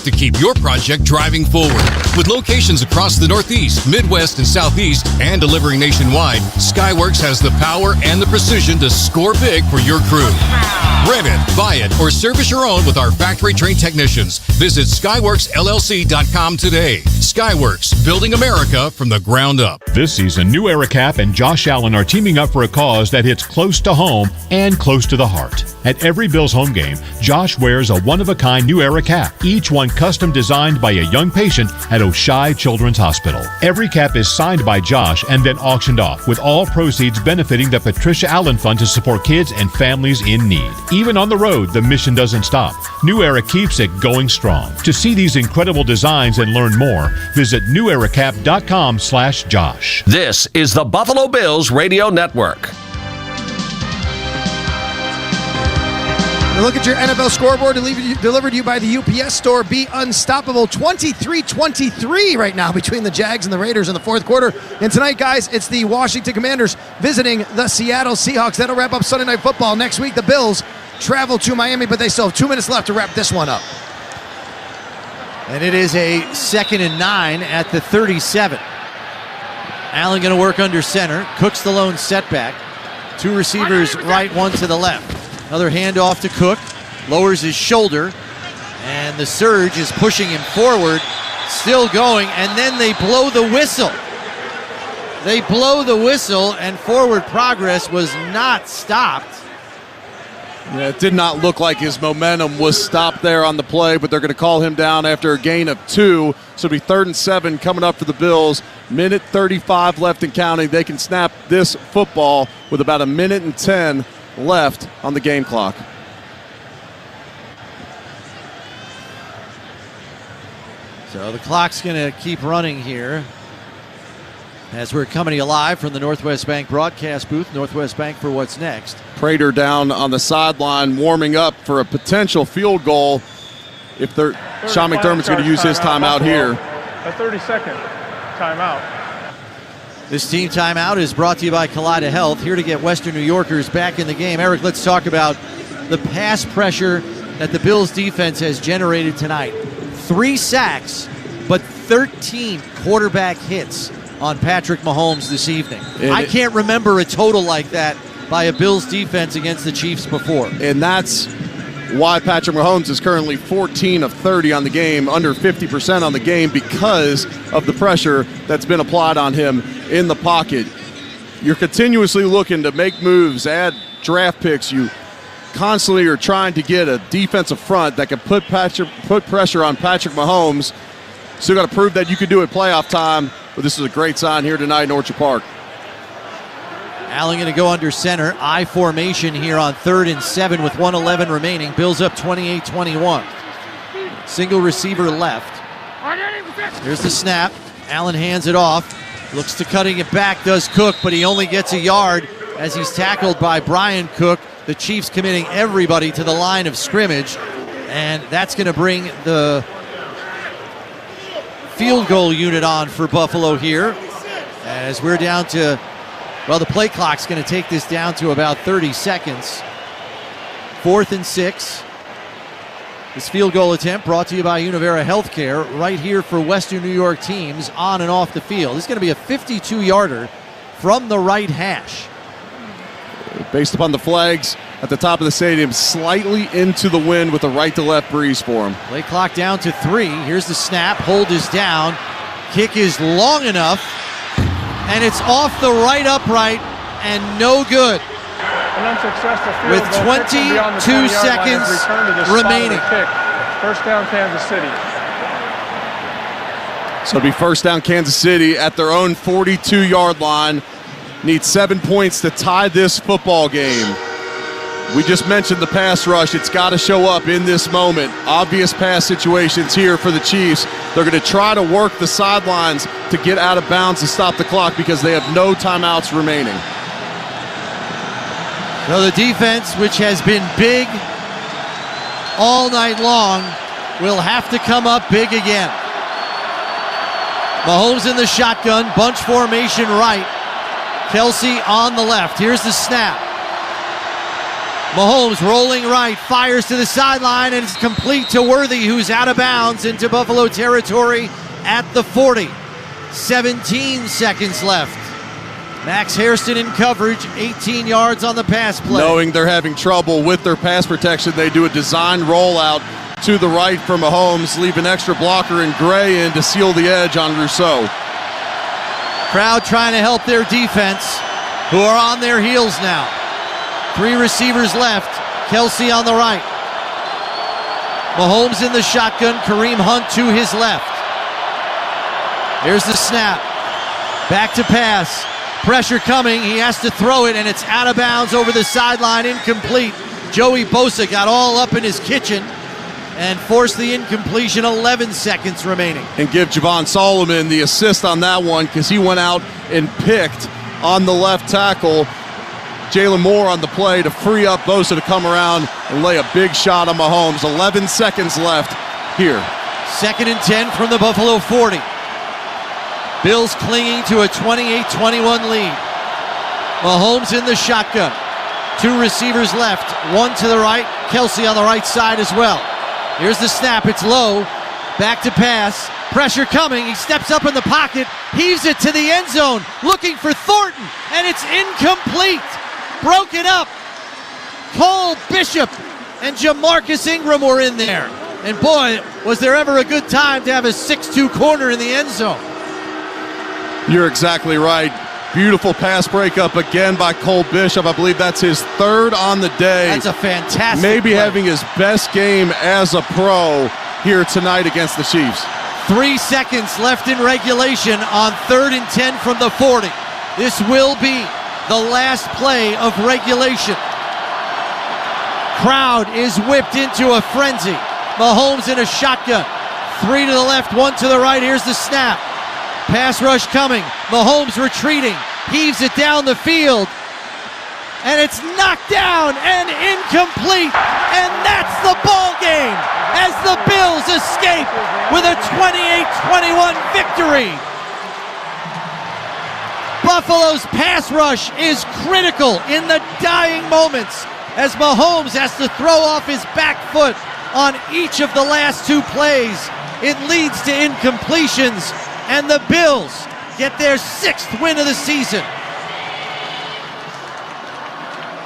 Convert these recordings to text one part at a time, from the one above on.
to keep your project driving forward. With locations across the Northeast, Midwest, and Southeast, and delivering nationwide, Skyworks has the power and the precision to score big for your crew. Rent it, buy it, or service your own with our factory-trained technicians. Visit SkyworksLLC.com today. Skyworks, building America from the ground up. This season, New Era Cap and Josh Allen are teaming up for a cause that hits close to home and close to the heart. At every Bills home game, Josh wears a one-of-a-kind New Era cap, each one custom designed by a young patient at Oshai Children's Hospital. Every cap is signed by Josh and then auctioned off, with all proceeds benefiting the Patricia Allen Fund to support kids and families in need. Even on the road, the mission doesn't stop. New Era keeps it going strong. To see these incredible designs and learn more, visit neweracap.com/Josh. This is the Buffalo Bills Radio Network. Look at your NFL scoreboard delivered to you by the UPS store. Be unstoppable. 23-23 right now between the Jags and the Raiders in the fourth quarter. And tonight, guys, it's the Washington Commanders visiting the Seattle Seahawks. That'll wrap up Sunday Night Football. Next week, the Bills travel to Miami, but they still have 2 minutes left to wrap this one up. And it is a 2nd and 9 at the 37. Allen going to work under center. Cook's the lone setback. 2 receivers right, 1 to the left. Another handoff to Cook, lowers his shoulder, and the surge is pushing him forward, still going, and then they blow the whistle. They blow the whistle, and forward progress was not stopped. Yeah, it did not look like his momentum was stopped there on the play, but they're going to call him down after a gain of 2. So it'll be 3rd and 7 coming up for the Bills. Minute 35 left and counting. They can snap this football with about a minute and 10 left on the game clock. So the clock's going to keep running here as we're coming to you live from the Northwest Bank broadcast booth. Northwest Bank for what's next. Prater down on the sideline warming up for a potential field goal if they're Sean McDermott's going to use his timeout here. A 30-second timeout. This team timeout is brought to you by Kaleida Health, here to get Western New Yorkers back in the game. Eric, let's talk about the pass pressure that the Bills defense has generated tonight. 3 sacks, but 13 quarterback hits on Patrick Mahomes this evening. I can't remember a total like that by a Bills defense against the Chiefs before. And that's why Patrick Mahomes is currently 14 of 30 on the game, under 50% on the game, because of the pressure that's been applied on him in the pocket. You're continuously looking to make moves, add draft picks. You constantly are trying to get a defensive front that can put pressure on Patrick Mahomes. Still got to prove that you can do it playoff time, but this is a great sign here tonight in Orchard Park. Allen going to go under center. I formation here on 3rd and 7 with 1:11 remaining. Bills up 28-21. Single receiver left. Here's the snap. Allen hands it off. Looks to cutting it back, does Cook, but he only gets a yard as he's tackled by Brian Cook. The Chiefs committing everybody to the line of scrimmage, and that's going to bring the field goal unit on for Buffalo here as we're down to, well, the play clock's going to take this down to about 30 seconds. 4th and 6. This field goal attempt brought to you by Univera Healthcare, right here for Western New York teams on and off the field. This is going to be a 52-yarder from the right hash. Based upon the flags at the top of the stadium, slightly into the wind with a right-to-left breeze for him. Play clock down to 3. Here's the snap. Hold is down. Kick is long enough, and it's off the right upright and no good. With 22 seconds remaining. First down, Kansas City. So it'll be first down, Kansas City at their own 42-yard line. Need 7 points to tie this football game. We just mentioned the pass rush. It's got to show up in this moment. Obvious pass situations here for the Chiefs. They're going to try to work the sidelines to get out of bounds and stop the clock because they have no timeouts remaining. So the defense, which has been big all night long, will have to come up big again. Mahomes in the shotgun, bunch formation right. Kelsey on the left. Here's the snap. Mahomes rolling right, fires to the sideline, and it's complete to Worthy, who's out of bounds into Buffalo territory at the 40. 17 seconds left. Max Hairston in coverage, 18 yards on the pass play. Knowing they're having trouble with their pass protection, they do a design rollout to the right for Mahomes, leave an extra blocker in Gray in to seal the edge on Rousseau. Crowd trying to help their defense, who are on their heels now. 3 receivers left. Kelsey on the right. Mahomes in the shotgun. Kareem Hunt to his left. Here's the snap. Back to pass. Pressure coming. He has to throw it, and it's out of bounds over the sideline. Incomplete. Joey Bosa got all up in his kitchen and forced the incompletion. 11 seconds remaining. And give Javon Solomon the assist on that one because he went out and picked on the left tackle Jalen Moore on the play to free up Bosa to come around and lay a big shot on Mahomes. 11 seconds left here. 2nd and 10 from the Buffalo 40. Bills clinging to a 28-21 lead. Mahomes in the shotgun. 2 receivers left, 1 to the right. Kelsey on the right side as well. Here's the snap. It's low. Back to pass. Pressure coming. He steps up in the pocket, heaves it to the end zone, looking for Thornton, and it's incomplete. Broken up. Cole Bishop and Jamarcus Ingram were in there. And boy, was there ever a good time to have a 6'2 corner in the end zone. You're exactly right. Beautiful pass breakup again by Cole Bishop. I believe that's his 3rd on the day. That's a fantastic Maybe play. having his best game as a pro here tonight against the Chiefs. 3 seconds left in regulation on 3rd and 10 from the 40. This will be the last play of regulation. Crowd is whipped into a frenzy. Mahomes in a shotgun. 3 to the left, 1 to the right. Here's the snap. Pass rush coming. Mahomes retreating. Heaves it down the field. And it's knocked down and incomplete. And that's the ball game as the Bills escape with a 28-21 victory. Buffalo's pass rush is critical in the dying moments as Mahomes has to throw off his back foot on each of the last 2 plays. It leads to incompletions, and the Bills get their 6th win of the season.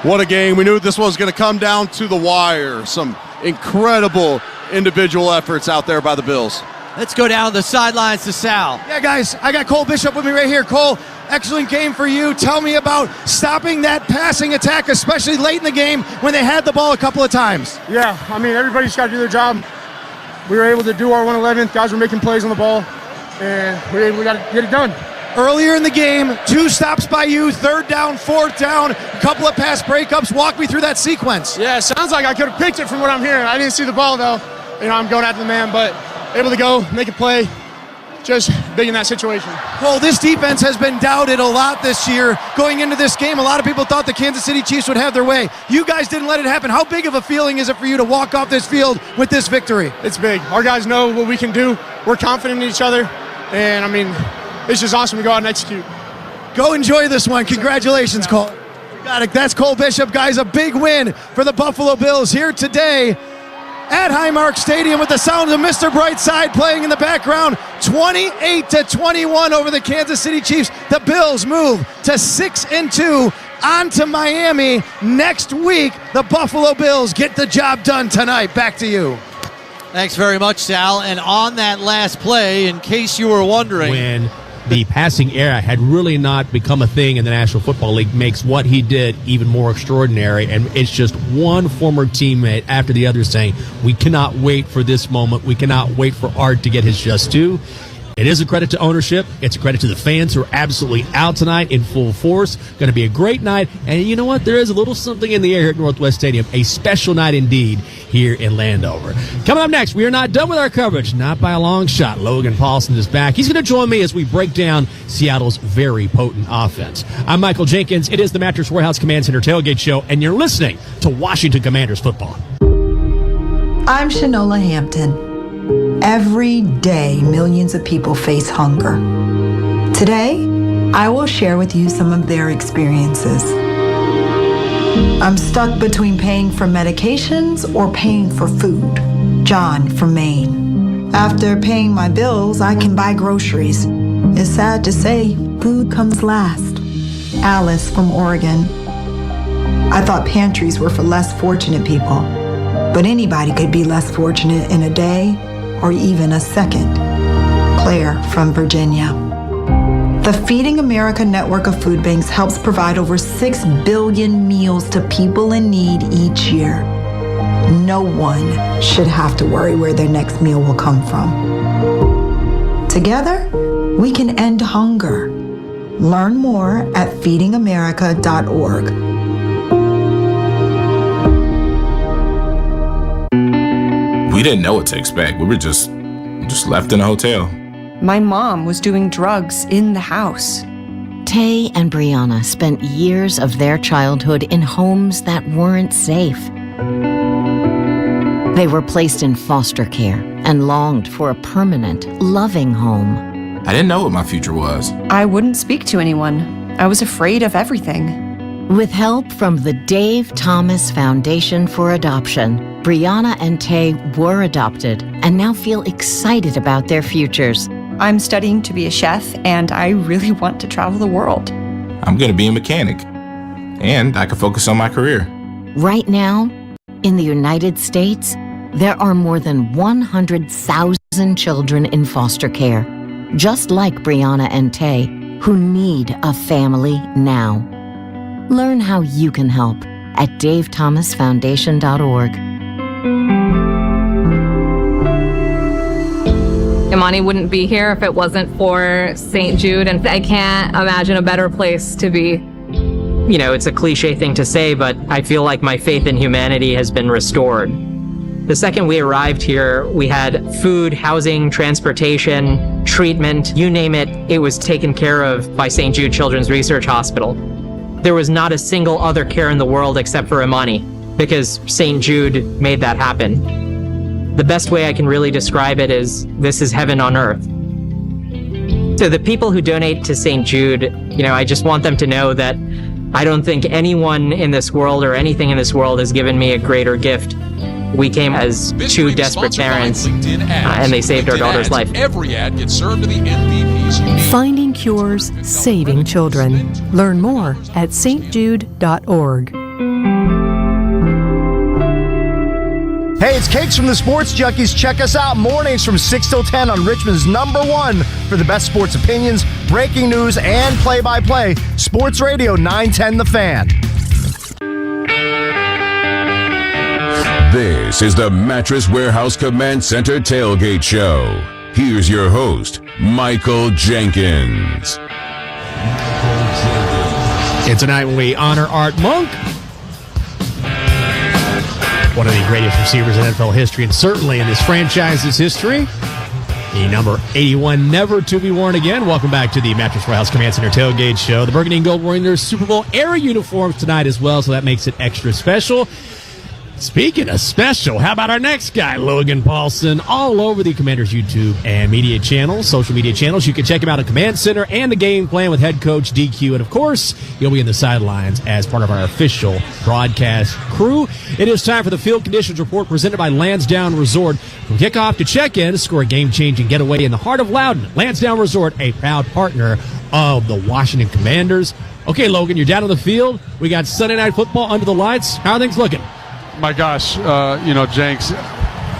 What a game. We knew this was going to come down to the wire. Some incredible individual efforts out there by the Bills. Let's go down the sidelines to Sal. Yeah, guys, I got Cole Bishop with me right here. Cole, excellent game for you. Tell me about stopping that passing attack, especially late in the game when they had the ball a couple of times. Yeah, I mean, everybody's got to do their job. We were able to do our 111. Guys were making plays on the ball, and we got to get it done. Earlier in the game, 2 stops by you, 3rd down, 4th down, a couple of pass breakups. Walk me through that sequence. Yeah, it sounds like I could have picked it from what I'm hearing. I didn't see the ball, though. I'm going after the man, but able to go, make a play, just big in that situation. Well, this defense has been doubted a lot this year. Going into this game, a lot of people thought the Kansas City Chiefs would have their way. You guys didn't let it happen. How big of a feeling is it for you to walk off this field with this victory? It's big. Our guys know what we can do. We're confident in each other, and, I mean, it's just awesome to go out and execute. Go enjoy this one. Congratulations, Cole. Got it. That's Cole Bishop, guys. A big win for the Buffalo Bills here today at Highmark Stadium with the sounds of Mr. Brightside playing in the background. 28-21 over the Kansas City Chiefs. The Bills move to 6-2 on to Miami next week. The Buffalo Bills get the job done tonight. Back to you. Thanks very much, Sal. And on that last play, in case you were wondering, when the passing era had really not become a thing in the National Football League, makes what he did even more extraordinary. And it's just one former teammate after the other saying, we cannot wait for this moment. We cannot wait for Art to get his just due. It is a credit to ownership. It's a credit to the fans who are absolutely out tonight in full force. Going to be a great night. And you know what? There is a little something in the air here at Northwest Stadium. A special night indeed here in Landover. Coming up next, we are not done with our coverage. Not by a long shot. Logan Paulson is back. He's going to join me as we break down Seattle's very potent offense. I'm Michael Jenkins. It is the Mattress Warehouse Command Center Tailgate Show, and you're listening to Washington Commanders football. I'm Shanola Hampton. Every day, millions of people face hunger. Today, I will share with you some of their experiences. I'm stuck between paying for medications or paying for food. John from Maine. After paying my bills, I can buy groceries. It's sad to say, food comes last. Alice from Oregon. I thought pantries were for less fortunate people, but anybody could be less fortunate in a day or even a second. Claire from Virginia. The Feeding America network of food banks helps provide over 6 billion meals to people in need each year. No one should have to worry where their next meal will come from. Together, we can end hunger. Learn more at feedingamerica.org. We didn't know what to expect. We were just left in a hotel. My mom was doing drugs in the house. Tay and Brianna spent years of their childhood in homes that weren't safe. They were placed in foster care and longed for a permanent, loving home. I didn't know what my future was. I wouldn't speak to anyone. I was afraid of everything. With help from the Dave Thomas Foundation for Adoption, Brianna and Tay were adopted and now feel excited about their futures. I'm studying to be a chef, and I really want to travel the world. I'm going to be a mechanic, and I can focus on my career. Right now, in the United States, there are more than 100,000 children in foster care, just like Brianna and Tay, who need a family now. Learn how you can help at davethomasfoundation.org. Imani wouldn't be here if it wasn't for St. Jude, and I can't imagine a better place to be. You know, it's a cliche thing to say, but I feel like my faith in humanity has been restored. The second we arrived here, we had food, housing, transportation, treatment, you name it, it was taken care of by St. Jude Children's Research Hospital. There was not a single other care in the world except for Imani, because St. Jude made that happen. The best way I can really describe it is, this is heaven on earth. So the people who donate to St. Jude, you know, I just want them to know that I don't think anyone in this world or anything in this world has given me a greater gift. We came as two desperate parents, and they saved our daughter's life. Every ad gets served to the MVPs you need. Finding cures, saving children. Learn more at stjude.org. Hey, it's Cakes from the Sports Junkies. Check us out mornings from 6 till 10 on Richmond's #1 for the best sports opinions, breaking news, and play-by-play. Sports Radio 910 The Fan. This is the Mattress Warehouse Command Center Tailgate Show. Here's your host, Michael Jenkins. It's a night when we honor Art Monk, one of the greatest receivers in NFL history, and certainly in this franchise's history. The number 81, never to be worn again. Welcome back to the Mattress Warehouse Command Center Tailgate Show. The Burgundy and Gold wearing their Super Bowl era uniforms tonight as well, so that makes it extra special. Speaking of special, how about our next guy, Logan Paulson, all over the Commanders YouTube and media channels, social media channels. You can check him out at Command Center and the Game Plan with head coach DQ. And, of course, he'll be in the sidelines as part of our official broadcast crew. It is time for the Field Conditions Report presented by Lansdowne Resort. From kickoff to check-in, score a game-changing getaway in the heart of Loudon. Lansdowne Resort, a proud partner of the Washington Commanders. Okay, Logan, you're down on the field. We got Sunday Night Football under the lights. How are things looking? My gosh, Jenks,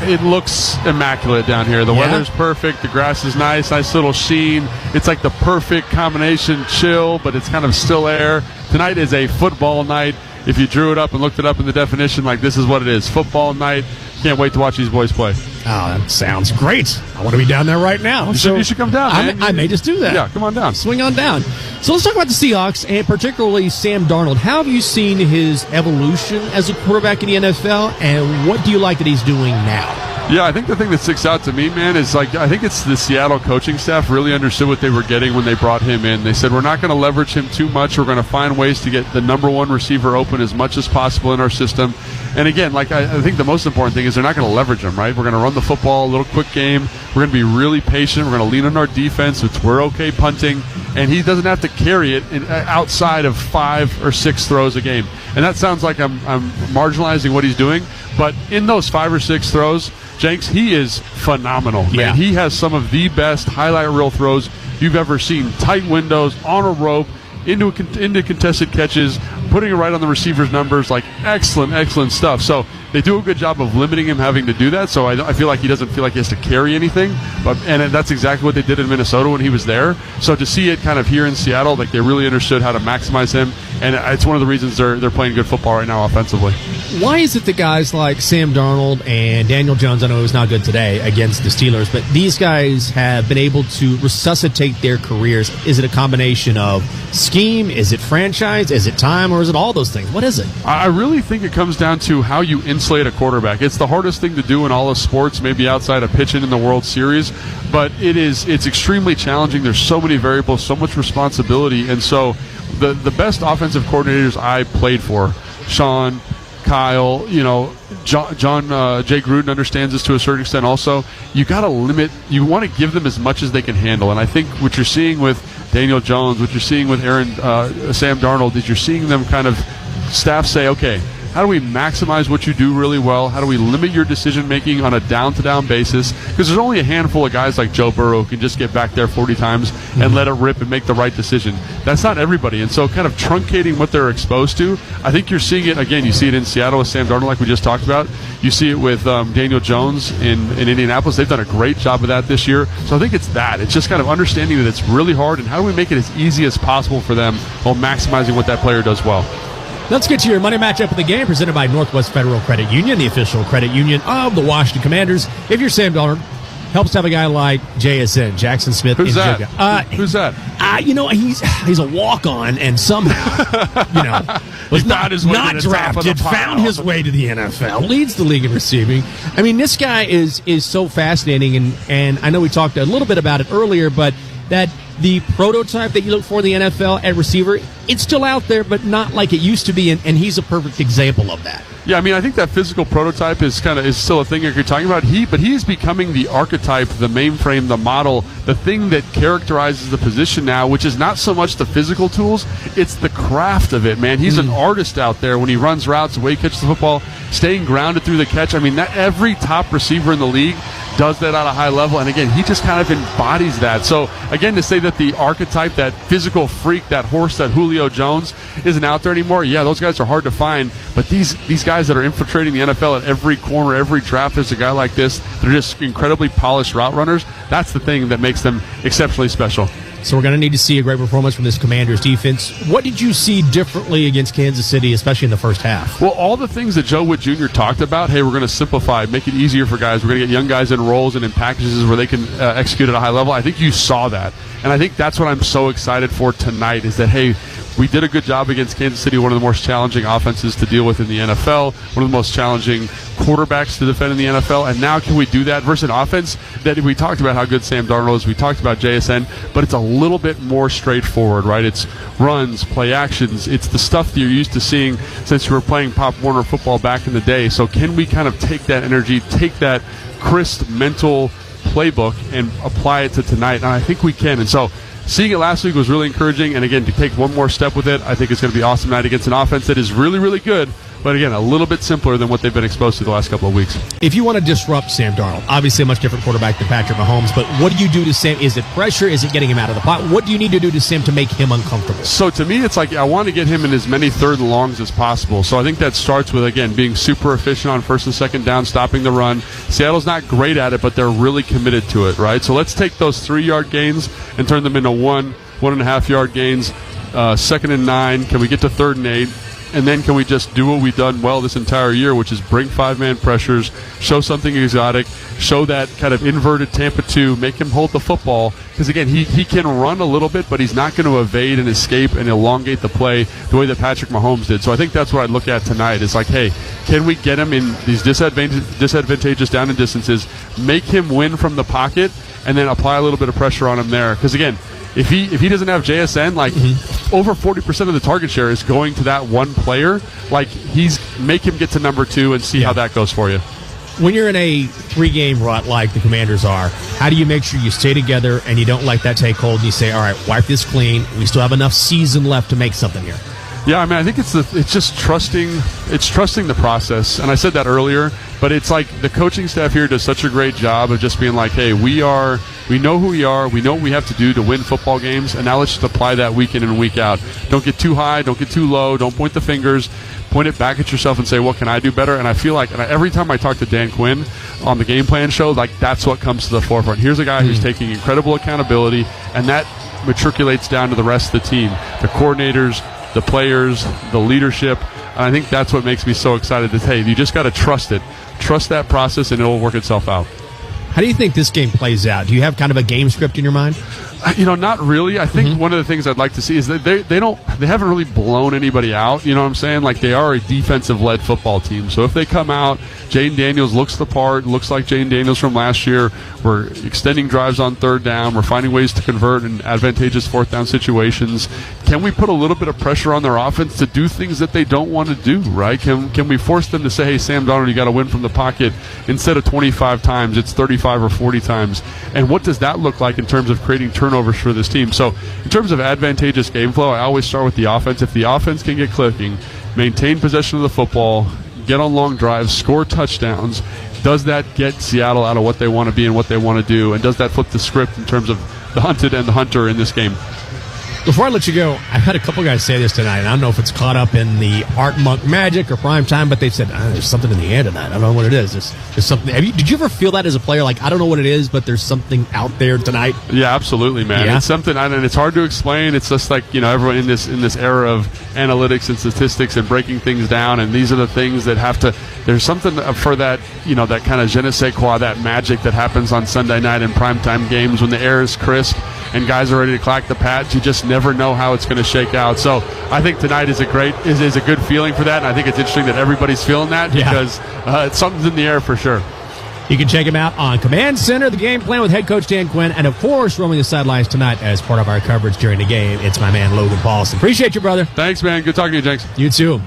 it looks immaculate down here. The weather's perfect. The grass is nice little sheen. It's like the perfect combination, chill, but it's kind of still air. Tonight is a football night. If you drew it up and looked it up in the definition, like this is what it is, football night. Can't wait to watch these boys play. Oh, that sounds great. I want to be down there right now. You should come down, man. I may just do that. Yeah, come on down. Swing on down. So let's talk about the Seahawks, and particularly Sam Darnold. How have you seen his evolution as a quarterback in the NFL, and what do you like that he's doing now? Yeah, I think the thing that sticks out to me, man, is I think it's the Seattle coaching staff really understood what they were getting when they brought him in. They said, we're not going to leverage him too much. We're going to find ways to get the number one receiver open as much as possible in our system. And again, I think the most important thing is they're not going to leverage him, right? We're going to run the football, a little quick game. We're going to be really patient. We're going to lean on our defense. We're okay punting. And he doesn't have to carry it outside of 5 or 6 throws a game. And that sounds like I'm marginalizing what he's doing. But in those 5 or 6 throws, Jenks, he is phenomenal. Man. Yeah. He has some of the best highlight reel throws you've ever seen. Tight windows, on a rope, into contested catches, putting it right on the receiver's numbers. Excellent stuff. So they do a good job of limiting him having to do that. So I feel like he doesn't feel like he has to carry anything. And that's exactly what they did in Minnesota when he was there. So to see it kind of here in Seattle, they really understood how to maximize him. And it's one of the reasons they're playing good football right now offensively. Why is it that guys like Sam Darnold and Daniel Jones, I know he was not good today against the Steelers, but these guys have been able to resuscitate their careers? Is it a combination of scheme? Is it franchise? Is it time? Or is it all those things? What is it? I really think it comes down to how you insulate a quarterback. It's the hardest thing to do in all of sports, maybe outside of pitching in the World Series, but it's extremely challenging. There's so many variables, so much responsibility, and so the best offensive coordinators I played for, Sean, Kyle, John, Jay Gruden understands this to a certain extent also. You got to limit, you want to give them as much as they can handle. And I think what you're seeing with Daniel Jones, what you're seeing with Sam Darnold, is you're seeing them kind of staff say, okay, how do we maximize what you do really well? How do we limit your decision-making on a down-to-down basis? Because there's only a handful of guys like Joe Burrow who can just get back there 40 times and let it rip and make the right decision. That's not everybody. And so kind of truncating what they're exposed to, I think you're seeing it, again, you see it in Seattle with Sam Darnold like we just talked about. You see it with Daniel Jones in Indianapolis. They've done a great job of that this year. So I think it's that. It's just kind of understanding that it's really hard, and how do we make it as easy as possible for them while maximizing what that player does well. Let's get to your money matchup of the game, presented by Northwest Federal Credit Union, the official credit union of the Washington Commanders. If you're Sam Darnold, helps to have a guy like JSN, Jackson Smith. Who's that? Who's that? He's a walk-on, and somehow, was not drafted, found his way to the NFL, leads the league in receiving. I mean, this guy is so fascinating, and I know we talked a little bit about it earlier, but that the prototype that you look for in the NFL at receiver, it's still out there, but not like it used to be, and he's a perfect example of that. Yeah, I mean, I think that physical prototype is still a thing that you're talking about. But he is becoming the archetype, the mainframe, the model, the thing that characterizes the position now, which is not so much the physical tools, it's the craft of it, man. He's an artist out there when he runs routes, the way he catches the football, staying grounded through the catch. I mean, that every top receiver in the league does that at a high level, and again, he just kind of embodies that. So again, to say that the archetype, that physical freak, that horse, that Julio Jones isn't out there anymore, yeah, those guys are hard to find, but these guys that are infiltrating the NFL at every corner, every draft, there's a guy like this. They're just incredibly polished route runners. That's the thing that makes them exceptionally special. So we're going to need to see a great performance from this Commanders defense. What did you see differently against Kansas City, especially in the first half? Well, all the things that Joe Wood Jr. talked about, hey, we're going to simplify, make it easier for guys. We're going to get young guys in roles and in packages where they can execute at a high level. I think you saw that. And I think that's what I'm so excited for tonight is that, hey, we did a good job against Kansas City, one of the most challenging offenses to deal with in the NFL, one of the most challenging quarterbacks to defend in the NFL, and now can we do that versus an offense that we talked about how good Sam Darnold is, we talked about JSN, but it's a little bit more straightforward, right? It's runs, play actions, it's the stuff that you're used to seeing since you were playing Pop Warner football back in the day. So can we kind of take that energy, take that crisp mental playbook and apply it to tonight? And I think we can. And so seeing it last week was really encouraging, and again, to take one more step with it, I think it's going to be awesome tonight against an offense that is really, really good, but again, a little bit simpler than what they've been exposed to the last couple of weeks. If you want to disrupt Sam Darnold, obviously a much different quarterback than Patrick Mahomes, but what do you do to Sam? Is it pressure? Is it getting him out of the pot? What do you need to do to Sam to make him uncomfortable? So to me, it's like I want to get him in as many third and longs as possible. So I think that starts with, again, being super efficient on first and second down, stopping the run. Seattle's not great at it, but they're really committed to it, right? So let's take those 3-yard gains and turn them into 1.5 yard gains. 2nd and 9. Can we get to 3rd and 8? And then can we just do what we've done well this entire year, which is bring 5-man pressures, show something exotic, show that kind of inverted Tampa 2, make him hold the football. Because, again, he can run a little bit, but he's not going to evade and escape and elongate the play the way that Patrick Mahomes did. So I think that's what I'd look at tonight. It's like, hey, can we get him in these disadvantageous down and distances, make him win from the pocket, and then apply a little bit of pressure on him there? Because, again, if he doesn't have JSN, like over 40% of the target share is going to that one player. Like, make him get to number 2 and see how that goes for you. When you're in a 3-game rut like the Commanders are, how do you make sure you stay together and you don't let that take hold and you say, all right, wipe this clean. We still have enough season left to make something here? Yeah, I mean, I think it's just trusting the process. And I said that earlier, but it's like the coaching staff here does such a great job of just being like, hey, we know who we are, we know what we have to do to win football games, and now let's just apply that week in and week out. Don't get too high, don't get too low, don't point the fingers. Point it back at yourself and say, what can I do better? And I feel like every time I talk to Dan Quinn on the Game Plan show, like that's what comes to the forefront. Here's a guy who's taking incredible accountability, and that matriculates down to the rest of the team, the coordinators, the players, the leadership. And I think that's what makes me so excited that, hey, you just got to trust it. Trust that process, and it will work itself out. How do you think this game plays out? Do you have kind of a game script in your mind? Not really. I think one of the things I'd like to see is that they haven't really blown anybody out. You know what I'm saying? Like, they are a defensive-led football team. So if they come out, Jaden Daniels looks the part, looks like Jaden Daniels from last year. We're extending drives on 3rd down. We're finding ways to convert in advantageous 4th down situations. Can we put a little bit of pressure on their offense to do things that they don't want to do, right? Can we force them to say, hey, Sam Darnold, you got to win from the pocket. Instead of 25 times, it's 35 or 40 times. And what does that look like in terms of creating turnovers for this team? So in terms of advantageous game flow, I always start with the offense. If the offense can get clicking, maintain possession of the football, get on long drives, score touchdowns, does that get Seattle out of what they want to be and what they want to do? And does that flip the script in terms of the hunted and the hunter in this game? Before I let you go, I've had a couple guys say this tonight, and I don't know if it's caught up in the Art Monk magic or prime time, but they said, there's something in the air tonight. I don't know what it is. There's something. Did you ever feel that as a player? Like, I don't know what it is, but there's something out there tonight? Yeah, absolutely, man. Yeah? It's something, and it's hard to explain. It's just like, everyone in this era of analytics and statistics and breaking things down, and these are the things that have to, there's something for that, that kind of je ne sais quoi, that magic that happens on Sunday night in primetime games when the air is crisp and guys are ready to clack the pads. You just never know how it's going to shake out. So I think tonight is a good feeling for that, and I think it's interesting that everybody's feeling that because something's in the air for sure. You can check him out on Command Center, the Game Plan with head coach Dan Quinn, and of course roaming the sidelines tonight as part of our coverage during the game. It's my man Logan Paulson. Appreciate you, brother. Thanks, man. Good talking to you, Jenks. You too.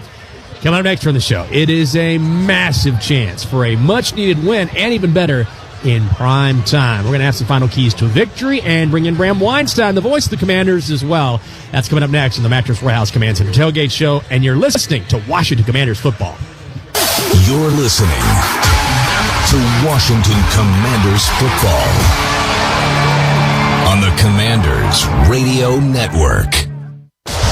Coming up next on the show, it is a massive chance for a much-needed win, and even better, in prime time. We're going to have some final keys to victory and bring in Bram Weinstein, the voice of the Commanders, as well. That's coming up next on the Mattress Warehouse Command Center Tailgate Show, and you're listening to Washington Commanders football. You're listening to Washington Commanders football on the Commanders Radio Network.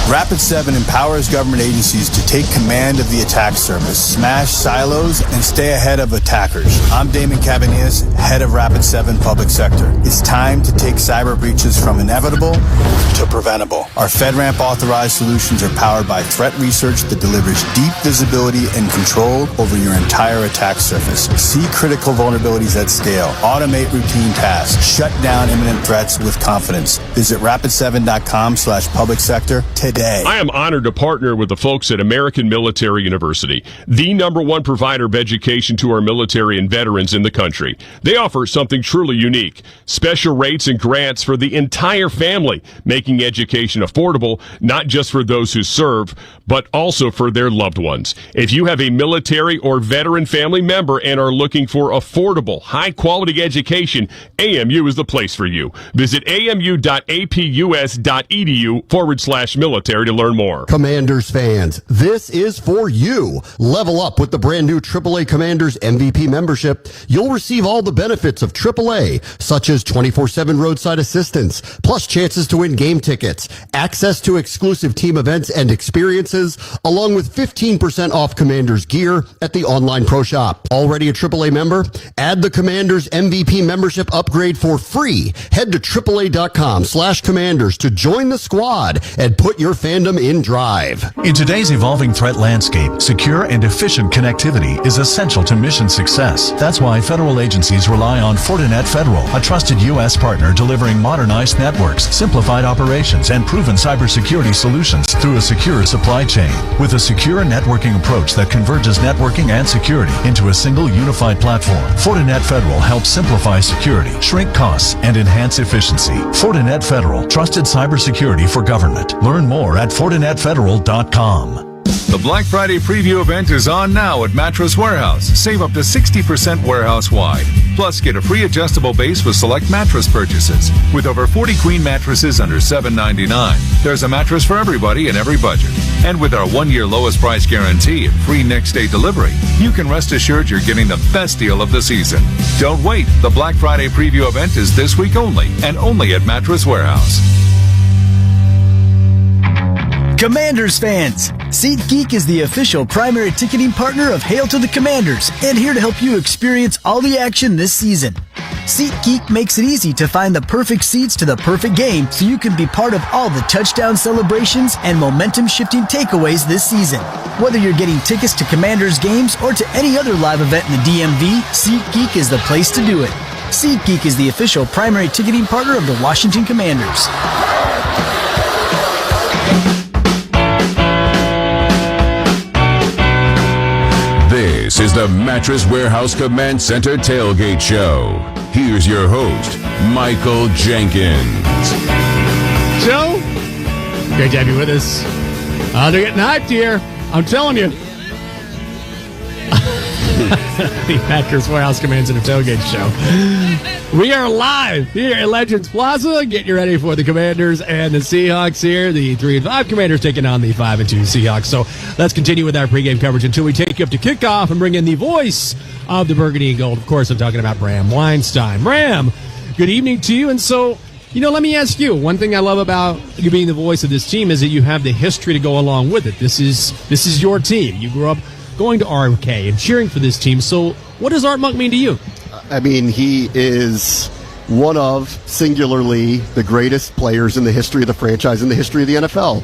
Rapid7 empowers government agencies to take command of the attack surface, smash silos, and stay ahead of attackers. I'm Damon Cabanillas, head of Rapid7 Public Sector. It's time to take cyber breaches from inevitable to preventable. Our FedRAMP authorized solutions are powered by threat research that delivers deep visibility and control over your entire attack surface. See critical vulnerabilities at scale. Automate routine tasks. Shut down imminent threats with confidence. Visit rapid7.com/public sector today. I am honored to partner with the folks at American Military University, the #1 provider of education to our military and veterans in the country. They offer something truly unique, special rates and grants for the entire family, making education affordable, not just for those who serve, but also for their loved ones. If you have a military or veteran family member and are looking for affordable, high-quality education, AMU is the place for you. Visit amu.apus.edu/military to learn more. Commanders fans, this is for you. Level up with the brand new AAA Commanders MVP membership. You'll receive all the benefits of AAA, such as 24/7 roadside assistance, plus chances to win game tickets, access to exclusive team events and experiences, along with 15% off Commanders gear at the online pro shop. Already a AAA member? Add the Commanders MVP membership upgrade for free. Head to AAA.com/Commanders to join the squad and put your fandom in Drive. In today's evolving threat landscape, secure and efficient connectivity is essential to mission success. That's why federal agencies rely on Fortinet Federal, a trusted U.S. partner delivering modernized networks, simplified operations, and proven cybersecurity solutions through a secure supply chain. With a secure networking approach that converges networking and security into a single unified platform, Fortinet Federal helps simplify security, shrink costs, and enhance efficiency. Fortinet Federal, trusted cybersecurity for government. Learn more at FortinetFederal.com. The Black Friday preview event is on now at Mattress Warehouse. Save up to 60% warehouse-wide. Plus, get a free adjustable base with select mattress purchases. With over 40 queen mattresses under $7.99, there's a mattress for everybody and every budget. And with our 1-year lowest price guarantee and free next-day delivery, you can rest assured you're getting the best deal of the season. Don't wait. The Black Friday preview event is this week only, and only at Mattress Warehouse. Commanders fans, SeatGeek is the official primary ticketing partner of Hail to the Commanders and here to help you experience all the action this season. SeatGeek makes it easy to find the perfect seats to the perfect game so you can be part of all the touchdown celebrations and momentum-shifting takeaways this season. Whether you're getting tickets to Commanders games or to any other live event in the DMV, SeatGeek is the place to do it. SeatGeek is the official primary ticketing partner of the Washington Commanders. This is the Mattress Warehouse Command Center Tailgate Show. Here's your host, Michael Jenkins. Joe, great to have you with us. They're getting hyped here. I'm telling you. The Mattress Warehouse Command Center Tailgate Show. We are live here at Legends Plaza, getting you ready for the Commanders and the Seahawks here. The 3-5 Commanders taking on the 5-2 Seahawks. So let's continue with our pregame coverage until we take you up to kickoff and bring in the voice of the Burgundy and Gold. Of course, I'm talking about Bram Weinstein. Bram, good evening to you. And so, let me ask you, one thing I love about you being the voice of this team is that you have the history to go along with it. This is your team. You grew up going to RK and cheering for this team. So what does Art Monk mean to you? I mean, he is one of, singularly, the greatest players in the history of the franchise, in the history of the NFL.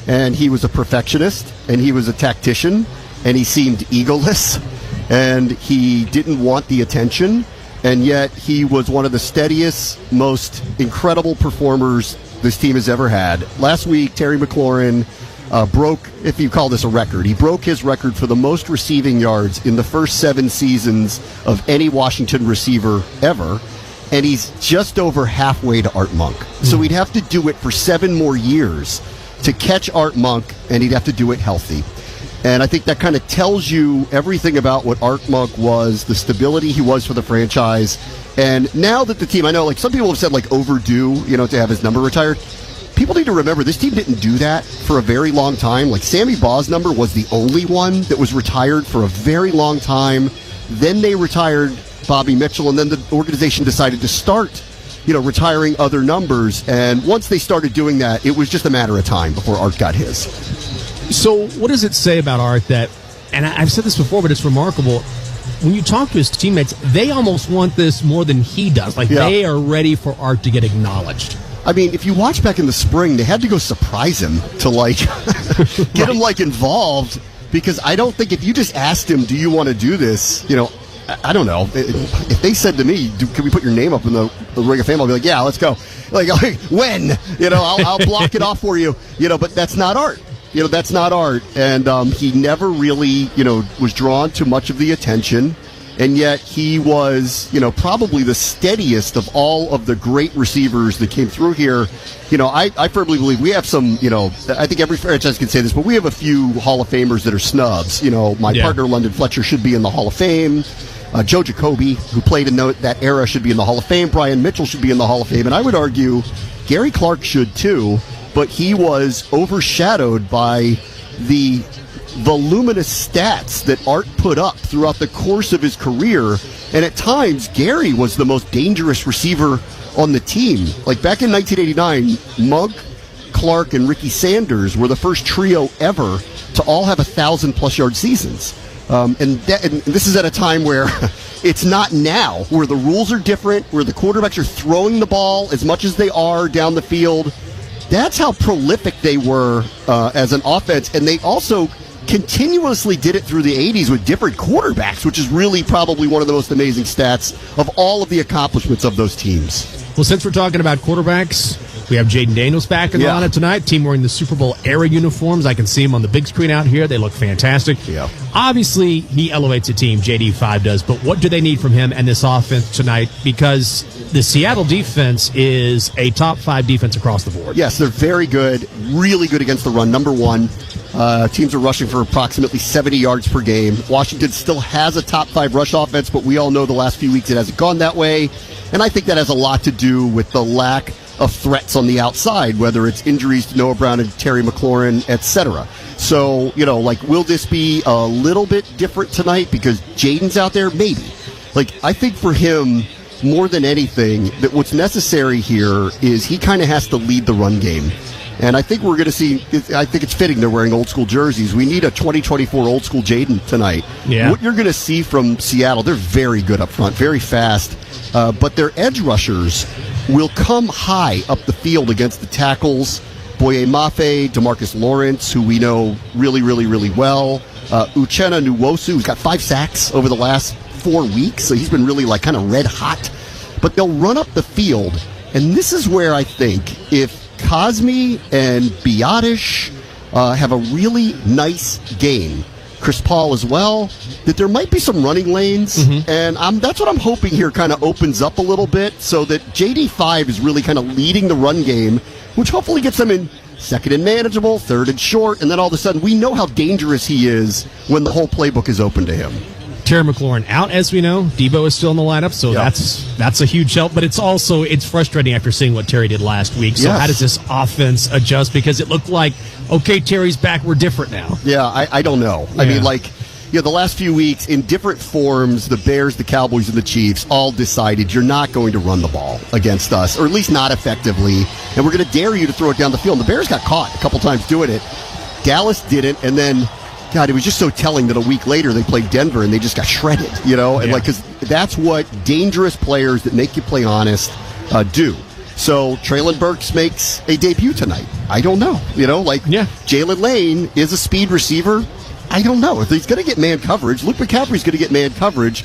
And he was a perfectionist, and he was a tactician, and he seemed egoless, and he didn't want the attention, and yet he was one of the steadiest, most incredible performers this team has ever had. Last week, Terry McLaurin broke, if you call this a record, he broke his record for the most receiving yards in the first 7 seasons of any Washington receiver ever, and he's just over halfway to Art Monk. So he'd have to do it for 7 more years to catch Art Monk, and he'd have to do it healthy. And I think that kind of tells you everything about what Art Monk was, the stability he was for the franchise. And now that the team, I know like some people have said like overdue, to have his number retired. People need to remember this team didn't do that for a very long time. Like Sammy Baugh's number was the only one that was retired for a very long time. Then they retired Bobby Mitchell, and then the organization decided to start, retiring other numbers. And once they started doing that, it was just a matter of time before Art got his. So what does it say about Art that, and I've said this before, but it's remarkable, when you talk to his teammates, they almost want this more than he does. They are ready for Art to get acknowledged. I mean, if you watch back in the spring, they had to go surprise him to, get him, involved, because I don't think if you just asked him, do you want to do this, I don't know. If they said to me, can we put your name up in the Ring of Fame, I'll be like, yeah, let's go. When? I'll block it off for you, but that's not Art. That's not Art. And he never really, was drawn to much of the attention. And yet he was, probably the steadiest of all of the great receivers that came through here. I firmly believe we have some, I think every franchise can say this, but we have a few Hall of Famers that are snubs. My partner, London Fletcher, should be in the Hall of Fame. Joe Jacoby, who played in that era, should be in the Hall of Fame. Brian Mitchell should be in the Hall of Fame. And I would argue Gary Clark should too, but he was overshadowed by the voluminous stats that Art put up throughout the course of his career. And at times, Gary was the most dangerous receiver on the team. Like back in 1989, Monk, Clark, and Ricky Sanders were the first trio ever to all have 1,000-plus yard seasons. And this is at a time where it's not now, where the rules are different, where the quarterbacks are throwing the ball as much as they are down the field. That's how prolific they were as an offense, and they also continuously did it through the 80s with different quarterbacks, which is really probably one of the most amazing stats of all of the accomplishments of those teams. Well, since we're talking about quarterbacks, we have Jaden Daniels back in the lineup tonight. Team wearing the Super Bowl era uniforms. I can see him on the big screen out here. They look fantastic. Yeah. Obviously, he elevates a team. JD5 does. But what do they need from him and this offense tonight? Because the Seattle defense is a top 5 defense across the board. Yes, they're very good. Really good against the run. Number 1. Teams are rushing for approximately 70 yards per game. Washington still has a top 5 rush offense, but we all know the last few weeks it hasn't gone that way. And I think that has a lot to do with the lack of threats on the outside, whether it's injuries to Noah Brown and Terry McLaurin, etc. So, will this be a little bit different tonight because Jaden's out there? Maybe. I think for him, more than anything, that what's necessary here is he kind of has to lead the run game. And I think we're going to see, I think it's fitting they're wearing old school jerseys. We need a 2024 old school Jaden tonight. Yeah. What you're going to see from Seattle, they're very good up front, very fast, but their edge rushers will come high up the field against the tackles. Boye Mafe, DeMarcus Lawrence, who we know really, really, really well. Uchenna Nwosu, who's got 5 sacks over the last 4 weeks, so he's been really kind of red hot. But they'll run up the field, and this is where I think if Cosme and Biotish have a really nice game, Chris Paul as well, that there might be some running lanes, and that's what I'm hoping here kind of opens up a little bit so that JD5 is really kind of leading the run game, which hopefully gets them in second and manageable, third and short, and then all of a sudden we know how dangerous he is when the whole playbook is open to him. Terry McLaurin out, as we know. Debo is still in the lineup, so that's a huge help. But it's frustrating after seeing what Terry did last week. So how does this offense adjust? Because it looked like, okay, Terry's back, we're different now. Yeah, I don't know. Yeah. I mean, the last few weeks, in different forms, the Bears, the Cowboys, and the Chiefs all decided you're not going to run the ball against us, or at least not effectively, and we're going to dare you to throw it down the field. And the Bears got caught a couple times doing it. Dallas didn't, and then God, it was just so telling that a week later they played Denver and they just got shredded, and because that's what dangerous players that make you play honest do. So Traylon Burks makes a debut tonight. I don't know, Jalen Lane is a speed receiver. I don't know if he's going to get man coverage. Luke McCaffrey's going to get man coverage.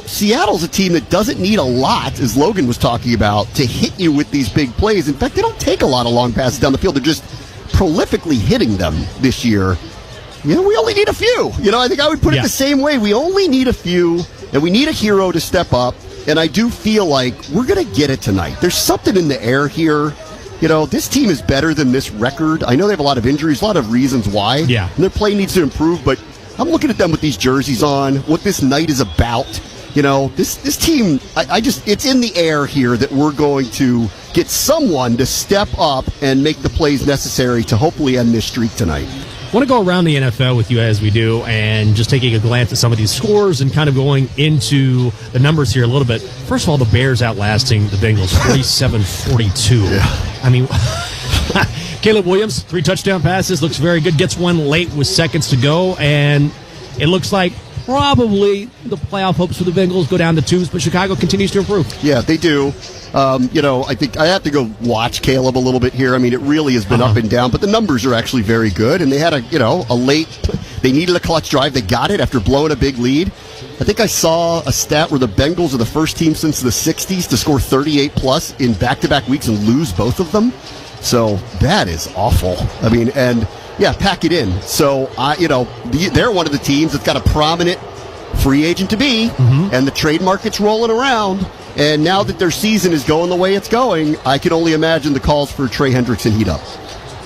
Seattle's a team that doesn't need a lot, as Logan was talking about, to hit you with these big plays. In fact, they don't take a lot of long passes down the field. They're just prolifically hitting them this year. We only need a few. I think I would put it the same way. We only need a few, and we need a hero to step up. And I do feel like we're going to get it tonight. There's something in the air here. This team is better than this record. I know they have a lot of injuries, a lot of reasons why. Yeah. And their play needs to improve, but I'm looking at them with these jerseys on, what this night is about. This team, it's in the air here that we're going to get someone to step up and make the plays necessary to hopefully end this streak tonight. I want to go around the NFL with you as we do and just taking a glance at some of these scores and kind of going into the numbers here a little bit. First of all, the Bears outlasting the Bengals 47-42. Yeah. I mean, Caleb Williams, 3 touchdown passes, looks very good, gets one late with seconds to go, and it looks like probably the playoff hopes for the Bengals go down to 2s, but Chicago continues to improve. Yeah, they do. I think I have to go watch Caleb a little bit here. I mean, it really has been up and down, but the numbers are actually very good. And they had a late, they needed a clutch drive. They got it after blowing a big lead. I think I saw a stat where the Bengals are the first team since the 60s to score 38+ in back-to-back weeks and lose both of them. So that is awful. I mean, and pack it in. So, they're one of the teams that's got a prominent free agent to be, and the trade market's rolling around. And now that their season is going the way it's going, I can only imagine the calls for Trey Hendrickson heat up.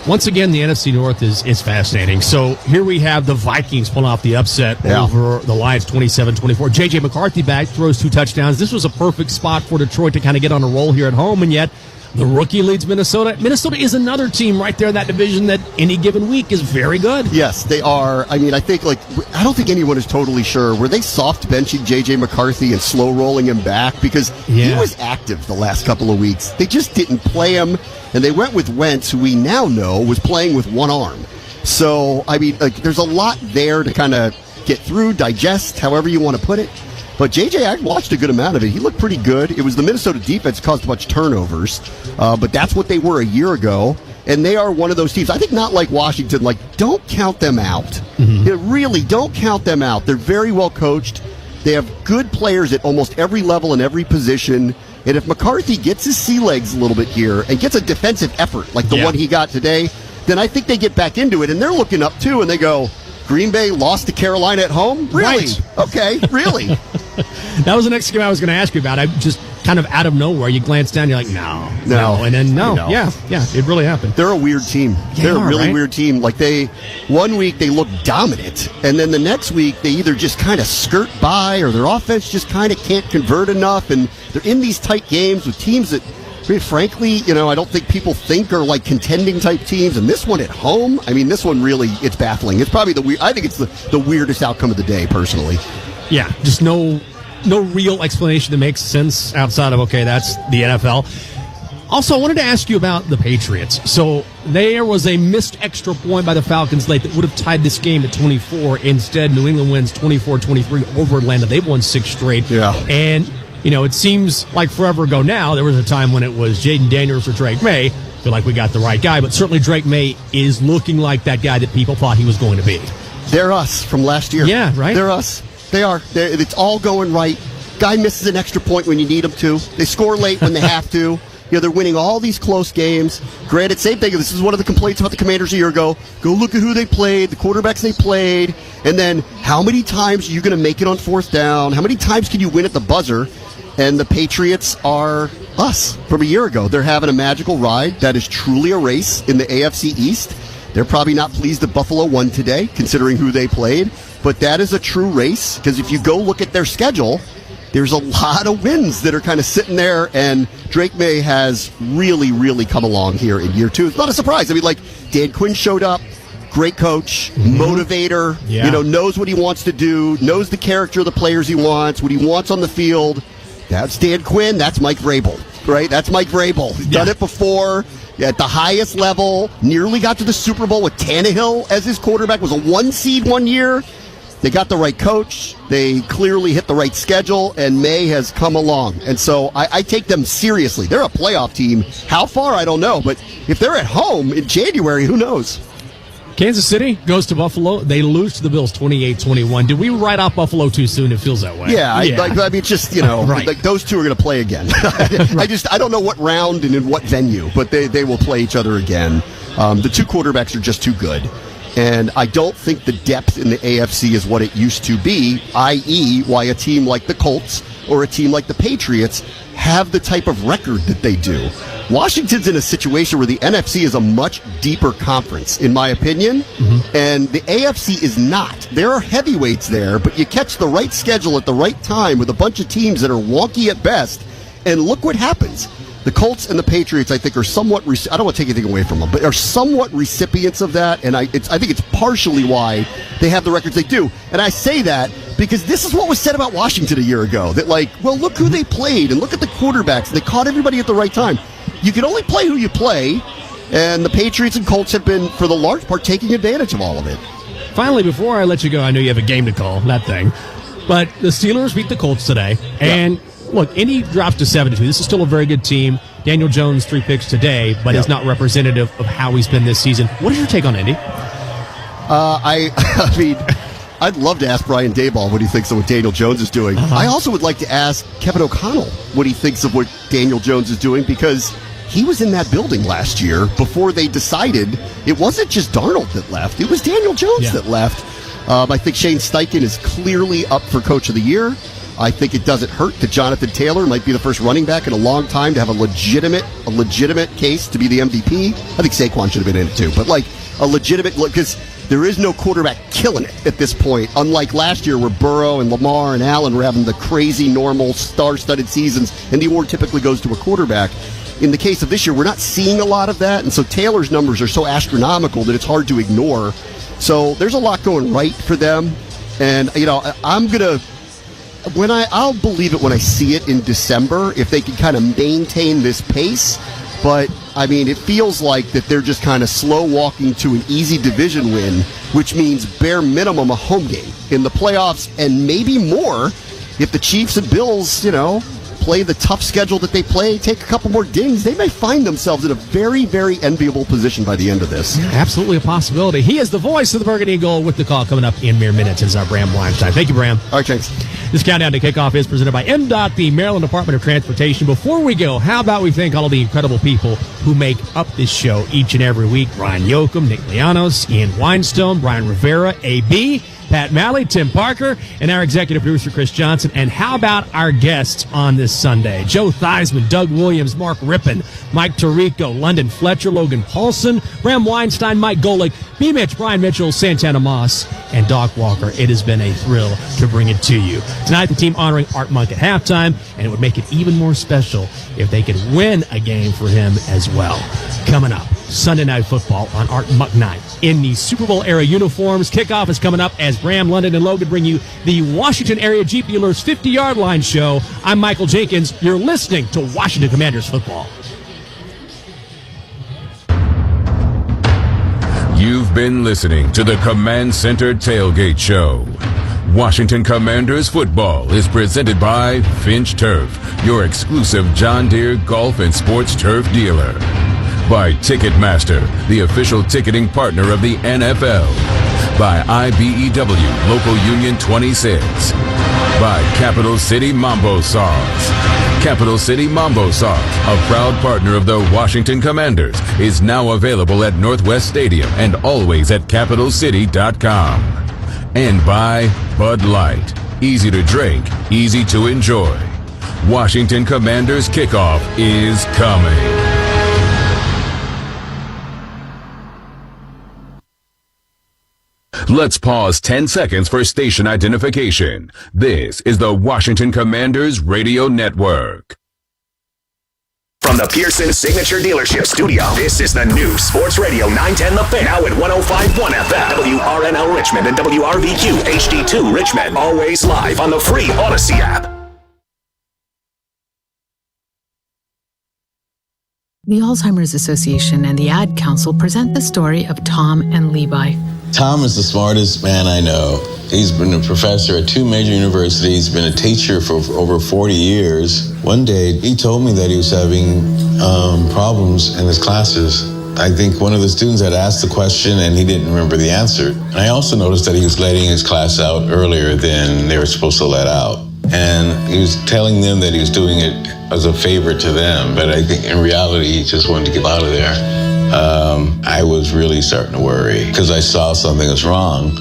Once again, the NFC North is fascinating. So here we have the Vikings pulling off the upset over the Lions 27-24. J.J. McCarthy back, throws 2 touchdowns. This was a perfect spot for Detroit to kind of get on a roll here at home, and yet the rookie leads Minnesota. Minnesota is another team right there in that division that any given week is very good. Yes, they are. I mean, I don't think anyone is totally sure. Were they soft benching J.J. McCarthy and slow rolling him back? Because he was active the last couple of weeks. They just didn't play him, and they went with Wentz, who we now know was playing with one arm. So, I mean, there's a lot there to kind of get through, digest, however you want to put it. But JJ, I watched a good amount of it. He looked pretty good. It was the Minnesota defense caused a bunch of turnovers, but that's what they were a year ago. And they are one of those teams. I think not like Washington. Like, don't count them out. Mm-hmm. Really, don't count them out. They're very well coached. They have good players at almost every level and every position. And if McCarthy gets his sea legs a little bit here and gets a defensive effort like the one he got today, then I think they get back into it. And they're looking up, too, and they go, Green Bay lost to Carolina at home? Really? Right. Okay, really? That was the next game I was going to ask you about. I just kind of out of nowhere, you glance down, you're like, no. And then, yeah, it really happened. They're a weird team. They're a really weird team. Like, one week they look dominant, and then the next week they either just kind of skirt by or their offense just kind of can't convert enough, and they're in these tight games with teams that, frankly, I don't think people think are like contending type teams. And this one at home, this one really, it's baffling. It's probably I think it's the weirdest outcome of the day, personally. Yeah, just no real explanation that makes sense outside of, okay, that's the NFL. Also, I wanted to ask you about the Patriots. So there was a missed extra point by the Falcons late that would have tied this game at 24. Instead, New England wins 24-23 over Atlanta. They've won 6 straight. Yeah. And it seems like forever ago now. There was a time when it was Jaden Daniels or Drake May. Feel like we got the right guy, but certainly Drake May is looking like that guy that people thought he was going to be. They're us from last year. Yeah, right? They're us. They are. It's all going right. Guy misses an extra point when you need him to. They score late when they have to. They're winning all these close games. Granted, same thing. This is one of the complaints about the Commanders a year ago. Go look at who they played, the quarterbacks they played, and then how many times are you going to make it on 4th down? How many times can you win at the buzzer? And the Patriots are us from a year ago. They're having a magical ride that is truly a race in the AFC East. They're probably not pleased that Buffalo won today, considering who they played. But that is a true race, because if you go look at their schedule, there's a lot of wins that are kind of sitting there, and Drake May has really, really come along here in year 2. It's not a surprise. Dan Quinn showed up, great coach, motivator, knows what he wants to do, knows the character of the players he wants, what he wants on the field. That's Dan Quinn. That's Mike Vrabel, right? That's Mike Vrabel. He's done it before at the highest level, nearly got to the Super Bowl with Tannehill as his quarterback, was a 1 seed one year. They got the right coach. They clearly hit the right schedule, and May has come along. And so I take them seriously. They're a playoff team. How far, I don't know. But if they're at home in January, who knows? Kansas City goes to Buffalo. They lose to the Bills 28-21. Did we write off Buffalo too soon? It feels that way. Yeah. Right. Like those two are going to play again. I don't know what round and in what venue, but they will play each other again. The two quarterbacks are just too good. And I don't think the depth in the AFC is what it used to be, i.e. why a team like the Colts or a team like the Patriots have the type of record that they do. Washington's in a situation where the NFC is a much deeper conference, in my opinion, and the AFC is not. There are heavyweights there, but you catch the right schedule at the right time with a bunch of teams that are wonky at best, and look what happens. The Colts and the Patriots, I think, are somewhat, I don't want to take anything away from them, but are somewhat recipients of that, and I think it's partially why they have the records they do. And I say that because this is what was said about Washington a year ago, that look who they played, and look at the quarterbacks, and they caught everybody at the right time. You can only play who you play, and the Patriots and Colts have been, for the large part, taking advantage of all of it. Finally, before I let you go, I know you have a game to call, that thing, but the Steelers beat the Colts today, and look, Indy drops to 7-2. This is still a very good team. Daniel Jones, 3 picks today, but it's not representative of how he's been this season. What is your take on Indy? I'd love to ask Brian Daboll what he thinks of what Daniel Jones is doing. I also would like to ask Kevin O'Connell what he thinks of what Daniel Jones is doing, because he was in that building last year before they decided it wasn't just Darnold that left. It was Daniel Jones that left. I think Shane Steichen is clearly up for Coach of the Year. I think it doesn't hurt that Jonathan Taylor might be the first running back in a long time to have a legitimate case to be the MVP. I think Saquon should have been in it too, but a legitimate, because there is no quarterback killing it at this point, unlike last year where Burrow and Lamar and Allen were having the crazy normal star-studded seasons, and the award typically goes to a quarterback. In the case of this year, we're not seeing a lot of that, and so Taylor's numbers are so astronomical that it's hard to ignore. So there's a lot going right for them, and I'll believe it when I see it in December, if they can kind of maintain this pace. But, it feels like that they're just kind of slow walking to an easy division win, which means bare minimum a home game in the playoffs, and maybe more if the Chiefs and Bills, play the tough schedule that they play, take a couple more dings, they may find themselves in a very, very enviable position by the end of this. Yeah, absolutely a possibility. He is the voice of the Burgundy and Gold with the call coming up in mere minutes. It's our Bram Weinstein. Thank you, Bram. All right, thanks. This countdown to kickoff is presented by MDOT, the Maryland Department of Transportation. Before we go, how about we thank all of the incredible people who make up this show each and every week? Ryan Yoakum, Nick Lianos, Ian Weinstone, Brian Rivera, AB, Pat Malley, Tim Parker, and our executive producer, Chris Johnson. And how about our guests on this Sunday? Joe Theismann, Doug Williams, Mark Rippon, Mike Tirico, London Fletcher, Logan Paulson, Bram Weinstein, Mike Golick, B. Mitch, Brian Mitchell, Santana Moss, and Doc Walker. It has been a thrill to bring it to you. Tonight, the team honoring Art Monk at halftime, and it would make it even more special if they could win a game for him as well. Coming up, Sunday Night Football on Art Monk Night. In the Super Bowl era uniforms, kickoff is coming up as Bram, London, and Logan bring you the Washington Area Jeep Dealers 50-yard line show. I'm Michael Jenkins. You're listening to Washington Commanders football. You've been listening to the Command Center Tailgate Show. Washington Commanders football is presented by Finch Turf, your exclusive John Deere golf and sports turf dealer. By Ticketmaster, the official ticketing partner of the NFL. By IBEW Local Union 26. By Capital City Mambo Sauce. Capital City Mambo Sauce, a proud partner of the Washington Commanders, is now available at Northwest Stadium and always at CapitalCity.com. And by Bud Light. Easy to drink, easy to enjoy. Washington Commanders kickoff is coming. Let's pause 10 seconds for station identification. This is the Washington Commanders Radio Network. From the Pearson Signature Dealership Studio, this is the new Sports Radio 910 The Fan, now at 105.1 FM, WRNL Richmond and WRVQ HD2 Richmond. Always live on the free Odyssey app. The Alzheimer's Association and the Ad Council present the story of Tom and Levi. Tom is the smartest man I know. He's been a professor at 2 major universities, been a teacher for over 40 years. One day, he told me that he was having problems in his classes. I think one of the students had asked the question and he didn't remember the answer. And I also noticed that he was letting his class out earlier than they were supposed to let out. And he was telling them that he was doing it as a favor to them, but I think in reality, he just wanted to get out of there. I was really starting to worry because I saw something was wrong.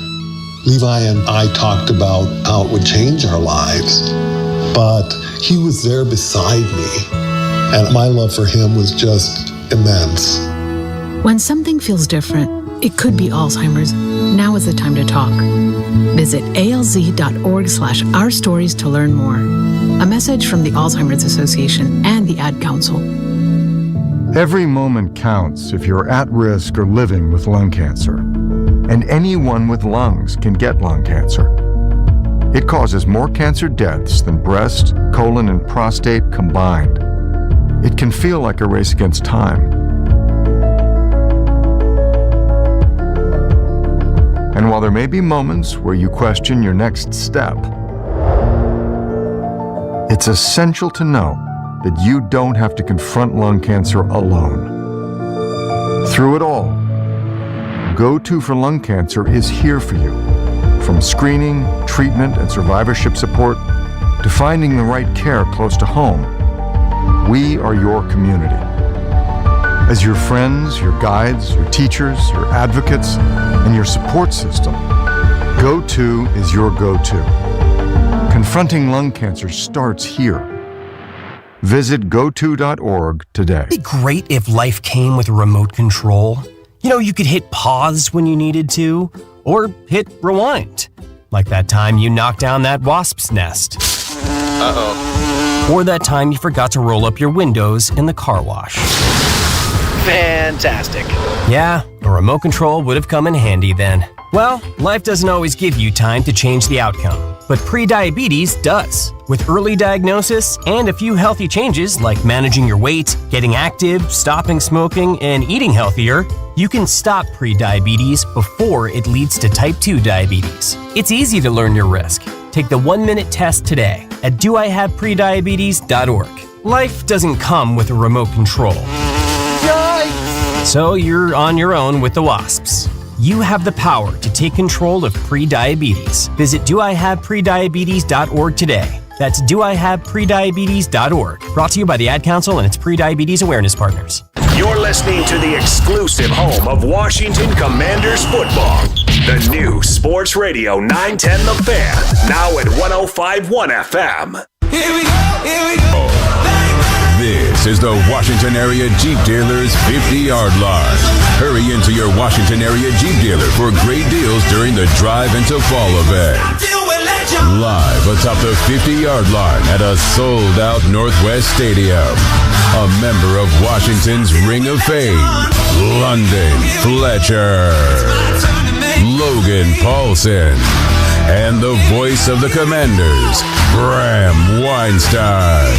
Levi and I talked about how it would change our lives, but he was there beside me, and my love for him was just immense. When something feels different, it could be Alzheimer's. Now is the time to talk. Visit alz.org/ourstories to learn more. A message from the Alzheimer's Association and the Ad Council. Every moment counts if you're at risk or living with lung cancer. And anyone with lungs can get lung cancer. It causes more cancer deaths than breast, colon, and prostate combined. It can feel like a race against time. And while there may be moments where you question your next step, it's essential to know that you don't have to confront lung cancer alone. Through it all, Go-To for Lung Cancer is here for you. From screening, treatment, and survivorship support to finding the right care close to home, we are your community. As your friends, your guides, your teachers, your advocates, and your support system, Go-To is your go-to. Confronting lung cancer starts here. Visit goto.org today. It'd be great if life came with a remote control. You know, you could hit pause when you needed to, or hit rewind. Like that time you knocked down that wasp's nest. Uh-oh. Or that time you forgot to roll up your windows in the car wash. Fantastic. Yeah, a remote control would have come in handy then. Well, life doesn't always give you time to change the outcome, but prediabetes does. With early diagnosis and a few healthy changes like managing your weight, getting active, stopping smoking, and eating healthier, you can stop prediabetes before it leads to type 2 diabetes. It's easy to learn your risk. Take the 1-minute test today at doihaveprediabetes.org. Life doesn't come with a remote control. So you're on your own with the wasps. You have the power to take control of prediabetes. Visit doihaveprediabetes.org today. That's doihaveprediabetes.org. Brought to you by the Ad Council and its pre-diabetes awareness partners. You're listening to the exclusive home of Washington Commanders football. The new Sports Radio 910 The Fan. Now at 105.1 FM. Here we go. This is the Washington Area Jeep Dealers 50-yard line. Hurry into your Washington Area Jeep dealer for great deals during the drive into fall event. Live atop the 50-yard line at a sold-out Northwest Stadium. A member of Washington's Ring of Fame, London Fletcher, Logan Paulson, and the voice of the Commanders, Bram Weinstein.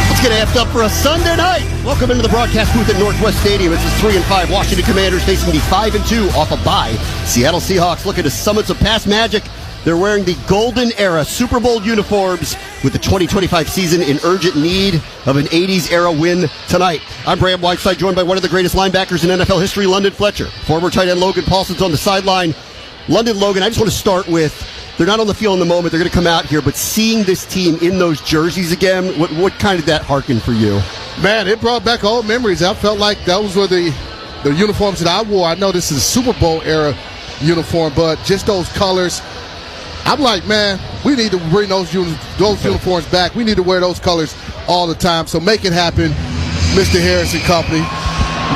Let's get amped up for a Sunday night. Welcome into the broadcast booth at Northwest Stadium. This is 3-5 Washington Commanders facing the 5-2 off a bye Seattle Seahawks looking to summon some past magic. They're wearing the Golden Era Super Bowl uniforms with the 2025 season in urgent need of an 80s era win tonight. I'm Bram Whiteside, joined by one of the greatest linebackers in NFL history, London Fletcher. Former tight end Logan Paulson's on the sideline. London, Logan, I just want to start with, they're not on the field in the moment, they're going to come out here, but seeing this team in those jerseys again, what kind of that harken for you? Man, it brought back old memories. I felt like those were the uniforms that I wore. I know this is a Super Bowl era uniform, but just those colors, I'm like, man, we need to bring those uniforms back. We need to wear those colors all the time. So make it happen, Mr. Harris and company.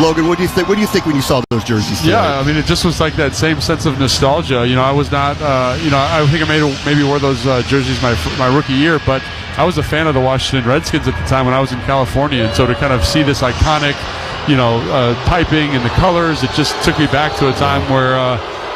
Logan, what do you think? What do you think when you saw those jerseys tonight? Yeah, I mean, it just was like that same sense of nostalgia. I was not, I think I maybe wore those jerseys my rookie year, but I was a fan of the Washington Redskins at the time when I was in California, and so to kind of see this iconic, piping and the colors, it just took me back to a time where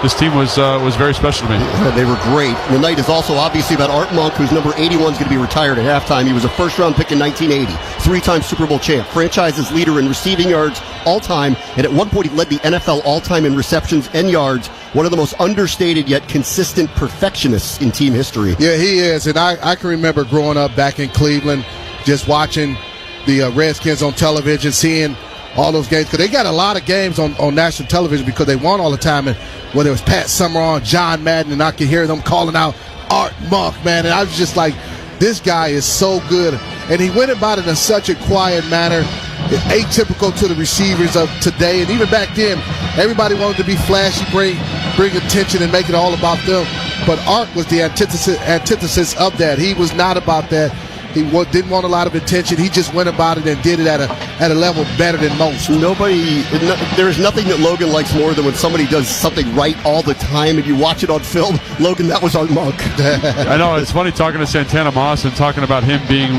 this team was very special to me. Yeah, they were great. The night is also obviously about Art Monk, whose number 81 is going to be retired at halftime. He was a first-round pick in 1980, three-time Super Bowl champ, franchise's leader in receiving yards all-time, and at one point he led the NFL all-time in receptions and yards, one of the most understated yet consistent perfectionists in team history. Yeah, he is, and I can remember growing up back in Cleveland, just watching the Redskins on television, seeing all those games, because they got a lot of games on national television because they won all the time, and whether it was Pat Summerall, John Madden, and I could hear them calling out Art Monk, man, and I was just like, this guy is so good, and he went about it in such a quiet manner, atypical to the receivers of today, and even back then, everybody wanted to be flashy, bring attention and make it all about them, but Art was the antithesis of that. He was not about that. He didn't want a lot of attention. He just went about it and did it at a level better than most. There is nothing that Logan likes more than when somebody does something right all the time and you watch it on film. Logan, that was Art Monk. I know, it's funny talking to Santana Moss and talking about him being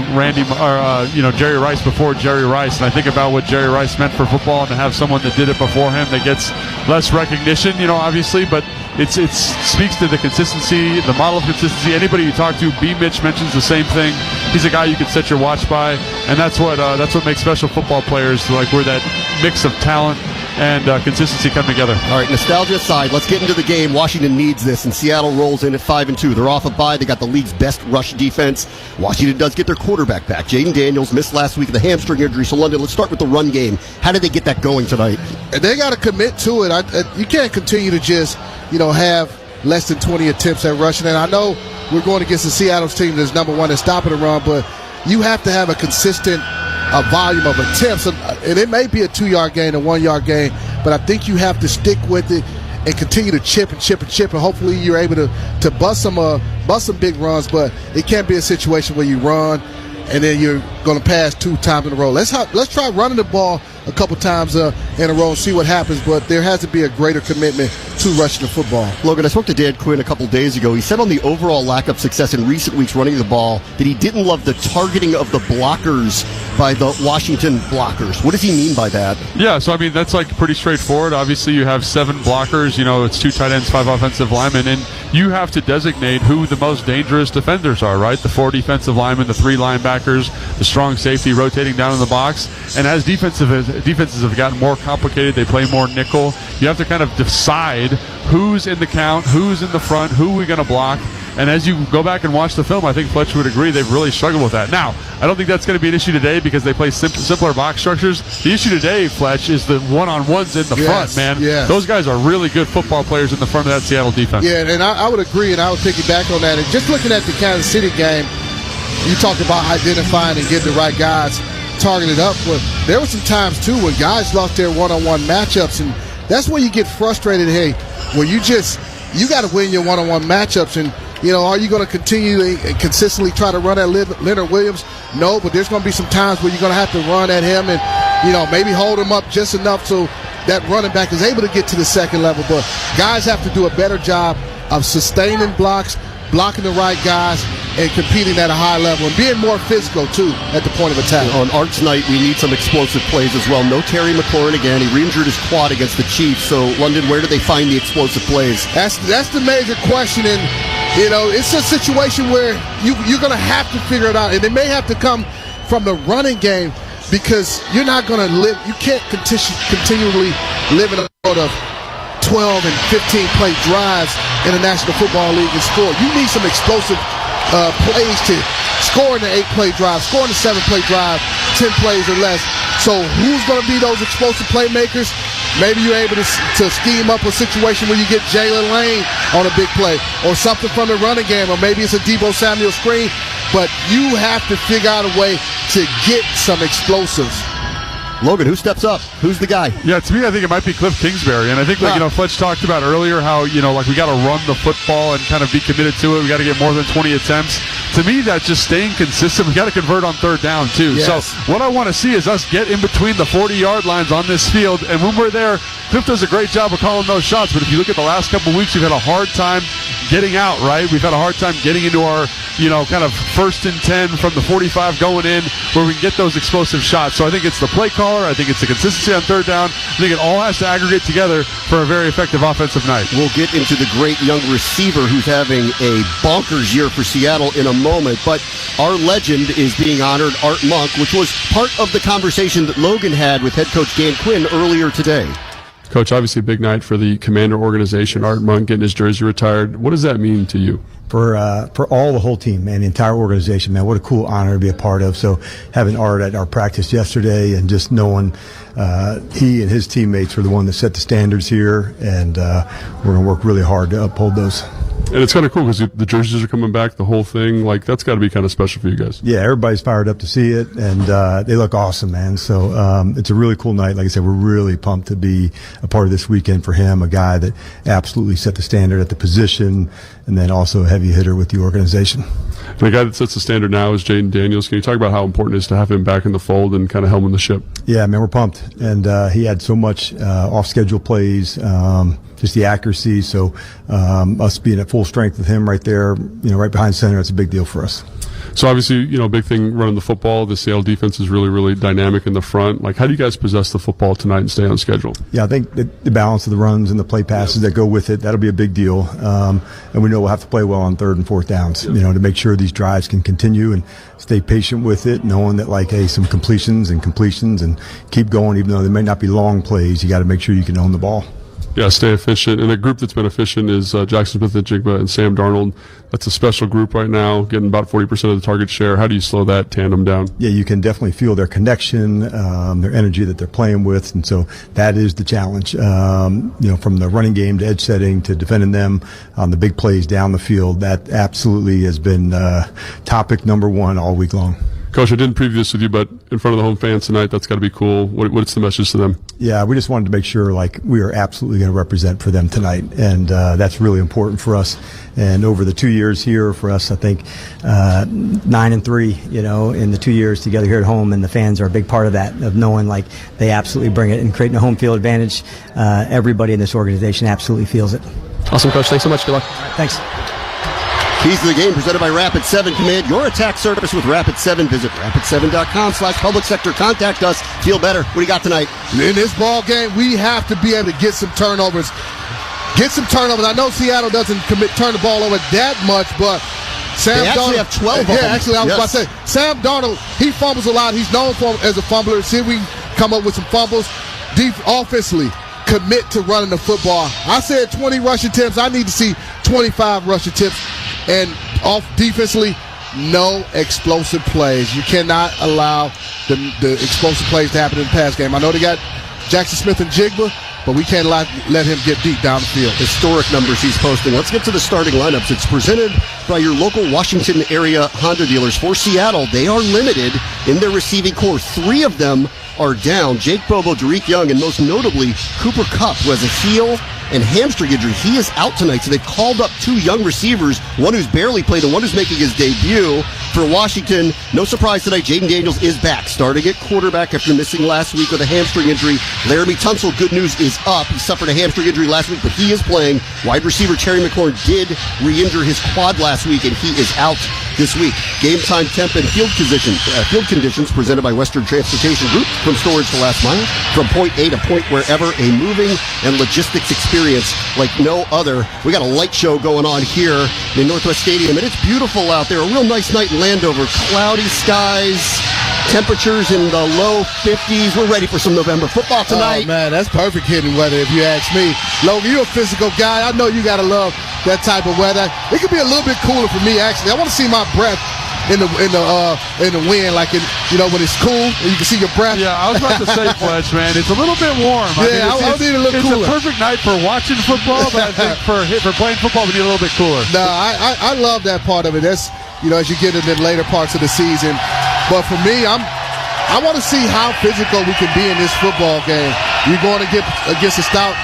Jerry Rice before Jerry Rice, and I think about what Jerry Rice meant for football, and to have someone that did it before him that gets less recognition, obviously, but it speaks to the consistency, the model of consistency. Anybody you talk to, B. Mitch mentions the same thing. He's a guy you can set your watch by, and that's what makes special football players, like where that mix of talent and consistency come together. All right, nostalgia aside, let's get into the game. Washington needs this, and Seattle rolls in at 5-2. They're off a bye. They got the league's best rush defense. Washington does get their quarterback back. Jaden Daniels missed last week with a hamstring injury. So, London, let's start with the run game. How did they get that going tonight? They got to commit to it. You can't continue to just, have less than 20 attempts at rushing. And I know we're going against the Seattle's team that's number one in stopping the run, but you have to have a consistent volume of attempts. And it may be a 2-yard gain, a 1-yard gain, but I think you have to stick with it and continue to chip, and hopefully you're able to bust some big runs. But it can't be a situation where you run and then you're going to pass 2 times in a row. Let's try running the ball a couple times in a row and see what happens, but there has to be a greater commitment to rushing the football. Logan, I spoke to Dan Quinn a couple days ago. He said on the overall lack of success in recent weeks running the ball that he didn't love the targeting of the blockers by the Washington blockers. What does he mean by that? Yeah, so I mean, that's pretty straightforward. Obviously, you have 7 blockers, it's 2 tight ends, 5 offensive linemen, and you have to designate who the most dangerous defenders are, right? The 4 defensive linemen, the 3 linebackers, the strong safety rotating down in the box. And as defenses have gotten more complicated, they play more nickel, you have to kind of decide who's in the count, who's in the front, who we're going to block. And as you go back and watch the film, I think Fletch would agree they've really struggled with that. Now, I don't think that's going to be an issue today because they play simpler box structures. The issue today, Fletch, is the one-on-ones in the front, man. Yes. Those guys are really good football players in the front of that Seattle defense. Yeah, and I would agree, and I would piggyback on that. And just looking at the Kansas City game, you talked about identifying and getting the right guys targeted up. But there were some times, too, when guys lost their one-on-one matchups, and that's where you get frustrated. Hey, when you got to win your one-on-one matchups, and are you going to continue and consistently try to run at Leonard Williams? No, but there's going to be some times where you're going to have to run at him and, maybe hold him up just enough so that running back is able to get to the second level. But guys have to do a better job of sustaining blocks, blocking the right guys, and competing at a high level and being more physical, too, at the point of attack. On Arch night, we need some explosive plays as well. No Terry McLaurin again. He re-injured his quad against the Chiefs. So, London, where do they find the explosive plays? That's the major question. And, it's a situation where you're going to have to figure it out. And it may have to come from the running game because you're not going to live. You can't continually live in a mode of 12 and 15 play drives in the National Football League and score. You need some explosive plays to score in the 8-play drive, score in the 7-play drive, 10 plays or less. So who's going to be those explosive playmakers? Maybe you're able to scheme up a situation where you get Jalen Lane on a big play or something from the running game, or maybe it's a Deebo Samuel screen. But you have to figure out a way to get some explosives. Logan, who steps up? Who's the guy? Yeah, to me, I think it might be Cliff Kingsbury. And I think, Fletch talked about earlier how, we got to run the football and kind of be committed to it. We got to get more than 20 attempts. To me, that's just staying consistent. We got to convert on third down, too. Yes. So what I want to see is us get in between the 40-yard lines on this field. And when we're there, Cliff does a great job of calling those shots. But if you look at the last couple of weeks, we've had a hard time getting out, right? We've had a hard time getting into our, kind of 1st and 10 from the 45 going in where we can get those explosive shots. So I think it's the play caller. I think it's the consistency on third down. I think it all has to aggregate together for a very effective offensive night. We'll get into the great young receiver who's having a bonkers year for Seattle in a moment, but our legend is being honored, Art Monk, which was part of the conversation that Logan had with head coach Dan Quinn earlier today. Coach, obviously a big night for the Commander organization. Art Monk getting his jersey retired. What does that mean to you? For the whole team, man, the entire organization, man, what a cool honor to be a part of. So having Art at our practice yesterday and just knowing he and his teammates were the one that set the standards here, and we're going to work really hard to uphold those. And it's kind of cool because the jerseys are coming back, the whole thing. Like, that's got to be kind of special for you guys. Yeah, everybody's fired up to see it, and they look awesome, man. So it's a really cool night. Like I said, we're really pumped to be a part of this weekend for him, a guy that absolutely set the standard at the position, and then also a heavy hitter with the organization. And the guy that sets the standard now is Jaden Daniels. Can you talk about how important it is to have him back in the fold and kind of helming the ship? Yeah, man, we're pumped. And he had so much off-schedule plays, just the accuracy. So us being at full strength with him right there, right behind center, it's a big deal for us. So obviously, big thing running the football. The Seattle defense is really, really dynamic in the front. Like, how do you guys possess the football tonight and stay on schedule? Yeah, I think the balance of the runs and the play passes that go with it, that'll be a big deal. And we know we'll have to play well on 3rd and 4th downs, to make sure these drives can continue and stay patient with it, knowing that, some completions and keep going, even though they may not be long plays. You got to make sure you can own the ball. Yeah, stay efficient. And the group that's been efficient is Jackson Smith-Njigba and Sam Darnold. That's a special group right now, getting about 40% of the target share. How do you slow that tandem down? Yeah, you can definitely feel their connection, their energy that they're playing with. And so that is the challenge, from the running game to edge setting to defending them on the big plays down the field. That absolutely has been topic number one all week long. Coach, I didn't preview this with you, but in front of the home fans tonight, that's got to be cool. What's the message to them? Yeah, we just wanted to make sure, we are absolutely going to represent for them tonight, and that's really important for us. And over the 2 years here for us, I think 9-3, in the 2 years together here at home, and the fans are a big part of that, of knowing they absolutely bring it and creating a home field advantage. Everybody in this organization absolutely feels it. Awesome, Coach. Thanks so much. Good luck. Thanks. Keys to the game presented by Rapid 7. Command your attack service with Rapid 7. Visit rapid7.com/public sector. Contact us. Feel better. What do you got tonight? In this ball game, we have to be able to get some turnovers. I know Seattle doesn't turn the ball over that much, but Sam Darnold have 12 of them. Yeah, actually, I was about to say, Sam Darnold, he fumbles a lot. He's known as a fumbler. See if we can come up with some fumbles. Offensively, commit to running the football. I said 20 rush attempts. I need to see 25 rush attempts. And off defensively, no explosive plays. You cannot allow the explosive plays to happen in the pass game. I know they got Jackson Smith and Jigba, but we can't let him get deep down the field. Historic numbers he's posting. Let's get to the starting lineups. It's presented by your local Washington area Honda dealers. For Seattle, they are limited in their receiving core. 3 of them are down. Jake Bobo, Derek Young, and most notably Cooper Kupp, who has a heel and hamstring injury. He is out tonight, so they've called up 2 young receivers, one who's barely played and one who's making his debut. For Washington, no surprise tonight, Jaden Daniels is back, starting at quarterback after missing last week with a hamstring injury. Laramie Tunsil, good news, is up. He suffered a hamstring injury last week, but he is playing. Wide receiver Terry McLaurin did re-injure his quad last week, and he is out this week. Game time temp and field conditions presented by Western Transportation Group. From storage to last mile, from point A to point wherever, a moving and logistics experience like no other. We got a light show going on here in Northwest Stadium, and it's beautiful out there. A real nice night in Landover. Cloudy skies, temperatures in the low 50s. We're ready for some November football tonight. Oh, man, that's perfect hitting weather if you ask me. Logan, you're a physical guy. I know you got to love that type of weather. It could be a little bit cooler for me, actually. I want to see my breath in the wind, like when it's cool and you can see your breath. Yeah, I was about to say, Fletch, man, it's a little bit warm. Yeah, I need a little cooler. It's a perfect night for watching football, but I think for playing football, we need a little bit cooler. No, I love that part of it. That's as you get into the later parts of the season. But for me, I want to see how physical we can be in this football game. You're going to get against a stout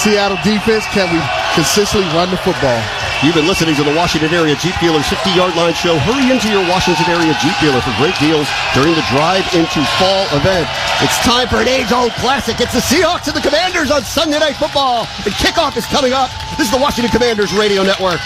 Seattle defense. Can we consistently run the football? You've been listening to the Washington Area Jeep Dealers 50-yard line show. Hurry into your Washington Area Jeep dealer for great deals during the Drive Into Fall event. It's time for an age-old classic. It's the Seahawks and the Commanders on Sunday Night Football. And kickoff is coming up. This is the Washington Commanders Radio Network.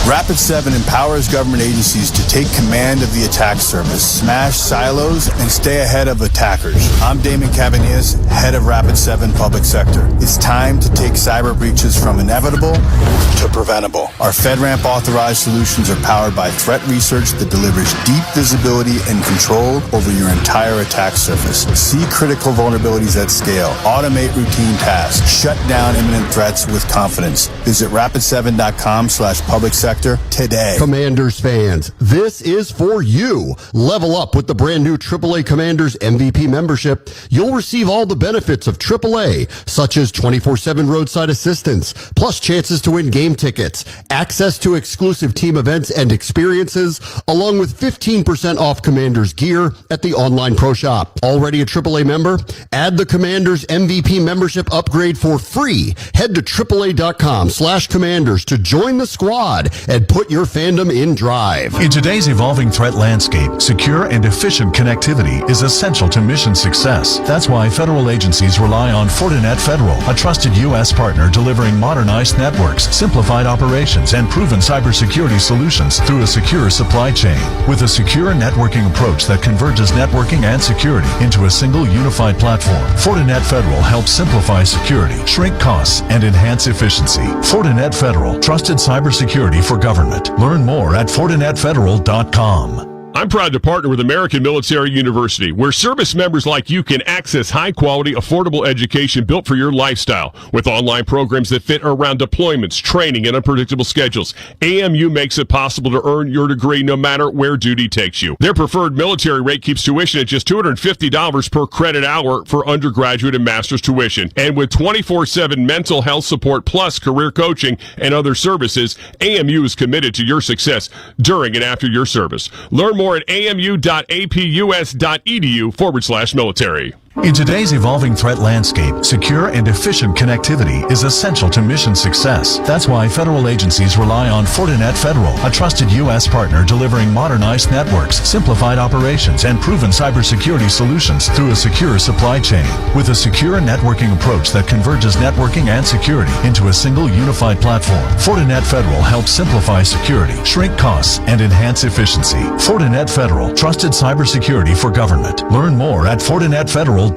Rapid7 empowers government agencies to take command of the attack surface, smash silos, and stay ahead of attackers. I'm Damon Cabanillas, head of Rapid7 Public Sector. It's time to take cyber breaches from inevitable to preventable. Our FedRAMP authorized solutions are powered by threat research that delivers deep visibility and control over your entire attack surface. See critical vulnerabilities at scale. Automate routine tasks. Shut down imminent threats with confidence. Visit rapid7.com/public sector today. Commanders fans, this is for you. Level up with the brand new AAA Commanders MVP membership. You'll receive all the benefits of AAA, such as 24/7 roadside assistance, plus chances to win game tickets, access to exclusive team events and experiences, along with 15% off Commanders gear at the online pro shop. Already a AAA member? Add the Commanders MVP membership upgrade for free. Head to AAA.com/Commanders to join the squad and put your fandom in drive. In today's evolving threat landscape, secure and efficient connectivity is essential to mission success. That's why federal agencies rely on Fortinet Federal, a trusted U.S. partner delivering modernized networks, simplified operations, and proven cybersecurity solutions through a secure supply chain. With a secure networking approach that converges networking and security into a single unified platform, Fortinet Federal helps simplify security, shrink costs, and enhance efficiency. Fortinet Federal, trusted cybersecurity for government. Learn more at FortinetFederal.com. I'm proud to partner with American Military University, where service members like you can access high-quality, affordable education built for your lifestyle. With online programs that fit around deployments, training, and unpredictable schedules, AMU makes it possible to earn your degree no matter where duty takes you. Their preferred military rate keeps tuition at just $250 per credit hour for undergraduate and master's tuition. And with 24/7 mental health support plus career coaching and other services, AMU is committed to your success during and after your service. Learn more at amu.apus.edu/military. In today's evolving threat landscape, secure and efficient connectivity is essential to mission success. That's why federal agencies rely on Fortinet Federal, a trusted U.S. partner delivering modernized networks, simplified operations, and proven cybersecurity solutions through a secure supply chain. With a secure networking approach that converges networking and security into a single unified platform, Fortinet Federal helps simplify security, shrink costs, and enhance efficiency. Fortinet Federal, trusted cybersecurity for government. Learn more at FortinetFederal.com.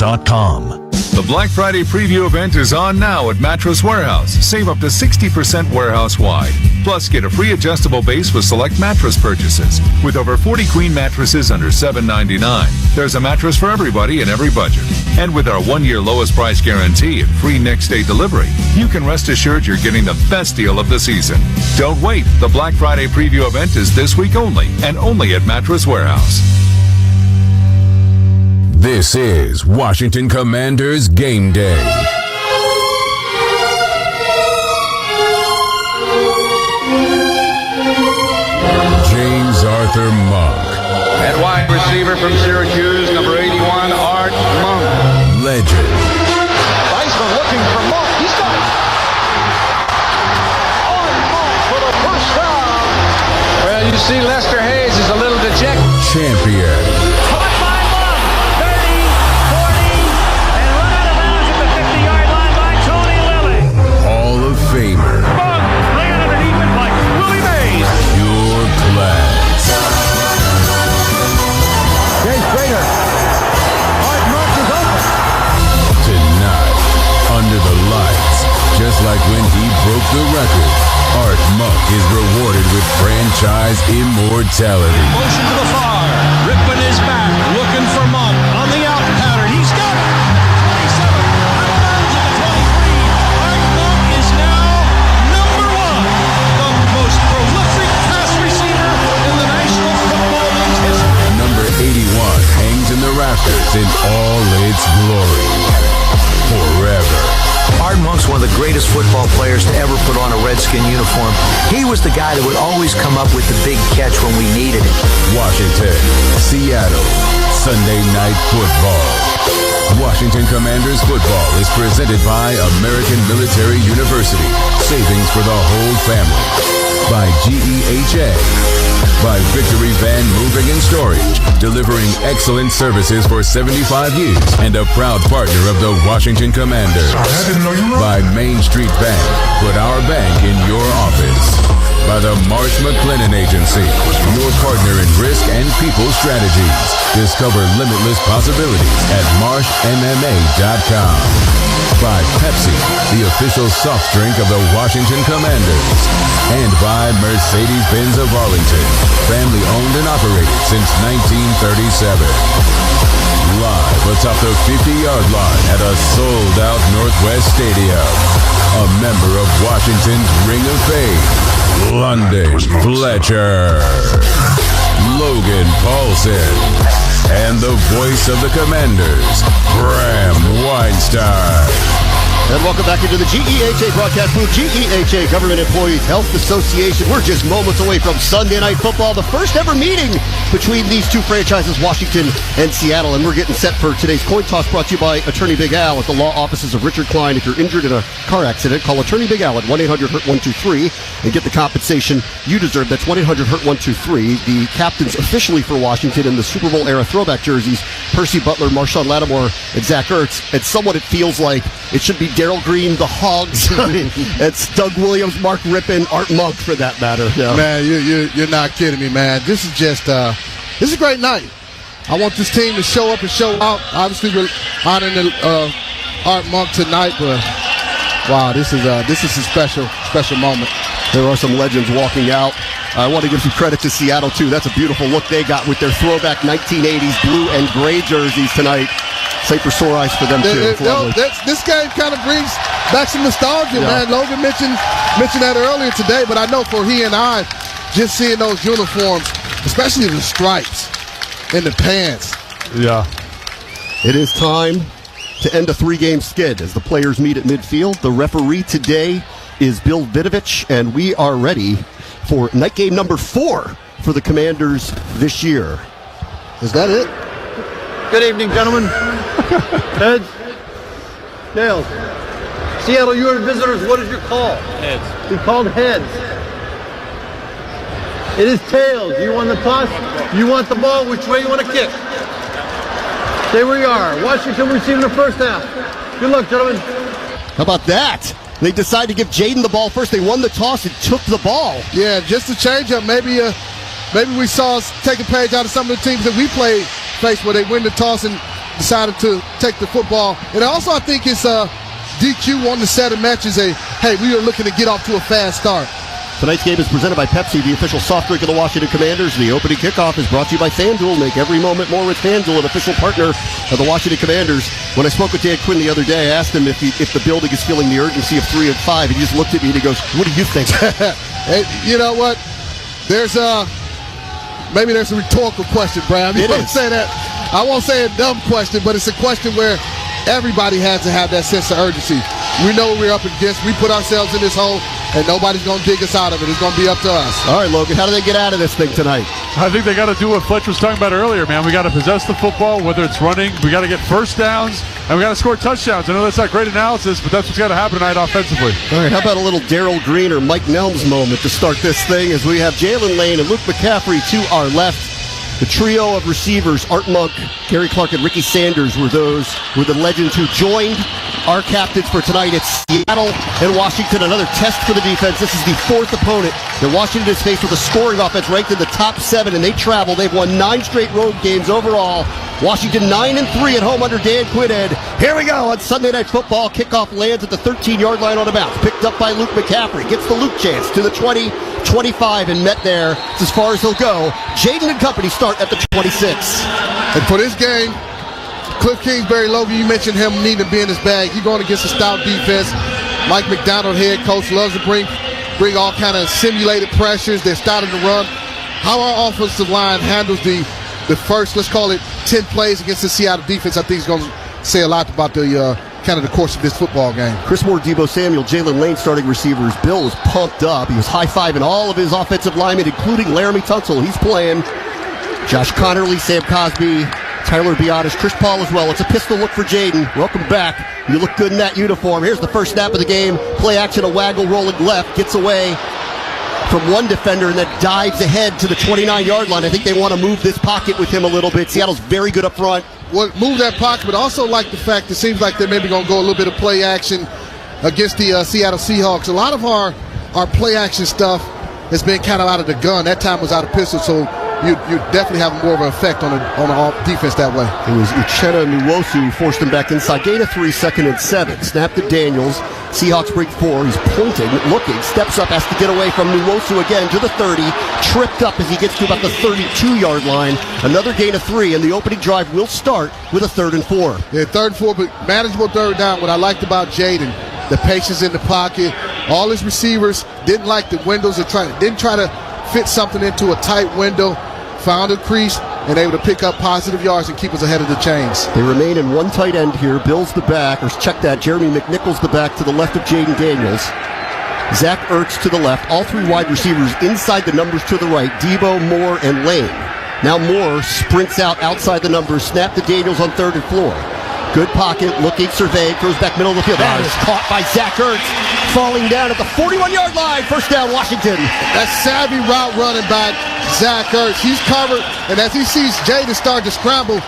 The Black Friday preview event is on now at Mattress Warehouse. Save up to 60% warehouse-wide. Plus, get a free adjustable base with select mattress purchases. With over 40 queen mattresses under $7.99, there's a mattress for everybody in every budget. And with our 1-year lowest price guarantee and free next-day delivery, you can rest assured you're getting the best deal of the season. Don't wait. The Black Friday preview event is this week only, and only at Mattress Warehouse. This is Washington Commanders Game Day. James Arthur Monk. At wide receiver from Syracuse, number 81, Art Monk. Legend. Weisman looking for Monk. He's got it. Art Monk for the first down. Well, you see Lester Hayes is a little dejected. Champion. Caught by Monk. 30, 40, and run out of bounds at the 50-yard line by Tony Lilly. Hall of Famer. Monk ran underneath it like Willie Mays. Pure class. Chase Prater. Art Monk is open. Tonight, under the lights, just like when he broke the record, Art Monk is rewarded with franchise immortality. Motion to the far. Ripping his back. Looking for Monk. On the out pattern. He's got it. 27. Out of bounds at the 23. Art Monk is now number 1. The most prolific pass receiver in the National Football League's history. Number 81 hangs in the rafters in all its glory. Forever. Art Monk's one of the greatest football players to ever put on a Redskin uniform. He was the guy that would always come up with the big catch when we needed it. Washington, Seattle, Sunday Night Football. Washington Commanders football is presented by American Military University. Savings for the whole family. By GEHA. By Victory Van Moving and Storage, delivering excellent services for 75 years and a proud partner of the Washington Commanders. I didn't know you were. By Main Street Bank, put our bank in your office. By the Marsh McLennan Agency, your partner in risk and people strategies. Discover limitless possibilities at marshmma.com. By Pepsi, the official soft drink of the Washington Commanders. And by Mercedes-Benz of Arlington, family owned and operated since 1937. Live atop the 50-yard line at a sold-out Northwest Stadium. A member of Washington's Ring of Fame, London Fletcher. Logan Paulson. And the voice of the Commanders, Graham Weinstein. And welcome back into the GEHA broadcast booth. GEHA, Government Employees Health Association. We're just moments away from Sunday Night Football, the first ever meeting between these two franchises, Washington and Seattle. And we're getting set for today's coin toss, brought to you by Attorney Big Al at the law offices of Richard Klein. If you're injured in a car accident, call Attorney Big Al at 1-800-HURT-123 and get the compensation you deserve. That's 1-800-HURT-123. The captains officially for Washington in the Super Bowl era throwback jerseys, Percy Butler, Marshawn Lattimore, and Zach Ertz. And somewhat it feels like it should be Darryl Green, the Hogs. It's Doug Williams, Mark Rippon, Art Monk for that matter. Yeah. Man, you're not kidding me, man. This is just this is a great night. I want this team to show up and show out. Obviously, we're honoring Art Monk tonight, but wow, this is a special moment. There are some legends walking out. I want to give some credit to Seattle, too. That's a beautiful look they got with their throwback 1980s blue and gray jerseys tonight. Same for sore eyes for them, too. This game kind of brings back some nostalgia, man. Logan mentioned that earlier today, but I know for he and I, just seeing those uniforms, especially the stripes and the pants. Yeah. It is time to end a 3-game skid as the players meet at midfield. The referee today is Bill Vidovich, and we are ready for night game number 4 for the Commanders this year. Is that it? Good evening, gentlemen. Heads. Tails. Seattle, you are visitors. What is your call? Heads. We called heads. It is tails. You want the toss? You want the ball? Which way you want to kick? Stay where you are. Washington receiving the first half. Good luck, gentlemen. How about that? They decided to give Jaden the ball first. They won the toss and took the ball. Yeah, just a change up. Maybe we saw us take a page out of some of the teams that we faced where they win the toss and decided to take the football. And also I think it's DQ wanting to set a message, hey, we are looking to get off to a fast start. Tonight's game is presented by Pepsi, the official soft drink of the Washington Commanders. The opening kickoff is brought to you by FanDuel. Make every moment more with FanDuel, an official partner of the Washington Commanders. When I spoke with Dan Quinn the other day, I asked him if the building is feeling the urgency of 3 and 5. He just looked at me and he goes, "What do you think?" Hey, you know what? Maybe there's a rhetorical question, Brad. I won't say that. I won't say a dumb question, but it's a question where everybody has to have that sense of urgency. We know what we're up against. We put ourselves in this hole, and nobody's going to dig us out of it. It's going to be up to us. All right, Logan, how do they get out of this thing tonight? I think they got to do what Fletcher was talking about earlier, man. We got to possess the football, whether it's running. We got to get first downs, and we got to score touchdowns. I know that's not great analysis, but that's what's got to happen tonight offensively. All right, how about a little Darryl Green or Mike Nelms moment to start this thing as we have Jalen Lane and Luke McCaffrey to our left. The trio of receivers, Art Monk, Gary Clark, and Ricky Sanders were the legends who joined our captains for tonight. It's Seattle and Washington, another test for the defense. This is the fourth opponent that Washington is faced with a scoring offense ranked in the top 7, and they travel. They've won 9 straight road games overall. Washington 9-3 at home under Dan Quinn. Here we go on Sunday Night Football. Kickoff lands at the 13-yard line on a bounce. Picked up by Luke McCaffrey. Gets the Luke chance to the 20, 25, and met there. It's as far as he'll go. Jaden and company start at the 26. And for this game, Cliff Kingsbury, Logan, you mentioned him needing to be in his bag. You're going against a stout defense. Mike McDonald, head coach, loves to bring all kind of simulated pressures. They're starting to run. How our offensive line handles the first, let's call it 10 plays against the Seattle defense, I think is going to say a lot about the kind of the course of this football game. Chris Moore, Deebo Samuel, Jalen Lane starting receivers. Bill is pumped up. He was high-fiving all of his offensive linemen, including Laramie Tunsil. He's playing. Josh Connerly, Sam Cosby, Tyler Biotis, Chris Paul as well. It's a pistol look for Jaden. Welcome back. You look good in that uniform. Here's the first snap of the game. Play action, a waggle rolling left. Gets away from one defender and then dives ahead to the 29-yard line. I think they want to move this pocket with him a little bit. Seattle's very good up front. Well, move that pocket, but also like the fact it seems like they're maybe going to go a little bit of play action against the Seattle Seahawks. A lot of our play action stuff has been kind of out of the gun. That time was out of pistol, so you definitely have more of an effect on the defense that way. It was Uchenna Nwosu who forced him back inside. Gain of 3, 2nd and 7. Snap to Daniels. Seahawks break 4. He's pointing, looking, steps up, has to get away from Nwosu again to the 30. Tripped up as he gets to about the 32-yard line. Another gain of 3, and the opening drive will start with a 3rd and 4. Yeah, 3rd and 4, but manageable 3rd down. What I liked about Jaden, the patience in the pocket. All his receivers didn't like the windows. Didn't try to fit something into a tight window. Found a crease and able to pick up positive yards and keep us ahead of the chains. They remain in one tight end here. Bill's the back, or check that. Jeremy McNichols the back to the left of Jaden Daniels. Zach Ertz to the left. All 3 wide receivers inside the numbers to the right. Deebo, Moore, and Lane. Now Moore sprints outside the numbers. Snap to Daniels on 3rd and 4. Good pocket, looking, surveyed, throws back middle of the field. That is caught by Zach Ertz, falling down at the 41-yard line. First down, Washington. That savvy route running by Zach Ertz. He's covered, and as he sees Jaden start to scramble,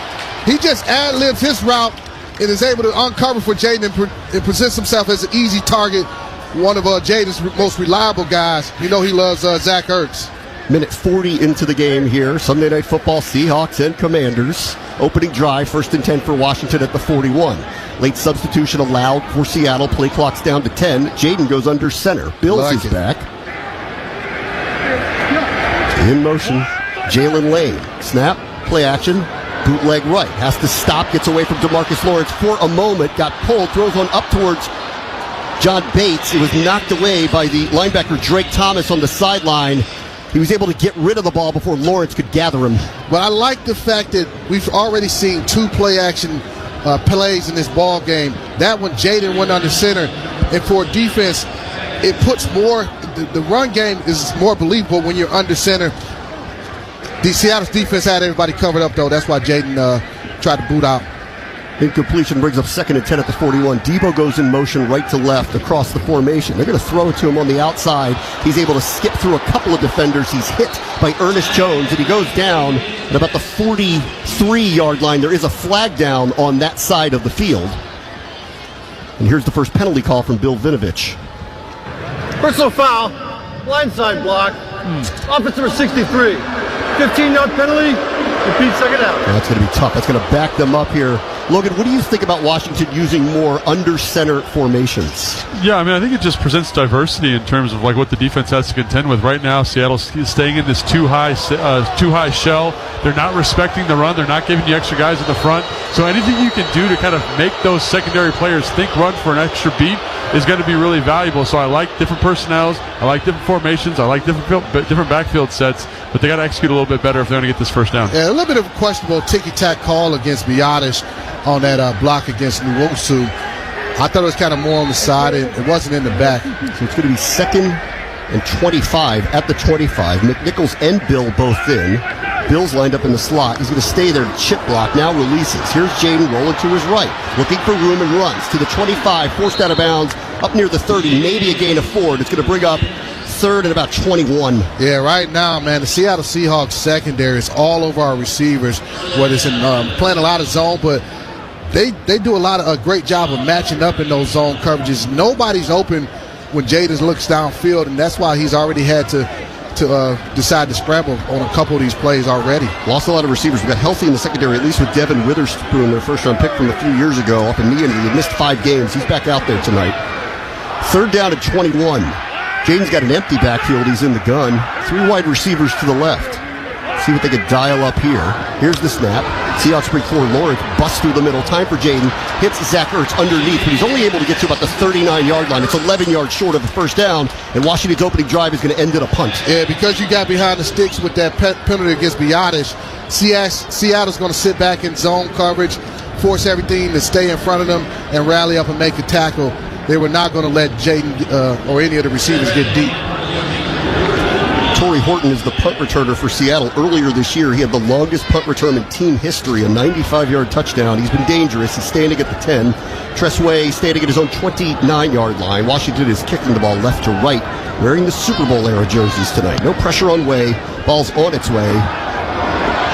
he just ad-libs his route and is able to uncover for Jaden and presents himself as an easy target. One of Jaden's most reliable guys. You know he loves Zach Ertz. Minute 40 into the game here. Sunday Night Football, Seahawks and Commanders. Opening drive, 1st and 10 for Washington at the 41. Late substitution allowed for Seattle. Play clock's down to 10. Jaden goes under center. Bills is back. In motion, Jalen Lane. Snap, play action, bootleg right. Has to stop, gets away from DeMarcus Lawrence for a moment. Got pulled, throws one up towards John Bates. It was knocked away by the linebacker Drake Thomas on the sideline. He was able to get rid of the ball before Lawrence could gather him. But I like the fact that we've already seen 2 play action plays in this ball game. That one, Jaden went under center. And for defense, it puts more, the run game is more believable when you're under center. The Seattle's defense had everybody covered up, though. That's why Jaden tried to boot out. Incompletion brings up 2nd and 10 at the 41. Deebo goes in motion right to left across the formation. They're going to throw it to him on the outside. He's able to skip through a couple of defenders. He's hit by Ernest Jones, and he goes down at about the 43-yard line. There is a flag down on that side of the field. And here's the first penalty call from Bill Vinovich. Personal foul, blindside block, offensive 63, 15-yard penalty, Repeat second down. That's going to be tough. That's going to back them up here. Logan, what do you think about Washington using more under center formations? Yeah, I mean, I think it just presents diversity in terms of like what the defense has to contend with. Right now, Seattle's staying in this too high shell. They're not respecting the run. They're not giving you extra guys in the front. So anything you can do to kind of make those secondary players think run for an extra beat is going to be really valuable. So I like different personnels. I like different formations. I like different backfield sets. But they got to execute a little bit better if they're going to get this first down. Yeah, a little bit of a questionable ticky-tack call against Biadasz on that block against Nwosu. I thought it was kind of more on the side. It wasn't in the back. So it's going to be 2nd and 25 at the 25. McNichols and Bill both in. Bill's lined up in the slot. He's going to stay there. Chip block now releases. Here's Jaden rolling to his right, looking for room and runs to the 25, forced out of bounds, up near the 30, maybe a gain of 4. It's going to bring up 3rd and about 21. Yeah, right now, man, the Seattle Seahawks secondary is all over our receivers, whether it's in playing a lot of zone, but they do a great job of matching up in those zone coverages. Nobody's open when Jaden looks downfield, and that's why he's already had to decide to scramble on a couple of these plays already. Lost a lot of receivers. We got healthy in the secondary, at least with Devin Witherspoon, their first-round pick from a few years ago, up in knee injury. He missed 5 games. He's back out there tonight. 3rd down at 21. Jaden's got an empty backfield. He's in the gun. 3 wide receivers to the left. See what they could dial up here. Here's the snap. Seahawks bring forward Lawrence, busts through the middle. Time for Jaden. Hits Zach Ertz underneath, but he's only able to get to about the 39-yard line. It's 11 yards short of a first down, and Washington's opening drive is going to end in a punt. Yeah, because you got behind the sticks with that penalty against Biadasz, Seattle's going to sit back in zone coverage, force everything to stay in front of them, and rally up and make a tackle. They were not going to let Jaden or any of the receivers get deep. Torrey Horton is the punt returner for Seattle. Earlier this year, he had the longest punt return in team history, a 95-yard touchdown. He's been dangerous. He's standing at the 10. Tressway standing at his own 29-yard line. Washington is kicking the ball left to right, wearing the Super Bowl-era jerseys tonight. No pressure on Way. Ball's on its way.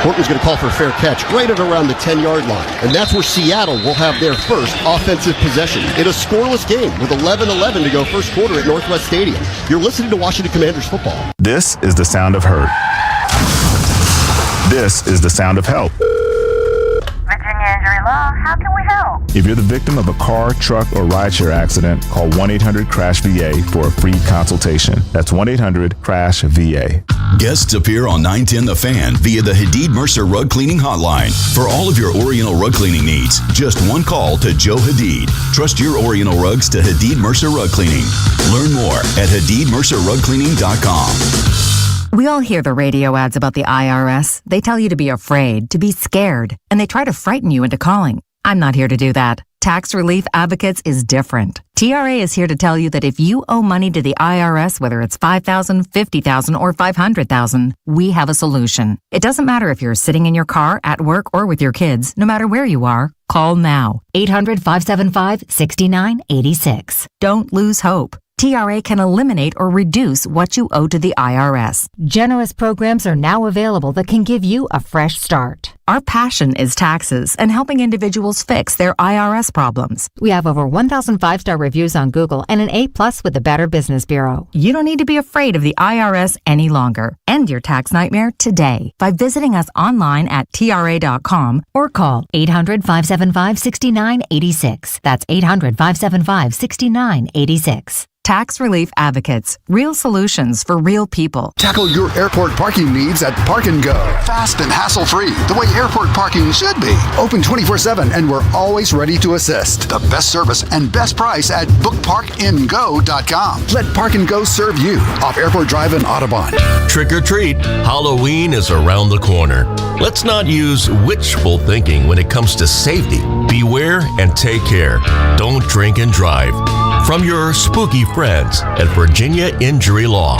Horton's going to call for a fair catch right at around the 10-yard line. And that's where Seattle will have their first offensive possession in a scoreless game with 11:11 to go first quarter at Northwest Stadium. You're listening to Washington Commanders football. This is the sound of hurt. This is the sound of help. Virginia Injury Law, how can we help? If you're the victim of a car, truck, or rideshare accident, call 1-800-CRASH-VA for a free consultation. That's 1-800-CRASH-VA. Guests appear on 910 The Fan via the Hadid Mercer Rug Cleaning Hotline. For all of your Oriental rug cleaning needs, just one call to Joe Hadid. Trust your Oriental rugs to Hadid Mercer Rug Cleaning. Learn more at HadidMercerRugCleaning.com. We all hear the radio ads about the IRS. They tell you to be afraid, to be scared, and they try to frighten you into calling. I'm not here to do that. Tax Relief Advocates is different. TRA is here to tell you that if you owe money to the IRS, whether it's $5,000, $50,000, or $500,000, we have a solution. It doesn't matter if you're sitting in your car, at work, or with your kids. No matter where you are, call now. 800-575-6986. Don't lose hope. TRA can eliminate or reduce what you owe to the IRS. Generous programs are now available that can give you a fresh start. Our passion is taxes and helping individuals fix their IRS problems. We have over 1,000 5-star reviews on Google and an A+ with the Better Business Bureau. You don't need to be afraid of the IRS any longer. End your tax nightmare today by visiting us online at TRA.com or call 800-575-6986. That's 800-575-6986. Tax Relief Advocates. Real solutions for real people. Tackle your airport parking needs at Park & Go. Fast and hassle-free, the way airport parking should be. Open 24/7, and we're always ready to assist. The best service and best price at bookparkandgo.com. Let Park & Go serve you off Airport Drive and Audubon. Trick or treat, Halloween is around the corner. Let's not use wishful thinking when it comes to safety. Beware and take care. Don't drink and drive. From your spooky friends at Virginia Injury Law.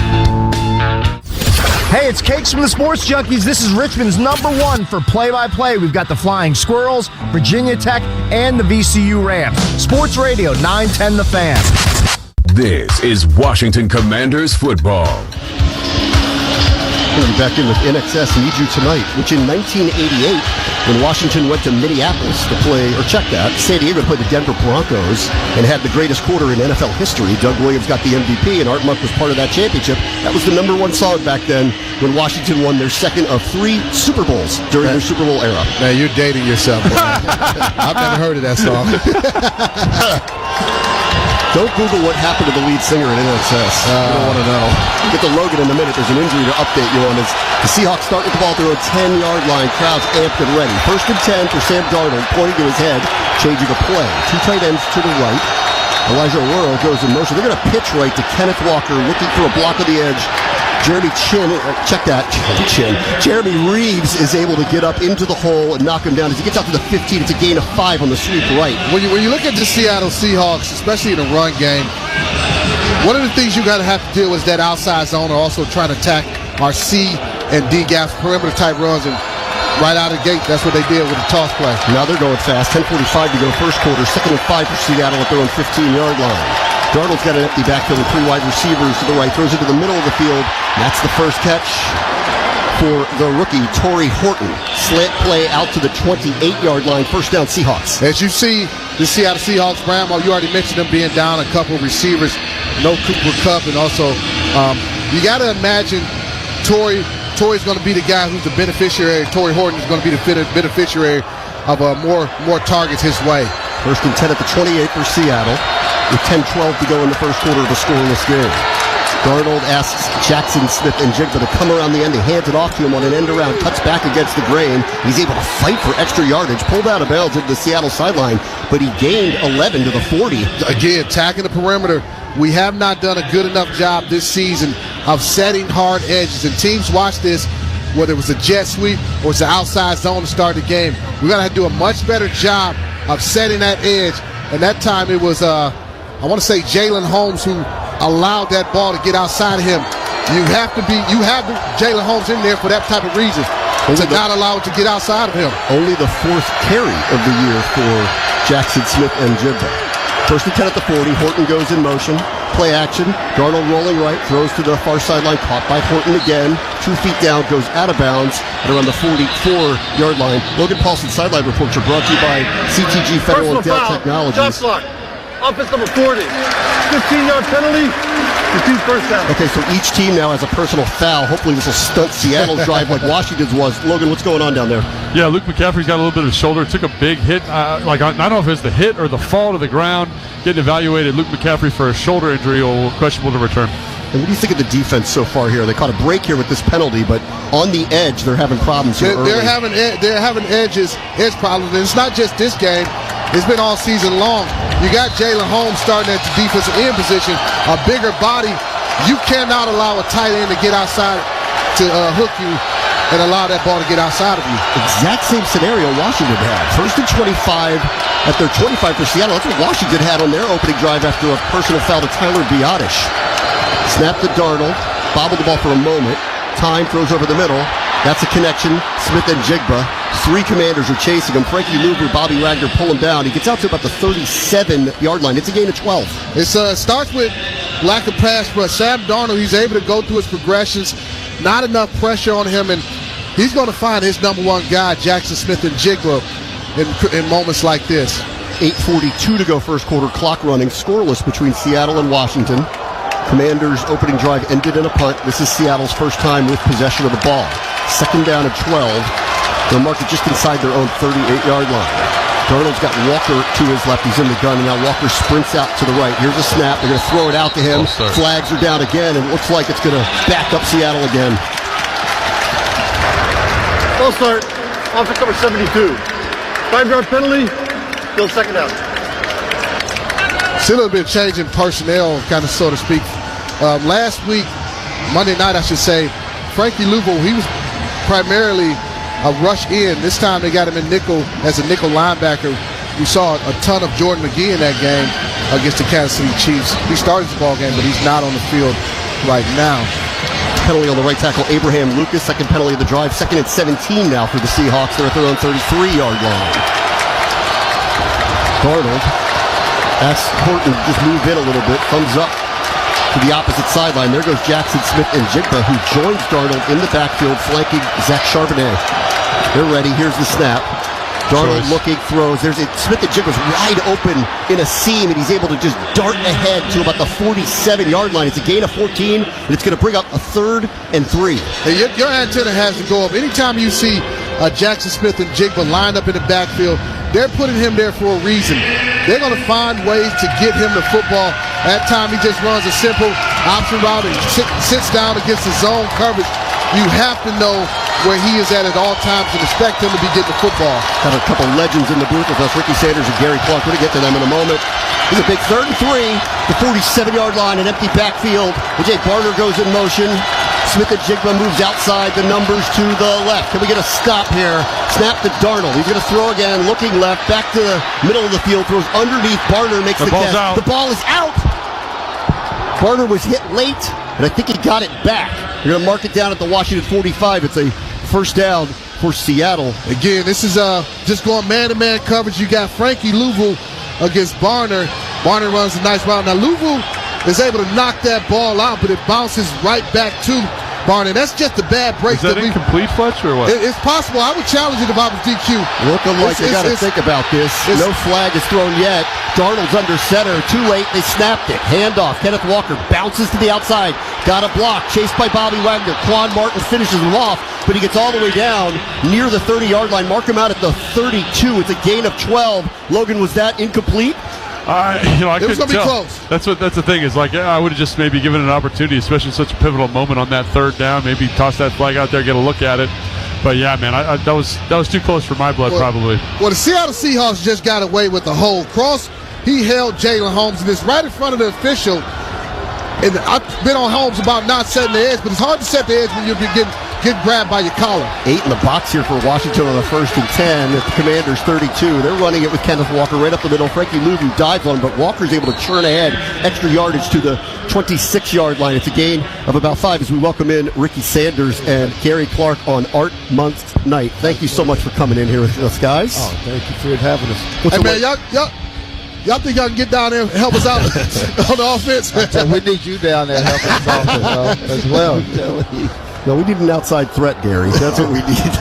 Hey, it's Cakes from the Sports Junkies. This is Richmond's #1 for play-by-play. We've got the Flying Squirrels, Virginia Tech, and the VCU Rams. Sports Radio 910 The Fan. This is Washington Commanders football. We'll be back in with NXS Need You Tonight, which in 1988, when Washington went to Minneapolis to play, or check that, San Diego played the Denver Broncos and had the greatest quarter in NFL history. Doug Williams got the MVP, and Art Monk was part of that championship. That was the number one song back then when Washington won their second of 3 Super Bowls during their Super Bowl era. Man, you're dating yourself. I've never heard of that song. Don't Google what happened to the lead singer at NXS. I don't want to know. We'll get to Logan in a minute. There's an injury to update you on. As the Seahawks start with the ball at their own 10-yard line. Crowd's amped and ready. 1st and 10 for Sam Darnold, pointing to his head, changing a play. 2 tight ends to the right. Elijah Arroyo goes in motion. They're going to pitch right to Kenneth Walker, looking for a block on the edge. Jeremy Reeves is able to get up into the hole and knock him down. As he gets out to the 15, it's a gain of 5 on the sweep right. When you look at the Seattle Seahawks, especially in the run game, one of the things you got to have to deal with is that outside zone, or also trying to attack our C and D gaps, perimeter type runs, and right out of the gate, that's what they did with the toss play. Now they're going fast. 10:45 to go first quarter. 2nd and 5 for Seattle at their own 15-yard line. Darnold's got an empty backfield with 3 wide receivers to the right. Throws it to the middle of the field. That's the first catch for the rookie, Torrey Horton. Slant play out to the 28-yard line. First down, Seahawks. As you see, the Seattle Seahawks, Bramwell, you already mentioned them being down a couple of receivers. No Cooper Kupp, and also you got to imagine Torrey's going to be the guy who's the beneficiary. Torrey Horton is going to be the beneficiary of more targets his way. 1st and 10 at the 28 for Seattle, with 10:12 to go in the first quarter of the scoreless game. Darnold asks Jackson Smith and Jigba to come around the end. He hands it off to him on an end around, cuts back against the grain. He's able to fight for extra yardage, pulled out of bounds into the Seattle sideline, but he gained 11 to the 40. Again, attacking the perimeter. We have not done a good enough job this season of setting hard edges, and teams watch this, whether it was a jet sweep or it's an outside zone to start the game. We got to do a much better job of setting that edge, and that time it was I want to say Jalen Holmes who allowed that ball to get outside of him. You have Jalen Holmes in there for that type of reason, to not allow it to get outside of him. Only the 4th carry of the year for Jackson Smith and Jigba. 1st and 10 at the 40. Horton goes in motion. Play action. Darnold rolling right. Throws to the far sideline. Caught by Horton again. 2 feet down. Goes out of bounds at around the 44-yard line. Logan Paulson's sideline reports are brought to you by CTG Federal and Dell Technologies. Shot clock. Offense number 40. 15-yard penalty. Repeat first down. Okay, so each team now has a personal foul. Hopefully this will stunt Seattle's drive like Washington's was. Logan, what's going on down there? Yeah, Luke McCaffrey's got a little bit of shoulder. Took a big hit. I don't know if it's the hit or the fall to the ground. Getting evaluated. Luke McCaffrey for a shoulder injury or questionable to return. And what do you think of the defense so far here? They caught a break here with this penalty, but on the edge, they're having problems here. They're having edge problems, and it's not just this game. It's been all season long. You got Jalen Holmes starting at the defensive end position, a bigger body. You cannot allow a tight end to get outside to hook you and allow that ball to get outside of you. Exact same scenario Washington had. 1st and 25 at their 25 for Seattle. That's what Washington had on their opening drive after a personal foul to Tyler Biadasz. Snap to Darnold. Bobbled the ball for a moment. Time throws over the middle. That's a connection. Smith and Jigba. 3 Commanders are chasing him. Frankie Louver, Bobby Wagner pull him down. He gets out to about the 37-yard line. It's a gain of 12. It starts with lack of pass rush. Sam Darnold, he's able to go through his progressions. Not enough pressure on him, and he's going to find his number one guy, Jackson Smith and Jigba, in moments like this. 8:42 to go first quarter. Clock running. Scoreless between Seattle and Washington. Commanders' opening drive ended in a punt. This is Seattle's first time with possession of the ball. 2nd down and 12. They'll mark it just inside their own 38-yard line. Darnold's got Walker to his left. He's in the gun, and now Walker sprints out to the right. Here's a snap. They're going to throw it out to him. Flags are down again, and it looks like it's going to back up Seattle again. False start. Offense number 72. 5-yard penalty. Still 2nd down. See a little bit of change in personnel, kind of, so to speak. Last week, Monday night, I should say, Frankie Louver, he was primarily a rush in. This time they got him in nickel as a nickel linebacker. We saw a ton of Jordan McGee in that game against the Kansas City Chiefs. He started the ball game, but he's not on the field right now. Penalty on the right tackle, Abraham Lucas. 2nd penalty of the drive. 2nd and 17 now for the Seahawks. They're at their own 33-yard line. Darnold asks Horton to just move in a little bit. Thumbs up. to the opposite sideline. There goes Jackson Smith-Njigba, who joins Darnold in the backfield, flanking Zach Charbonnet. They're ready. Here's the snap. Darnold looking, throws. Smith-Njigba's wide open in a seam, and he's able to just dart ahead to about the 47-yard line. It's a gain of 14, and it's going to bring up a 3rd and 3. Hey, your antenna has to go up. Anytime you see Jackson Smith-Njigba lined up in the backfield, they're putting him there for a reason. They're going to find ways to get him the football. That time he just runs a simple option route and sits down against the zone coverage. You have to know where he is at all times and expect him to be getting the football. Got a couple legends in the booth with us, Ricky Sanders and Gary Clark. We're going to get to them in a moment. This is a big 3rd and 3. The 47-yard line, an empty backfield. Jake Barner goes in motion. Smith-Njigba moves outside, the numbers to the left. Can we get a stop here? Snap to Darnold. He's going to throw again, looking left, back to the middle of the field, throws underneath. Barner makes the catch. Out. The ball is out. Barner was hit late, and I think he got it back. They're going to mark it down at the Washington 45. It's a first down for Seattle. Again, this is just going man-to-man coverage. You got Frankie Louisville against Barner. Barner runs a nice route. Now, Louisville is able to knock that ball out, but it bounces right back to Barner. That's just a bad break. Is that incomplete, Fletch, or what? It's possible. I would challenge it if I was DQ. Looking like they got to think about this. No flag is thrown yet. Darnold's under center. Too late. They snapped it. Handoff. Kenneth Walker bounces to the outside. Got a block. Chased by Bobby Wagner. Quan Martin finishes him off, but he gets all the way down near the 30-yard line. Mark him out at the 32. It's a gain of 12. Logan, was that incomplete? I it was going to be close. That's the thing is, like, I would have just maybe given it an opportunity, especially in such a pivotal moment on that 3rd down. Maybe toss that flag out there, get a look at it. But yeah, man, that was too close for my blood, probably. Well, the Seattle Seahawks just got away with the hold. Cross, he held Jalen Holmes, and it's right in front of the official. And I've been on Holmes about not setting the edge, but it's hard to set the edge when you're getting grabbed by your collar. 8 in the box here for Washington on the 1st and 10 at the Commanders 32. They're running it with Kenneth Walker right up the middle. Frankie Louvu dives on him, but Walker's able to churn ahead. Extra yardage to the 26-yard line. It's a gain of about 5 as we welcome in Ricky Sanders and Gary Clark on Art Month night. Thank you so much for coming in here with us, guys. Oh, thank you for having us. Hey, man, y'all think y'all can get down there and help us out on the offense? We need you down there helping us out as well. No, we need an outside threat, Gary. That's what we need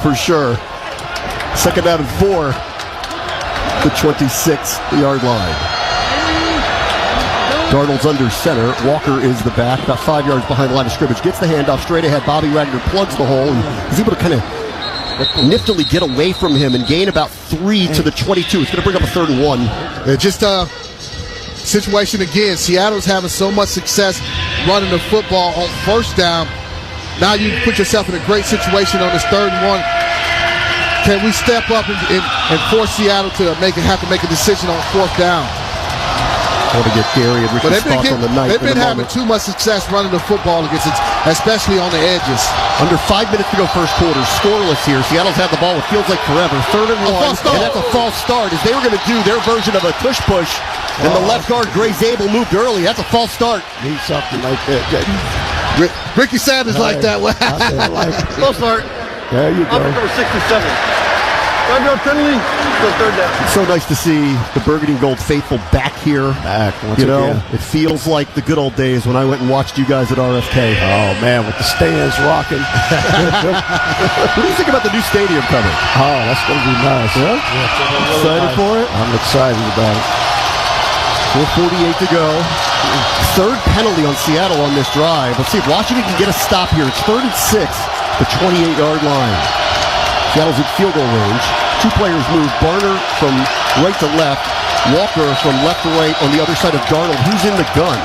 for sure. 2nd down and 4. The 26-yard line. Darnold's under center. Walker is the back, about 5 yards behind the line of scrimmage. Gets the handoff straight ahead. Bobby Wagner plugs the hole. And he's able to kind of niftily get away from him and gain about 3 to the 22. It's going to bring up a 3rd and 1. Just a situation again. Seattle's having so much success running the football on 1st down. Now you put yourself in a great situation on this 3rd and 1. Can we step up and force Seattle to have to make a decision on 4th down? I want to get Gary and Rich's thoughts on the night. They've been having too much success running the football against it, especially on the edges. Under 5 minutes to go first quarter. Scoreless here. Seattle's had the ball. It feels like forever. 3rd and 1. And that's a false start as they were going to do their version of a tush-push. And the left guard, Gray Zabel, moved early. That's a false start. Need something like that. Ricky Sanders like that. False start. There you go. Up to 67. 5-yard penalty. Go 3rd down. It's so nice to see the Burgundy and Gold faithful back here. Once again. It feels like the good old days when I went and watched you guys at RFK. Oh, man, with the stands rocking. What do you think about the new stadium coming? Oh, that's going to be nice. Yeah? Excited for it? I'm excited about it. 4:48 to go. 3rd penalty on Seattle on this drive. Let's see if Washington can get a stop here. It's 3rd and 6, the 28-yard line. Seattle's in field goal range. 2 players move. Barner from right to left. Walker from left to right on the other side of Darnold. Who's in the gun?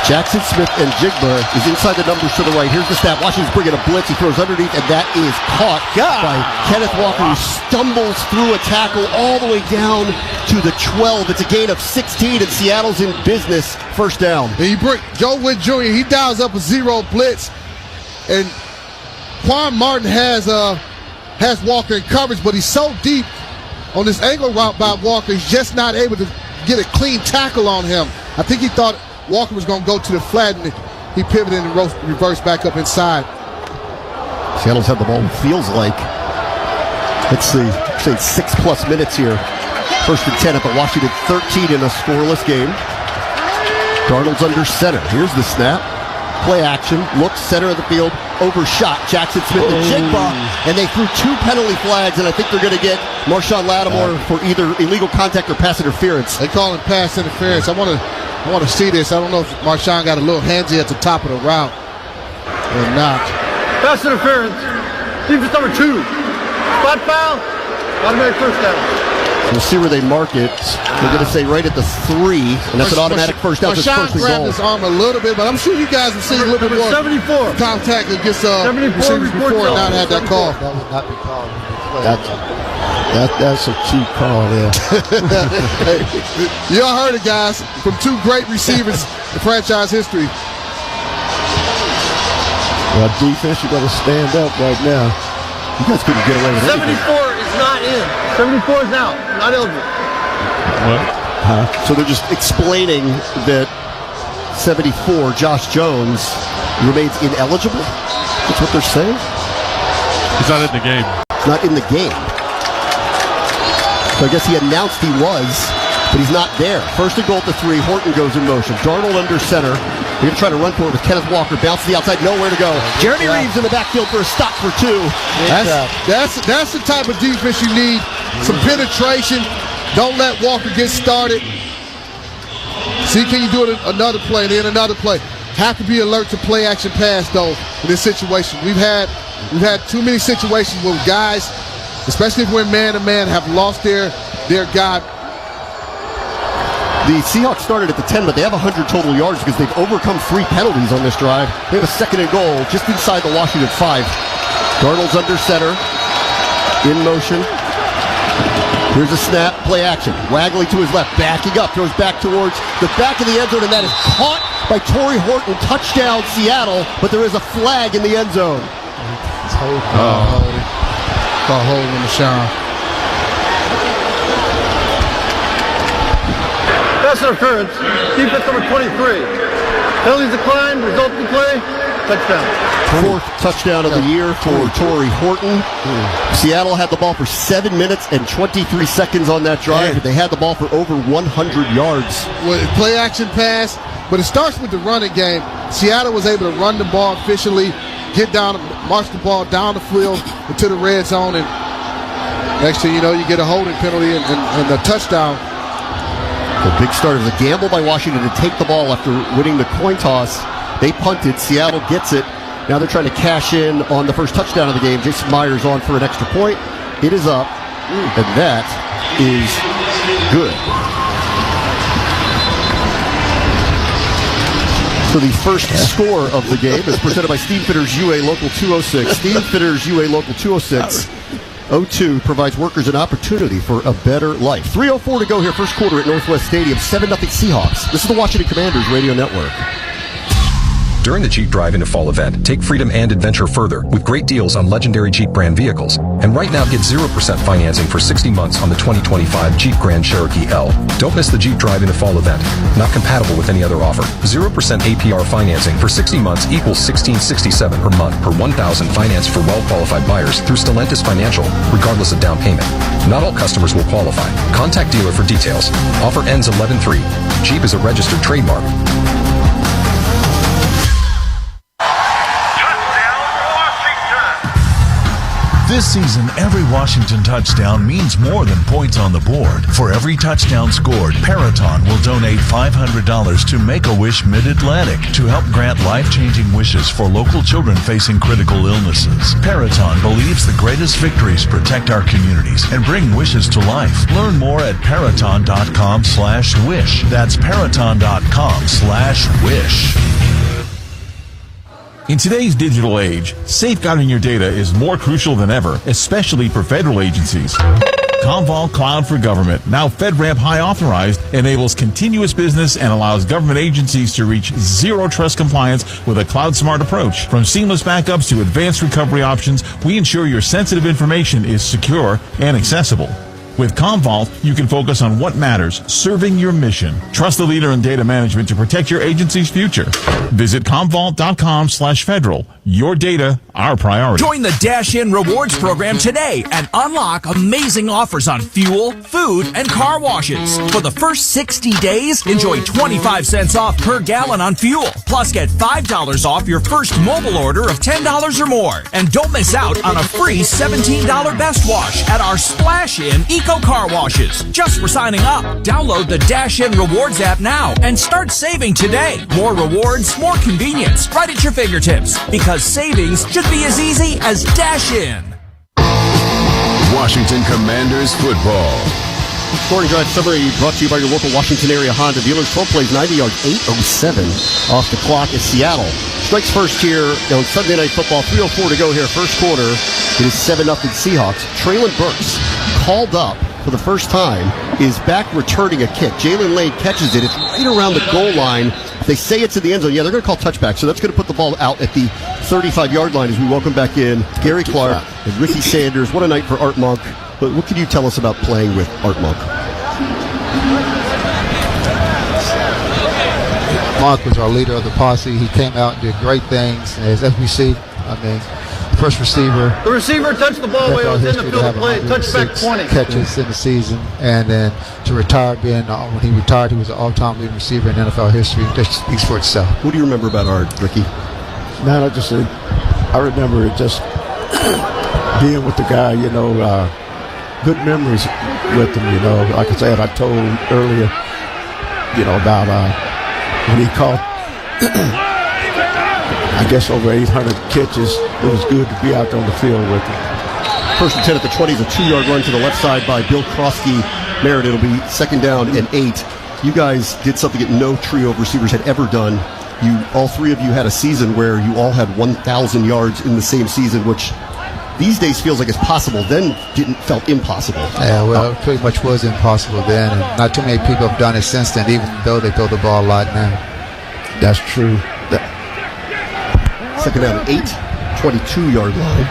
Jackson Smith-Njigba is inside the numbers to the right. Here's the snap. Washington's bringing a blitz. He throws underneath, and that is caught by Kenneth Walker, who stumbles through a tackle all the way down to the 12. It's a gain of 16, and Seattle's in business. 1st down. And you bring Joe Witt Jr., he dials up a 0 blitz, and Quan Martin has Walker in coverage, but he's so deep on this angle route by Walker, he's just not able to get a clean tackle on him. I think he thought Walker was going to go to the flat, and he pivoted and reversed back up inside. Seattle's had the ball, feels like. Let's see, 6+ minutes here. 1st and 10 at the Washington 13 in a scoreless game. Darnold's under center. Here's the snap. Play action. Looks center of the field. Overshot. Jackson Smith and Jigba. And they threw 2 penalty flags, and I think they're going to get Marshawn Lattimore for either illegal contact or pass interference. They call it pass interference. I want to see this. I don't know if Marshawn got a little handsy at the top of the route or not. Pass interference. Defense number 2. Spot foul. Automatic first down. We'll see where they mark it. They're going to say right at the 3, and that's an automatic first down. Marshawn grabbed his arm a little bit, but I'm sure you guys have seen a little bit more 74 contact against receivers before and not had that call. That would not be called. That's a cheap call there. Hey, y'all heard it, guys, from 2 great receivers in franchise history. Well, defense, you got to stand up right now. You guys couldn't get away with it. 74 is not in. 74 is out. Not eligible. What? So they're just explaining that 74, Josh Jones, remains ineligible? That's what they're saying? He's not in the game. He's not in the game. So I guess he announced he was, but he's not there. First and goal at the 3. Horton goes in motion. Darnold under center. They're going to try to run for it with Kenneth Walker. Bounce to the outside. Nowhere to go. Jeremy Reeves in the backfield for a stop for 2. That's the type of defense you need. Some penetration. Don't let Walker get started. See, can you do it another play, then another play. Have to be alert to play action pass, though, in this situation. We've had too many situations where guys, especially if we're man-to-man, have lost their guy. The Seahawks started at the 10, but they have 100 total yards because they've overcome 3 penalties on this drive. They have a second and goal just inside the Washington 5. Darnold's under center. In motion. Here's a snap, play action. Wagley to his left, backing up, throws back towards the back of the end zone, and that is caught by Torrey Horton. Touchdown, Seattle, but there is a flag in the end zone. Call hold on Marshawn. Pass interference. Defense number 23. Penalties declined. Resulting play. Touchdown. 4th touchdown of the year for Torrey Horton. Seattle had the ball for 7 minutes and 23 seconds on that drive. They had the ball for over 100 yards. Well, play action pass, but it starts with the running game. Seattle was able to run the ball efficiently, get down, march the ball down the field into the red zone, and next thing you know, you get a holding penalty and a touchdown. The big start of the gamble by Washington to take the ball after winning the coin toss. They punted. Seattle gets it. Now they're trying to cash in on the first touchdown of the game. Jason Myers on for an extra point. It is up, and that is good. So the first score of the game is presented by Steve Fitters UA Local 206. Steve Fitters UA Local 206. 02 provides workers an opportunity for a better life. 3:04 to go here, first quarter at Northwest Stadium. 7-0 Seahawks. This is the Washington Commanders Radio Network. During the Jeep Drive Into Fall event, take freedom and adventure further with great deals on legendary Jeep brand vehicles. And right now, get 0% financing for 60 months on the 2025 Jeep Grand Cherokee L. Don't miss the Jeep Drive Into Fall event. Not compatible with any other offer. 0% APR financing for 60 months equals $1,667 per month per $1,000 financed for well-qualified buyers through Stellantis Financial, regardless of down payment. Not all customers will qualify. Contact dealer for details. Offer ends 11/3. Jeep is a registered trademark. This season, every Washington touchdown means more than points on the board. For every touchdown scored, Peraton will donate $500 to Make-A-Wish Mid-Atlantic to help grant life-changing wishes for local children facing critical illnesses. Peraton believes the greatest victories protect our communities and bring wishes to life. Learn more at Peraton.com/wish. That's Peraton.com/wish. In today's digital age, safeguarding your data is more crucial than ever, especially for federal agencies. Commvault Cloud for Government, now FedRAMP High authorized, enables continuous business and allows government agencies to reach zero trust compliance with a cloud smart approach. From seamless backups to advanced recovery options, we ensure your sensitive information is secure and accessible. With Commvault, you can focus on what matters, serving your mission. Trust the leader in data management to protect your agency's future. Visit commvault.com/federal. Your data, our priority. Join the Dash In Rewards program today and unlock amazing offers on fuel, food, and car washes. For the first 60 days, enjoy 25 cents off per gallon on fuel. Plus, get $5 off your first mobile order of $10 or more. And don't miss out on a free $17 Best Wash at our Splash In Eco Car Washes. Just for signing up. Download the Dash In Rewards app now and start saving today. More rewards, more convenience, right at your fingertips. Because savings should be as easy as Dash In. Washington Commanders football. Scoring Drive summary brought to you by your local Washington area Honda dealers. 12 plays, 90 yards, 8:07 off the clock is Seattle. Strikes first here on Sunday Night Football. 3:04 to go here, first quarter. It is 7-0 Seahawks. Traylon Burks, called up for the first time, is back returning a kick. Jalen Lane catches it. It's right around the goal line. They say it's in the end zone. Yeah, they're going to call touchback, so that's going to put the ball out at the 35-yard line as we welcome back in Gary Clark and Ricky Sanders. What a night for Art Monk. But what can you tell us about playing with Art Monk? Monk was our leader of the posse. He came out and did great things. As we see, I mean, first receiver. The receiver touched the ball while he was in the field of play. Touchback 20. Catches in the season. And then to retire, when he retired, he was an all-time leading receiver in NFL history. That speaks for itself. What do you remember about Art, Ricky? Man, I remember just being with the guy, good memories with him, Like I said, I told earlier, about when he caught, I guess, over 800 catches. It was good to be out there on the field with him. First and 10 at the 20 is a 2-yard run to the left side by Bill Krosky. Merritt, it'll be second down and 8. You guys did something that no trio of receivers had ever done. All three of you had a season where you all had 1,000 yards in the same season, which these days feels like it's possible. Then felt impossible. Yeah, well, it pretty much was impossible then, and not too many people have done it since then, even though they throw the ball a lot now. That's true. Second down and 8, 22-yard line.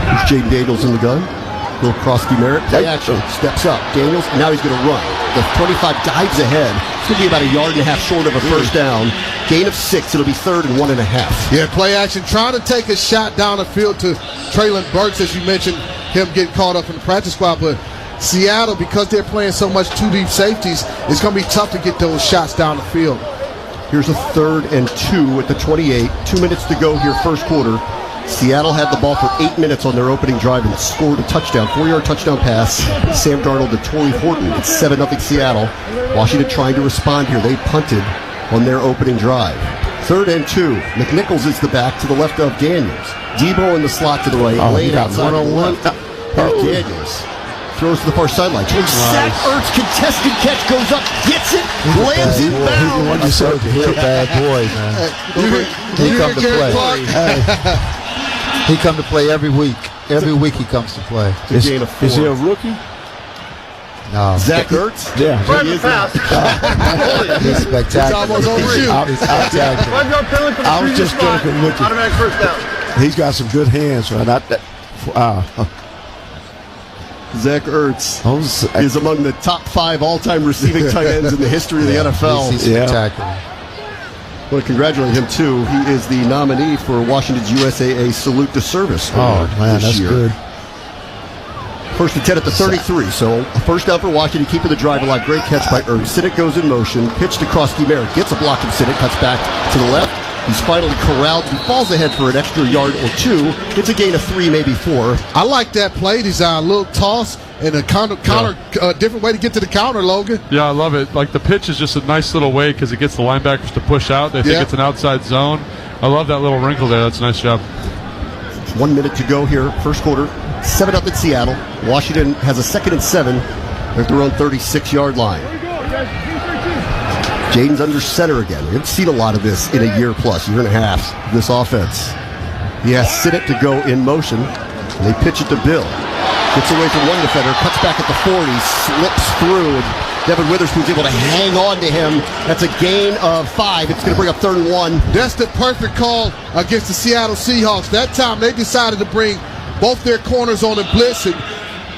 There's Jaden Daniels in the gun. Bill Krosky Merritt. Play action. Steps up. Daniels, now he's going to run. The 25 dives ahead. It's going to be about 1.5 yards short of a first down. Gain of 6. It'll be 3rd and 1.5. Yeah, play action. Trying to take a shot down the field to Traylon Burks, as you mentioned, him getting caught up in the practice squad. But Seattle, because they're playing so much 2 deep safeties, it's going to be tough to get those shots down the field. Here's a 3rd and 2 at the 28. 2 minutes to go here, first quarter. Seattle had the ball for 8 minutes on their opening drive and scored a touchdown, 4-yard touchdown pass. Sam Darnold to Torrey Horton. It's 7-0 Seattle. Washington trying to respond here. They punted on their opening drive. 3rd and 2. McNichols is the back to the left of Daniels. Debo in the slot to the right. Lane outside to the left. Here's Daniels. Throws to the far sideline. Zach Ertz, contested catch, goes up, gets it, lands in bounds. He's a bad boy, man. He come to play. He come to play every week. Every week he comes to play. Is he a rookie? No. Zach Ertz? Yeah. He is He's spectacular. It's almost over you. I was just joking with you. Automatic first down. He's got some good hands, right? Zach Ertz is among the top 5 all-time receiving tight ends in the history of the NFL. He's spectacular. I want to congratulate him, too. He is the nominee for Washington's USAA Salute to Service Award this year. Good. First and 10 at the 33. So a first down for Washington, keeping the drive alive. Great catch by Ertz. Sinnott goes in motion. Pitch to Krosky Merritt. Gets a block from Sinnott. Cuts back to the left. He's finally corralled and falls ahead for an extra yard or 2. It's a gain of 3, maybe 4. I like that play design. A little toss and a counter different way to get to the counter, Logan. Yeah, I love it. Like, the pitch is just a nice little way because it gets the linebackers to push out. They think it's an outside zone. I love that little wrinkle there. That's a nice job. 1 minute to go here, first quarter. 7-0 at Seattle. Washington has a 2nd and 7 at their own 36-yard line. Jaden's under center again. We haven't seen a lot of this in a year plus, year and a half, this offense. He has Sinnott to go in motion, and they pitch it to Bill. Gets away from one defender, cuts back at the 40, slips through, and Devin Witherspoon's able to hang on to him. That's a gain of 5. It's going to bring up 3rd and 1. That's the perfect call against the Seattle Seahawks. That time they decided to bring both their corners on a blitz, and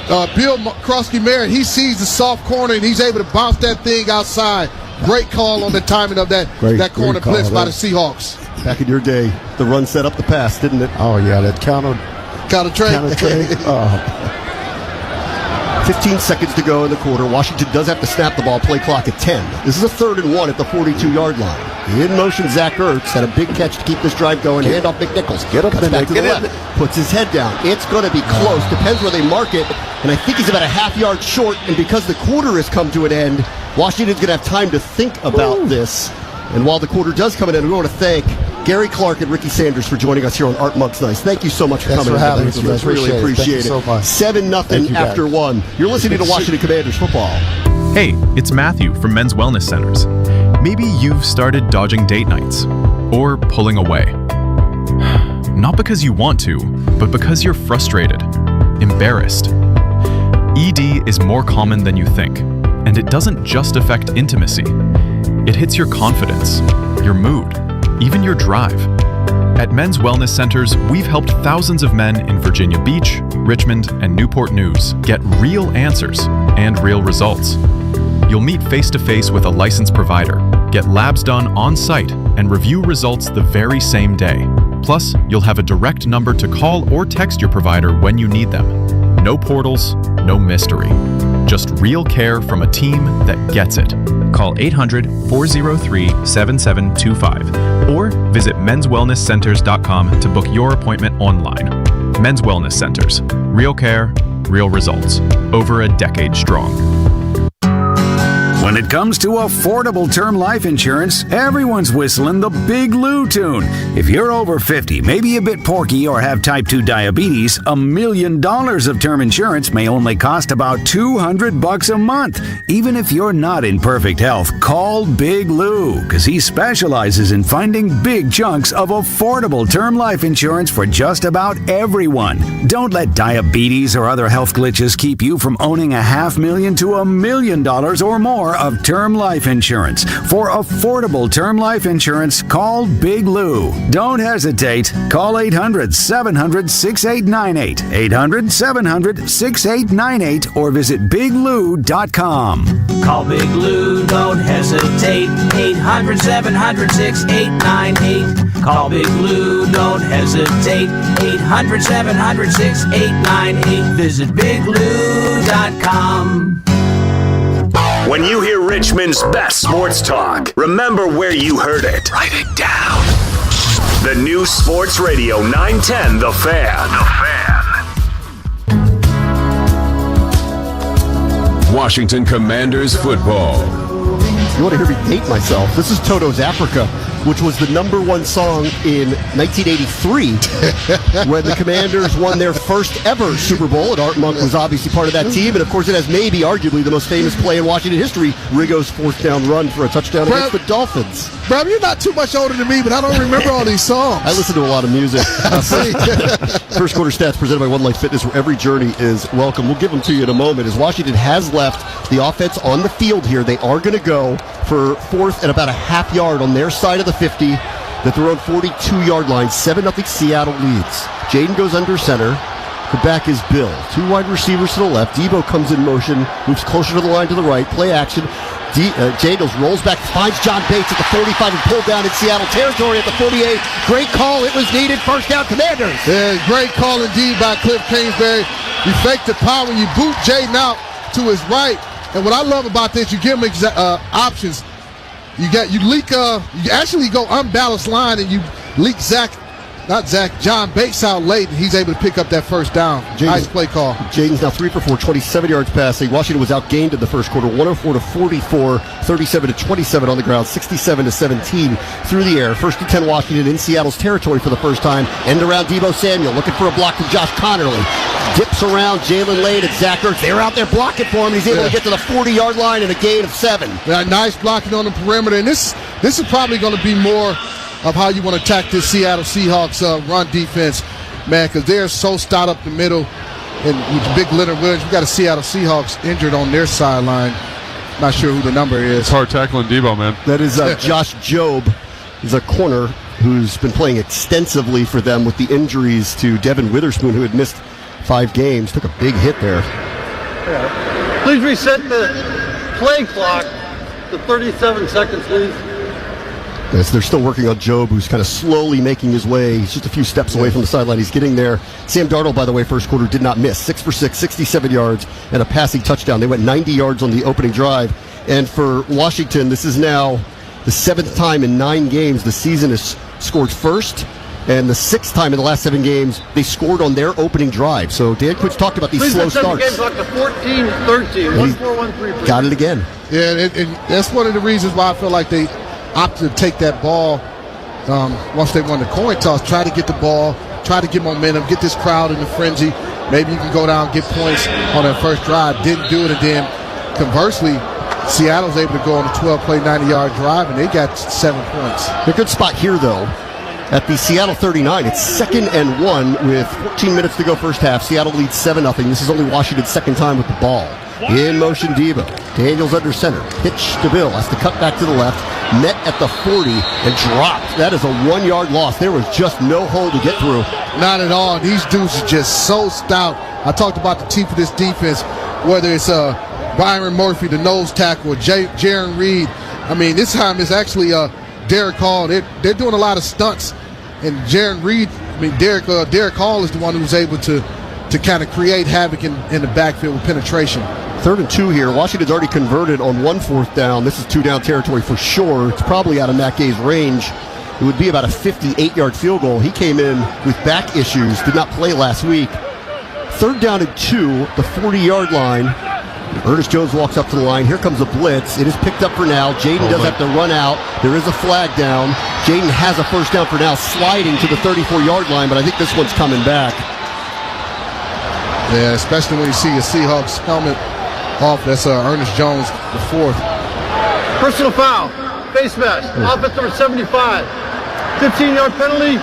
Bill Krosky-Merritt, he sees the soft corner, and he's able to bounce that thing outside. Great call on the timing of that corner blitz by the Seahawks. Back in your day, the run set up the pass, didn't it? Oh, yeah, that counter trade. 15 seconds to go in the quarter. Washington does have to snap the ball, play clock at 10. This is a 3rd and 1 at the 42-yard line. In motion, Zach Ertz had a big catch to keep this drive going. Hand off McNichols. Get up back to the left. Puts his head down. It's going to be close. Depends where they mark it. And I think he's about a half yard short. And because the quarter has come to an end, Washington's going to have time to think about this. And while the quarter does come to an end, we want to thank Gary Clark and Ricky Sanders for joining us here on Art Monk's Nice. Thank you so much for coming. Thanks for having us. I really appreciate it. So 7-0 after 1. You're listening to Washington Commanders football. Hey, it's Matthew from Men's Wellness Centers. Maybe you've started dodging date nights or pulling away. Not because you want to, but because you're frustrated, embarrassed. ED is more common than you think, and it doesn't just affect intimacy. It hits your confidence, your mood, even your drive. At Men's Wellness Centers, we've helped thousands of men in Virginia Beach, Richmond, and Newport News get real answers and real results. You'll meet face-to-face with a licensed provider, get labs done on-site, and review results the very same day. Plus, you'll have a direct number to call or text your provider when you need them. No portals, no mystery. Just real care from a team that gets it. Call 800-403-7725 or visit menswellnesscenters.com to book your appointment online. Men's Wellness Centers. Real care, real results. Over a decade strong. When it comes to affordable term life insurance, everyone's whistling the Big Lou tune. If you're over 50, maybe a bit porky, or have type 2 diabetes, $1 million of term insurance may only cost about $200 a month. Even if you're not in perfect health, call Big Lou, because he specializes in finding big chunks of affordable term life insurance for just about everyone. Don't let diabetes or other health glitches keep you from owning $500,000 to $1 million or more of term life insurance. For affordable term life insurance, call Big Lou. Don't hesitate. Call 800-700-6898, 800-700-6898, or visit biglou.com. Call Big Lou, don't hesitate. 800-700-6898. Call Big Lou, don't hesitate. 800-700-6898. Visit biglou.com. When you hear Richmond's best sports talk, remember where you heard it. Write it down. The new Sports Radio 910, The Fan. Washington Commanders football. You want to hear me date myself? This is Toto's Africa, which was the #1 song in 1983 when the Commanders won their first ever Super Bowl, and Art Monk was obviously part of that team. And of course, it has maybe arguably the most famous play in Washington history, Riggo's 4th down run for a touchdown against the Dolphins. Bro, you're not too much older than me, but I don't remember all these songs. I listen to a lot of music. First quarter stats presented by One Life Fitness, where every journey is welcome. We'll give them to you in a moment. As Washington has left the offense on the field here, they are going to go for 4th and about a half yard on their side of the 50. At their own 42-yard line, 7-0 Seattle leads. Jaden goes under center. The back is Bill. 2 wide receivers to the left. Debo comes in motion, moves closer to the line to the right. Play action. Jadles rolls back, finds John Bates at the 45 and pulled down in Seattle territory at the 48. Great call. It was needed. First down, Commanders. Yeah, great call indeed by Cliff Kingsbury. You fake the power and you boot Jaden out to his right. And what I love about this, you give him options. You actually go unbalanced line and you leak John Bates out late, and he's able to pick up that first down. Nice play call. Jaden's now 3 for 4, 27 yards passing. Washington was outgained in the first quarter, 104-44, 37-27 on the ground, 67-17 through the air. 1st and 10 Washington in Seattle's territory for the first time. End around Debo Samuel, looking for a block from Josh Connerly. Dips around Jalen Lade and Zach Ertz. They're out there blocking for him. He's able to get to the 40-yard line and a gain of 7. Yeah, nice blocking on the perimeter. And this is probably going to be more of how you want to attack this Seattle Seahawks run defense, man, because they're so stout up the middle. And with big Leonard Williams, we got a Seattle Seahawks injured on their sideline. Not sure who the number is. It's hard tackling Debo, man. That is Josh Jobe. He's a corner who's been playing extensively for them with the injuries to Devin Witherspoon, who had missed 5 games. Took a big hit there. Yeah. Please reset the play clock to 37 seconds, please. Yes, they're still working on Job, who's kind of slowly making his way. He's just a few steps away from the sideline. He's getting there. Sam Darnold, by the way, first quarter did not miss. 6 for 6, 67 yards, and a passing touchdown. They went 90 yards on the opening drive. And for Washington, this is now the 7th time in 9 games the season has scored first, and the 6th time in the last 7 games they scored on their opening drive. So Dan Quinn talked about these slow starts. Please set the game clock to 14-13. 1-4-1-3. Got it again. Yeah, and that's one of the reasons why I feel like they opted to take that ball once they won the coin toss. Try to get the ball, try to get momentum, get this crowd in the frenzy. Maybe you can go down and get points on that first drive. Didn't do it, and then conversely, Seattle's able to go on a 12-play, 90-yard drive, and they got 7 points. A good spot here, though, at the Seattle 39. It's 2nd and 1 with 14 minutes to go first half. Seattle leads 7-0. This is only Washington's second time with the ball. In motion, Debo. Daniels under center. Pitch to Bill. Has to cut back to the left. Met at the 40 and dropped. That is a 1-yard loss. There was just no hole to get through. Not at all. These dudes are just so stout. I talked about the teeth of this defense, whether it's Byron Murphy, the nose tackle, or Jaron Reed. I mean, this time it's actually Derek Hall. They're doing a lot of stunts. And Jaron Reed, Derek Hall is the one who's able to kind of create havoc in the backfield with penetration. 3rd and 2 here. Washington's already converted on 1 4th down. This is 2-down territory for sure. It's probably out of Matt Gay's range. It would be about a 58-yard field goal. He came in with back issues, did not play last week. 3rd down and 2, the 40-yard line. Ernest Jones walks up to the line. Here comes a blitz. It is picked up for now. Jaden does have to run out. There is a flag down. Jaden has a first down for now, sliding to the 34-yard line, but I think this one's coming back. Yeah, especially when you see a Seahawks helmet off. That's Ernest Jones, the 4th. Personal foul. Face mask. Offense number 75. 15-yard penalty.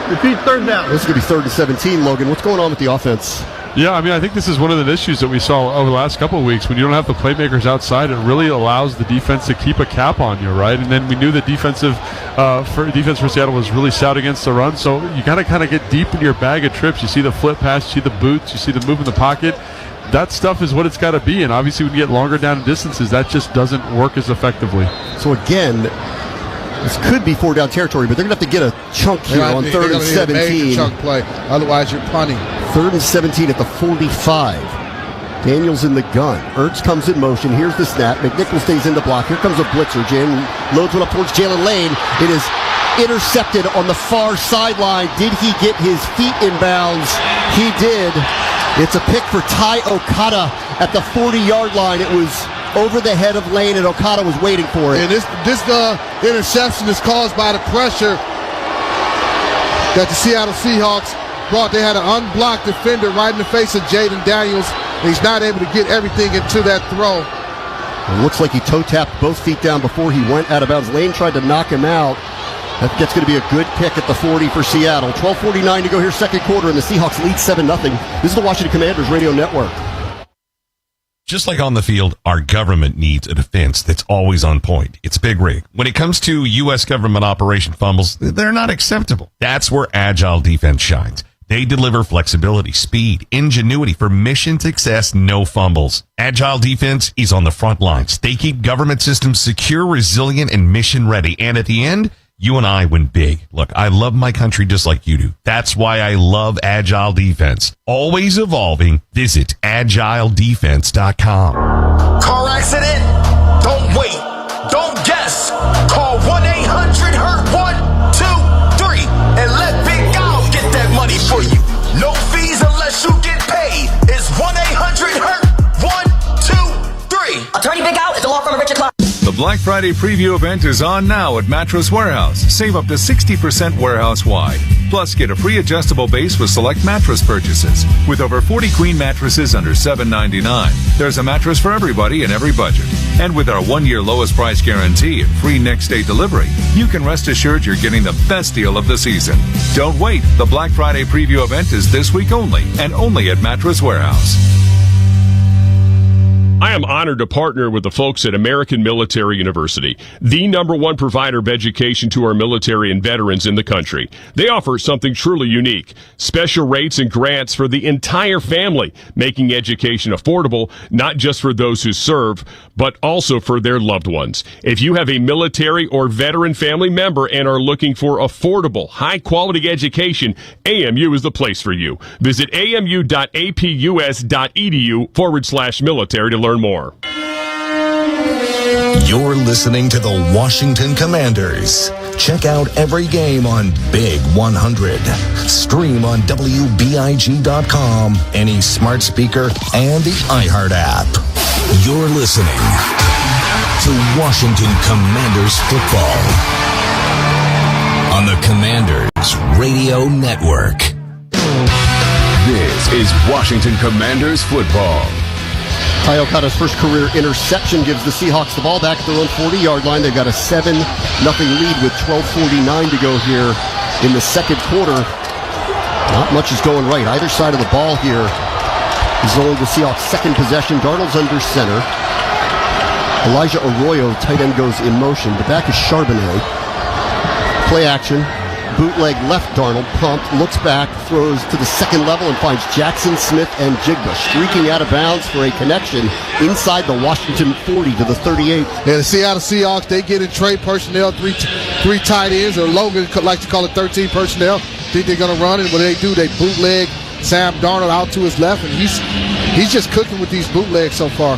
Repeat 3rd down. This is going to be 3rd and 17, Logan. What's going on with the offense? Yeah, I mean, I think this is one of the issues that we saw over the last couple of weeks. When you don't have the playmakers outside, it really allows the defense to keep a cap on you, right? And then we knew the defense for Seattle was really stout against the run, so you got to kind of get deep in your bag of trips. You see the flip pass, you see the boots, you see the move in the pocket. That stuff is what it's got to be, and obviously when you get longer down distances, that just doesn't work as effectively. So again, this could be 4-down territory, but they're going to have to get a chunk here on 3rd and 17. Major chunk play. Otherwise, you're punting. 3rd and 17 at the 45. Daniels in the gun. Ertz comes in motion. Here's the snap. McNichol stays in the block. Here comes a blitzer. Jalen loads one up towards Jalen Lane. It is intercepted on the far sideline. Did he get his feet in bounds? He did. It's a pick for Ty Okada at the 40-yard line. It was over the head of Lane, and Okada was waiting for it. And this interception is caused by the pressure that the Seattle Seahawks brought. They had an unblocked defender right in the face of Jaden Daniels. He's not able to get everything into that throw. It looks like he toe-tapped both feet down before he went out of bounds. Lane tried to knock him out. That's going to be a good pick at the 40 for Seattle. 12:49 to go here, second quarter, and the Seahawks lead 7-0. This is the Washington Commanders Radio Network. Just like on the field, our government needs a defense that's always on point. It's Big Rig. When it comes to U.S. government operation fumbles, they're not acceptable. That's where Agile Defense shines. They deliver flexibility, speed, ingenuity for mission success, no fumbles. Agile Defense is on the front lines. They keep government systems secure, resilient, and mission ready. And at the end, you and I win big. Look, I love my country just like you do. That's why I love Agile Defense. Always evolving. Visit agiledefense.com. Car accident? Don't wait. Don't guess. Call 1-800-HURT-123 and let Big Al get that money for you. No fees unless you get paid. It's 1-800-HURT-123. Attorney Big Al is the law firm of Richard Clark. The Black Friday preview event is on now at Mattress Warehouse. Save up to 60% warehouse-wide. Plus, get a free adjustable base with select mattress purchases. With over 40 queen mattresses under $7.99, there's a mattress for everybody in every budget. And with our 1-year lowest price guarantee and free next-day delivery, you can rest assured you're getting the best deal of the season. Don't wait. The Black Friday preview event. event is this week only, and only at Mattress Warehouse. I am honored to partner with the folks at American Military University, the #1 provider of education to our military and veterans in the country. They offer something truly unique, special rates and grants for the entire family, making education affordable, not just for those who serve, but also for their loved ones. If you have a military or veteran family member and are looking for affordable, high-quality education, AMU is the place for you. Visit amu.apus.edu/military to learn more. You're listening to the Washington Commanders. Check out every game on Big 100. Stream on WBIG.com, any smart speaker, and the iHeart app. You're listening to Washington Commanders football on the Commanders Radio Network. This is Washington Commanders football. Ty Okada's first career interception gives the Seahawks the ball back at their own 40-yard line. They've got a 7-0 lead with 12:49 to go here in the second quarter. Not much is going right. Either side of the ball here is only the Seahawks' second possession. Darnold's under center. Elijah Arroyo, tight end, goes in motion. The back is Charbonnet. Play action. Bootleg left Darnold, pumped, looks back, throws to the second level and finds Jackson, Smith, and Jigba streaking out of bounds for a connection inside the Washington 40 to the 38. Yeah, the Seattle Seahawks, they get in trade personnel, three tight ends, or Logan likes to call it 13 personnel. Think they're going to run it. What they do, they bootleg Sam Darnold out to his left, and he's just cooking with these bootlegs so far.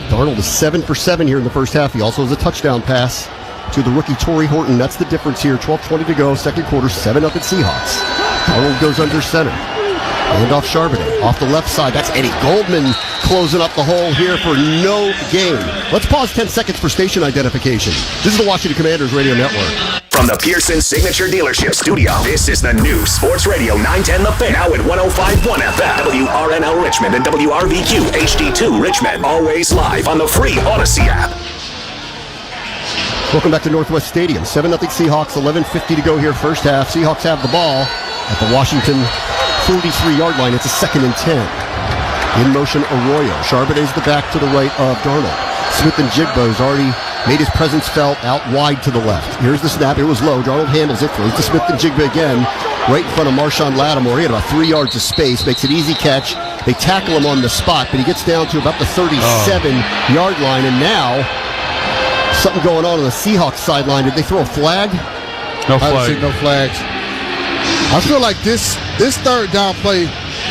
Darnold is 7 for 7 here in the first half. He also has a touchdown pass to the rookie Torrey Horton. That's the difference here. 12:20 to go, second quarter, 7-0 Seahawks. Darnold goes under center. And off Charbonnet. Off the left side, that's Eddie Goldman closing up the hole here for no gain. Let's pause 10 seconds for station identification. This is the Washington Commanders Radio Network. From the Pearson Signature Dealership Studio, this is the new Sports Radio 910 The Fan. Now at 105.1 FM, WRNL Richmond and WRVQ HD2 Richmond. Always live on the free Odyssey app. Welcome back to Northwest Stadium. 7-0 Seahawks, 11:50 to go here first half. Seahawks have the ball at the Washington 43-yard line. It's a 2nd and 10. In motion, Arroyo. Charbonnet's the back to the right of Darnold. Smith and Jigba has already made his presence felt out wide to the left. Here's the snap. It was low. Darnold handles it. Throws to Smith and Jigba again. Right in front of Marshawn Lattimore. He had about 3 yards of space. Makes an easy catch. They tackle him on the spot, but he gets down to about the 37-yard line. And now something going on the Seahawks sideline. Did they throw a flag? No flag. I haven't seen no flags. I feel like this third down play,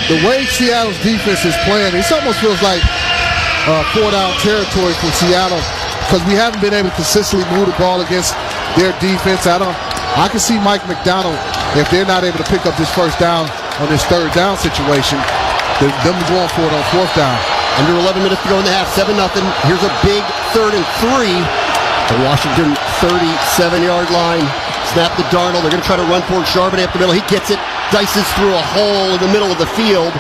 the way Seattle's defense is playing, it almost feels like 4-down territory for Seattle because we haven't been able to consistently move the ball against their defense. I can see Mike McDonald, if they're not able to pick up this first down on this third down situation, them going for it on fourth down. Under 11 minutes to go in the half, 7-0. Here's a big 3rd and 3. The Washington 37-yard line. Snap to Darnold. They're going to try to run for it. Charbonnet up the middle. He gets it. Dices through a hole in the middle of the field.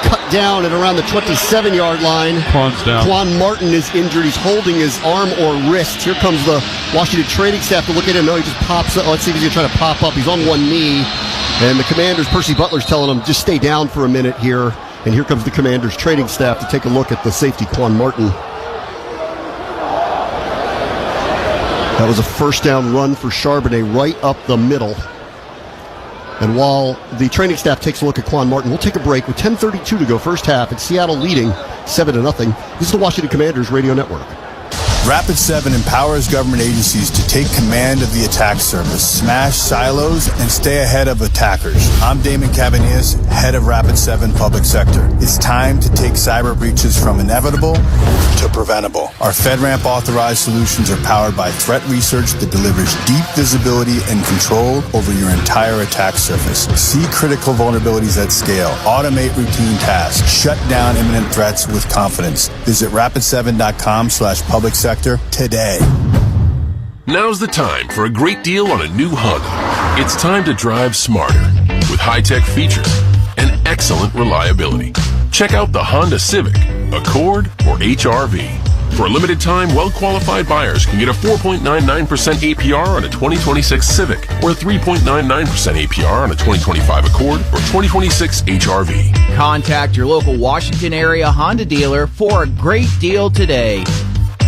Cut down at around the 27-yard line. Quan's down. Quan Martin is injured. He's holding his arm or wrist. Here comes the Washington training staff to look at him. No, he just pops up. Let's see if he's going to try to pop up. He's on one knee. And the Commanders, Percy Butler's telling him, just stay down for a minute here. And here comes the Commanders training staff to take a look at the safety, Quan Martin. That was a first down run for Charbonnet right up the middle. And while the training staff takes a look at Quan Martin, we'll take a break with 10:32 to go first half. It's Seattle leading 7-0. This is the Washington Commanders Radio Network. Rapid7 empowers government agencies to take command of the attack surface, smash silos, and stay ahead of attackers. I'm Damon Cabanillas, head of Rapid7 Public Sector. It's time to take cyber breaches from inevitable to preventable. Our FedRAMP authorized solutions are powered by threat research that delivers deep visibility and control over your entire attack surface. See critical vulnerabilities at scale. Automate routine tasks. Shut down imminent threats with confidence. Visit rapid7.com/public sector today. Now's the time for a great deal on a new Honda. It's time to drive smarter with high-tech features and excellent reliability. Check out the Honda Civic, Accord, or HR-V. For a limited time, well-qualified buyers can get a 4.99% APR on a 2026 Civic or a 3.99% APR on a 2025 Accord or 2026 HRV. Contact your local Washington area Honda dealer for a great deal today.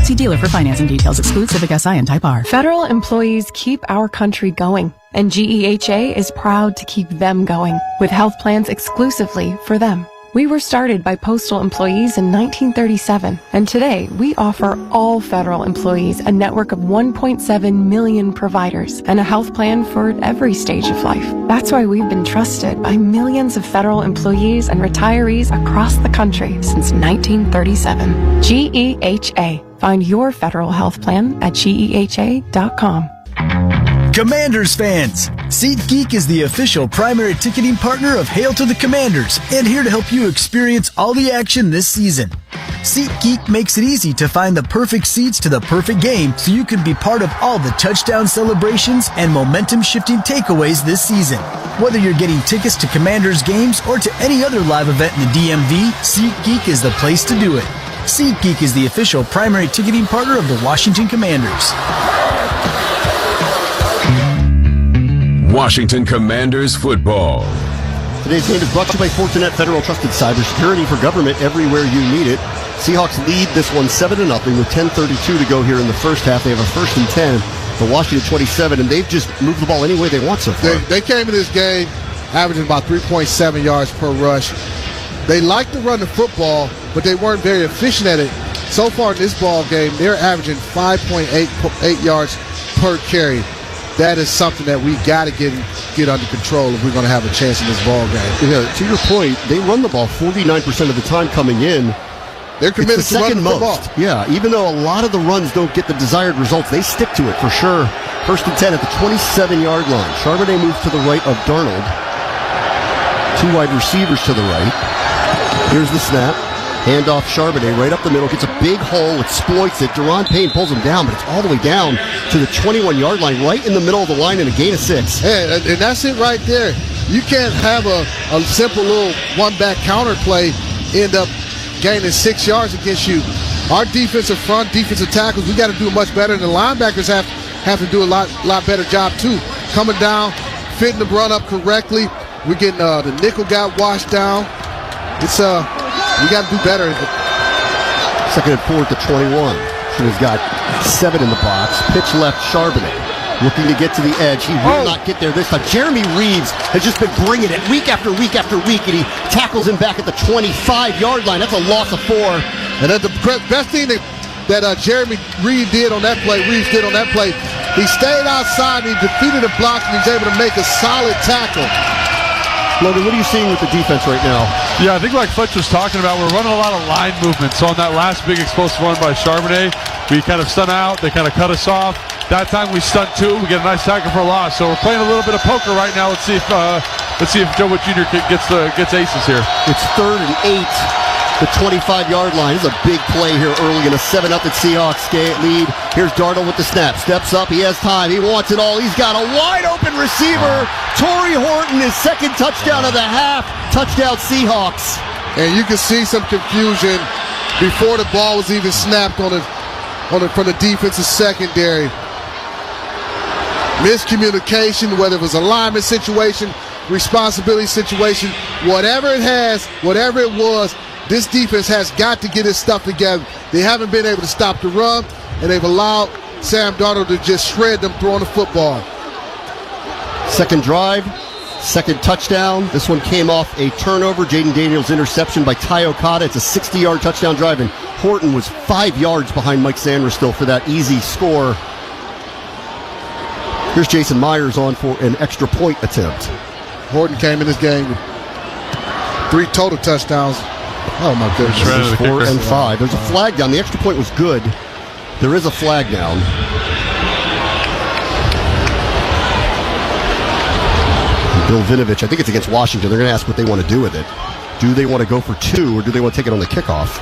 See dealer for financing details. Exclude Civic Si and Type R. Federal employees keep our country going, and GEHA is proud to keep them going with health plans exclusively for them. We were started by postal employees in 1937, and today we offer all federal employees a network of 1.7 million providers and a health plan for every stage of life. That's why we've been trusted by millions of federal employees and retirees across the country since 1937. GEHA. Find your federal health plan at GEHA.com. Commanders fans, SeatGeek is the official primary ticketing partner of Hail to the Commanders and here to help you experience all the action this season. SeatGeek makes it easy to find the perfect seats to the perfect game so you can be part of all the touchdown celebrations and momentum-shifting takeaways this season. Whether you're getting tickets to Commanders games or to any other live event in the DMV, SeatGeek is the place to do it. SeatGeek is the official primary ticketing partner of the Washington Commanders. Washington Commanders football. Today's game is brought to you by Fortinet Federal Trusted Cybersecurity for government everywhere you need it. Seahawks lead this one 7-0 with 10:32 to go here in the first half. They have a 1st and 10. The Washington 27, and they've just moved the ball any way they want so far. They came in this game averaging about 3.7 yards per rush. They like to run the football, but they weren't very efficient at it. So far in this ball game, they're averaging 5.8 yards per carry. That is something that we got to get under control if we're going to have a chance in this ball game. Yeah, to your point, they run the ball 49% of the time coming in. They're committed to running the ball. Yeah, even though a lot of the runs don't get the desired results, they stick to it for sure. 1st and 10 at the 27-yard line. Charbonnet moves to the right of Darnold. 2 wide receivers to the right. Here's the snap. Handoff Charbonnet right up the middle. Gets a big hole. Exploits it. Deron Payne pulls him down, but it's all the way down to the 21-yard line, right in the middle of the line, and a gain of 6. Hey, and that's it right there. You can't have a simple little one-back counter play end up gaining 6 yards against you. Our defensive front, defensive tackles, we got to do much better. And the linebackers have to do a lot better job, too. Coming down, fitting the run up correctly. We're getting the nickel got washed down. It's we got to do better. 2nd and 4 at the 21. Should have got 7 in the box. Pitch left, Charbonnet. Looking to get to the edge. He will not get there this time. Jeremy Reeves has just been bringing it week after week after week, and he tackles him back at the 25-yard line. That's a loss of 4. And that's the best thing that Jeremy Reeves did on that play, he stayed outside, and he defeated the block, and he's able to make a solid tackle. Logan, what are you seeing with the defense right now? Yeah, I think like Fletch was talking about, we're running a lot of line movement. So on that last big explosive run by Charbonnet, we kind of stun out. They kind of cut us off. That time we stunt 2. We get a nice tackle for a loss. So we're playing a little bit of poker right now. Let's see if Joe Wood Jr. gets aces here. It's 3rd and 8. The 25-yard line. This is a big play here early in a 7-0 Seahawks lead. Here's Darnold with the snap. Steps up. He has time. He wants it all. He's got a wide-open receiver. Torrey Horton, his 2nd touchdown of the half. Touchdown Seahawks. And you can see some confusion before the ball was even snapped from the defensive secondary. Miscommunication, whether it was a lineman situation, responsibility situation, whatever it was, this defense has got to get its stuff together. They haven't been able to stop the run, and they've allowed Sam Darnold to just shred them throwing the football. 2nd drive, 2nd touchdown. This one came off a turnover. Jaden Daniels' interception by Ty Okada. It's a 60-yard touchdown drive, and Horton was 5 yards behind Mike Sanders still for that easy score. Here's Jason Myers on for an extra point attempt. Horton came in this game with 3 total touchdowns. Oh, my goodness. 4 and 5. There's a flag down. The extra point was good. There is a flag down. Bill Vinovich, I think it's against Washington. They're going to ask what they want to do with it. Do they want to go for 2, or do they want to take it on the kickoff?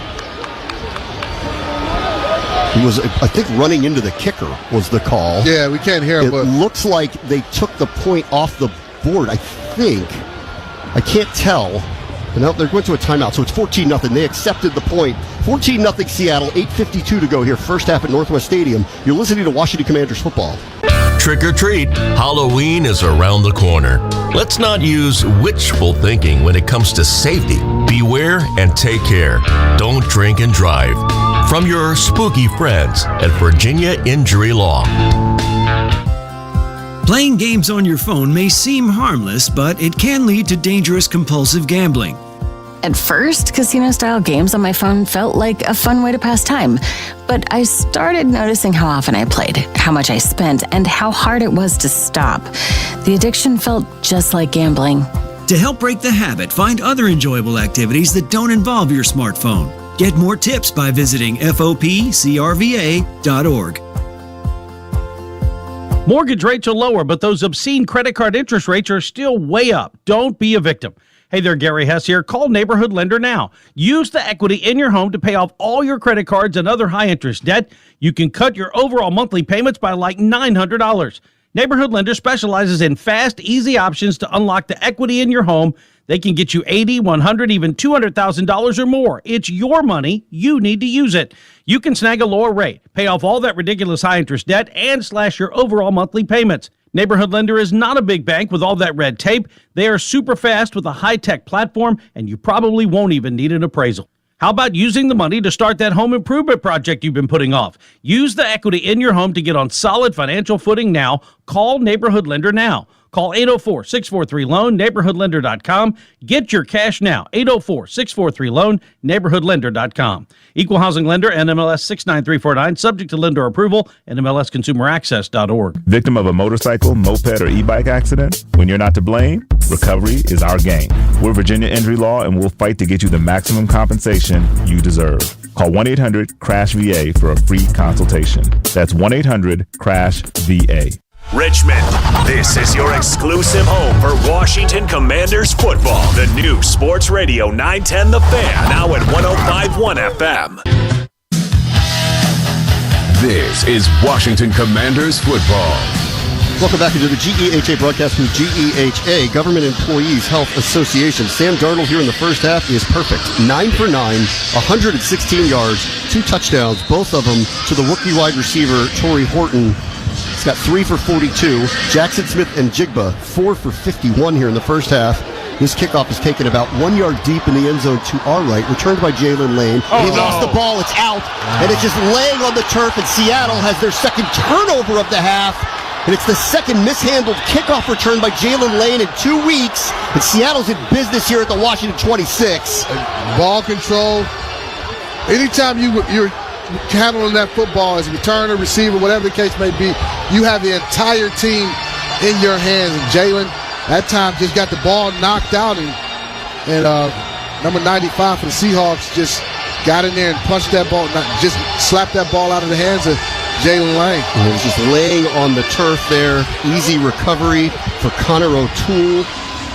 He was, I think, running into the kicker was the call. Yeah, we can't hear him. It looks like they took the point off the board, I think. I can't tell. And now they're going to a timeout, so it's 14-0. They accepted the point. 14-0 Seattle, 8:52 to go here, first half at Northwest Stadium. You're listening to Washington Commanders football. Trick or treat, Halloween is around the corner. Let's not use wishful thinking when it comes to safety. Beware and take care. Don't drink and drive. From your spooky friends at Virginia Injury Law. Playing games on your phone may seem harmless, but it can lead to dangerous compulsive gambling. At first, casino-style games on my phone felt like a fun way to pass time. But I started noticing how often I played, how much I spent, and how hard it was to stop. The addiction felt just like gambling. To help break the habit, find other enjoyable activities that don't involve your smartphone. Get more tips by visiting FOPCRVA.org. Mortgage rates are lower, but those obscene credit card interest rates are still way up. Don't be a victim. Hey there, Gary Hess here. Call Neighborhood Lender now. Use the equity in your home to pay off all your credit cards and other high-interest debt. You can cut your overall monthly payments by like $900. Neighborhood Lender specializes in fast, easy options to unlock the equity in your home. They can get you $80,000, $100,000, even $200,000 or more. It's your money. You need to use it. You can snag a lower rate, pay off all that ridiculous high-interest debt, and slash your overall monthly payments. Neighborhood Lender is not a big bank with all that red tape. They are super fast with a high-tech platform, and you probably won't even need an appraisal. How about using the money to start that home improvement project you've been putting off? Use the equity in your home to get on solid financial footing now. Call Neighborhood Lender now. Call 804-643-LOAN, neighborhoodlender.com. Get your cash now. 804-643-LOAN, neighborhoodlender.com. Equal housing lender, NMLS 69349, subject to lender approval, NMLSconsumeraccess.org. Victim of a motorcycle, moped, or e-bike accident? When you're not to blame, recovery is our game. We're Virginia Injury Law, and we'll fight to get you the maximum compensation you deserve. Call 1-800-CRASH-VA for a free consultation. That's 1-800-CRASH-VA. Richmond, this is your exclusive home for Washington Commanders football. The new Sports Radio 910 The Fan, now at 105.1 FM. This is Washington Commanders football. Welcome back into the GEHA broadcast from GEHA, Government Employees Health Association. Sam Darnold here in the first half is perfect. 9 for 9, 116 yards, 2 touchdowns, both of them to the rookie wide receiver, Torrey Horton. He's got 3 for 42. Jackson Smith and Jigba, 4 for 51 here in the first half. This kickoff is taken about 1 yard deep in the end zone to our right, returned by Jalen Lane. He lost the ball, it's out, and it's just laying on the turf, and Seattle has their second turnover of the half, and it's the second mishandled kickoff return by Jalen Lane in 2 weeks, and Seattle's in business here at the Washington 26. Ball control. Anytime you're handling that football as a returner, receiver, whatever the case may be, you have the entire team in your hands. And Jalen, that time, just got the ball knocked out, and number 95 for the Seahawks just got in there and punched that ball, just slapped that ball out of the hands of Jalen Lane. And it was just laying on the turf there. Easy recovery for Connor O'Toole.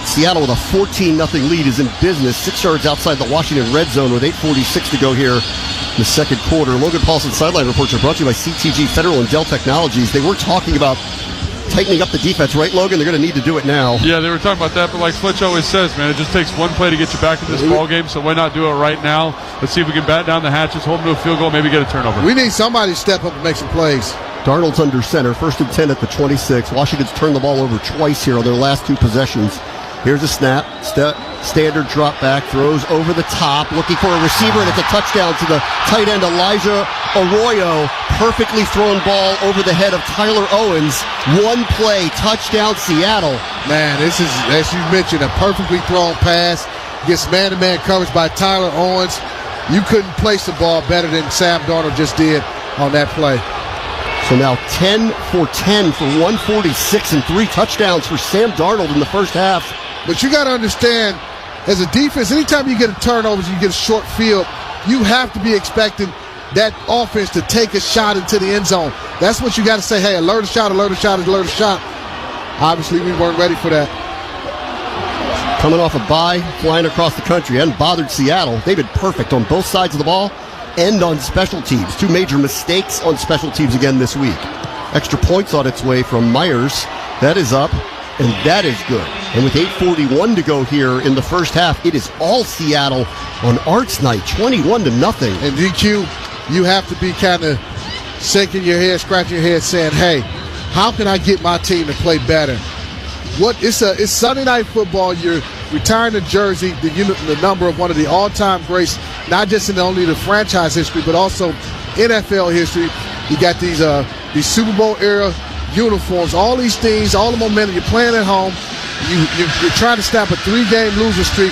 Seattle with a 14-0 lead is in business, 6 yards outside the Washington red zone with 8:46 to go here in the second quarter. Logan Paulson's sideline reports are brought to you by CTG Federal and Dell Technologies. They were talking about tightening up the defense, right, Logan? They're going to need to do it now. Yeah, they were talking about that, but like Fletch always says, man, it just takes one play to get you back in this ball game, so why not do it right now? Let's see if we can bat down the hatches, hold them to a field goal, maybe get a turnover. We need somebody to step up and make some plays. Darnold's under center, 1st and 10 at the 26. Washington's turned the ball over twice here on their last 2 possessions. Here's a snap, standard drop back, throws over the top, looking for a receiver, and it's a touchdown to the tight end Elijah Arroyo. Perfectly thrown ball over the head of Tyler Owens. 1 play, touchdown Seattle. Man, this is, as you mentioned, a perfectly thrown pass. Gets man-to-man coverage by Tyler Owens. You couldn't place the ball better than Sam Darnold just did on that play. So now 10 for 10 for 146 and 3 touchdowns for Sam Darnold in the first half. But you got to understand, as a defense, anytime you get a turnover, you get a short field, you have to be expecting that offense to take a shot into the end zone. That's what you got to say, hey, alert a shot, alert a shot, alert a shot. Obviously, we weren't ready for that. Coming off a bye, flying across the country, hadn't bothered Seattle. They've been perfect on both sides of the ball and on special teams. 2 major mistakes on special teams again this week. Extra points on its way from Myers. That is up. and that is good. And with 8:41 to go here in the first half, it is all Seattle on Arts night, 21-0. And DQ, you have to be kind of shaking your head, scratching your head, saying, hey, how can I get my team to play better? It's Sunday Night Football. You're retiring the jersey, the number of one of the all-time greats, not just in only the franchise history, but also NFL history. You got these Super Bowl era uniforms, all these things, all the momentum. You're playing at home. You're trying to stop a 3-game loser streak,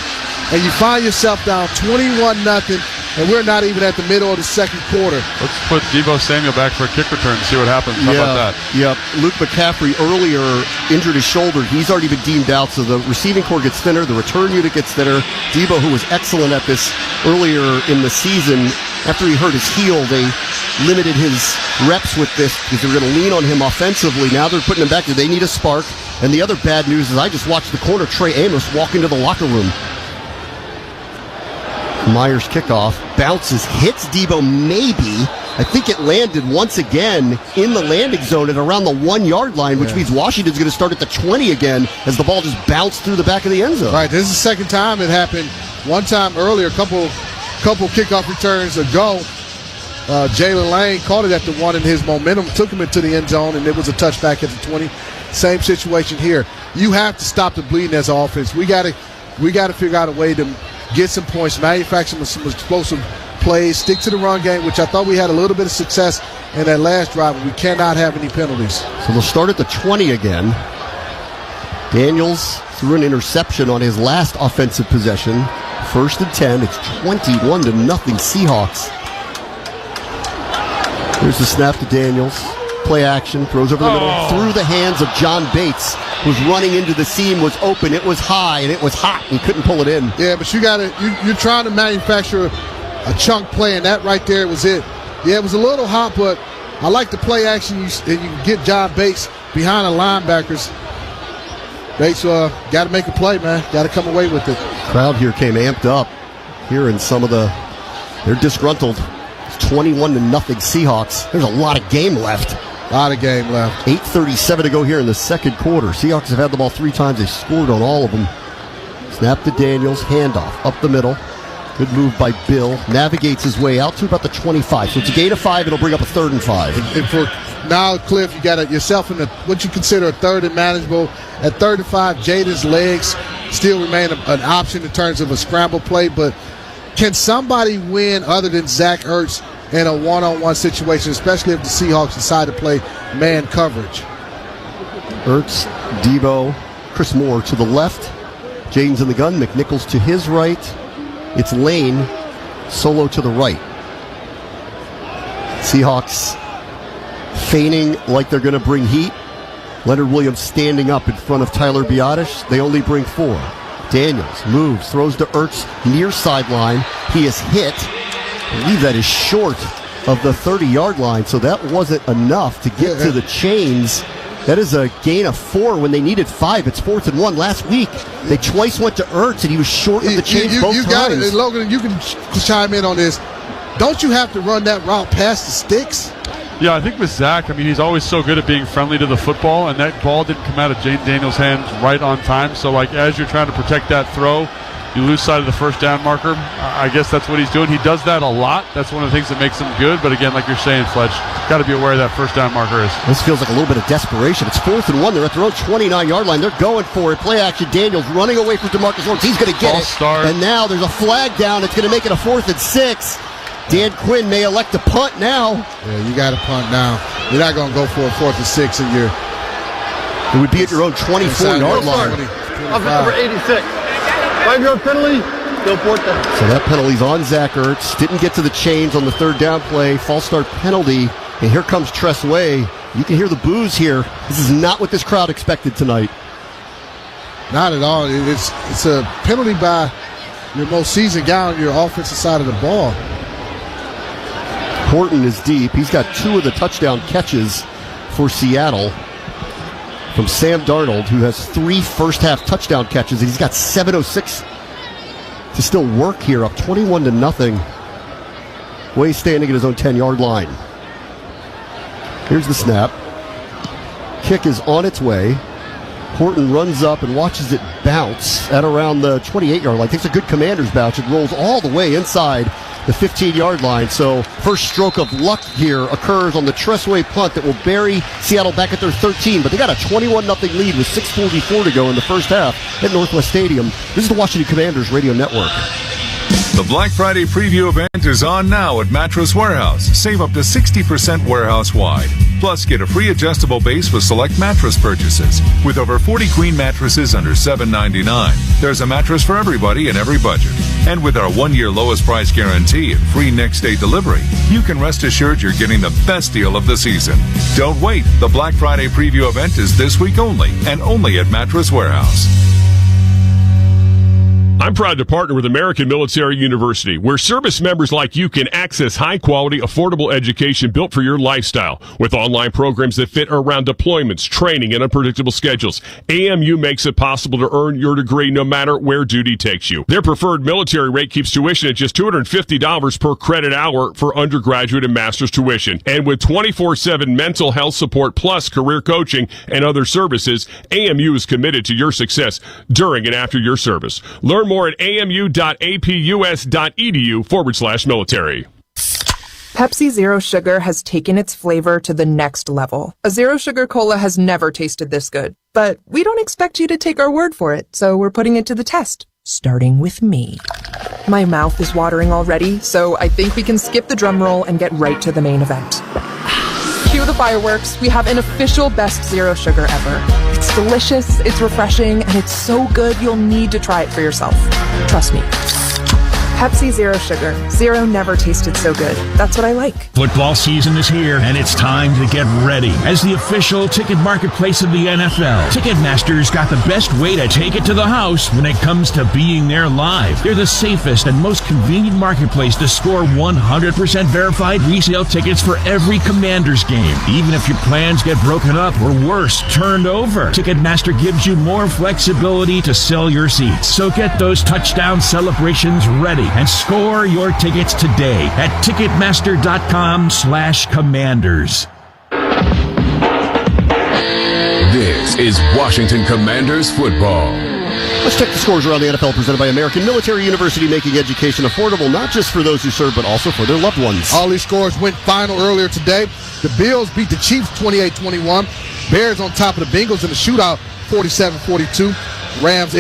and you find yourself down 21-0. And we're not even at the middle of the second quarter. Let's put Deebo Samuel back for a kick return and see what happens. How about that? Yep. Luke McCaffrey earlier injured his shoulder. He's already been deemed out, so the receiving corps gets thinner, the return unit gets thinner. Deebo, who was excellent at this earlier in the season, after he hurt his heel, they limited his reps with this because they were going to lean on him offensively. Now they're putting him back there. They need a spark. And the other bad news is I just watched the corner, Trey Amos, walk into the locker room. Myers kickoff, bounces, hits Deebo maybe. I think it landed once again in the landing zone at around the 1-yard line, which means Washington's going to start at the 20 again as the ball just bounced through the back of the end zone. Right, this is the second time it happened. One time earlier, a couple kickoff returns ago, Jalen Lane caught it at the 1 and his momentum took him into the end zone, and it was a touchback at the 20. Same situation here. You have to stop the bleeding as an offense. We got to figure out a way to get some points, manufacture some explosive plays, stick to the run game, which I thought we had a little bit of success in that last drive, but we cannot have any penalties. So they'll start at the 20 again. Daniels threw an interception on his last offensive possession. 1st and 10. It's 21-0 Seahawks. Here's the snap to Daniels. Play action, throws over the middle, through the hands of John Bates, who's running into the seam, was open, it was high, and it was hot, and he couldn't pull it in. Yeah, but you're trying to manufacture a chunk play, and that right there was it. Yeah, it was a little hot, but I like the play action, and you get John Bates behind the linebackers. Bates got to make a play, man. Got to come away with it. Crowd here came amped up. Here in some of they're disgruntled. It's 21-0 Seahawks. There's a lot of game left. A lot of game left. 8:37 to go here in the second quarter. Seahawks have had the ball 3 times. They scored on all of them. Snap to Daniels. Handoff up the middle. Good move by Bill. Navigates his way out to about the 25. So it's a gain of 5. It'll bring up a 3rd and 5. And for now, Cliff, you got yourself in what you consider a 3rd and manageable. At 3rd and 5, Jaden's legs still remain an option in terms of a scramble play. But can somebody win other than Zach Ertz in a one-on-one situation, especially if the Seahawks decide to play man coverage? Ertz, Deebo, Chris Moore to the left. Jaden's in the gun. McNichols to his right. It's Lane, Solo to the right. Seahawks feigning like they're going to bring heat. Leonard Williams standing up in front of Tyler Biadasz. They only bring 4. Daniels moves, throws to Ertz near sideline. He is hit. I believe that is short of the 30-yard line, so that wasn't enough to get to the chains. That is a gain of 4 when they needed 5. It's 4th and 1. Last week, they twice went to Ertz, and he was short of the chains both times. Got it. And Logan, you can chime in on this. Don't you have to run that route past the sticks? Yeah, I think with Zach, he's always so good at being friendly to the football, and that ball didn't come out of Jaden Daniels' hands right on time. So, as you're trying to protect that throw, you lose sight of the first down marker. I guess that's what he's doing. He does that a lot. That's one of the things that makes him good. But again, like you're saying, Fletch, got to be aware of that first down marker is. This feels like a little bit of desperation. It's 4th and 1. They're at their own 29-yard line. They're going for it. Play action. Daniels running away from DeMarcus Lawrence. He's going to get it. Start. And now there's a flag down. It's going to make it a 4th and 6. Dan Quinn may elect to punt now. Yeah, you got to punt now. You're not going to go for a 4th and 6 in your. It would be at your own 24-yard line. Number 86. 5-yard penalty. Still 4th down. So that penalty's on Zach Ertz. Didn't get to the chains on the 3rd down play. False start penalty. And here comes Tress Way. You can hear the boos here. This is not what this crowd expected tonight. Not at all. It's a penalty by your most seasoned guy on your offensive side of the ball. Horton is deep. He's got 2 of the touchdown catches for Seattle from Sam Darnold, who has 3 first-half touchdown catches. And he's got 7:06 to still work here, up 21-0. Way standing at his own 10-yard line. Here's the snap. Kick is on its way. Horton runs up and watches it bounce at around the 28-yard line. Takes a good Commanders bounce. It rolls all the way inside the 15-yard line. So first stroke of luck here occurs on the Tressway punt that will bury Seattle back at their 13. But they got a 21-0 lead with 6:44 to go in the first half at Northwest Stadium. This is the Washington Commanders Radio Network. The Black Friday preview event is on now at Mattress Warehouse. Save up to 60% warehouse-wide. Plus, get a free adjustable base with select mattress purchases. With over 40 queen mattresses under $7.99, there's a mattress for everybody in every budget. And with our 1-year lowest price guarantee and free next-day delivery, you can rest assured you're getting the best deal of the season. Don't wait. The Black Friday preview event is this week only, and only at Mattress Warehouse. I'm proud to partner with American Military University, where service members like you can access high-quality, affordable education built for your lifestyle. With online programs that fit around deployments, training, and unpredictable schedules, AMU makes it possible to earn your degree no matter where duty takes you. Their preferred military rate keeps tuition at just $250 per credit hour for undergraduate and master's tuition. And with 24/7 mental health support plus career coaching and other services, AMU is committed to your success during and after your service. Learn more at amu.apus.edu/military. Pepsi Zero Sugar has taken its flavor to the next level. A Zero Sugar Cola has never tasted this good. But we don't expect you to take our word for it, so we're putting it to the test. Starting with me. My mouth is watering already, so I think we can skip the drum roll and get right to the main event. Cue the fireworks. We have an official best Zero Sugar ever. It's delicious, it's refreshing, and it's so good you'll need to try it for yourself. Trust me. Pepsi Zero Sugar. Zero never tasted so good. That's what I like. Football season is here, and it's time to get ready. As the official ticket marketplace of the NFL, Ticketmaster's got the best way to take it to the house when it comes to being there live. They're the safest and most convenient marketplace to score 100% verified resale tickets for every Commanders game, even if your plans get broken up or worse, turned over. Ticketmaster gives you more flexibility to sell your seats. So get those touchdown celebrations ready and score your tickets today at Ticketmaster.com/Commanders. This is Washington Commanders football. Let's check the scores around the NFL presented by American Military University, making education affordable not just for those who serve, but also for their loved ones. All these scores went final earlier today. The Bills beat the Chiefs 28-21. Bears on top of the Bengals in the shootout 47-42. Rams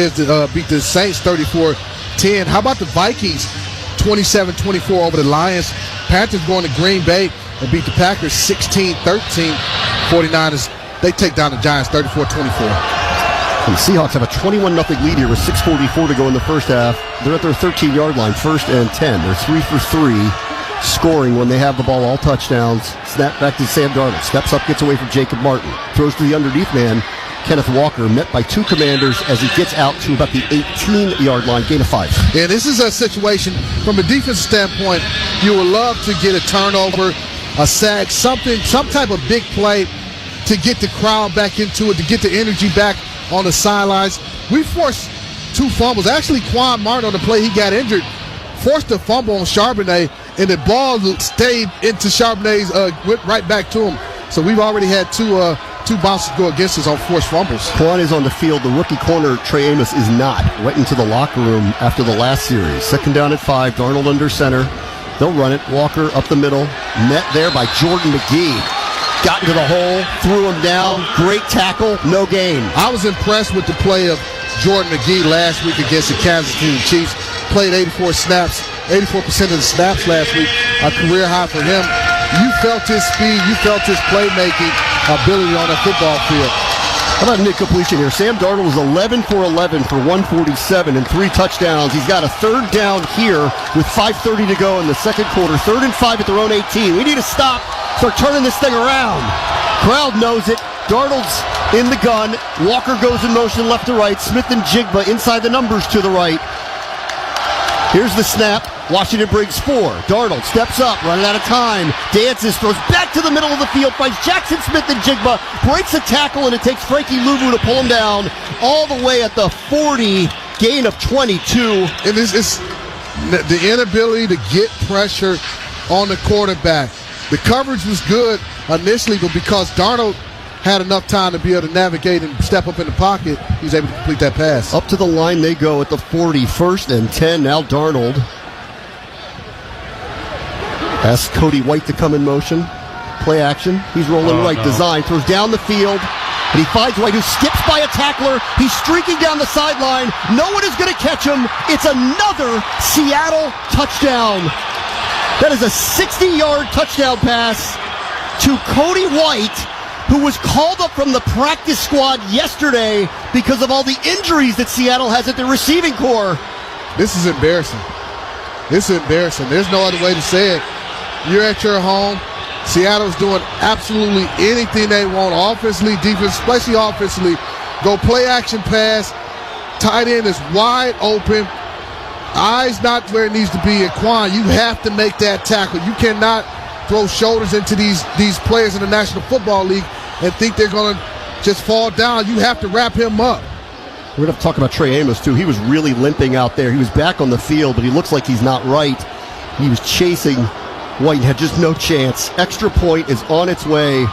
beat the Saints 34-10. How about the Vikings 27-24 over the Lions? Panthers going to Green Bay and beat the Packers 16-13. 49ers, they take down the Giants 34-24. And the Seahawks have a 21-0 lead here with 6:44 to go in the first half. They're at their 13-yard line, 1st and 10. They're 3 for 3, scoring when they have the ball, all touchdowns. Snap back to Sam Darnold. Steps up, gets away from Jacob Martin. Throws to the underneath man, Kenneth Walker, met by 2 Commanders as he gets out to about the 18-yard line, gain of 5. Yeah, this is a situation, from a defensive standpoint, you would love to get a turnover, a sack, some type of big play to get the crowd back into it, to get the energy back on the sidelines. We forced 2 fumbles. Actually, Quan Martin on the play, he got injured, forced a fumble on Charbonnet, and the ball stayed into Charbonnet's, went right back to him. So we've already had two bounces go against us on forced fumbles. Quan is on the field. The rookie corner, Trey Amos, is not. Went into the locker room after the last series. 2nd down at 5. Darnold under center. They'll run it. Walker up the middle. Met there by Jordan McGee. Got into the hole, threw him down. Great tackle, no gain. I was impressed with the play of Jordan McGee last week against the Kansas City Chiefs. Played 84 snaps, 84% of the snaps last week. A career high for him. You felt his speed, you felt his playmaking ability on the football field. How about Nick completion here? Sam Darnold was 11 for 11 for 147 and 3 touchdowns. He's got a 3rd down here with 5:30 to go in the second quarter. 3rd and 5 at their own 18. We need to stop, start turning this thing around. Crowd knows it. Darnold's in the gun. Walker goes in motion left to right. Smith and Jigba inside the numbers to the right. Here's the snap. Washington brings 4. Darnold steps up, running out of time. Dances, throws back to the middle of the field, finds Jackson Smith and Jigba, breaks a tackle, and it takes Frankie Luvu to pull him down all the way at the 40, gain of 22. And this is the inability to get pressure on the quarterback. The coverage was good initially, but because Darnold had enough time to be able to navigate and step up in the pocket, he was able to complete that pass. Up to the line they go at the 40, 1st and 10. Now Darnold asks Cody White to come in motion. Play action. He's rolling right. No. Design. Throws down the field. And he finds White, who skips by a tackler. He's streaking down the sideline. No one is going to catch him. It's another Seattle touchdown. That is a 60-yard touchdown pass to Cody White, who was called up from the practice squad yesterday because of all the injuries that Seattle has at their receiving core. This is embarrassing. This is embarrassing. There's no other way to say it. You're at your home. Seattle's doing absolutely anything they want, offensively, defense, especially offensively. Go play action pass. Tight end is wide open. Eyes not where it needs to be. And Quan, you have to make that tackle. You cannot throw shoulders into these players in the National Football League and think they're going to just fall down. You have to wrap him up. We're going to talk about Trey Amos, too. He was really limping out there. He was back on the field, but he looks like he's not right. He was chasing White, had just no chance. Extra point is on its way.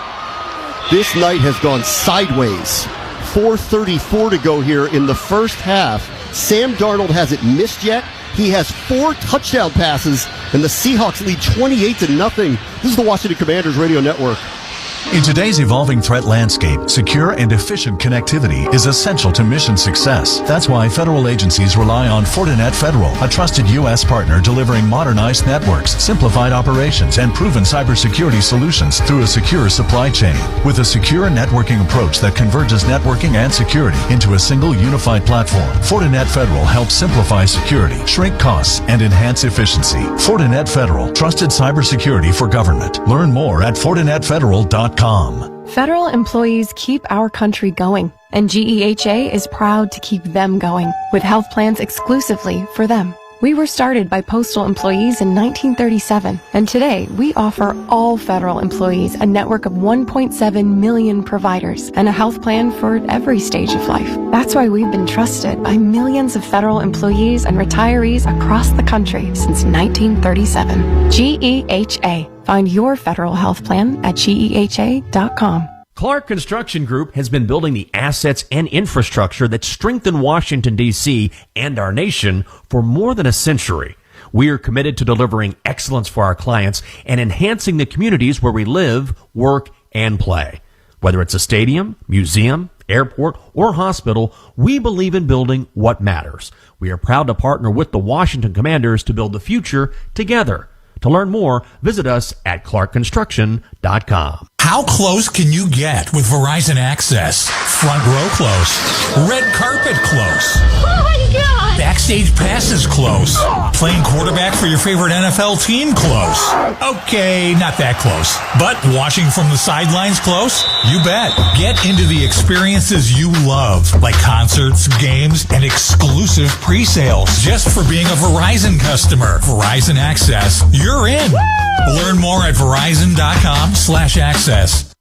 This night has gone sideways. 4:34 to go here in the first half. Sam Darnold hasn't missed yet. He has 4 touchdown passes, and the Seahawks lead 28-0. This is the Washington Commanders Radio Network. In today's evolving threat landscape, secure and efficient connectivity is essential to mission success. That's why federal agencies rely on Fortinet Federal, a trusted U.S. partner delivering modernized networks, simplified operations, and proven cybersecurity solutions through a secure supply chain. With a secure networking approach that converges networking and security into a single unified platform, Fortinet Federal helps simplify security, shrink costs, and enhance efficiency. Fortinet Federal, trusted cybersecurity for government. Learn more at FortinetFederal.com. Federal employees keep our country going, and GEHA is proud to keep them going with health plans exclusively for them. We were started by postal employees in 1937, and today we offer all federal employees a network of 1.7 million providers and a health plan for every stage of life. That's why we've been trusted by millions of federal employees and retirees across the country since 1937. GEHA. Find your federal health plan at GEHA.com. Clark Construction Group has been building the assets and infrastructure that strengthen Washington, D.C. and our nation for more than a century. We are committed to delivering excellence for our clients and enhancing the communities where we live, work, and play. Whether it's a stadium, museum, airport, or hospital, we believe in building what matters. We are proud to partner with the Washington Commanders to build the future together. To learn more, visit us at clarkconstruction.com. How close can you get with Verizon Access? Front row close. Red carpet close. Oh my God! Backstage passes close. Playing quarterback for your favorite NFL team close. Okay, not that close. But watching from the sidelines close? You bet. Get into the experiences you love, like concerts, games, and exclusive pre-sales just for being a Verizon customer. Verizon Access. You're in. Woo! Learn more at Verizon.com/access.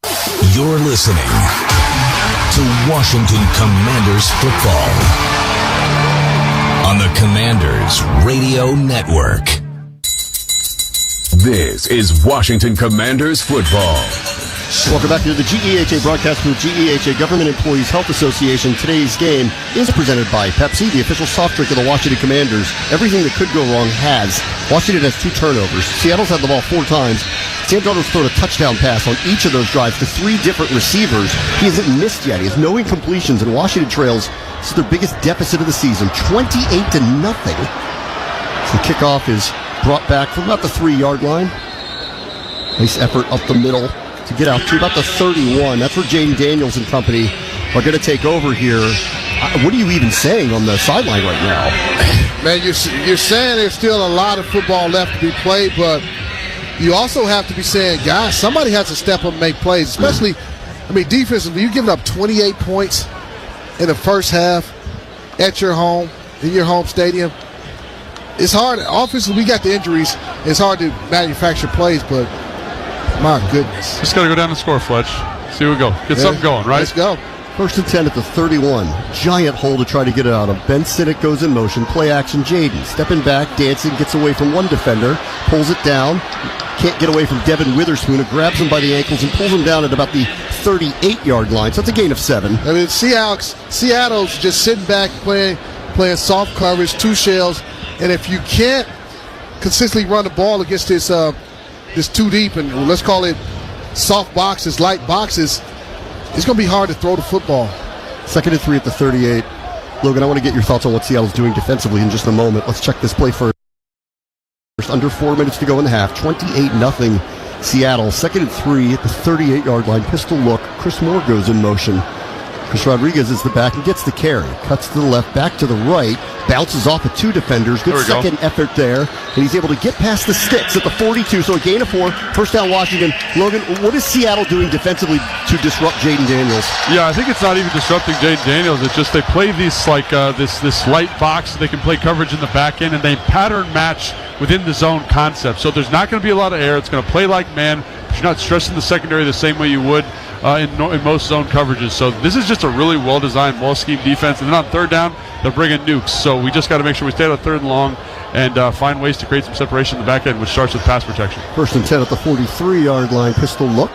You're listening to Washington Commanders football on the Commanders Radio Network. This is Washington Commanders football. Welcome back to the GEHA broadcast from the GEHA Government Employees Health Association. Today's game is presented by Pepsi, the official soft drink of the Washington Commanders. Everything that could go wrong has. Washington has 2 turnovers. Seattle's had the ball 4 times. Sam Darnold's thrown a touchdown pass on each of those drives to 3 different receivers. He hasn't missed yet. He has no incompletions, and Washington trails. This is their biggest deficit of the season, 28-0. So the kickoff is brought back from about the 3-yard line. Nice effort up the middle to get out to about the 31. That's where Jaden Daniels and company are going to take over here. What are you even saying on the sideline right now? Man, you're saying there's still a lot of football left to be played, but you also have to be saying, guys, somebody has to step up and make plays, especially, defensively. You're giving up 28 points in the first half at your home, in your home stadium. It's hard. Offensively, we got the injuries. It's hard to manufacture plays, but my goodness. Just got to go down and score, Fletch. See where we go. Get something going, right? Let's go. First and 10 at the 31. Giant hole to try to get it out of. Ben Sinnott goes in motion. Play action, Jaden. Stepping back, dancing, gets away from one defender. Pulls it down. Can't get away from Devin Witherspoon. It grabs him by the ankles and pulls him down at about the 38-yard line. So that's a gain of 7. I mean, Seattle's just sitting back playing soft coverage, 2 shells. And if you can't consistently run the ball against this too deep and let's call it soft boxes, light boxes, it's going to be hard to throw the football. 2nd and 3 at the 38. Logan, I want to get your thoughts on what Seattle's doing defensively in just a moment. Let's check this play first. Under 4 minutes to go in the half. 28-0 Seattle. 2nd and 3 at the 38-yard line. Pistol look. Chris Moore goes in motion. Chris Rodriguez is the back and gets the carry. Cuts to the left, back to the right. Bounces off of 2 defenders. Good second effort there. And he's able to get past the sticks at the 42. So a gain of 4. First down Washington. Logan, what is Seattle doing defensively to disrupt Jaden Daniels? Yeah, I think it's not even disrupting Jaden Daniels. It's just they play these this light box. They can play coverage in the back end, and they pattern match within the zone concept. So there's not going to be a lot of air. It's going to play like man. You're not stressing the secondary the same way you would in most zone coverages. So this is just a really well-designed, well-schemed defense. And then on 3rd down, they're bringing nukes. So we just got to make sure we stay on 3rd and long and find ways to create some separation in the back end, which starts with pass protection. First and 10 at the 43-yard line. Pistol look.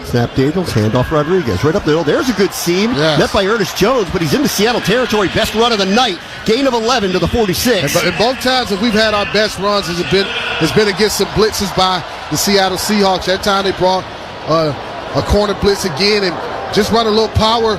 Snap Daniels, handoff Rodriguez. Right up the middle. There's a good seam. Yes. Met by Ernest Jones, but he's into Seattle territory. Best run of the night. Gain of 11 to the 46. And both times that we've had our best runs has been against some blitzes by the Seattle Seahawks. That time they brought a corner blitz again and just run a little power.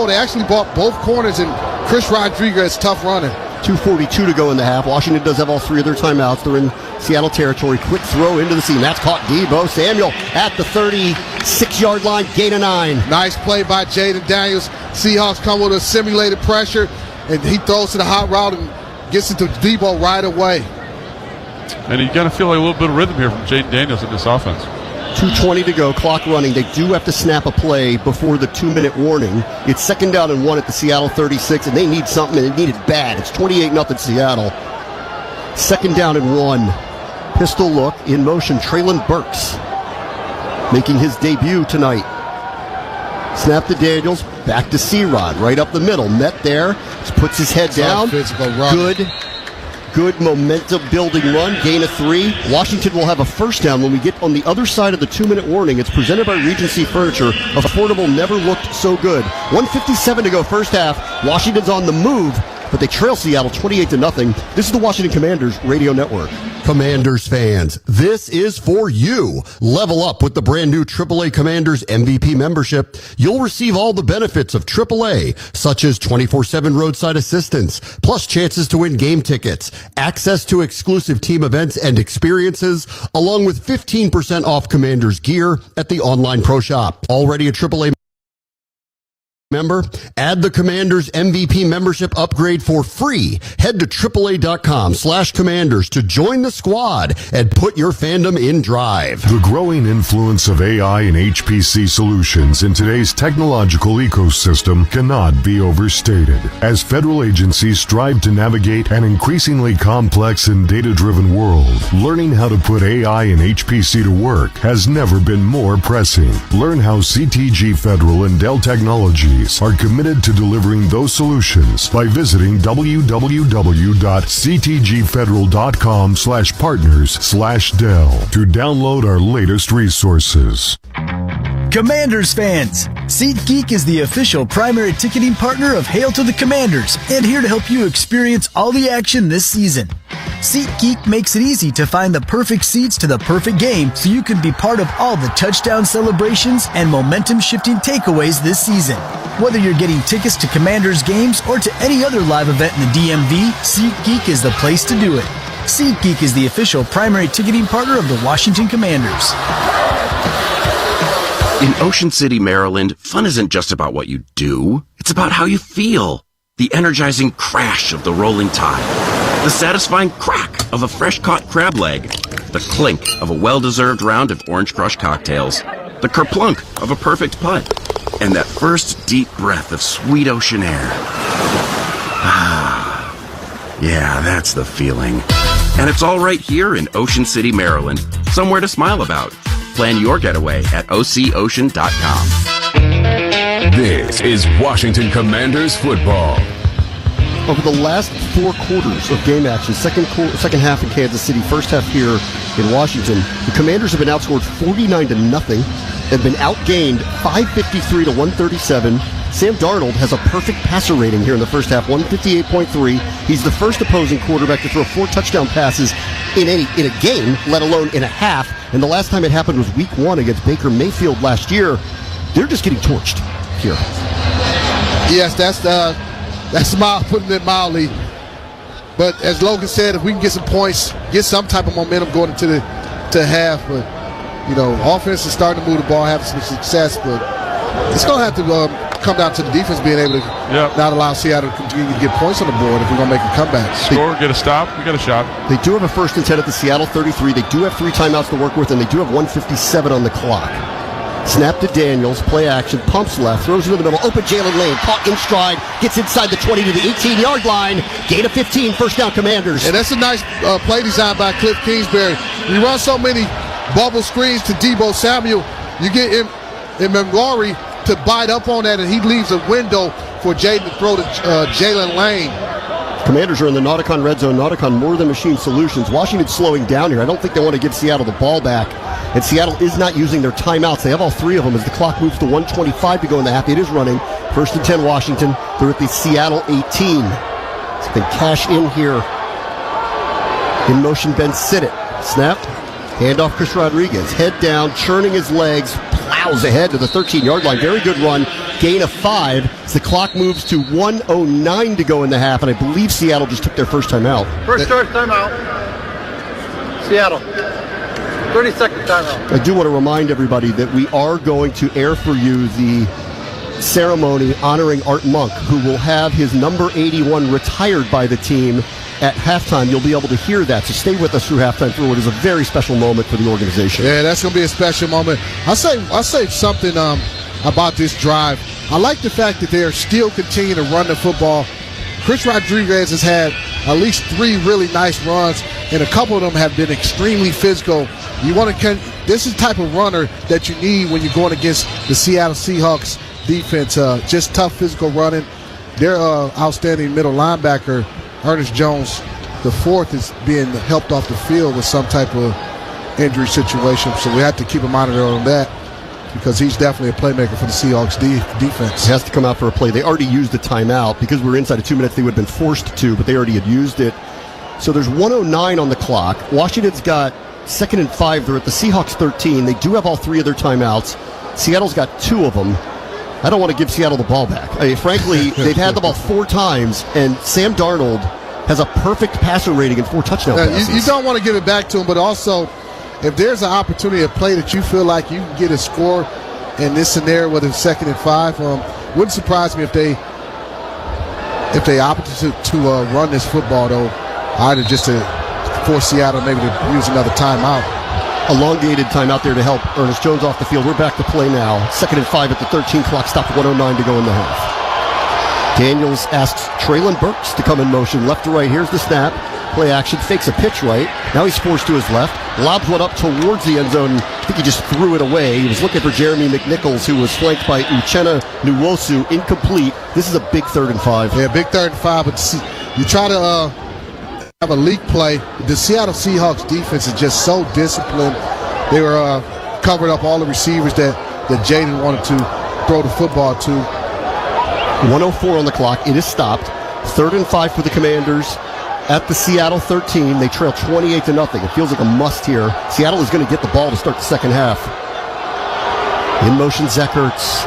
They actually brought both corners, and Chris Rodriguez, tough running. 2:42 to go in the half. Washington does have all 3 of their timeouts. They're in Seattle territory. Quick throw into the seam. That's caught Debo Samuel at the 36-yard line. Gain of 9. Nice play by Jaden Daniels. Seahawks come with a simulated pressure, and he throws to the hot route and gets into Debo right away. And you got to feel like a little bit of rhythm here from Jaden Daniels in this offense. 2:20 to go, clock running. They do have to snap a play before the 2-minute warning. It's 2nd down and 1 at the Seattle 36, and they need something, and they need it bad. It's 28-0 Seattle. 2nd down and 1. Pistol look, in motion, Traylon Burks making his debut tonight. Snap to Daniels, back to C-Rod, right up the middle. Met there, just puts his head down. Good momentum-building run, gain of 3. Washington will have a first down when we get on the other side of the 2-minute warning. It's presented by Regency Furniture. Affordable never looked so good. 1:57 to go first half. Washington's on the move, but they trail Seattle 28-0. This is the Washington Commanders Radio Network. Commanders fans, this is for you. Level up with the brand new AAA Commanders MVP membership. You'll receive all the benefits of AAA, such as 24/7 roadside assistance, plus chances to win game tickets, access to exclusive team events and experiences, along with 15% off Commanders gear at the online pro shop. Already a AAA member? Add the Commanders MVP membership upgrade for free. Head to AAA.com/Commanders to join the squad and put your fandom in drive. The growing influence of AI and HPC solutions in today's technological ecosystem cannot be overstated. As federal agencies strive to navigate an increasingly complex and data-driven world, learning how to put AI and HPC to work has never been more pressing. Learn how CTG Federal and Dell Technologies are committed to delivering those solutions by visiting www.ctgfederal.com/partners/Dell to download our latest resources. Commanders fans, SeatGeek is the official primary ticketing partner of Hail to the Commanders and here to help you experience all the action this season. SeatGeek makes it easy to find the perfect seats to the perfect game so you can be part of all the touchdown celebrations and momentum-shifting takeaways this season. Whether you're getting tickets to Commanders games or to any other live event in the DMV, SeatGeek is the place to do it. SeatGeek is the official primary ticketing partner of the Washington Commanders. In Ocean City, Maryland, fun isn't just about what you do. It's about how you feel. The energizing crash of the rolling tide. The satisfying crack of a fresh-caught crab leg. The clink of a well-deserved round of Orange Crush cocktails. The kerplunk of a perfect putt. And that first deep breath of sweet ocean air. Ah, yeah, that's the feeling. And it's all right here in Ocean City, Maryland. Somewhere to smile about. Plan your getaway at OCOcean.com. This is Washington Commanders football. Over the last 4 quarters of game action, second half in Kansas City, first half here in Washington, the Commanders have been outscored 49-0. They've been outgained 553 to 137. Sam Darnold has a perfect passer rating here in the first half, 158.3. He's the first opposing quarterback to throw 4 touchdown passes in a game, let alone in a half. And the last time it happened was Week 1 against Baker Mayfield last year. They're just getting torched here. Yes, that's mild, putting it mildly. But as Logan said, if we can get some points, get some type of momentum going into the half, but offense is starting to move the ball, having some success, but it's going to have to come down to the defense being able to not allow Seattle to continue to get points on the board if we're going to make a comeback. Score, get a stop, we got a shot. They do have a 1st and 10 at the Seattle 33. They do have 3 timeouts to work with, and they do have 1:57 on the clock. Snap to Daniels, play action, pumps left, throws into the middle, open Jalen Lane, caught in stride, gets inside the 20 to the 18-yard line, gain of 15, first down Commanders. And that's a nice play design by Cliff Kingsbury. You run so many bubble screens to Deebo Samuel, you get Montgomery to bite up on that, and he leaves a window for Jaden to throw to Jalen Lane. Commanders are in the Nauticon red zone. Nauticon more than machine solutions. Washington's slowing down here. I don't think they want to give Seattle the ball back. And Seattle is not using their timeouts. They have all 3 of them as the clock moves to 1:25 to go in the half. It is running. 1st and 10 Washington. They're at the Seattle 18. So they cash in here. In motion, Ben Sinnott. Snap. Handoff Chris Rodriguez. Head down, churning his legs. Plows ahead to the 13-yard line. Very good run. Gain of 5 as the clock moves to 1:09 to go in the half, and I believe Seattle just took their first timeout. First timeout. Seattle. 30-second timeout. I do want to remind everybody that we are going to air for you the ceremony honoring Art Monk, who will have his number 81 retired by the team at halftime. You'll be able to hear that, so stay with us through halftime through what is a very special moment for the organization. Yeah, that's going to be a special moment. I'll say something about this drive. I like the fact that they are still continuing to run the football. Chris Rodriguez has had at least 3 really nice runs, and a couple of them have been extremely physical. This is the type of runner that you need when you're going against the Seattle Seahawks defense. Just tough physical running. Their outstanding middle linebacker, Ernest Jones IV, is being helped off the field with some type of injury situation, so we have to keep a monitor on that because he's definitely a playmaker for the Seahawks defense. He has to come out for a play. They already used the timeout. Because we were inside of 2 minutes, they would have been forced to, but they already had used it. So there's 1:09 on the clock. Washington's got 2nd and 5. They're at the Seahawks 13. They do have all 3 of their timeouts. Seattle's got 2 of them. I don't want to give Seattle the ball back. Frankly, they've had the ball 4 times, and Sam Darnold has a perfect passer rating and 4 touchdown passes. You don't want to give it back to him, but also, if there's an opportunity to play that you feel like you can get a score in this scenario, whether it's 2nd and 5, wouldn't surprise me if they opted to run this football, though, either just to force Seattle maybe to use another timeout. Elongated timeout there to help Ernest Jones off the field. We're back to play now. 2nd and 5 at the 13 clock. Stopped 1:09 to go in the half. Daniels asks Traylon Burks to come in motion. Left to right. Here's the snap. Play action. Fakes a pitch right. Now he's forced to his left. Lobs one up towards the end zone. I think he just threw it away. He was looking for Jeremy McNichols, who was flanked by Uchenna Nwosu. Incomplete. This is a big 3rd and 5. Yeah, big 3rd and 5. But you try to have a leak play. The Seattle Seahawks defense is just so disciplined. They were covered up all the receivers that Jaden wanted to throw the football to. 1:04 on the clock. It is stopped. 3rd and 5 for the Commanders at the Seattle 13. They trail 28-0. It feels like a must here. Seattle is going to get the ball to start the second half. In motion, Zach Ertz.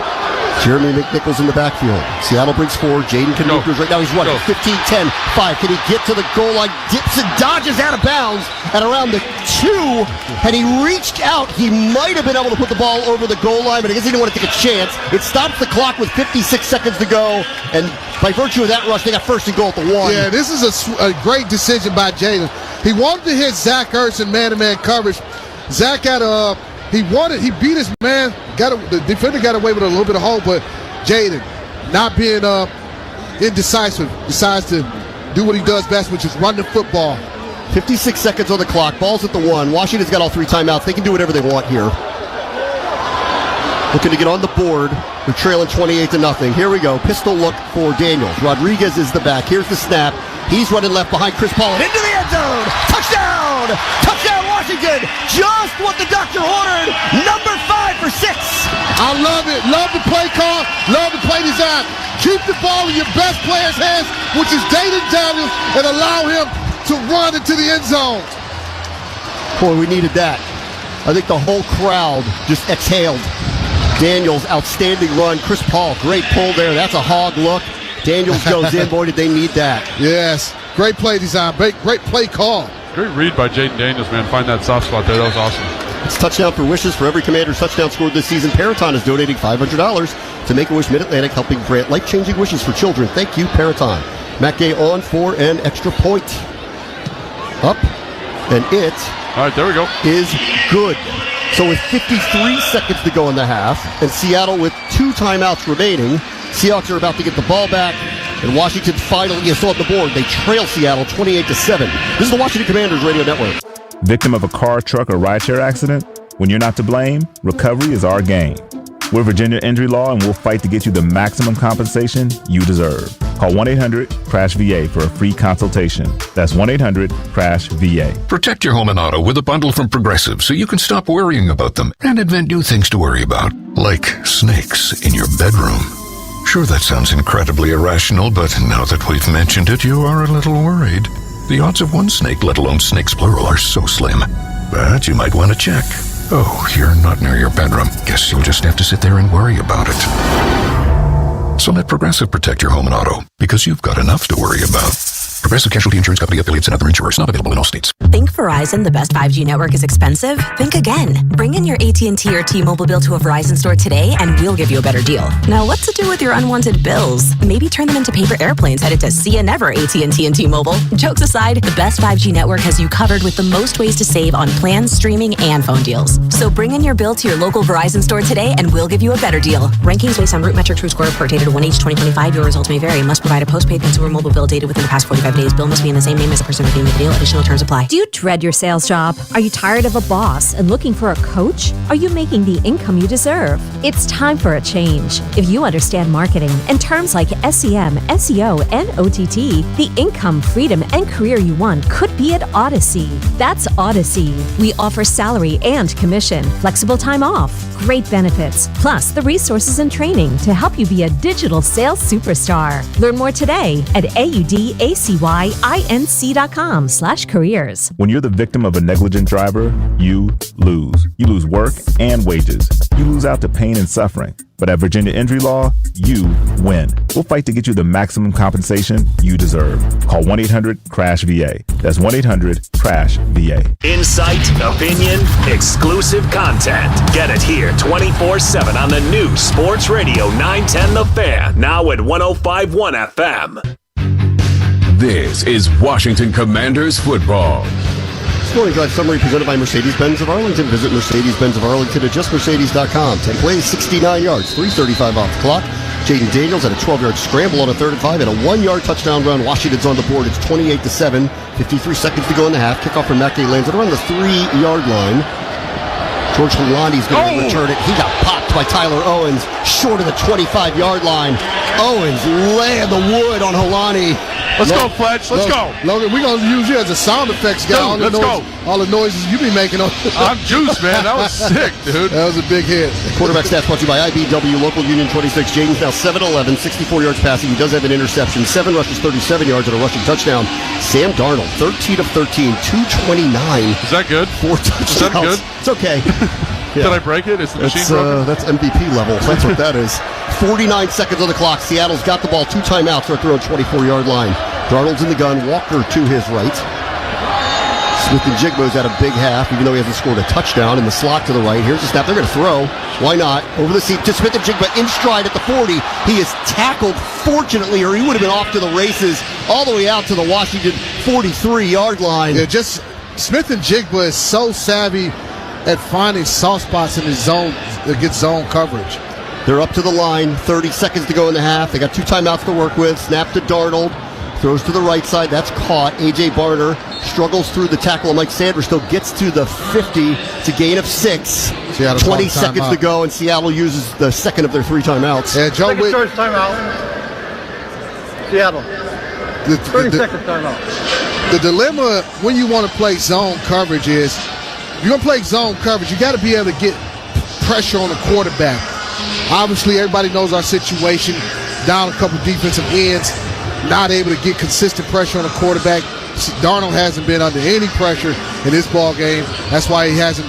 Jeremy McNichols in the backfield. Seattle brings forward. Jaden Canuckers right now. He's running. 15, 10, 5. Can he get to the goal line? Dips and dodges out of bounds at around the 2. And he reached out. He might have been able to put the ball over the goal line, but I guess he didn't want to take a chance. It stops the clock with 56 seconds to go. And by virtue of that rush, they got 1st and goal at the 1. Yeah, this is a great decision by Jaden. He wanted to hit Zach Ertz in man-to-man coverage. Zach had he beat his man. The defender got away with a little bit of hold, but Jaden, not being indecisive, decides to do what he does best, which is run the football. 56 seconds on the clock. Ball's at the 1. Washington's got all 3 timeouts. They can do whatever they want here. looking to get on the board. They're trailing 28-0. Here we go. Pistol look for Daniels. Rodriguez is the back. Here's the snap. He's running left behind Chris Paul and into the end zone. Touchdown! Touchdown, Washington! Just what the doctor ordered. Number 5 for 6. I love it. Love the play call. Love the play design. Keep the ball in your best player's hands, which is Dayton Daniels, and allow him to run into the end zone. Boy, we needed that. I think the whole crowd just exhaled. Daniels, outstanding run. Chris Paul, great pull there. That's a hog look. Daniels goes in. Boy, did they need that. Yes. Great play design. Great play call. Great read by Jaden Daniels, man. Find that soft spot there. That was awesome. It's touchdown for wishes. For every Commander's touchdown scored this season, Peraton is donating $500 to Make-A-Wish Mid-Atlantic, helping grant life-changing wishes for children. Thank you, Peraton. Matt Gay on for an extra point. Up. And it all right, there we go. Is good. So with 53 seconds to go in the half, and Seattle with 2 timeouts remaining, Seahawks are about to get the ball back, and Washington finally is on the board. They trail Seattle 28-7. This is the Washington Commanders Radio Network. Victim of a car, truck, or rideshare accident? When you're not to blame, recovery is our game. We're Virginia Injury Law, and we'll fight to get you the maximum compensation you deserve. Call 1-800-CRASH-VA for a free consultation. That's 1-800-CRASH-VA. Protect your home and auto with a bundle from Progressive so you can stop worrying about them and invent new things to worry about, like snakes in your bedroom. Sure, that sounds incredibly irrational, but now that we've mentioned it, you are a little worried. The odds of one snake, let alone snakes plural, are so slim. But you might want to check. Oh, you're not near your bedroom. Guess you'll just have to sit there and worry about it. So let Progressive protect your home and auto, because you've got enough to worry about. Progressive Casualty Insurance Company, affiliates, and other insurers. Not available in all states. Think Verizon, the best 5G network, is expensive? Think again. Bring in your AT&T or T-Mobile bill to a Verizon store today, and we'll give you a better deal. Now, what to do with your unwanted bills? Maybe turn them into paper airplanes headed to See Ya Never AT&T and T-Mobile. Jokes aside, the best 5G network has you covered with the most ways to save on plans, streaming, and phone deals. So bring in your bill to your local Verizon store today, and we'll give you a better deal. Rankings based on Root Metric True Scoreboard dated 1H2025. Your results may vary. Must provide a postpaid consumer mobile bill dated within the past 45 days. Bill must be in the same name as the person redeeming the deal. Additional terms apply. Do you dread your sales job? Are you tired of a boss and looking for a coach? Are you making the income you deserve? It's time for a change. If you understand marketing and terms like SEM, SEO, and OTT, the income, freedom, and career you want could be at Odyssey. That's Odyssey. We offer salary and commission, flexible time off, great benefits, plus the resources and training to help you be a digital sales superstar. Learn more today at audacyinc.com/careers. When you're the victim of a negligent driver, you lose. You lose work and wages. You lose out to pain and suffering. But at Virginia Injury Law, you win. We'll fight to get you the maximum compensation you deserve. Call 1-800-CRASH-VA. That's 1-800-CRASH-VA. Insight, opinion, exclusive content. Get it here 24/7 on the new Sports Radio 910 The Fan. Now at 105.1 FM. This is Washington Commanders football. Morning Drive Summary presented by Mercedes-Benz of Arlington. Visit Mercedes-Benz of Arlington at justmercedes.com. 10 plays, 69 yards, 3:35 off the clock. Jaden Daniels had a 12-yard scramble on a 3rd and 5 and a 1-yard touchdown run. Washington's on the board. It's 28-7. 53 seconds to go in the half. Kickoff from Matt Gay lands around the 3-yard line. George Holani's going to return it. He got popped by Tyler Owens short of the 25-yard line. Owens laying the wood on Holani. Let's go, Fletch. Let's go. Logan, we're going to use you as a sound effects guy. Dude, let's go. All the noises you be making. I'm juiced, man. That was sick, dude. That was a big hit. Quarterback stats brought to you by IBW, Local Union 26. Jaden's now 7-11, 64 yards passing. He does have an interception. 7 rushes, 37 yards, and a rushing touchdown. Sam Darnold, 13 of 13, 229. Is that good? 4 touchdowns. Is that good? It's okay. Yeah. Did I break it? Is the machine broken? That's MVP level. That's what that is. 49 seconds on the clock. Seattle's got the ball. 2 timeouts right there on 24-yard line. Darnold's in the gun. Walker to his right. Smith and Jigbo's had a big half, even though he hasn't scored a touchdown. In the slot to the right. Here's the snap. They're going to throw. Why not? Over the seam to Smith and Jigbo in stride at the 40. He is tackled, fortunately, or he would have been off to the races all the way out to the Washington 43-yard line. Yeah, just Smith and Jigbo is so savvy at finding soft spots in his zone that gets zone coverage. They're up to the line. 30 seconds to go in the half. They got 2 timeouts to work with. Snap to Darnold. Throws to the right side. That's caught. A.J. Barner struggles through the tackle. Mike Sanders still gets to the 50. It's a gain of 6. Seattle 20 seconds to go, and Seattle uses the second of their 3 timeouts. Yeah, Joe Second choice timeout. Seattle. 30-second timeout. The dilemma when you want to play zone coverage is, if you're going to play zone coverage, you got to be able to get pressure on the quarterback. Obviously, everybody knows our situation. Down a couple defensive ends, not able to get consistent pressure on the quarterback. Darnold hasn't been under any pressure in this ball game. That's why he hasn't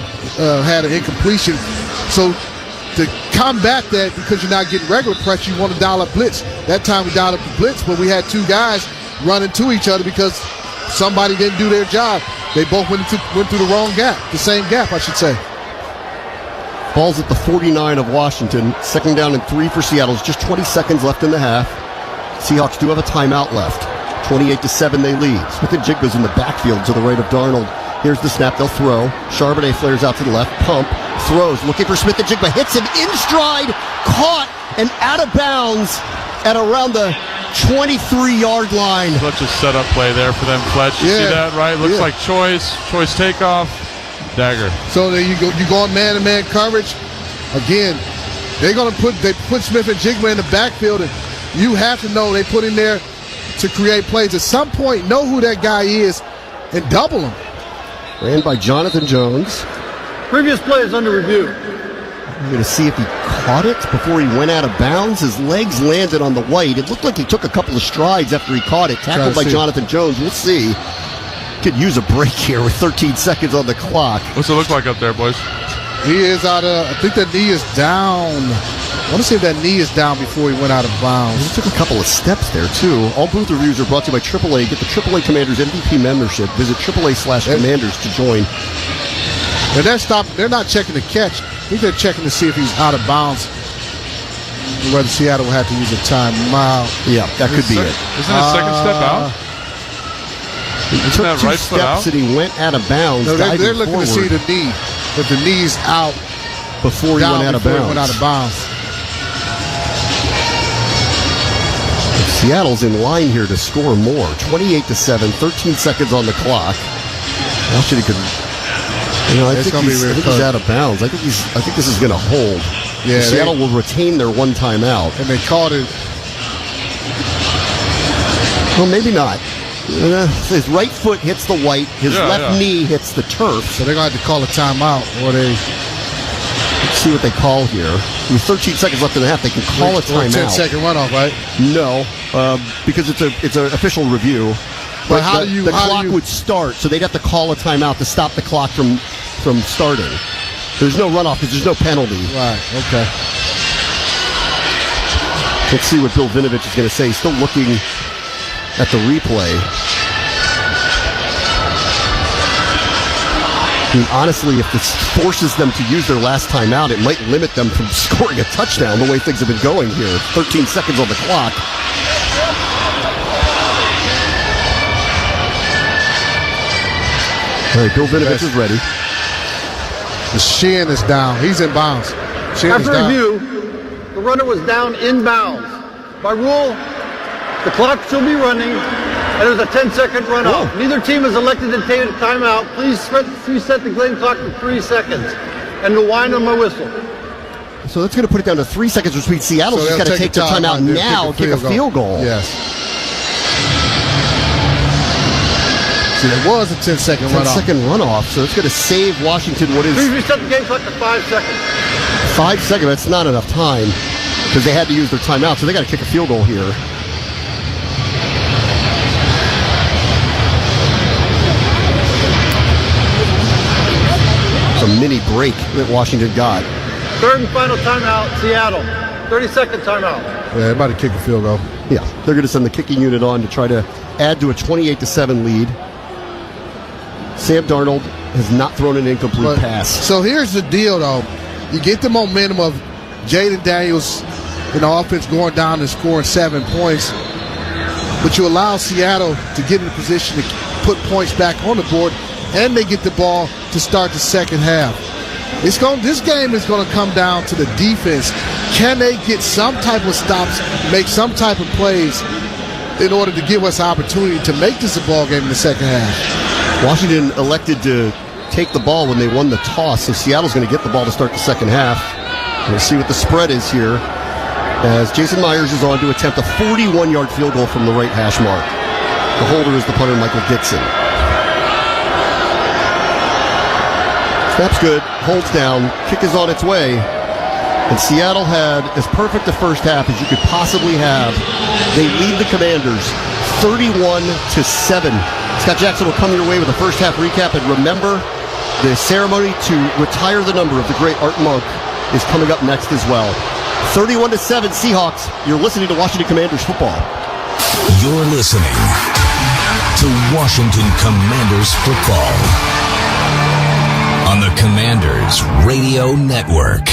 had an incompletion. So to combat that, because you're not getting regular pressure, you want to dial up blitz. That time we dialed up the blitz, but we had 2 guys running to each other because somebody didn't do their job. They both went through the wrong gap, the same gap, I should say. Ball's at the 49 of Washington. 2nd down and 3 for Seattle. It's just 20 seconds left in the half. Seahawks do have a timeout left. 28-7 they lead. Smith-Njigba's in the backfield to the right of Darnold. Here's the snap. They'll throw. Charbonnet flares out to the left. Pump. Throws. Looking for Smith-Njigba. Hits him in stride. Caught and out of bounds at around the 23-yard line. Such a setup play there for them, Fletch. You see that, right? Looks like choice takeoff, dagger. So there you go. You go on man-to-man coverage. Again, they put Smith-Njigba in the backfield, and you have to know they put him there to create plays. At some point, know who that guy is and double him. Ran by Jonathan Jones. Previous play is under review. We're going to see if he caught it before he went out of bounds. His legs landed on the white. It looked like he took a couple of strides after he caught it. Tackled by Jonathan Jones. We'll see. Could use a break here with 13 seconds on the clock. What's it look like up there, boys? He is out of, I think that knee is down. I want to see if that knee is down before he went out of bounds. He took a couple of steps there, too. All booth reviews are brought to you by AAA. Get the AAA Commanders MVP membership. Visit AAA/Commanders to join. And they're not checking the catch. I think they're checking to see if he's out of bounds. Whether Seattle will have to use a timeout. Yeah, that could be it. Isn't his second step out? He took 2 steps and he went out of bounds. No, they're looking to see the knee. But the knee's out before he went out of bounds. Seattle's in line here to score more. 28-7, 13 seconds on the clock. Washington could. I think he's out of bounds. I think this is going to hold. Yeah, Seattle will retain their 1 timeout. And they called it. Well, maybe not. His right foot hits the white. His left knee hits the turf. So they're going to have to call a timeout. Let's see what they call here. With 13 seconds left in the half, they can call a timeout. 10-second runoff, right? No, because it's an official review. But the clock would start, so they'd have to call a timeout to stop the clock from starting. There's no runoff because there's no penalty. Right, okay. Let's see what Bill Vinovich is going to say. He's still looking at the replay. I mean, honestly, if this forces them to use their last timeout, it might limit them from scoring a touchdown the way things have been going here. 13 seconds on the clock. All right, Bill Vinovich is ready. The shin is down. He's in bounds. After review, the runner was down in bounds. By rule, the clock should be running, and there's a 10-second runoff. Whoa. Neither team is elected to take a timeout. Please reset the game clock to 3 seconds, and the whine on my whistle. So that's going to put it down to 3 seconds, which means Seattle's just got to take their timeout now and kick a field goal. Yes. See, there was a 10-second runoff. 10-second runoff, so it's going to save Washington what is... Please reset the game clock to 5 seconds. 5 seconds, that's not enough time because they had to use their timeout, so they got to kick a field goal here. It's a mini break that Washington got. Third and final timeout, Seattle. 30-second timeout. Yeah, they're about to kick a field goal. Yeah, they're going to send the kicking unit on to try to add to a 28-7 lead. Sam Darnold has not thrown an incomplete pass. So here's the deal, though. You get the momentum of Jaden Daniels in the offense going down and scoring 7 points, but you allow Seattle to get in a position to put points back on the board, and they get the ball to start the second half. This game is going to come down to the defense. Can they get some type of stops, make some type of plays in order to give us an opportunity to make this a ball game in the second half. Washington elected to take the ball when they won the toss, so Seattle's going to get the ball to start the second half. We'll see what the spread is here as Jason Myers is on to attempt a 41-yard field goal from the right hash mark. The holder is the punter, Michael Dixon. Snap's good, holds down, kick is on its way. And Seattle had as perfect a first half as you could possibly have. They lead the Commanders 31-7. Scott Jackson will come your way with a first half recap. And remember, the ceremony to retire the number of the great Art Monk is coming up next as well. 31-7 Seahawks. You're listening to Washington Commanders football. You're listening to Washington Commanders football on the Commanders Radio Network.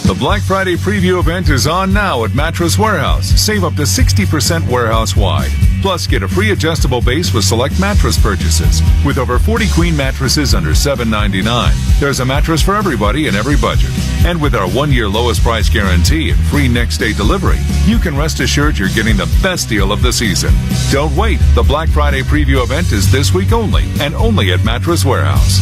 The Black Friday preview event is on now at Mattress Warehouse. Save up to 60% warehouse-wide. Plus, get a free adjustable base with select mattress purchases. With over 40 queen mattresses under $7.99, there's a mattress for everybody in every budget. And with our 1-year lowest price guarantee and free next-day delivery, you can rest assured you're getting the best deal of the season. Don't wait. The Black Friday preview event is this week only, and only at Mattress Warehouse.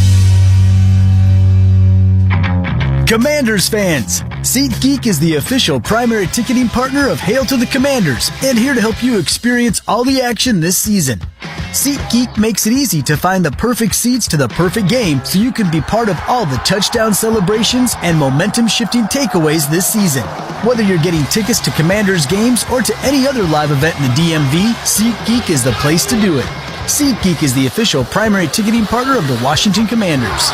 Commanders fans, SeatGeek is the official primary ticketing partner of Hail to the Commanders and here to help you experience all the action this season. SeatGeek makes it easy to find the perfect seats to the perfect game so you can be part of all the touchdown celebrations and momentum-shifting takeaways this season. Whether you're getting tickets to Commanders games or to any other live event in the DMV, SeatGeek is the place to do it. SeatGeek is the official primary ticketing partner of the Washington Commanders.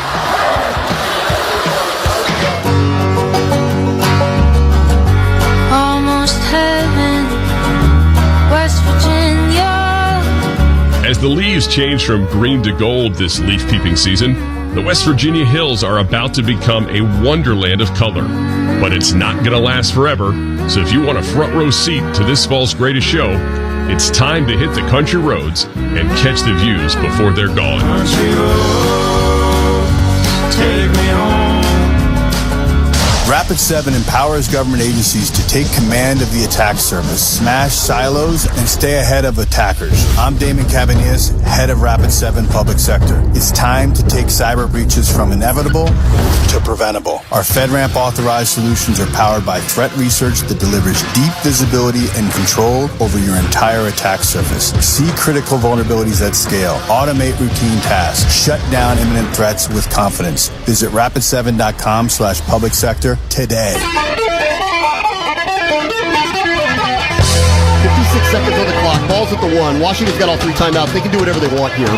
As the leaves change from green to gold this leaf-peeping season, the West Virginia hills are about to become a wonderland of color. But it's not going to last forever, so if you want a front-row seat to this fall's greatest show, it's time to hit the country roads and catch the views before they're gone. Country roads, take me home. Rapid 7 empowers government agencies to take command of the attack surface, smash silos, and stay ahead of attackers. I'm Damon Cavanias, head of Rapid 7 Public Sector. It's time to take cyber breaches from inevitable to preventable. Our FedRAMP authorized solutions are powered by threat research that delivers deep visibility and control over your entire attack surface. See critical vulnerabilities at scale. Automate routine tasks. Shut down imminent threats with confidence. Visit rapid7.com/public sector today. 56 seconds on the clock. Ball's at the 1. Washington's got all 3 timeouts. They can do whatever they want here.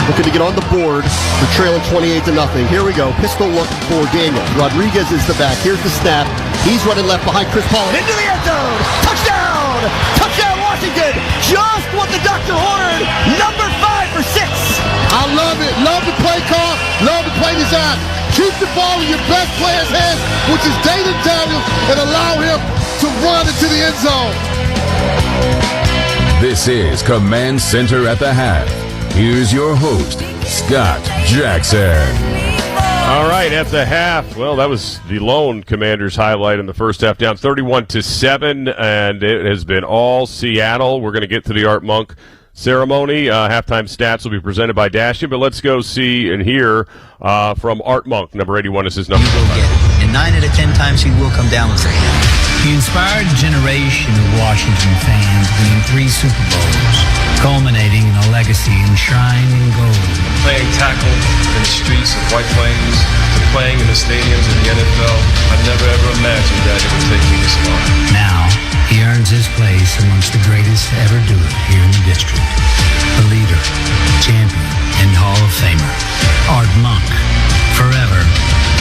Looking to get on the board. They're trailing 28-0. Here we go. Pistol look for Daniel. Rodriguez is the back. Here's the snap. He's running left behind Chris Paul. Into the end zone. Touchdown! Touchdown Washington! Just what the doctor ordered. Number 5 for 6. I love it. Love the play call. Love the play design. Keep the ball in your best player's hands, which is Dayton Daniels, and allow him to run into the end zone. This is Command Center at the half. Here's your host, Scott Jackson. All right, at the half, well, that was the lone Commanders highlight in the first half, down 31-7, and it has been all Seattle. We're going to get to the Art Monk ceremony. Halftime stats will be presented by Dashian, but let's go see and hear from Art Monk. Number 81 is his number. You go get it. And 9 out of 10 times he will come down with it. He inspired a generation of Washington fans, winning 3 Super Bowls, culminating in a legacy enshrined in gold. Playing tackle in the streets of White Plains to playing in the stadiums of the NFL, I never ever imagined that it would take me this far. Now, he earns his place amongst the greatest to ever do it here in the district. A leader, champion, and Hall of Famer. Art Monk. Forever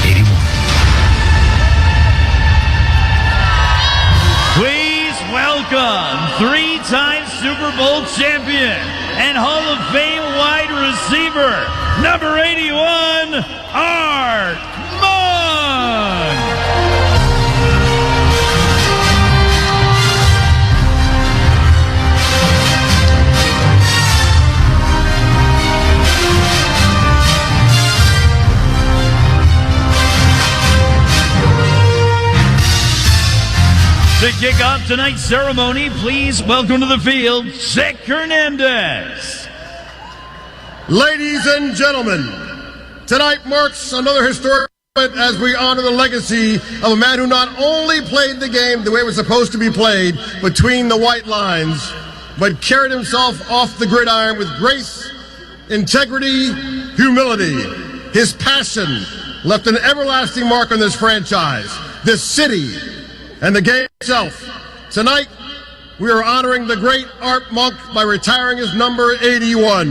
81. Please welcome 3-time Super Bowl champion and Hall of Fame wide receiver, number 81, Art Monk. To kick off tonight's ceremony, please welcome to the field, Zach Hernandez. Ladies and gentlemen, tonight marks another historic moment as we honor the legacy of a man who not only played the game the way it was supposed to be played, between the white lines, but carried himself off the gridiron with grace, integrity, humility. His passion left an everlasting mark on this franchise, this city, and the game itself. Tonight, we are honoring the great Art Monk by retiring his number 81.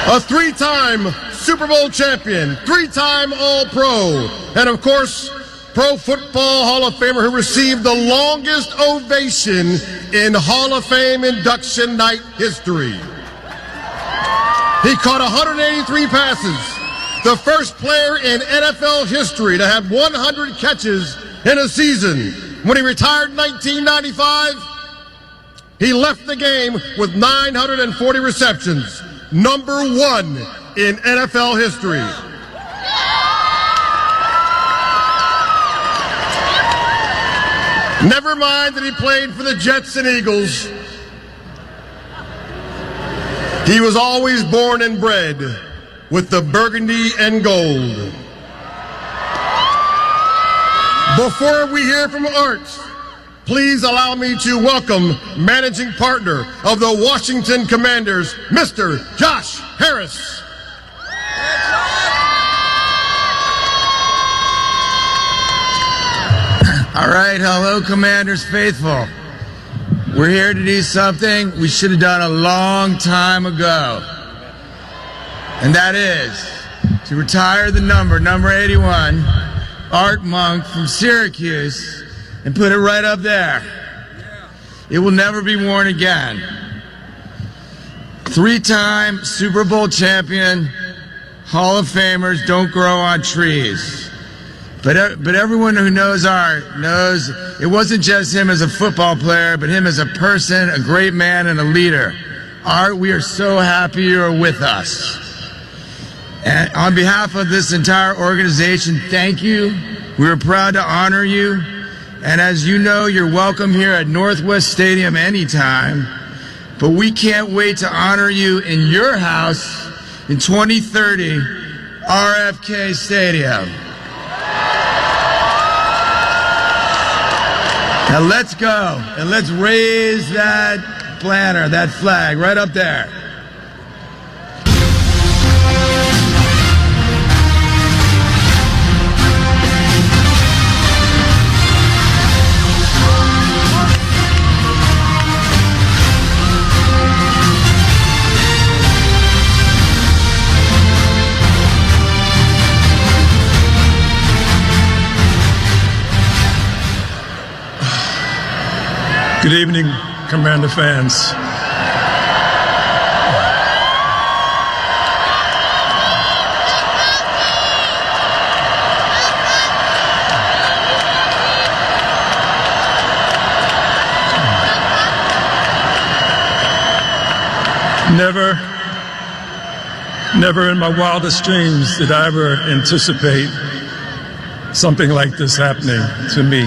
A three-time Super Bowl champion, three-time All-Pro, and of course, Pro Football Hall of Famer who received the longest ovation in Hall of Fame induction night history. He caught 183 passes. The first player in NFL history to have 100 catches in a season. When he retired in 1995, he left the game with 940 receptions, number 1 in NFL history. Never mind that he played for the Jets and Eagles. He was always born and bred with the burgundy and gold. Before we hear from Art, please allow me to welcome managing partner of the Washignton Commanders, Mr. Josh Harris. All right, hello, Commanders faithful. We're here to do something we should have done a long time ago. And that is to retire the number 81, Art Monk from Syracuse, and put it right up there. It will never be worn again. Three-time Super Bowl champion, Hall of Famers don't grow on trees. But everyone who knows Art knows it wasn't just him as a football player, but him as a person, a great man, and a leader. Art, we are so happy you're with us. And on behalf of this entire organization, thank you. We are proud to honor you. And as you know, you're welcome here at Northwest Stadium anytime. But we can't wait to honor you in your house in 2030, RFK Stadium. Now let's go and let's raise that banner, that flag right up there. Good evening, Commander fans. Never in my wildest dreams did I ever anticipate something like this happening to me.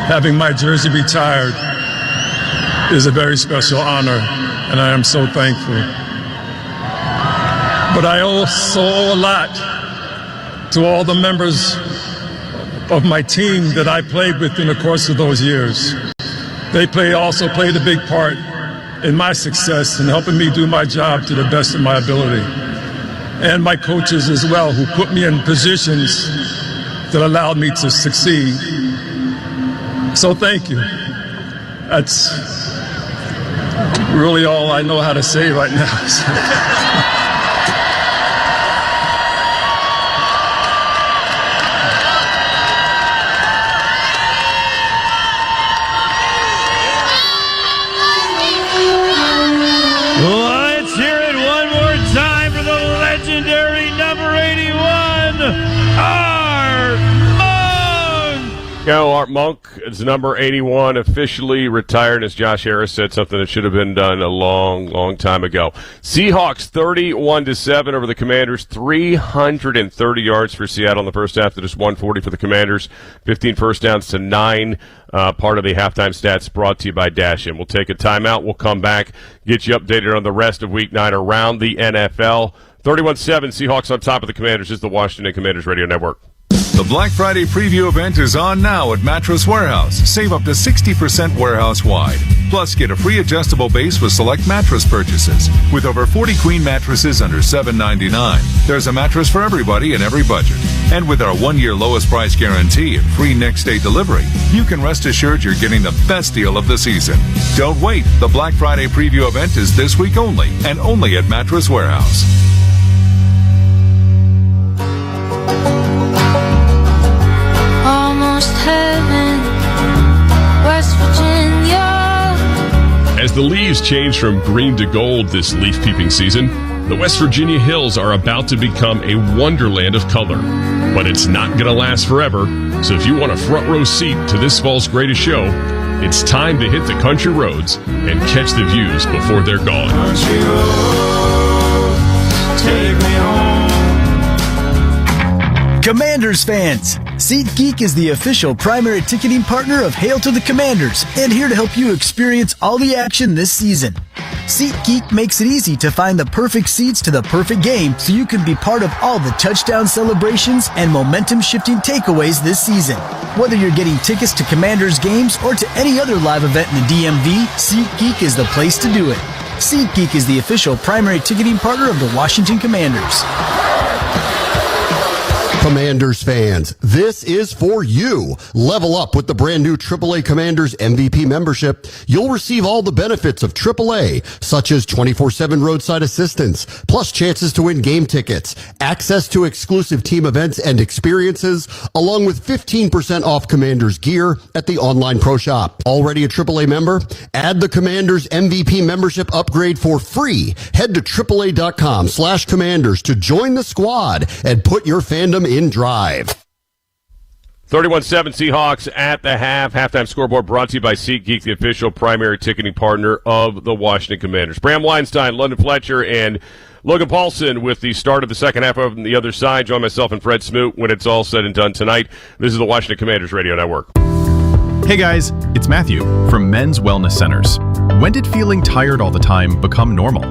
Having my jersey retired is a very special honor, and I am so thankful. But I also owe a lot to all the members of my team that I played with in the course of those years. They also played a big part in my success and helping me do my job to the best of my ability. And my coaches as well, who put me in positions that allowed me to succeed. So thank you. That's really all I know how to say right now. Let's hear it one more time for the legendary number 81, Art Monk. Art Monk is number 81, officially retired, as Josh Harris said, something that should have been done a long, long time ago. Seahawks 31-7 over the Commanders, 330 yards for Seattle in the first half to just 140 for the Commanders, 15 first downs to 9. Part of the halftime stats brought to you by Dash In. We'll take a timeout. We'll come back, get you updated on the rest of Week 9 around the NFL. 31-7, Seahawks on top of the Commanders. This is the Washington Commanders Radio Network. The Black Friday preview event is on now at Mattress Warehouse. Save up to 60% warehouse-wide. Plus, get a free adjustable base with select mattress purchases. With over 40 queen mattresses under $7.99, there's a mattress for everybody in every budget. And with our 1-year lowest price guarantee and free next-day delivery, you can rest assured you're getting the best deal of the season. Don't wait. The Black Friday preview event is this week only, and only at Mattress Warehouse. Almost heaven, West Virginia. As the leaves change from green to gold this leaf-peeping season, the West Virginia hills are about to become a wonderland of color. But it's not going to last forever, so if you want a front-row seat to this fall's greatest show, it's time to hit the country roads and catch the views before they're gone. Country roads, take me home. Commanders fans, SeatGeek is the official primary ticketing partner of Hail to the Commanders and here to help you experience all the action this season. SeatGeek makes it easy to find the perfect seats to the perfect game so you can be part of all the touchdown celebrations and momentum-shifting takeaways this season. Whether you're getting tickets to Commanders games or to any other live event in the DMV, SeatGeek is the place to do it. SeatGeek is the official primary ticketing partner of the Washington Commanders. Commanders fans, this is for you. Level up with the brand new AAA Commanders MVP membership. You'll receive all the benefits of AAA, such as 24/7 roadside assistance, plus chances to win game tickets, access to exclusive team events and experiences, along with 15% off Commanders gear at the online pro shop. Already a AAA member? Add the Commanders MVP membership upgrade for free. Head to AAA.com/Commanders to join the squad and put your fandom in drive. 31-7 Seahawks at the half. Halftime scoreboard brought to you by SeatGeek, the official primary ticketing partner of the Washington Commanders. Bram Weinstein, London Fletcher, and Logan Paulson with the start of the second half over on the other side. Join myself and Fred Smoot when it's all said and done tonight. This is the Washington Commanders Radio Network. Hey guys, it's Matthew from Men's Wellness Centers. When did feeling tired all the time become normal?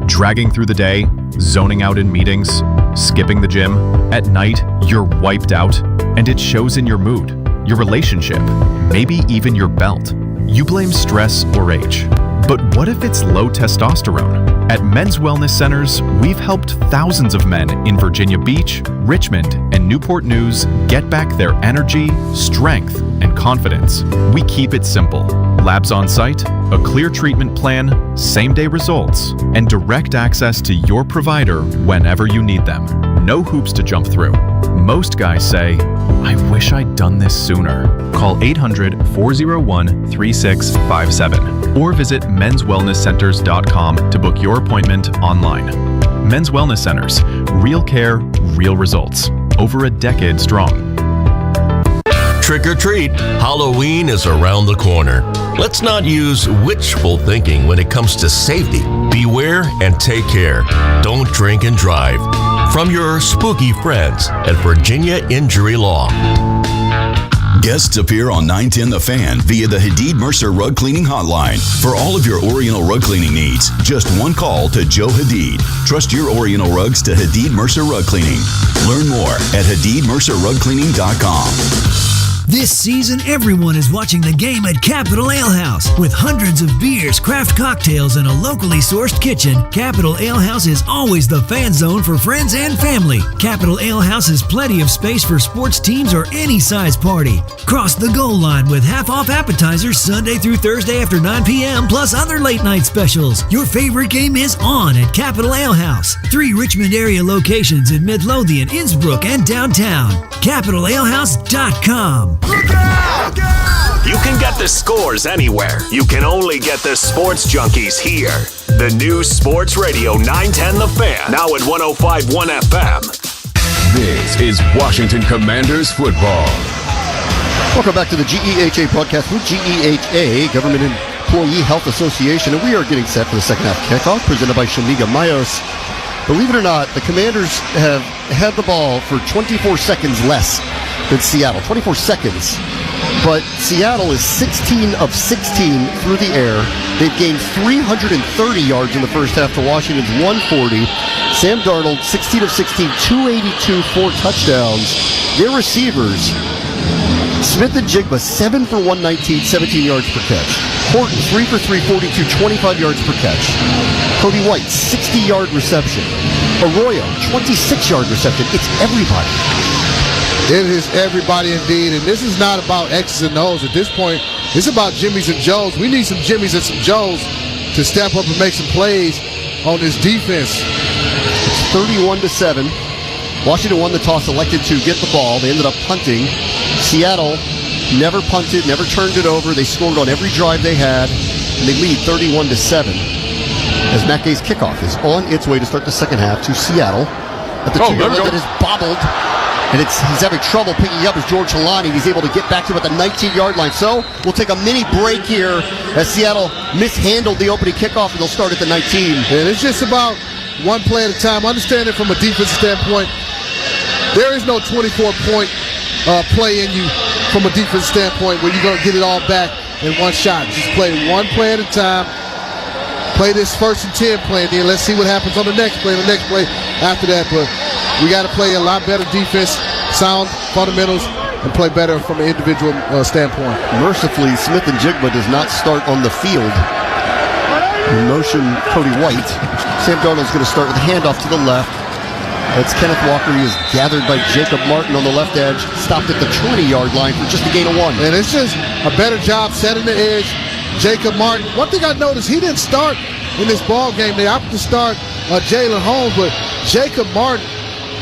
Dragging through the day, zoning out in meetings, skipping the gym. At night, you're wiped out, and it shows in your mood, your relationship, maybe even your belt. You blame stress or age. But what if it's low testosterone? At Men's Wellness Centers, we've helped thousands of men in Virginia Beach, Richmond, and Newport News get back their energy, strength, and confidence. We keep it simple. Labs on site, a clear treatment plan, same-day results, and direct access to your provider whenever you need them. No hoops to jump through. Most guys say, I wish I'd done this sooner. Call 800-401-3657 or visit menswellnesscenters.com to book your appointment online. Men's Wellness Centers. Real care, real results. Over a decade strong. Trick or treat, Halloween is around the corner. Let's not use wishful thinking when it comes to safety. Beware and take care. Don't drink and drive. From your spooky friends at Virginia Injury Law. Guests appear on 910 The Fan via the Hadid Mercer Rug Cleaning Hotline. For all of your Oriental rug cleaning needs, just one call to Joe Hadid. Trust your Oriental rugs to Hadid Mercer Rug Cleaning. Learn more at HadidMercerRugCleaning.com. This season, everyone is watching the game at Capital Ale House. With hundreds of beers, craft cocktails, and a locally sourced kitchen, Capital Ale House is always the fan zone for friends and family. Capital Ale House has plenty of space for sports teams or any size party. Cross the goal line with half-off appetizers Sunday through Thursday after 9 p.m., plus other late-night specials. Your favorite game is on at Capital Ale House. 3 Richmond area locations in Midlothian, Innsbrook, and downtown. CapitalAleHouse.com. You can get the scores anywhere. You can only get the sports junkies here. The new Sports Radio 910 The Fan, now at 105.1 FM. This is Washington Commanders football. Welcome back to the GEHA broadcast with GEHA, Government Employee Health Association, and we are getting set for the second half kickoff presented by Shamiga Mayos. Believe it or not, the Commanders have had the ball for 24 seconds less than Seattle. 24 seconds. But Seattle is 16 of 16 through the air. They've gained 330 yards in the first half to Washington's 140. Sam Darnold, 16 of 16, 282, 4 touchdowns. Their receivers, Smith and Jigba, 7 for 119, 17 yards per catch. Horton, 3 for 342, 25 yards per catch. Cody White, 60-yard reception. Arroyo, 26-yard reception. It's everybody. It is everybody indeed, and this is not about X's and O's. At this point, it's about Jimmys and Joes. We need some Jimmys and some Joes to step up and make some plays on this defense. It's 31-7. Washington won the toss, elected to get the ball. They ended up punting. Seattle never punted, never turned it over. They scored on every drive they had, and they lead 31-7 as Matt Gay's kickoff is on its way to start the second half to Seattle. At the 2-yard line, it is bobbled. And he's having trouble picking up as George Halani. He's able to get back to about the 19-yard line. So we'll take a mini break here as Seattle mishandled the opening kickoff, and they'll start at the 19. And it's just about one play at a time. Understand it from a defensive standpoint. There is no 24-point play in you from a defensive standpoint where you're going to get it all back in one shot. Just play one play at a time. Play this 1st and 10 play, and then let's see what happens on the next play after that. But we got to play a lot better defense, sound fundamentals, and play better from an individual standpoint. Mercifully, Smith and Jigba does not start on the field. In motion, Cody White. Sam Darnold's going to start with a handoff to the left. That's Kenneth Walker. He is gathered by Jacob Martin on the left edge. Stopped at the 20-yard line for just a gain of 1. And it's just a better job setting the edge. Jacob Martin. One thing I noticed, he didn't start in this ball game. They opted to start Jalen Holmes, but Jacob Martin,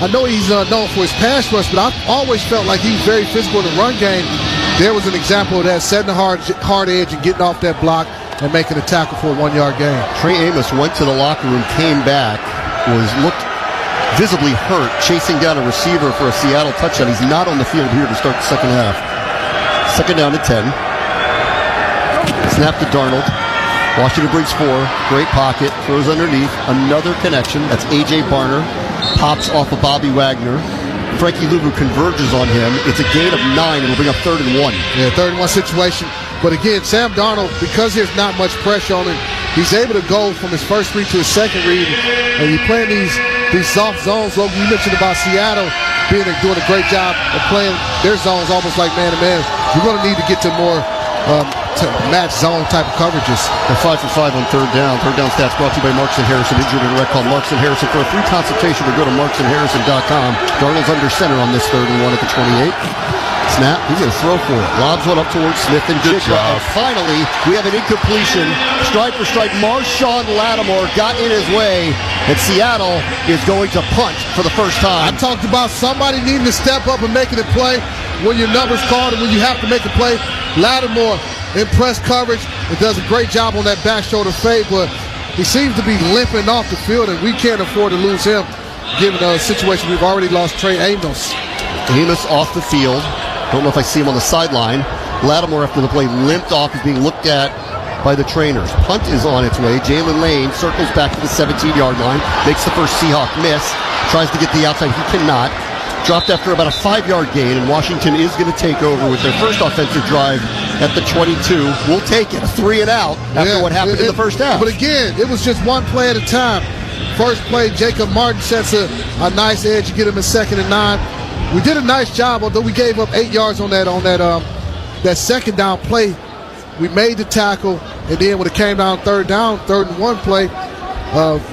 I know he's known for his pass rush, but I've always felt like he was very physical in the run game. There was an example of that, setting the hard edge and getting off that block and making a tackle for a 1-yard gain. Trey Amos went to the locker room, came back, looked visibly hurt, chasing down a receiver for a Seattle touchdown. He's not on the field here to start the second half. Second down to 10. Snap to Darnold. Washington brings 4. Great pocket. Throws underneath. Another connection. That's A.J. Barner. Pops off of Bobby Wagner. Frankie Luvu converges on him. It's a gain of 9. It'll bring up 3rd and 1. Yeah, 3rd and 1 situation. But again, Sam Darnold, because there's not much pressure on him, he's able to go from his first read to his second read. And you're playing these soft zones. Logan, you mentioned about Seattle doing a great job of playing their zones almost like man-to-man. You're going to need to get to more to match zone type of coverages. They're 5 for 5 on 3rd down. 3rd down stats brought to you by Marks and Harrison. Injured in a wreck. Call Marks and Harrison for a free consultation, or go to marksandharrison.com. Darnold's under center on this 3rd and 1 at the 28. Snap. He's going to throw for it. Lobs one up towards Smith and Jigba. And finally, we have an incompletion. Stride for stride. Marshawn Lattimore got in his way, and Seattle is going to punt for the first time. I talked about somebody needing to step up and making it play when your number's called and when you have to make a play. Lattimore in press coverage, it does a great job on that back shoulder fade, but he seems to be limping off the field, and we can't afford to lose him given the situation. We've already lost Trey Amos. Amos off the field. Don't know if I see him on the sideline. Lattimore, after the play, limped off. Is being looked at by the trainers. Punt is on its way. Jalen Lane circles back to the 17-yard line. Makes the first Seahawk miss. Tries to get the outside. He cannot. Dropped after about a 5-yard gain, and Washington is going to take over with their first offensive drive at the 22. We'll take it. A 3 and out after what happened in the first half. But again, it was just one play at a time. First play, Jacob Martin sets a nice edge. You get him in 2nd and 9. We did a nice job, although we gave up 8 yards on that 2nd down play. We made the tackle, and then when it came down 3rd and 1 play,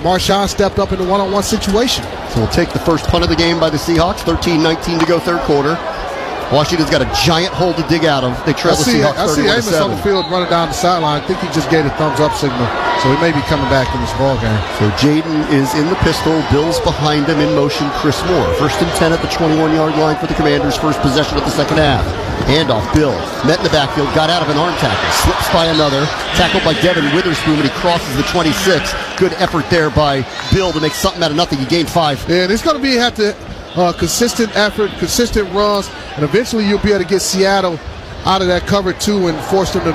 Marshawn stepped up in the one-on-one situation. So we'll take the first punt of the game by the Seahawks. 13-19 to go, 3rd quarter. Washington's got a giant hole to dig out of. They trail the Seahawks 31-7. I see Amos on the field running down the sideline. I think he just gave a thumbs-up signal, so he may be coming back in this ball game. So Jaden is in the pistol. Bill's behind him in motion. Chris Moore. 1st and 10 at the 21-yard line for the Commanders. First possession of the second half. Handoff. Bill met in the backfield. Got out of an arm tackle. Slips by another. Tackled by Devin Witherspoon, and he crosses the 26. Good effort there by Bill to make something out of nothing. He gained 5. Yeah, and it's going to have to consistent effort, consistent runs, and eventually you'll be able to get Seattle out of that cover 2 and forced him to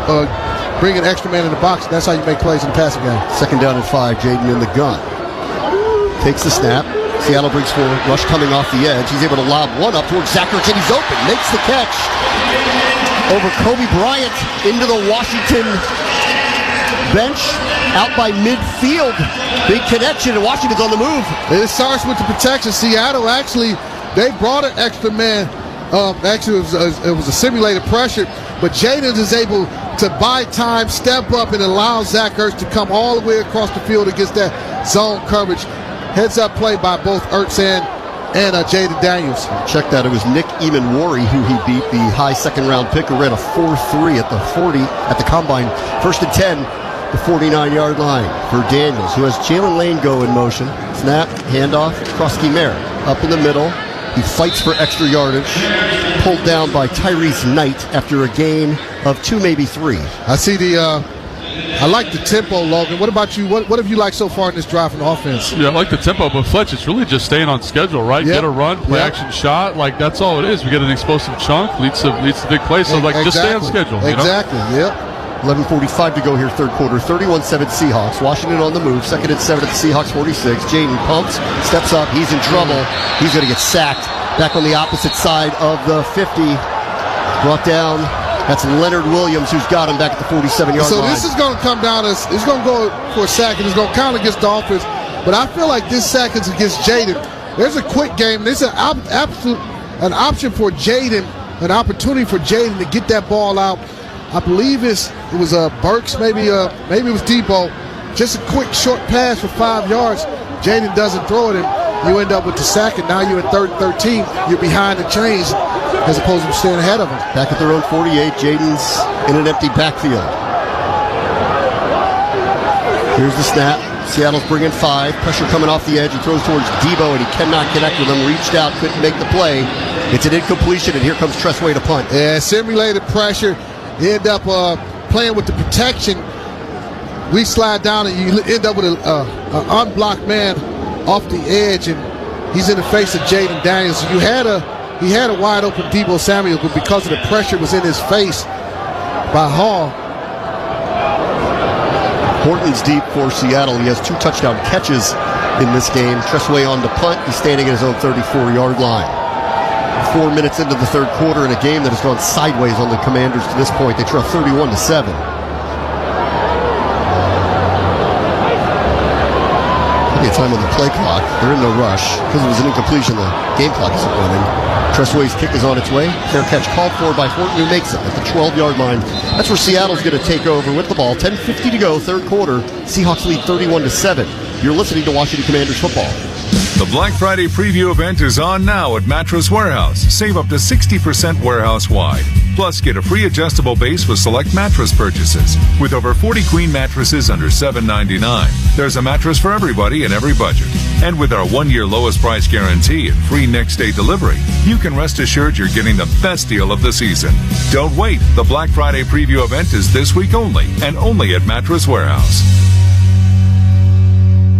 bring an extra man in the box. That's how you make plays in the passing game. Second down and 5, Jaden in the gun. Takes the snap. Seattle brings forward. Rush coming off the edge. He's able to lob one up towards Zach Ertz, and he's open. Makes the catch over Kobe Bryant into the Washington bench. Out by midfield. Big connection, and Washington's on the move. It starts with the protection. Seattle actually, they brought an extra man. Actually, it was a simulated pressure, but Jaden is able to buy time, step up, and allow Zach Ertz to come all the way across the field against that zone coverage. Heads up play by both Ertz and Jaden Daniels. Check that. It was Nick Eamon-Worry who he beat, the high second-round pick, who ran a 4.3 at the 40 at the combine. 1st and 10, the 49-yard line for Daniels, who has Jalen Lane go in motion. Snap, handoff, Krosky-Mer up in the middle. He fights for extra yardage. Pulled down by Tyrese Knight after a gain of 2, maybe 3. I see I like the tempo, Logan. What about you? What have you liked so far in this drive from the offense? Yeah, I like the tempo, but Fletch, it's really just staying on schedule, right? Yep. Get a run, play action shot. Like, that's all it is. We get an explosive chunk, leads to big plays. So, just stay on schedule. Exactly, you know? Yep. 11:45 to go here, third quarter. 31-7 Seahawks. Washington on the move. 2nd and 7 at the Seahawks 46. Jaden pumps, steps up. He's in trouble. He's going to get sacked. Back on the opposite side of the 50. Brought down. That's Leonard Williams, who's got him back at the 47-yard line. So this is going to come down as it's going to go for a sack, and it's going to count against the offense. But I feel like this sack is against Jaden. There's a quick game. There's an option for Jaden, an opportunity for Jaden to get that ball out. I believe it was Burks, maybe it was Debo. Just a quick short pass for 5 yards. Jaden doesn't throw it, and you end up with the sack, and now you're at 3rd and 13. You're behind the chains as opposed to staying ahead of them. Back at their own 48, Jaden's in an empty backfield. Here's the snap. Seattle's bringing 5. Pressure coming off the edge. He throws towards Debo, and he cannot connect with him. Reached out, couldn't make the play. It's an incompletion, and here comes Tressway to punt. Yeah, simulated pressure. You end up playing with the protection. We slide down, and you end up with an unblocked man off the edge, and he's in the face of Jaden Daniels. He had a wide open Debo Samuel, but because of the pressure was in his face by Hall. Horton's deep for Seattle. He has 2 touchdown catches in this game. Tressway on to punt. He's standing at his own 34-yard line. 4 minutes into the third quarter in a game that has gone sideways on the Commanders to this point. They trail 31-7. Plenty of time on the play clock. They're in no rush. Because it was an incompletion, the game clock isn't running. Tressway's kick is on its way. Fair catch called for by Horton, who makes it at the 12-yard line. That's where Seattle's going to take over with the ball. 10:50 to go, third quarter. Seahawks lead 31-7. You're listening to Washington Commanders football. The Black Friday preview event is on now at Mattress Warehouse. Save up to 60% warehouse-wide. Plus, get a free adjustable base with select mattress purchases. With over 40 queen mattresses under $7.99, there's a mattress for everybody in every budget. And with our 1-year lowest price guarantee and free next-day delivery, you can rest assured you're getting the best deal of the season. Don't wait. The Black Friday preview event is this week only, and only at Mattress Warehouse.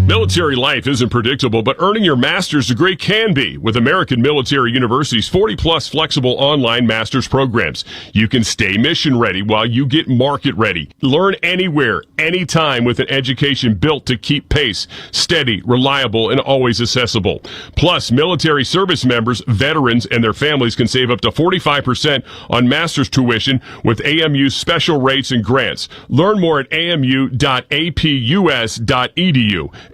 Military life isn't predictable, but earning your master's degree can be with American Military University's 40-plus flexible online master's programs. You can stay mission ready while you get market ready. Learn anywhere, anytime with an education built to keep pace, steady, reliable, and always accessible. Plus, military service members, veterans, and their families can save up to 45% on master's tuition with AMU's special rates and grants. Learn more at amu.apus.edu.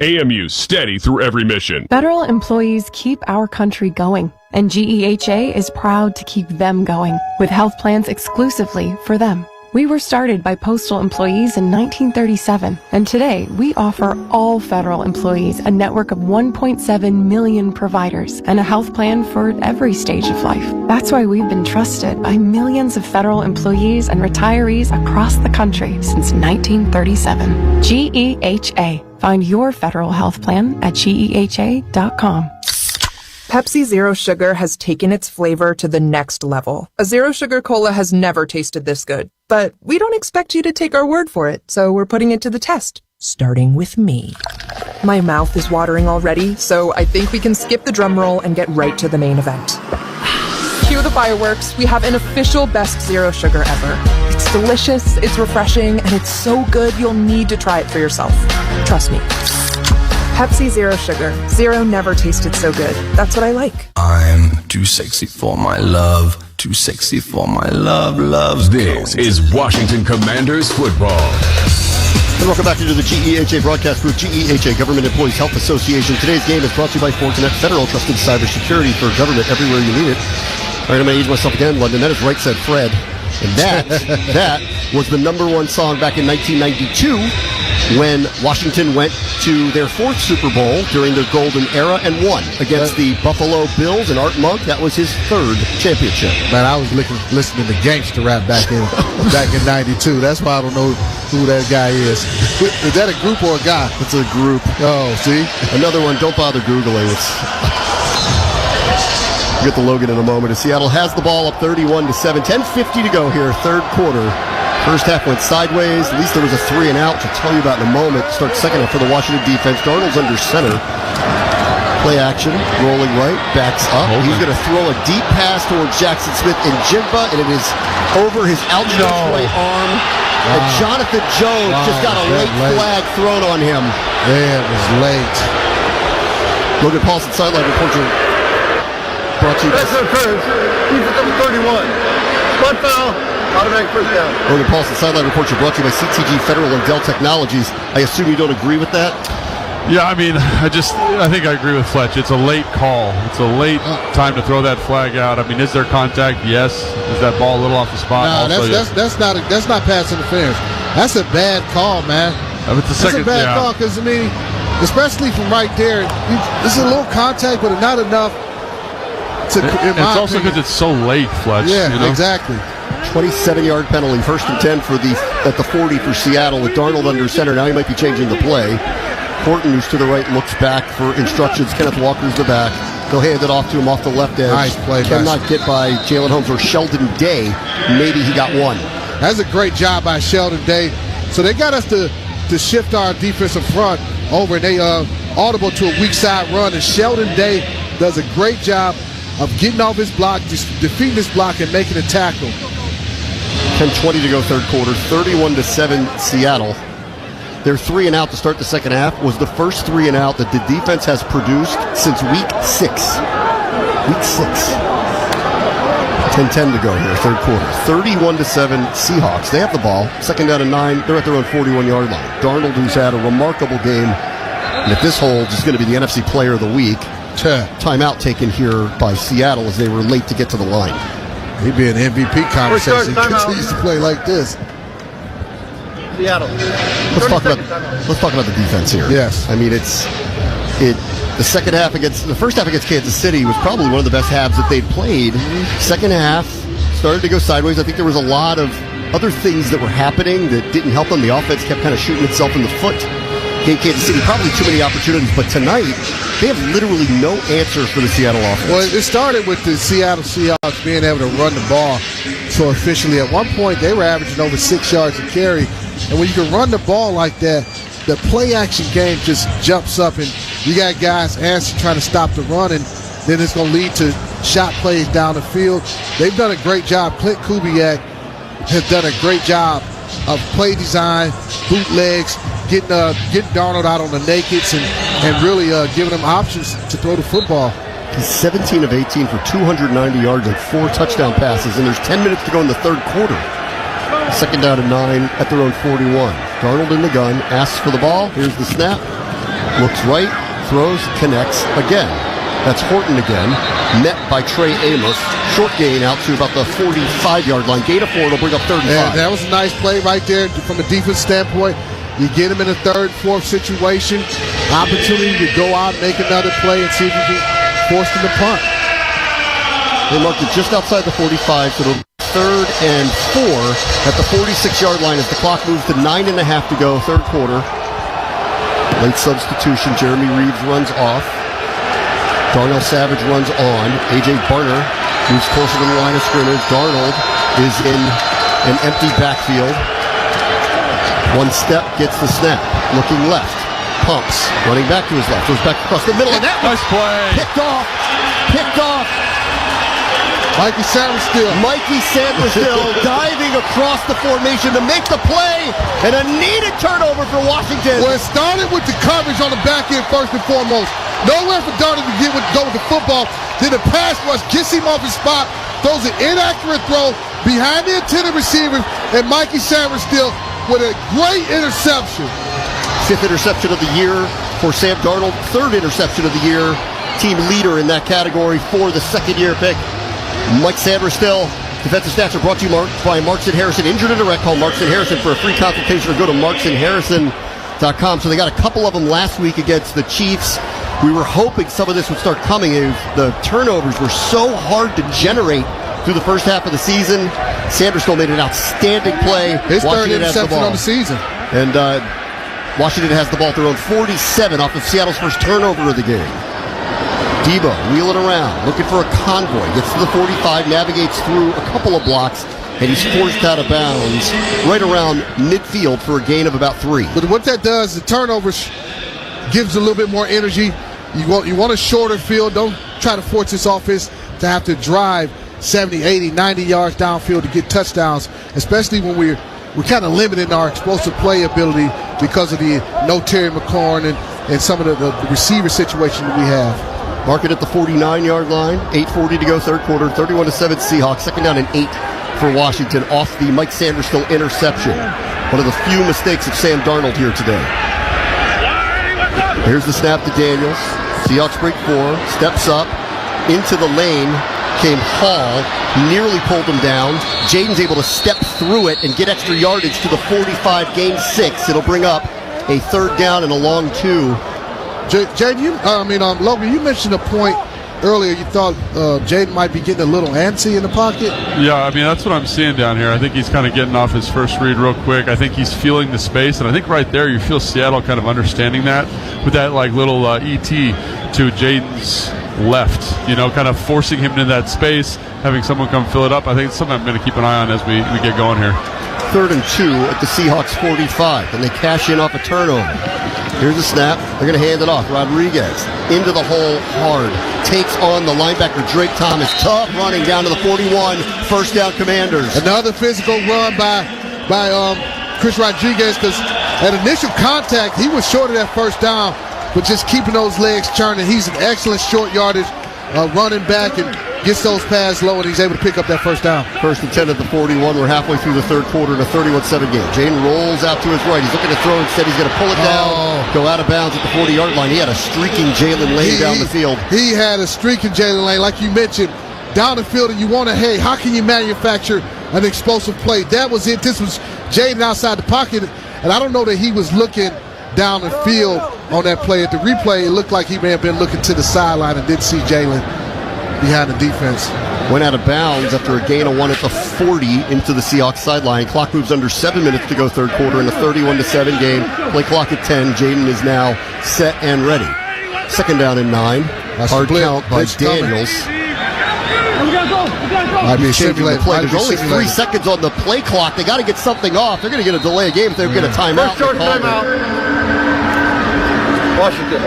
AMU, steady through every mission. Federal employees keep our country going, and GEHA is proud to keep them going with health plans exclusively for them. We were started by postal employees in 1937, and today we offer all federal employees a network of 1.7 million providers and a health plan for every stage of life. That's why we've been trusted by millions of federal employees and retirees across the country since 1937. GEHA. Find your federal health plan at GEHA.com. Pepsi Zero Sugar has taken its flavor to the next level. A Zero Sugar Cola has never tasted this good. But we don't expect you to take our word for it, so we're putting it to the test. Starting with me. My mouth is watering already, so I think we can skip the drum roll and get right to the main event. Cue the fireworks. We have an official best zero sugar ever. It's delicious, it's refreshing, and it's so good you'll need to try it for yourself. Trust me. Pepsi Zero Sugar. Zero never tasted so good. That's what I like. I'm too sexy for my love. Too sexy for my love. Loves. This is Washington Commanders football. And welcome back into the GEHA broadcast booth. GEHA, Government Employees Health Association. Today's game is brought to you by Fortinet, federal trusted cybersecurity for government everywhere you need it. All right, I'm going to age myself again, London. That is Right Said Fred. And that was the number one song back in 1992 when Washington went to their fourth Super Bowl during their golden era and won against the Buffalo Bills. And Art Monk, that was his third championship. Man, I was listening to gangster rap back in 92. That's why I don't know who that guy is. Is that a group or a guy? It's a group. Oh, see? Another one, don't bother Googling. We'll get the Logan in a moment. As Seattle has the ball up 31-7. 10:50 to go here, third quarter. First half went sideways. At least there was a 3 and out, which I'll tell you about in a moment. Start second half for the Washington defense. Darnold's under center. Play action, rolling right, backs up. He's going to throw a deep pass towards Jackson Smith in Jigba, and it is over his outstretched right arm. And Jonathan Jones just got a late flag thrown on him. Yeah, it was late. Logan Paulson, sideline reporter. Brought to you by... That's occurs. Defense number 31. One foul. Automatic first down. Logan Paulson, sideline reporter, brought to you by CTG Federal and Dell Technologies. I assume you don't agree with that? Yeah, I mean, I think I agree with Fletch. It's a late call. It's a late time to throw that flag out. I mean, is there contact? Yes. Is that ball a little off the spot? No, that's not pass interference. That's a bad call, man. That's a bad call because, I mean, especially from right there, this is a little contact, but not enough. It's also because it's so late, Fletch. Yeah, you know? Exactly. 27-yard penalty, 1st and 10 at the 40 for Seattle with Darnold under center. Now he might be changing the play. Horton, who's to the right, looks back for instructions. Kenneth Walker's the back. They'll hand it off to him off the left edge. Nice play. Cannot get by Jalen Holmes or Sheldon Day. Maybe he got one. That's a great job by Sheldon Day. So they got us to shift our defensive front over. They audible to a weak side run, and Sheldon Day does a great job of getting off his block, just defeating his block and making a tackle. 10:20 to go third quarter, 31-7 Seattle. Their 3 and out to start the second half was the first 3 and out that the defense has produced since week 6. Week 6. 10:10 to go here, third quarter. 31-7 Seahawks. They have the ball. Second down and 9. They're at their own 41-yard line. Darnold, who's had a remarkable game, and if this holds, is going to be the NFC Player of the Week. Timeout taken here by Seattle as they were late to get to the line. He'd be an MVP conversation. He continues to play like this. Seattle. Let's talk about the defense here. Yes. I mean, the first half against Kansas City was probably one of the best halves that they'd played. Second half started to go sideways. I think there was a lot of other things that were happening that didn't help them. The offense kept kind of shooting itself in the foot. Kansas City, probably too many opportunities, but tonight they have literally no answer for the Seattle offense. Well, it started with the Seattle Seahawks being able to run the ball so efficiently. At one point, they were averaging over 6 yards a carry. And when you can run the ball like that, the play-action game just jumps up, and you got guys trying to stop the run, and then it's going to lead to shot plays down the field. They've done a great job. Clint Kubiak has done a great job of play design, bootlegs, getting Darnold out on the nakeds and really giving him options to throw the football. He's 17 of 18 for 290 yards and 4 touchdown passes, and there's 10 minutes to go in the third quarter. Second down and 9 at their own 41. Darnold in the gun, asks for the ball. Here's the snap. Looks right, throws, connects again. That's Horton again, met by Trey Amos. Short gain out to about the 45-yard line. Gain of 4, it'll bring up 3rd and 5. Yeah, that was a nice play right there from a defense standpoint. You get him in a 3rd, 4th situation. Opportunity to go out, make another play, and see if you can force them to punt. They marked it just outside the 45, so it'll be 3rd and 4 at the 46-yard line as the clock moves to 9.5 to go, third quarter. Late substitution. Jeremy Reeves runs off. Darnell Savage runs on. A.J. Barner moves closer to the line of scrimmage. Darnold is in an empty backfield. One step, gets the snap. Looking left. Pumps. Running back to his left. Goes back across the middle. And that nice play. Picked off. Mikey Sanders diving across the formation to make the play, and a needed turnover for Washington. Well, it started with the coverage on the back end first and foremost. Nowhere for Darnold to go with the football. Then the pass rush gets him off his spot, throws an inaccurate throw behind the intended receiver, and Mikey Sanders with a great interception. 5th interception of the year for Sam Darnold. 3rd interception of the year. Team leader in that category for the second-year pick. Mike Sanders still. Defensive stats are brought to you by Markson Harrison. Injured in a wreck, call Markson Harrison for a free consultation or go to marksonharrison.com. So they got a couple of them last week against the Chiefs. We were hoping some of this would start coming. The turnovers were so hard to generate through the first half of the season. Sanders still made an outstanding play. His third interception on the season. And Washington has the ball at their own 47 off of Seattle's first turnover of the game. Debo wheeling around, looking for a convoy, gets to the 45, navigates through a couple of blocks, and he's forced out of bounds right around midfield for a gain of about 3. But what that does, the turnovers gives a little bit more energy. You want a shorter field. Don't try to force this offense to have to drive 70, 80, 90 yards downfield to get touchdowns, especially when we're kind of limiting our explosive play ability because of the no Terry McLaurin and some of the receiver situation that we have. Mark it at the 49-yard line. 8:40 to go, third quarter. 31-7 Seahawks. Second down and 8 for Washington off the Mike Sanders interception. One of the few mistakes of Sam Darnold here today. Here's the snap to Daniels. Seahawks break 4. Steps up into the lane. Came Hall. Nearly pulled him down. Jaden's able to step through it and get extra yardage to the 45, gain 6. It'll bring up a third down and a long 2. Jaden, Logan, you mentioned a point earlier. You thought Jaden might be getting a little antsy in the pocket. Yeah, that's what I'm seeing down here. I think he's kind of getting off his first read real quick. I think he's feeling the space, and I think right there you feel Seattle kind of understanding that with that little ET to Jaden's left, kind of forcing him into that space, having someone come fill it up. I think it's something I'm going to keep an eye on as we get going here. 3rd and 2 at the Seahawks 45, and they cash in off a turnover. Here's the snap. They're going to hand it off. Rodriguez into the hole hard. Takes on the linebacker Drake Thomas. Tough running down to the 41. First down Commanders. Another physical run by Chris Rodriguez, because at initial contact, he was short of that first down, but just keeping those legs churning. He's an excellent short yardage running back and gets those pads low, and he's able to pick up that first down. 1st and 10 at the 41. We're halfway through the third quarter in a 31-7 game. Jaden rolls out to his right. He's looking to throw. Instead, he's going to pull it down, go out of bounds at the 40-yard line. He had a streaking Jalen Lane down the field. He had a streaking Jalen Lane, like you mentioned, down the field, and you want to, how can you manufacture an explosive play? That was it. This was Jaden outside the pocket, and I don't know that he was looking down the field on that play. At the replay, it looked like he may have been looking to the sideline and didn't see Jalen behind the defense. Went out of bounds after a gain of 1 at the 40 into the Seahawks sideline. Clock moves under 7 minutes to go third quarter in a 31-7 game. Play clock at 10. Jaden is now set and ready. 2nd down and 9. Hard count by Daniels. Might be changing the play. There's only 3 seconds on the play clock. They got to get something off. They're going to get a delay of game if they get a timeout. First short timeout. Washington.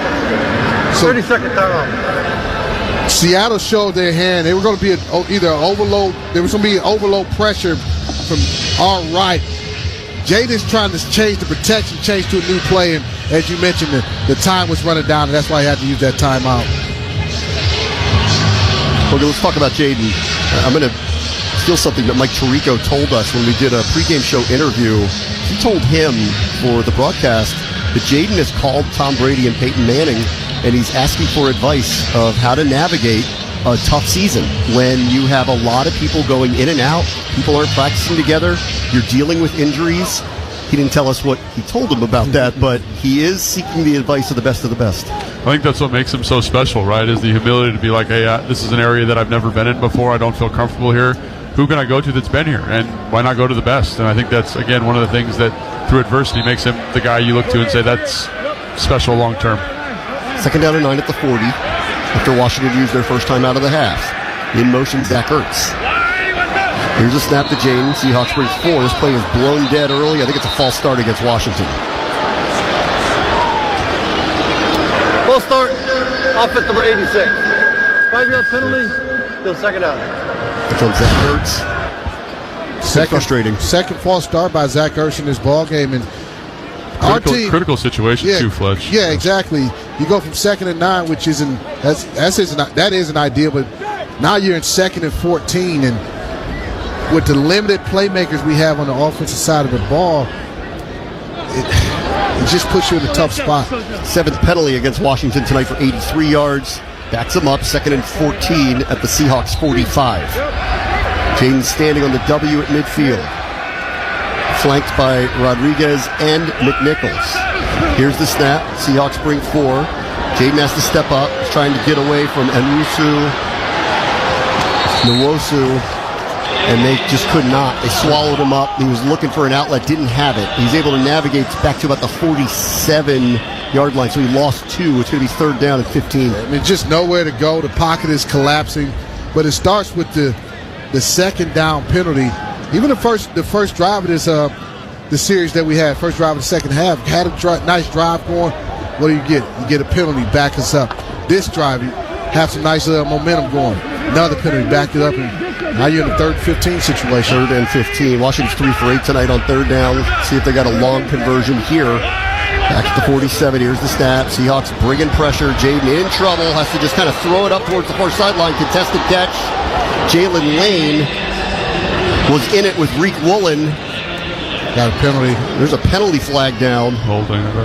30-second timeout. Seattle showed their hand. They were going to be either overload. There was going to be overload pressure from our right. Jaden's trying to change the protection, change to a new play, and as you mentioned, the time was running down, and that's why he had to use that timeout. Okay, let's talk about Jaden. I'm going to steal something that Mike Tirico told us when we did a pregame show interview. He told him for the broadcast that Jaden has called Tom Brady and Peyton Manning, and he's asking for advice of how to navigate a tough season when you have a lot of people going in and out. People aren't practicing together. You're dealing with injuries. He didn't tell us what he told him about that, but he is seeking the advice of the best of the best. I think that's what makes him so special, right, is the humility to be like, hey, this is an area that I've never been in before. I don't feel comfortable here. Who can I go to that's been here? And why not go to the best? And I think that's, again, one of the things that through adversity makes him the guy you look to and say that's special long term. 2nd down and 9 at the 40 after Washington used their first time out of the half. In motion, Zach Ertz. Here's a snap to Jaden. Seahawks brings 4. This play is blown dead early. I think it's a false start against Washington. False start. Offense number 86. 5-yard penalty. Still 2nd down. It's on Zach Ertz. Frustrating. Second false start by Zach Ertz in this ball game, and our team, critical situation too, Fletch. Yeah, exactly. You go from 2nd and 9, which isn't that isn't ideal, but now you're in 2nd and 14, and with the limited playmakers we have on the offensive side of the ball, it just puts you in a tough spot. 7th penalty against Washington tonight for 83 yards. Backs them up, 2nd and 14 at the Seahawks 45. Jaden standing on the W at midfield. Flanked by Rodriguez and McNichols. Here's the snap. Seahawks bring 4. Jaden has to step up. He's trying to get away from Nwosu, and they just could not. They swallowed him up. He was looking for an outlet, didn't have it. He's able to navigate back to about the 47-yard line, so he lost 2. It's going to be 3rd down and 15. I mean, just nowhere to go. The pocket is collapsing, but it starts with the 2nd down penalty. Even the first drive of this the series that we had, first drive of the second half, had a nice drive going. What do you get? You get a penalty, back us up. This drive, you have some nice momentum going. Another penalty, back it up, and now you're in a 3rd and 15 situation. 3rd and 15. Washington's 3 for 8 tonight on 3rd down. See if they got a long conversion here. Back at the 47. Here's the snap. Seahawks bringing pressure. Jaden in trouble. Has to just kind of throw it up towards the far sideline. Contested catch. Jalen Lane was in it with Reek Woolen. Got a penalty. There's a penalty flag down. Holding it.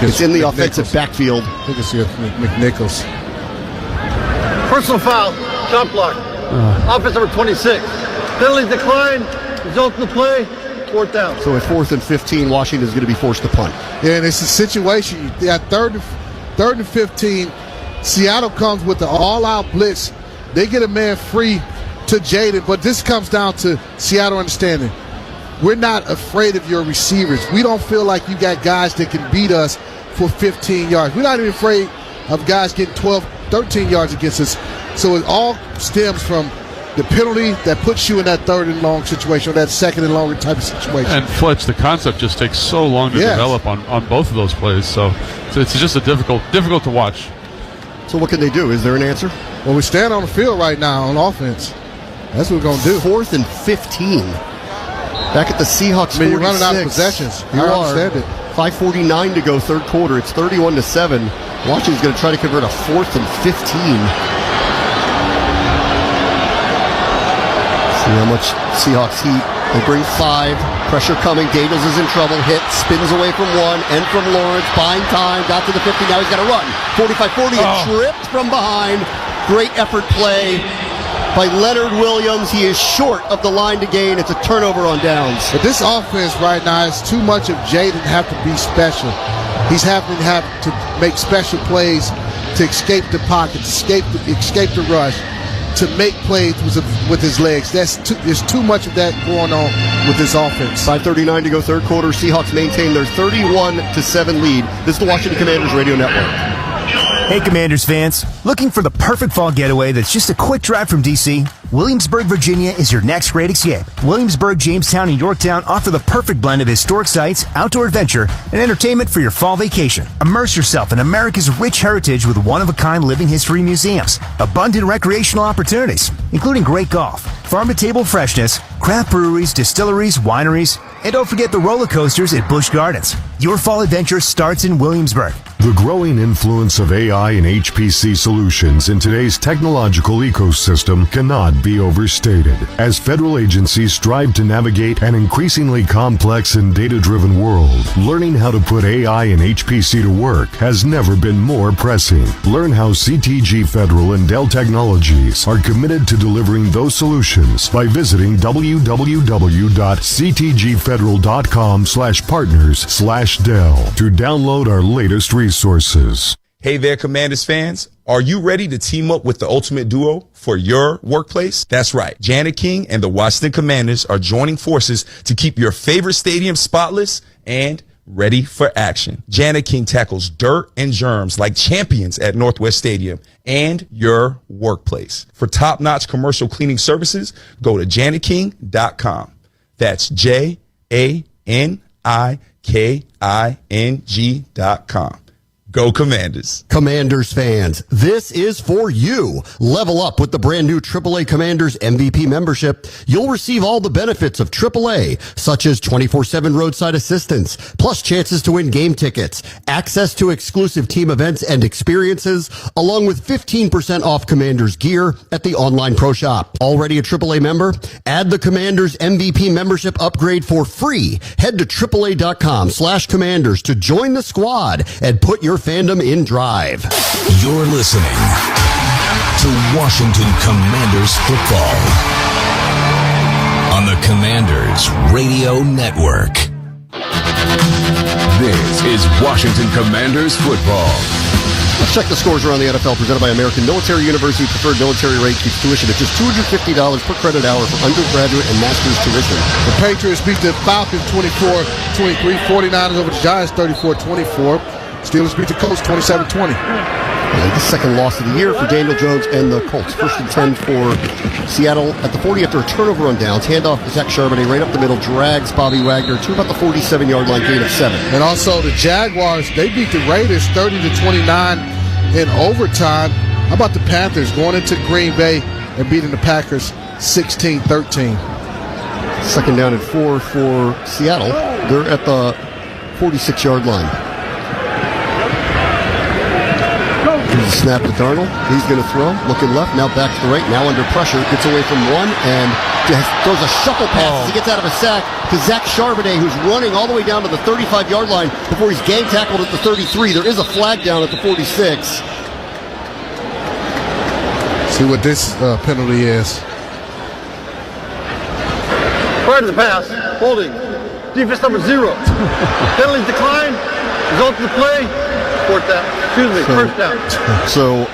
It's in the offensive backfield. I think it's McNichols. Personal foul, shot block. Offense number 26. Penalty decline, result of the play, 4th down. So at 4th and 15, Washington is going to be forced to punt. Yeah, and it's a situation. At 3rd and 15, Seattle comes with the all-out blitz. They get a man free to Jaden, but this comes down to Seattle understanding. We're not afraid of your receivers. We don't feel like you got guys that can beat us for 15 yards. We're not even afraid of guys getting 12, 13 yards against us. So it all stems from the penalty that puts you in that 3rd and long situation, or that 2nd and longer type of situation. And Fletch, the concept just takes so long to develop on both of those plays. So it's just a difficult to watch. So what can they do? Is there an answer? Well, we stand on the field right now on offense. That's what we're going to do. 4th and 15. Back at the Seahawks 46. You're running out of possessions. You I understand it. 5:49 to go, 3rd quarter. It's 31-7. Washington's going to try to convert a 4th and 15. See how much Seahawks heat. They bring 5. Pressure coming. Daniels is in trouble. Hit. Spins away from 1. And from Lawrence. Buying time. Got to the 50. Now he's got to run. 45-40. Tripped from behind. Great effort play by Leonard Williams. He is short of the line to gain. It's a turnover on downs. But this offense right now is too much of Jaden have to be special. He's having to have to make special plays to escape the pocket, escape the rush, to make plays with his legs. There's too much of that going on with this offense. 5:39 to go, 3rd quarter. Seahawks maintain their 31-7 lead. This is the Washington Commanders Radio Network. Hey Commanders fans, looking for the perfect fall getaway that's just a quick drive from DC? Williamsburg, Virginia is your next great escape. Williamsburg, Jamestown, and Yorktown offer the perfect blend of historic sites, outdoor adventure, and entertainment for your fall vacation. Immerse yourself in America's rich heritage with one-of-a-kind living history museums, abundant recreational opportunities, including great golf, farm-to-table freshness, craft breweries, distilleries, wineries, and don't forget the roller coasters at Busch Gardens. Your fall adventure starts in Williamsburg. The growing influence of AI and HPC solutions in today's technological ecosystem cannot be overstated. As federal agencies strive to navigate an increasingly complex and data-driven world, learning how to put AI and HPC to work has never been more pressing. Learn how CTG Federal and Dell Technologies are committed to delivering those solutions by visiting www.ctgfederal.com/partners/Dell to download our latest resources. Hey there, Commanders fans. Are you ready to team up with the ultimate duo for your workplace? That's right. Janet King and the Washignton Commanders are joining forces to keep your favorite stadium spotless and ready for action. Janet King tackles dirt and germs like champions at Northwest Stadium and your workplace. For top-notch commercial cleaning services, go to janetking.com. That's JANIKING.com. Go Commanders. Commanders fans, this is for you. Level up with the brand new AAA Commanders MVP membership. You'll receive all the benefits of AAA, such as 24/7 roadside assistance, plus chances to win game tickets, access to exclusive team events and experiences, along with 15% off Commanders gear at the online pro shop. Already a AAA member? Add the Commanders MVP membership upgrade for free. Head to AAA.com/Commanders to join the squad and put your fandom in drive. You're listening to Washington Commanders football on the Commanders Radio Network. This is Washington Commanders football. Let's check the scores around the NFL presented by American Military University. Preferred military rate keeps tuition at just $250 per credit hour for undergraduate and master's tuition. The Patriots beat the Falcons 24-23. 49ers over the Giants 34-24. Steelers beat the Colts 27-20. The second loss of the year for Daniel Jones and the Colts. 1st and 10 for Seattle at the 40 after a turnover on downs. Handoff to Zach Charbonnet right up the middle. Drags Bobby Wagner to about the 47-yard line, gain of 7. And also the Jaguars, they beat the Raiders 30-29 in overtime. How about the Panthers going into Green Bay and beating the Packers 16-13? 2nd down and 4 for Seattle. They're at the 46-yard line. Snap to Darnold. He's going to throw. Looking left. Now back to the right. Now under pressure. Gets away from one and throws a shuffle pass as he gets out of a sack to Zach Charbonnet, who's running all the way down to the 35-yard line before he's gang tackled at the 33. There is a flag down at the 46. See what this penalty is. Prior to the pass, holding. Defense number 0. Penalties decline. Result of the play. First down. So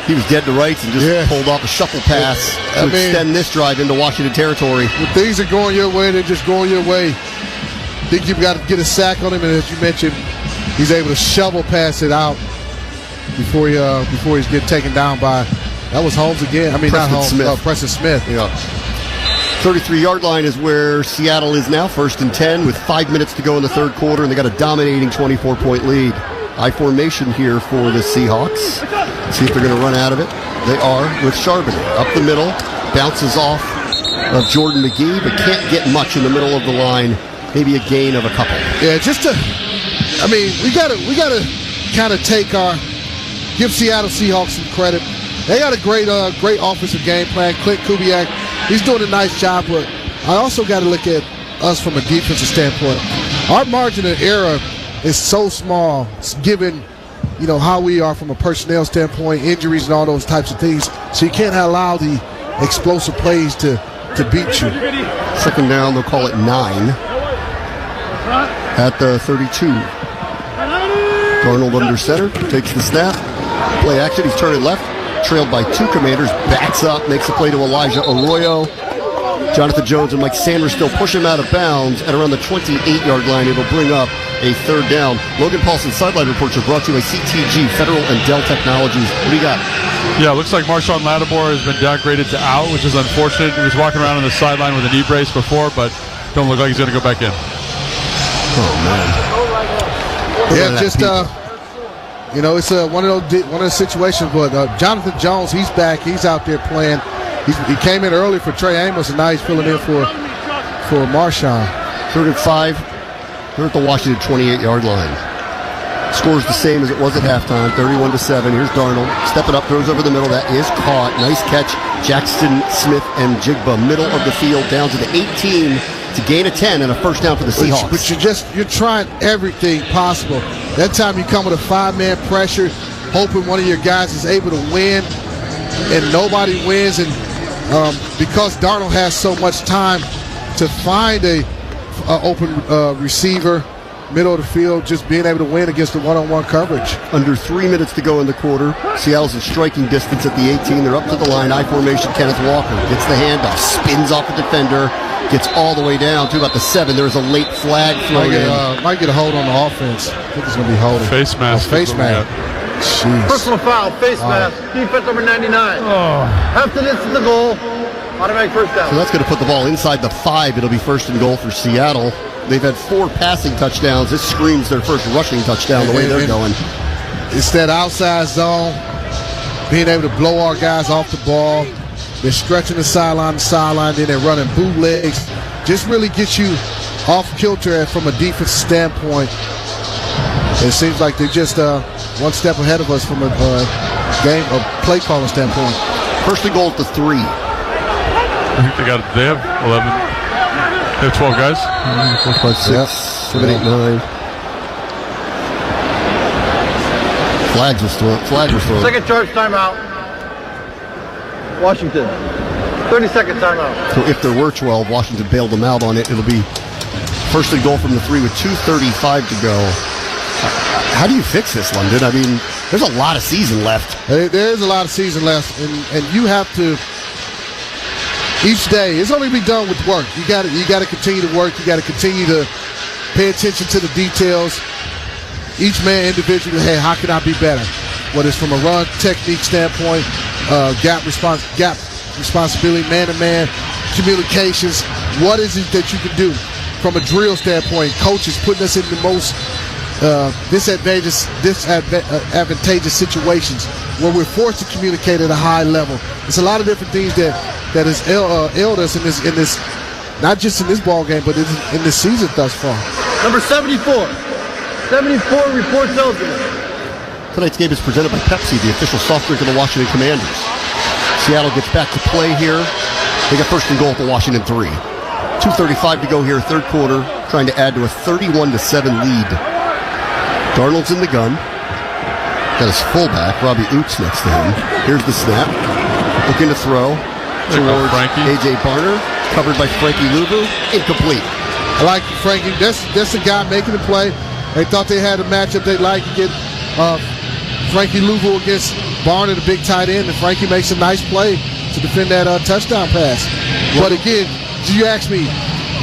he was dead to rights and just pulled off a shuffle pass to extend this drive into Washington territory. When things are going your way, they're just going your way. I think you've got to get a sack on him, and as you mentioned, he's able to shovel pass it out before he's getting taken down by, that was Holmes again. I mean, Preston not Holmes, Smith. Preston Smith. Yeah. 33-yard line is where Seattle is now, 1st and 10 with 5 minutes to go in the third quarter, and they got a dominating 24-point lead. I formation here for the Seahawks. See if they're going to run out of it. They are with Charbonnet. Up the middle, bounces off of Jordan McGee, but can't get much in the middle of the line. Maybe a gain of a couple. Yeah, we gotta kind of give Seattle Seahawks some credit. They got a great offensive game plan. Clint Kubiak, he's doing a nice job, but I also got to look at us from a defensive standpoint. Our margin of error is so small, given how we are from a personnel standpoint, injuries and all those types of things. So you can't allow the explosive plays to beat you. 2nd down, they'll call it 9 at the 32. Darnold under center, takes the snap, play action. He's turning left, trailed by 2 Commanders, backs up, makes a play to Elijah Arroyo. Jonathan Jones and Mike Sanders still push him out of bounds at around the 28-yard line. It'll bring up a 3rd down. Logan Paulson's sideline reports are brought to you by CTG, Federal and Dell Technologies. What do you got? Yeah, it looks like Marshawn Lattimore has been downgraded to out, which is unfortunate. He was walking around on the sideline with a knee brace before, but don't look like he's going to go back in. Oh, man. Yeah, just it's one of those situations. But Jonathan Jones, he's back. He's out there playing. He came in early for Trey Amos, and now he's filling in for Marshawn. 3rd and 5. They're at the Washington 28-yard line. Score's the same as it was at halftime, 31-7. Here's Darnold, stepping up, throws over the middle. That is caught. Nice catch, Jackson Smith and Jigba. Middle of the field, down to the 18 to gain a 10 and a 1st down for the Seahawks. But you're trying everything possible. That time you come with a 5-man pressure, hoping one of your guys is able to win, and nobody wins. And because Darnold has so much time to find a open receiver, middle of the field, just being able to win against the one-on-one coverage. Under 3 minutes to go in the quarter. Seattle's in striking distance at the 18. They're up to the line. I formation. Kenneth Walker gets the handoff, spins off the defender, gets all the way down to about the 7. There's a late flag thrown in. Might get a hold on the offense. I think it's going to be holding. Face mask. Face mask. Jeez. Personal foul, face mask, defense number 99. After this is the goal. Automatic 1st down. So that's going to put the ball inside the 5. It'll be 1st and goal for Seattle. they've had 4 passing touchdowns. This screams their first rushing touchdown the way they're going. It's that outside zone, being able to blow our guys off the ball. They're stretching the sideline to sideline, then they're running bootlegs. Just really gets you off kilter from a defense standpoint. It seems like they're just one step ahead of us from a play calling standpoint. First and goal at the 3. I think they have 11. They have 12 guys. 4, 5, 6, 7, 8, 9. Flags was thrown. Second charge timeout. Washington. 30-second timeout. So if there were 12, Washington bailed them out on it. It'll be first and goal from the 3 with 2:35 to go. How do you fix this, London? I mean, there's a lot of season left. There is a lot of season left, and you have to. Each day, it's only be done with work. You got to continue to work. You got to continue to pay attention to the details. Each man individually, hey, how can I be better? Whether it's from a run technique standpoint, gap responsibility, man-to-man, communications. What is it that you can do from a drill standpoint? Coaches putting us in the most disadvantageous situations where we're forced to communicate at a high level. There's a lot of different things that has ailed us in this, not just in this ball game, but in this season thus far. Number 74. 74 reports eligible. Tonight's game is presented by Pepsi, the official soft drink of the Washington Commanders. Seattle gets back to play here. They got first and goal at the Washington 3. 2:35 to go here, third quarter, trying to add to a 31-7 lead. Darnold's in the gun. Got his fullback, Robbie Oots, next to him. Here's the snap. Looking to throw towards A.J. Barner. Covered by Frankie Louvu. Incomplete. I like Frankie. That's the guy making the play. They thought they had a matchup they'd like to get Frankie Louvu against Barner, the big tight end, and Frankie makes a nice play to defend that touchdown pass. But again, you ask me,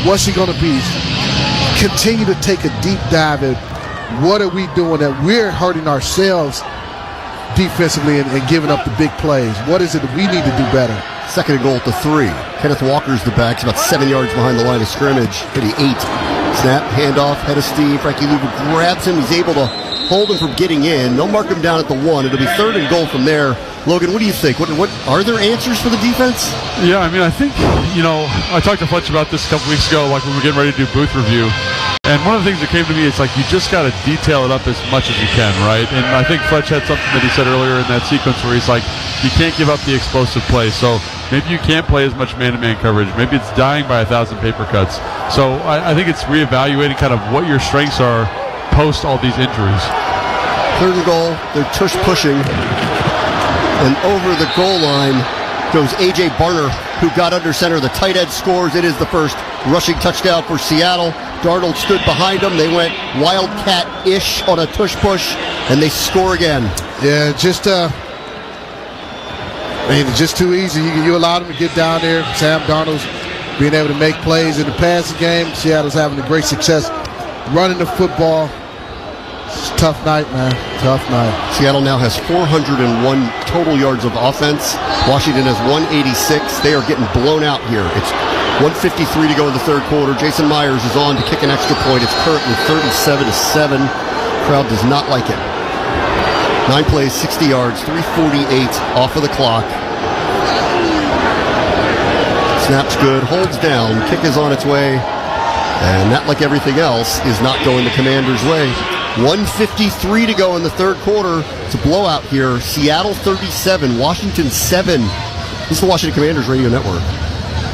what's he going to be? Continue to take a deep dive at what are we doing that we're hurting ourselves defensively and giving up the big plays. What is it that we need to do better? Second and goal at the 3. Kenneth Walker's the back. He's about 7 yards behind the line of scrimmage. Hitting 8. Snap, handoff, head of steam. Frankie Louvu grabs him. He's able to hold him from getting in. They'll mark him down at the 1. It'll be third and goal from there. Logan, what do you think? What are there answers for the defense? Yeah, I mean, I think, I talked to Fletch about this a couple weeks ago, like when we were getting ready to do booth review. And one of the things that came to me is like you just got to detail it up as much as you can, right? And I think Fletch had something that he said earlier in that sequence where he's like, you can't give up the explosive play. So maybe you can't play as much man-to-man coverage. Maybe it's dying by 1,000 paper cuts. So I think it's reevaluating kind of what your strengths are post all these injuries. Third and goal. They're tush pushing. And over the goal line goes A.J. Barner, who got under center. The tight end scores. It is the first rushing touchdown for Seattle. Darnold stood behind them. They went wildcat-ish on a tush push, and they score again. Yeah, just too easy. You allowed them to get down there. Sam Darnold's being able to make plays in the passing game. Seattle's having a great success running the football. It's a tough night, man. Tough night. Seattle now has 401 total yards of offense. Washington has 186. They are getting blown out here. It's 1:53 to go in the third quarter. Jason Myers is on to kick an extra point. It's currently 37-7. Crowd does not like it. 9 plays, 60 yards, 3:48 off of the clock. Snap's good, holds down, kick is on its way, and that, like everything else, is not going the Commanders' way. 1:53 to go in the third quarter. It's a blowout here. Seattle 37, Washington 7. This is the Washington Commanders Radio Network.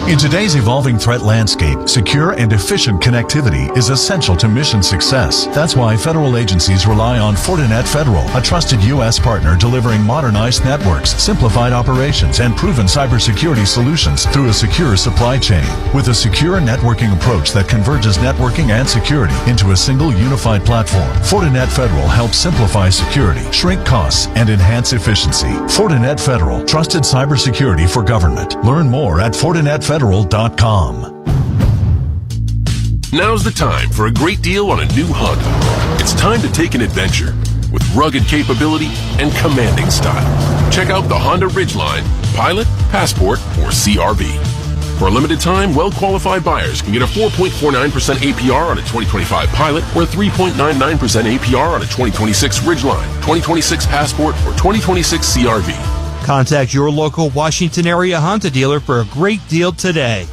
In today's evolving threat landscape, secure and efficient connectivity is essential to mission success. That's why federal agencies rely on Fortinet Federal, a trusted U.S. partner delivering modernized networks, simplified operations, and proven cybersecurity solutions through a secure supply chain. With a secure networking approach that converges networking and security into a single unified platform, Fortinet Federal helps simplify security, shrink costs, and enhance efficiency. Fortinet Federal, trusted cybersecurity for government. Learn more at FortinetFederal.com. Now's the time for a great deal on a new Honda. It's time to take an adventure with rugged capability and commanding style. Check out the Honda Ridgeline, Pilot, Passport, or CR-V. For a limited time, well-qualified buyers can get a 4.49% APR on a 2025 Pilot or 3.99% APR on a 2026 Ridgeline, 2026 Passport, or 2026 CRV. Contact your local Washington area Honda dealer for a great deal today.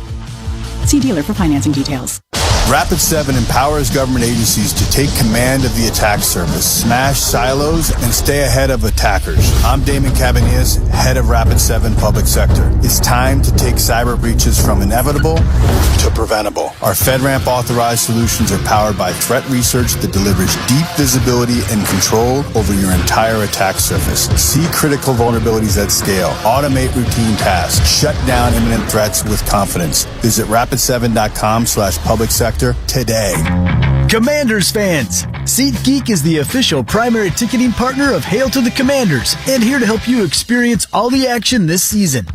See dealer for financing details. Rapid7 empowers government agencies to take command of the attack surface, smash silos, and stay ahead of attackers. I'm Damon Cabanillas, head of Rapid7 Public Sector. It's time to take cyber breaches from inevitable to preventable. Our FedRAMP authorized solutions are powered by threat research that delivers deep visibility and control over your entire attack surface. See critical vulnerabilities at scale. Automate routine tasks. Shut down imminent threats with confidence. Visit rapid7.com/public sector today. Commanders fans, SeatGeek is the official primary ticketing partner of Hail to the Commanders and here to help you experience all the action this season.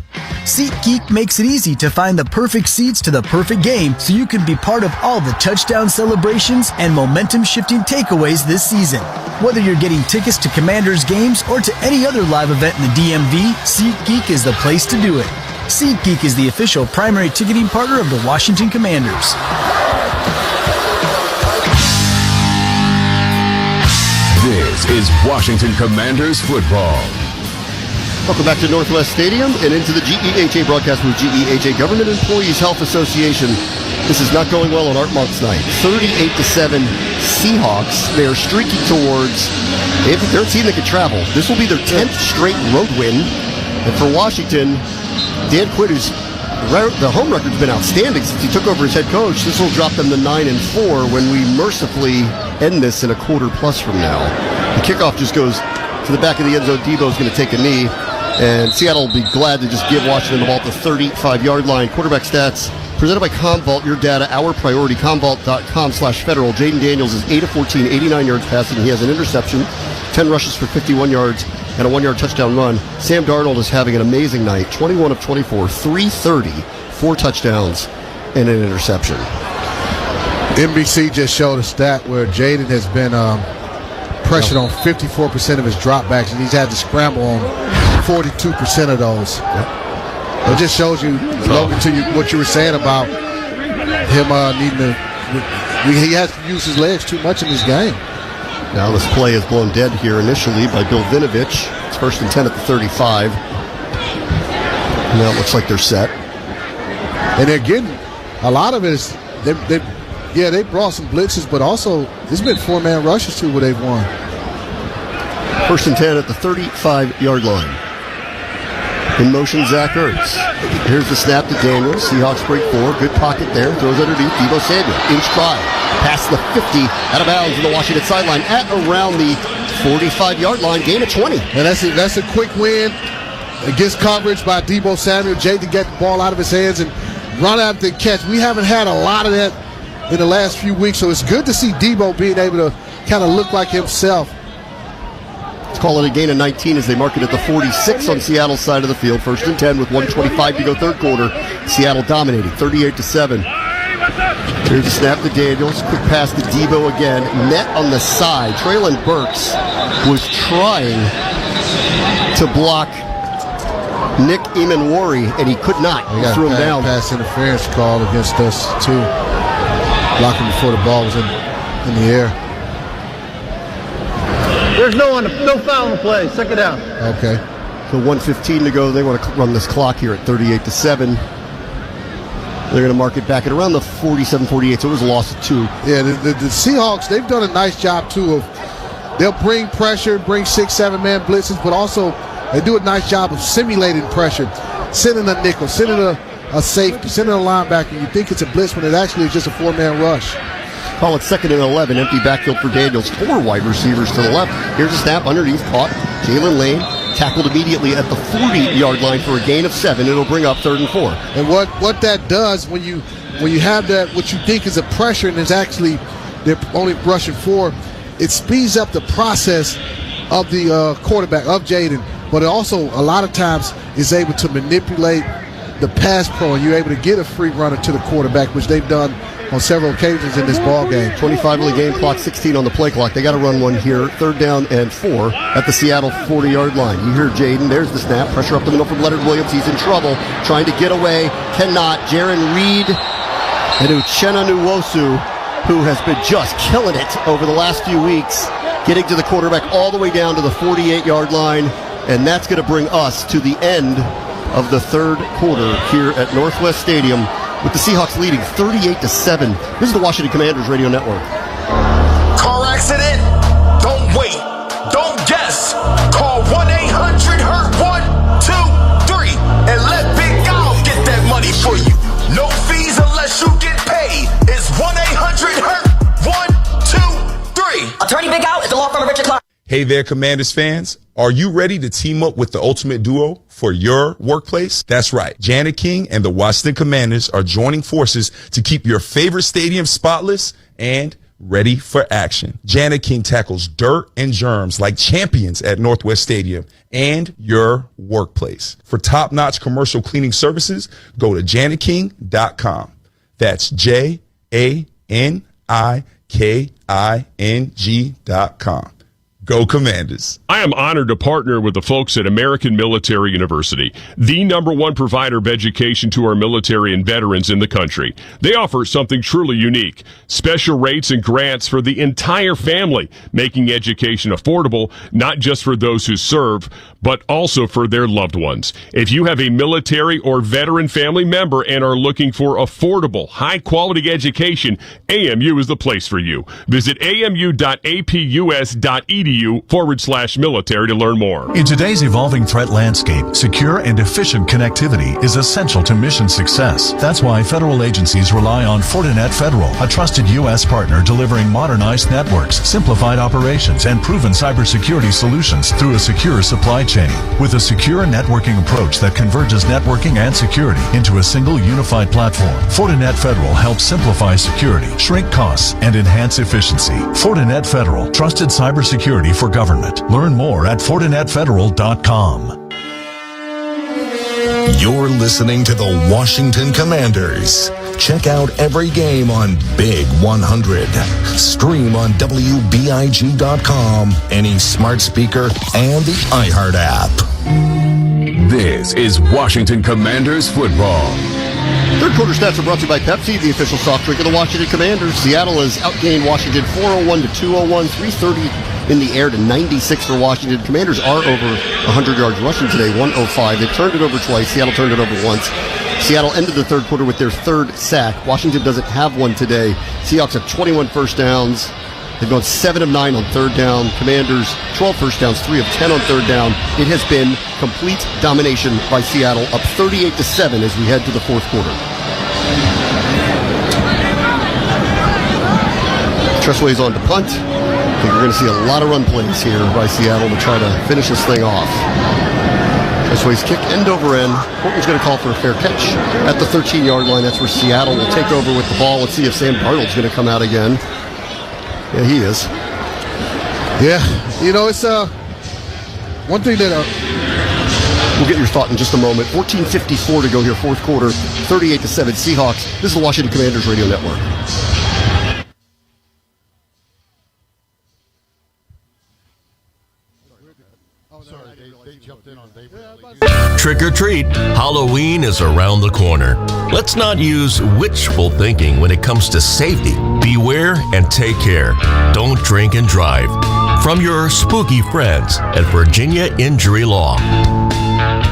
SeatGeek makes it easy to find the perfect seats to the perfect game so you can be part of all the touchdown celebrations and momentum-shifting takeaways this season. Whether you're getting tickets to Commanders games or to any other live event in the DMV, SeatGeek is the place to do it. SeatGeek is the official primary ticketing partner of the Washington Commanders. This is Washington Commanders football. Welcome back to Northwest Stadium and into the GEHA broadcast with GEHA Government Employees Health Association. This is not going well on Art Monk's night. 38-7 Seahawks. They are streaking towards. They're a team that can travel. This will be their 10th straight road win. And for Washington, Dan Quinn, the home record's been outstanding since he took over as head coach. This will drop them to 9-4 when we mercifully end this in a quarter plus from now. The kickoff just goes to the back of the end zone. Debo's going to take a knee, and Seattle will be glad to just give Washington the ball at the 35-yard line. Quarterback stats presented by Commvault, your data, our priority. Commvault.com/federal. Jaden Daniels is 8 of 14, 89 yards passing. He has an interception, 10 rushes for 51 yards, and a 1-yard touchdown run. Sam Darnold is having an amazing night. 21 of 24, 330, 4 touchdowns, and an interception. NBC just showed a stat where Jaden has been pressured on 54% of his dropbacks, and he's had to scramble on 42% of those. It just shows you, Logan, what you were saying about him needing to. He has to use his legs too much in this game. Now this play is blown dead here initially by Bill Vinovich. It's 1st and 10 at the 35. Now it looks like they're set. And they're getting a lot of it is they brought some blitzes, but also there's been 4-man rushes too where they've won. 1st and 10 at the 35-yard line. In motion, Zach Ertz. Here's the snap to Daniels. Seahawks break 4. Good pocket there. Throws underneath. Debo Samuel. Inch drive. Past the 50. Out of bounds on the Washington sideline at around the 45-yard line. Gain of 20. And that's a quick win. Against coverage by Debo Samuel. Jay to get the ball out of his hands and run out the catch. We haven't had a lot of that in the last few weeks, so it's good to see Debo being able to kind of look like himself. Let's call it a gain of 19 as they mark it at the 46 on Seattle's side of the field. 1st and 10 with 1:25 to go third quarter. Seattle dominating 38-7. Here's a snap to Daniels. Quick pass to Debo again. Net on the side. Traylon Burks was trying to block Nick Emanwari, and he could not. He threw him down. Pass interference call against us, too. Blocking before the ball was in the air. There's no foul on the play. Second down. Okay. So 1:15 to go. They want to run this clock here at 38-7. They're going to mark it back at around the 47-48, so it was a loss of 2. Yeah, the Seahawks, they've done a nice job, too, of they'll bring pressure, bring 6-7-man blitzes, but also they do a nice job of simulating pressure, sending a nickel, sending a safety, sending a linebacker. You think it's a blitz when it actually is just a 4-man rush. Call it 2nd and 11. Empty backfield for Daniels. 4 wide receivers to the left. Here's a snap underneath. Caught. Jalen Lane tackled immediately at the 40-yard line for a gain of 7. It'll bring up 3rd and 4. And what that does when you have that, what you think is a pressure and is actually they're only rushing 4, it speeds up the process of the quarterback, of Jaden. But it also, a lot of times, is able to manipulate the pass pro and you're able to get a free runner to the quarterback, which they've done on several occasions in this ball game. 25 on the game clock, 16 on the play clock. They got to run one here. 3rd down and 4 at the Seattle 40-yard line. You hear Jaden. There's the snap. Pressure up the middle from Leonard Williams. He's in trouble. Trying to get away. Cannot. Jaron Reed and Uchenna Nwosu, who has been just killing it over the last few weeks, getting to the quarterback all the way down to the 48-yard line. And that's going to bring us to the end of the 3rd quarter here at Northwest Stadium, with the Seahawks leading 38-7. This is the Washington Commanders Radio Network. Car accident? Don't wait. Don't guess. Call 1-800-HURT-123 and let Big Al get that money for you. No fees unless you get paid. It's 1-800-HURT-123. Attorney Big Al is the law firm of Richard Clark. Hey there, Commanders fans. Are you ready to team up with the ultimate duo for your workplace? That's right. Janet King and the Washignton Commanders are joining forces to keep your favorite stadium spotless and ready for action. Janet King tackles dirt and germs like champions at Northwest Stadium and your workplace. For top-notch commercial cleaning services, go to janetking.com. That's JANIKING.com. Go Commanders. I am honored to partner with the folks at American Military University, the #1 provider of education to our military and veterans in the country. They offer something truly unique, special rates and grants for the entire family, making education affordable, not just for those who serve, but also for their loved ones. If you have a military or veteran family member and are looking for affordable, high-quality education, AMU is the place for you. Visit amu.apus.edu/military to learn more. In today's evolving threat landscape, secure and efficient connectivity is essential to mission success. That's why federal agencies rely on Fortinet Federal, a trusted U.S. partner delivering modernized networks, simplified operations, and proven cybersecurity solutions through a secure supply chain. With a secure networking approach that converges networking and security into a single unified platform, Fortinet Federal helps simplify security, shrink costs, and enhance efficiency. Fortinet Federal, trusted cybersecurity for government. Learn more at FortinetFederal.com. You're listening to the Washington Commanders. Check out every game on Big 100. Stream on WBIG.com, any smart speaker, and the iHeart app. This is Washington Commanders football. Third quarter stats are brought to you by Pepsi, the official soft drink of the Washington Commanders. Seattle has outgained Washington 401 to 201, 330 in the air to 96 for Washington. Commanders are over 100 yards rushing today, 105. They turned it over twice. Seattle turned it over once. Seattle ended the third quarter with their 3rd sack. Washington doesn't have one today. Seahawks have 21 first downs. They've gone 7 of 9 on 3rd down. Commanders, 12 first downs, 3 of 10 on 3rd down. It has been complete domination by Seattle, up 38-7 as we head to the 4th quarter. Tressway's on to punt. I think we're going to see a lot of run plays here by Seattle to try to finish this thing off. Tressway's kick end over end. Portland's going to call for a fair catch at the 13-yard line. That's where Seattle will take over with the ball. Let's see if Sam Darnold's going to come out again. Yeah, he is. Yeah, you know, it's one thing that we'll get your thought in just a moment. 14:54 to go here, 4th quarter, 38-7 Seahawks. This is the Washington Commanders Radio Network. Trick or treat, Halloween is around the corner. Let's not use wishful thinking when it comes to safety. Beware and take care. Don't drink and drive. From your spooky friends at Virginia Injury Law.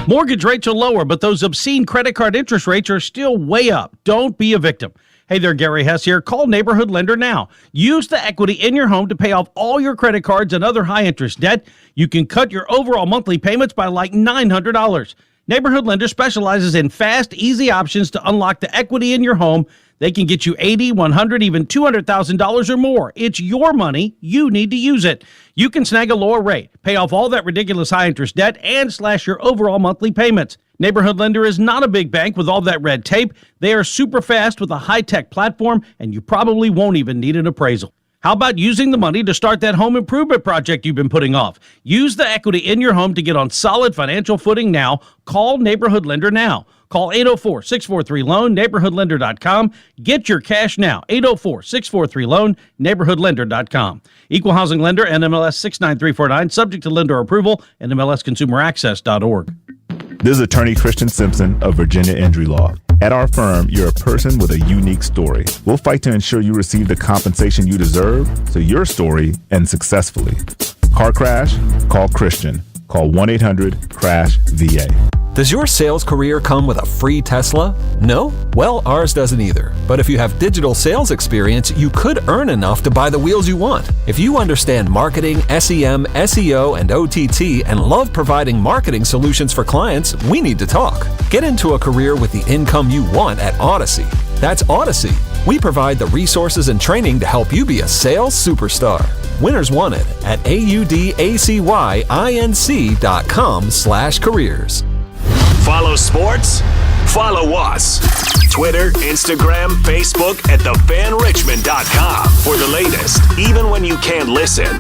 Mortgage rates are lower, but those obscene credit card interest rates are still way up. Don't be a victim. Hey there, Gary Hess here. Call Neighborhood Lender now. Use the equity in your home to pay off all your credit cards and other high-interest debt. You can cut your overall monthly payments by like $900. Neighborhood Lender specializes in fast, easy options to unlock the equity in your home. They can get you $80,000, $100,000, even $200,000 or more. It's your money. You need to use it. You can snag a lower rate, pay off all that ridiculous high-interest debt, and slash your overall monthly payments. Neighborhood Lender is not a big bank with all that red tape. They are super fast with a high-tech platform, and you probably won't even need an appraisal. How about using the money to start that home improvement project you've been putting off? Use the equity in your home to get on solid financial footing now. Call Neighborhood Lender now. Call 804-643-LOAN, neighborhoodlender.com. Get your cash now. 804-643-LOAN, neighborhoodlender.com. Equal housing lender, NMLS 69349, subject to lender approval, NMLSconsumeraccess.org. This is attorney Christian Simpson of Virginia Injury Law. At our firm, you're a person with a unique story. We'll fight to ensure you receive the compensation you deserve so your story ends successfully. Car crash? Call Christian. Call 1-800-CRASH-VA. Does your sales career come with a free Tesla? No? Well, ours doesn't either. But if you have digital sales experience, you could earn enough to buy the wheels you want. If you understand marketing, SEM, SEO, and OTT, and love providing marketing solutions for clients, we need to talk. Get into a career with the income you want at Odyssey. That's Odyssey. We provide the resources and training to help you be a sales superstar. Winners wanted at audacyinc.com/careers. Follow sports? Follow us. Twitter, Instagram, Facebook, at thefanrichmond.com for the latest, even when you can't listen.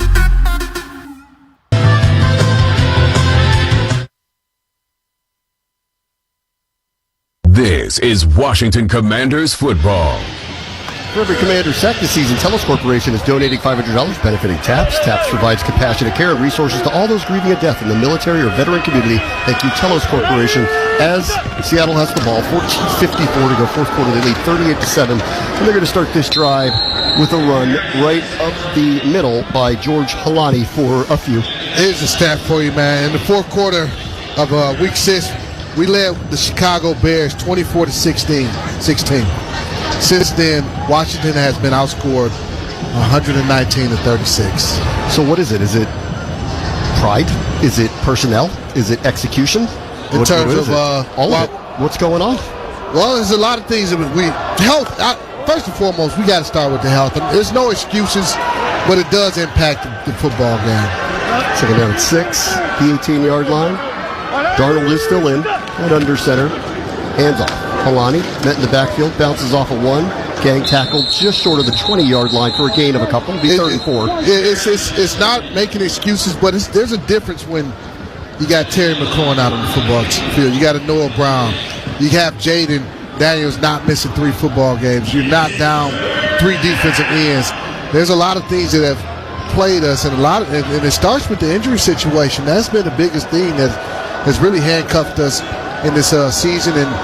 This is Washington Commanders football. For every Commander sack this season, Telos Corporation is donating $500 benefiting TAPS. TAPS provides compassionate care and resources to all those grieving a death in the military or veteran community. Thank you, Telos Corporation. As Seattle has the ball, 14:54 to go, fourth quarter. They lead 38-7, and they're going to start this drive with a run right up the middle by George Halani for a few. Here's the stat for you, man. In the fourth quarter of Week 6, we led the Chicago Bears 24-16. Since then, Washington has been outscored 119-36. So what is it? Is it pride? Is it personnel? Is it execution? In terms of all of it. What's going on? Well, there's a lot of things that health. First and foremost, we got to start with the health. And there's no excuses, but it does impact the football game. Second down at 6, the 18-yard line. Darnold is still in at under center. Hands off. Halani met in the backfield, bounces off of 1, getting tackled just short of the 20-yard line for a gain of a couple. It'll be 3rd and 4. It's not making excuses, but there's a difference when you got Terry McLaurin out on the football field. You got a Noah Brown. You have Jaden Daniels not missing 3 football games. You're not down 3 defensive ends. There's a lot of things that have played us, and and it starts with the injury situation. That's been the biggest thing that has really handcuffed us in this season, and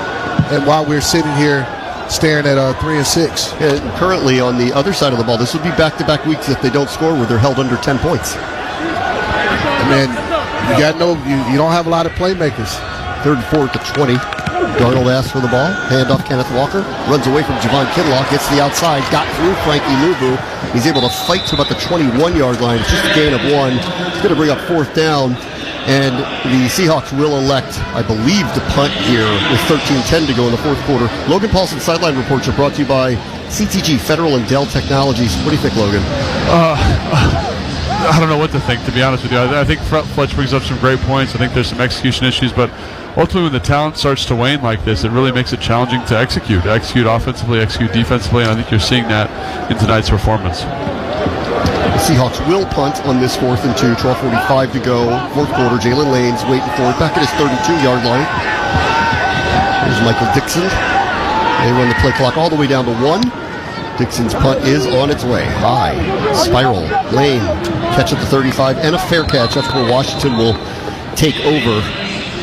while we're sitting here staring at 3-6. And currently on the other side of the ball, this would be back-to-back weeks if they don't score where they're held under 10 points. And then you don't have a lot of playmakers. 3rd and 4 at the 20. Darnold asks for the ball. Hand off Kenneth Walker. Runs away from Javon Kinlaw. Gets to the outside. Got through Frankie Luvu. He's able to fight to about the 21-yard line. It's just a gain of 1. It's going to bring up 4th down. And the Seahawks will elect, I believe, to punt here with 13:10 to go in the fourth quarter. Logan Paulson's sideline reports are brought to you by CTG, Federal and Dell Technologies. What do you think, Logan? I don't know what to think, to be honest with you. I think Fletch brings up some great points. I think there's some execution issues, but ultimately when the talent starts to wane like this, it really makes it challenging to execute offensively, execute defensively, and I think you're seeing that in tonight's performance. The Seahawks will punt on this 4th and 2, 12:45 to go. Fourth quarter, Jalen Lane's waiting for it. Back at his 32-yard line. There's Michael Dixon. They run the play clock all the way down to 1. Dixon's punt is on its way. High. Spiral. Lane. Catch at the 35 and a fair catch. That's where Washington will take over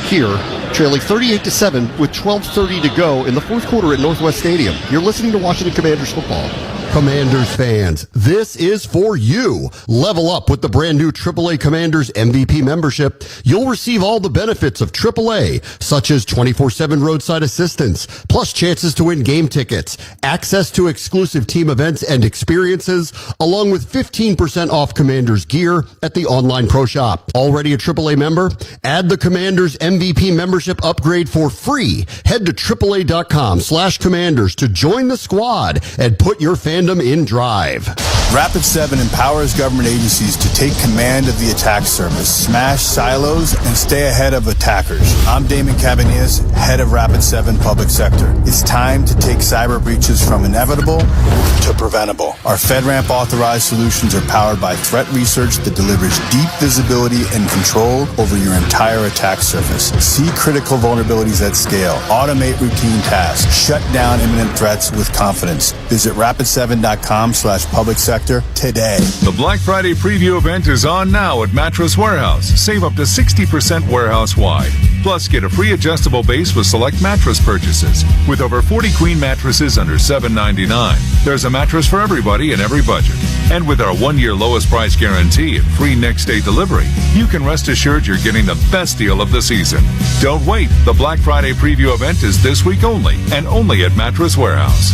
here. Trailing 38-7 with 12:30 to go in the fourth quarter at Northwest Stadium. You're listening to Washington Commanders football. Commanders fans, this is for you. Level up with the brand new AAA Commanders MVP membership. You'll receive all the benefits of AAA, such as 24/7 roadside assistance, plus chances to win game tickets, access to exclusive team events and experiences, along with 15% off Commanders gear at the online pro shop. Already a AAA member? Add the Commanders MVP membership upgrade for free. Head to AAA.com/Commanders to join the squad and put your fan Tandem in Drive. Rapid7 empowers government agencies to take command of the attack surface, smash silos, and stay ahead of attackers. I'm Damon Cabanillas, head of Rapid7 Public Sector. It's time to take cyber breaches from inevitable to preventable. Our FedRAMP authorized solutions are powered by threat research that delivers deep visibility and control over your entire attack surface. See critical vulnerabilities at scale. Automate routine tasks. Shut down imminent threats with confidence. Visit rapid7.com/public sector today. The Black Friday preview event is on now at Mattress Warehouse. Save up to 60% warehouse-wide. Plus, get a free adjustable base with select mattress purchases. With over 40 queen mattresses under $7.99, there's a mattress for everybody and every budget. And with our 1-year lowest price guarantee and free next-day delivery, you can rest assured you're getting the best deal of the season. Don't wait. The Black Friday preview event is this week only, and only at Mattress Warehouse.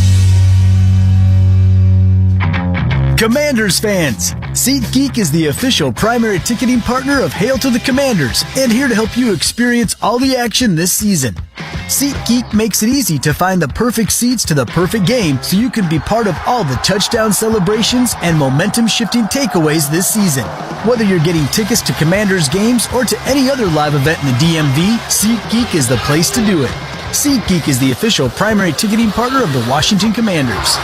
Commanders fans, SeatGeek is the official primary ticketing partner of Hail to the Commanders and here to help you experience all the action this season. SeatGeek makes it easy to find the perfect seats to the perfect game so you can be part of all the touchdown celebrations and momentum-shifting takeaways this season. Whether you're getting tickets to Commanders games or to any other live event in the DMV, SeatGeek is the place to do it. SeatGeek is the official primary ticketing partner of the Washignton Commanders.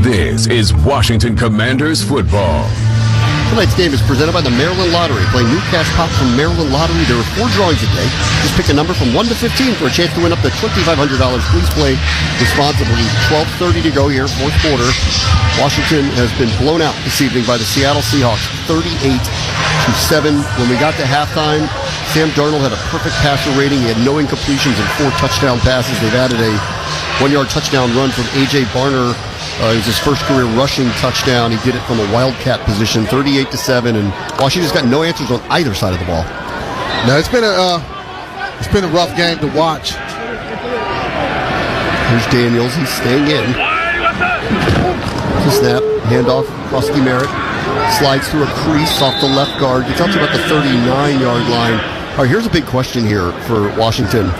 This is Washington Commanders football. Tonight's game is presented by the Maryland Lottery. Play new cash pop from Maryland Lottery. There are 4 drawings a day. Just pick a number from 1 to 15 for a chance to win up to $2,500. Please play responsibly. 12:30 to go here, fourth quarter. Washington has been blown out this evening by the Seattle Seahawks, 38-7. When we got to halftime, Sam Darnold had a perfect passer rating. He had no incompletions and 4 touchdown passes. They've added a 1-yard touchdown run from A.J. Barner. It was his first career rushing touchdown. He did it from a wildcat position, 38-7, and Washington's got no answers on either side of the ball. No, it's been a rough game to watch. Here's Daniels. He's staying in. To snap, handoff, Krusty Merritt slides through a crease off the left guard. Gets out to about the 39-yard line. All right, here's a big question here for Washington.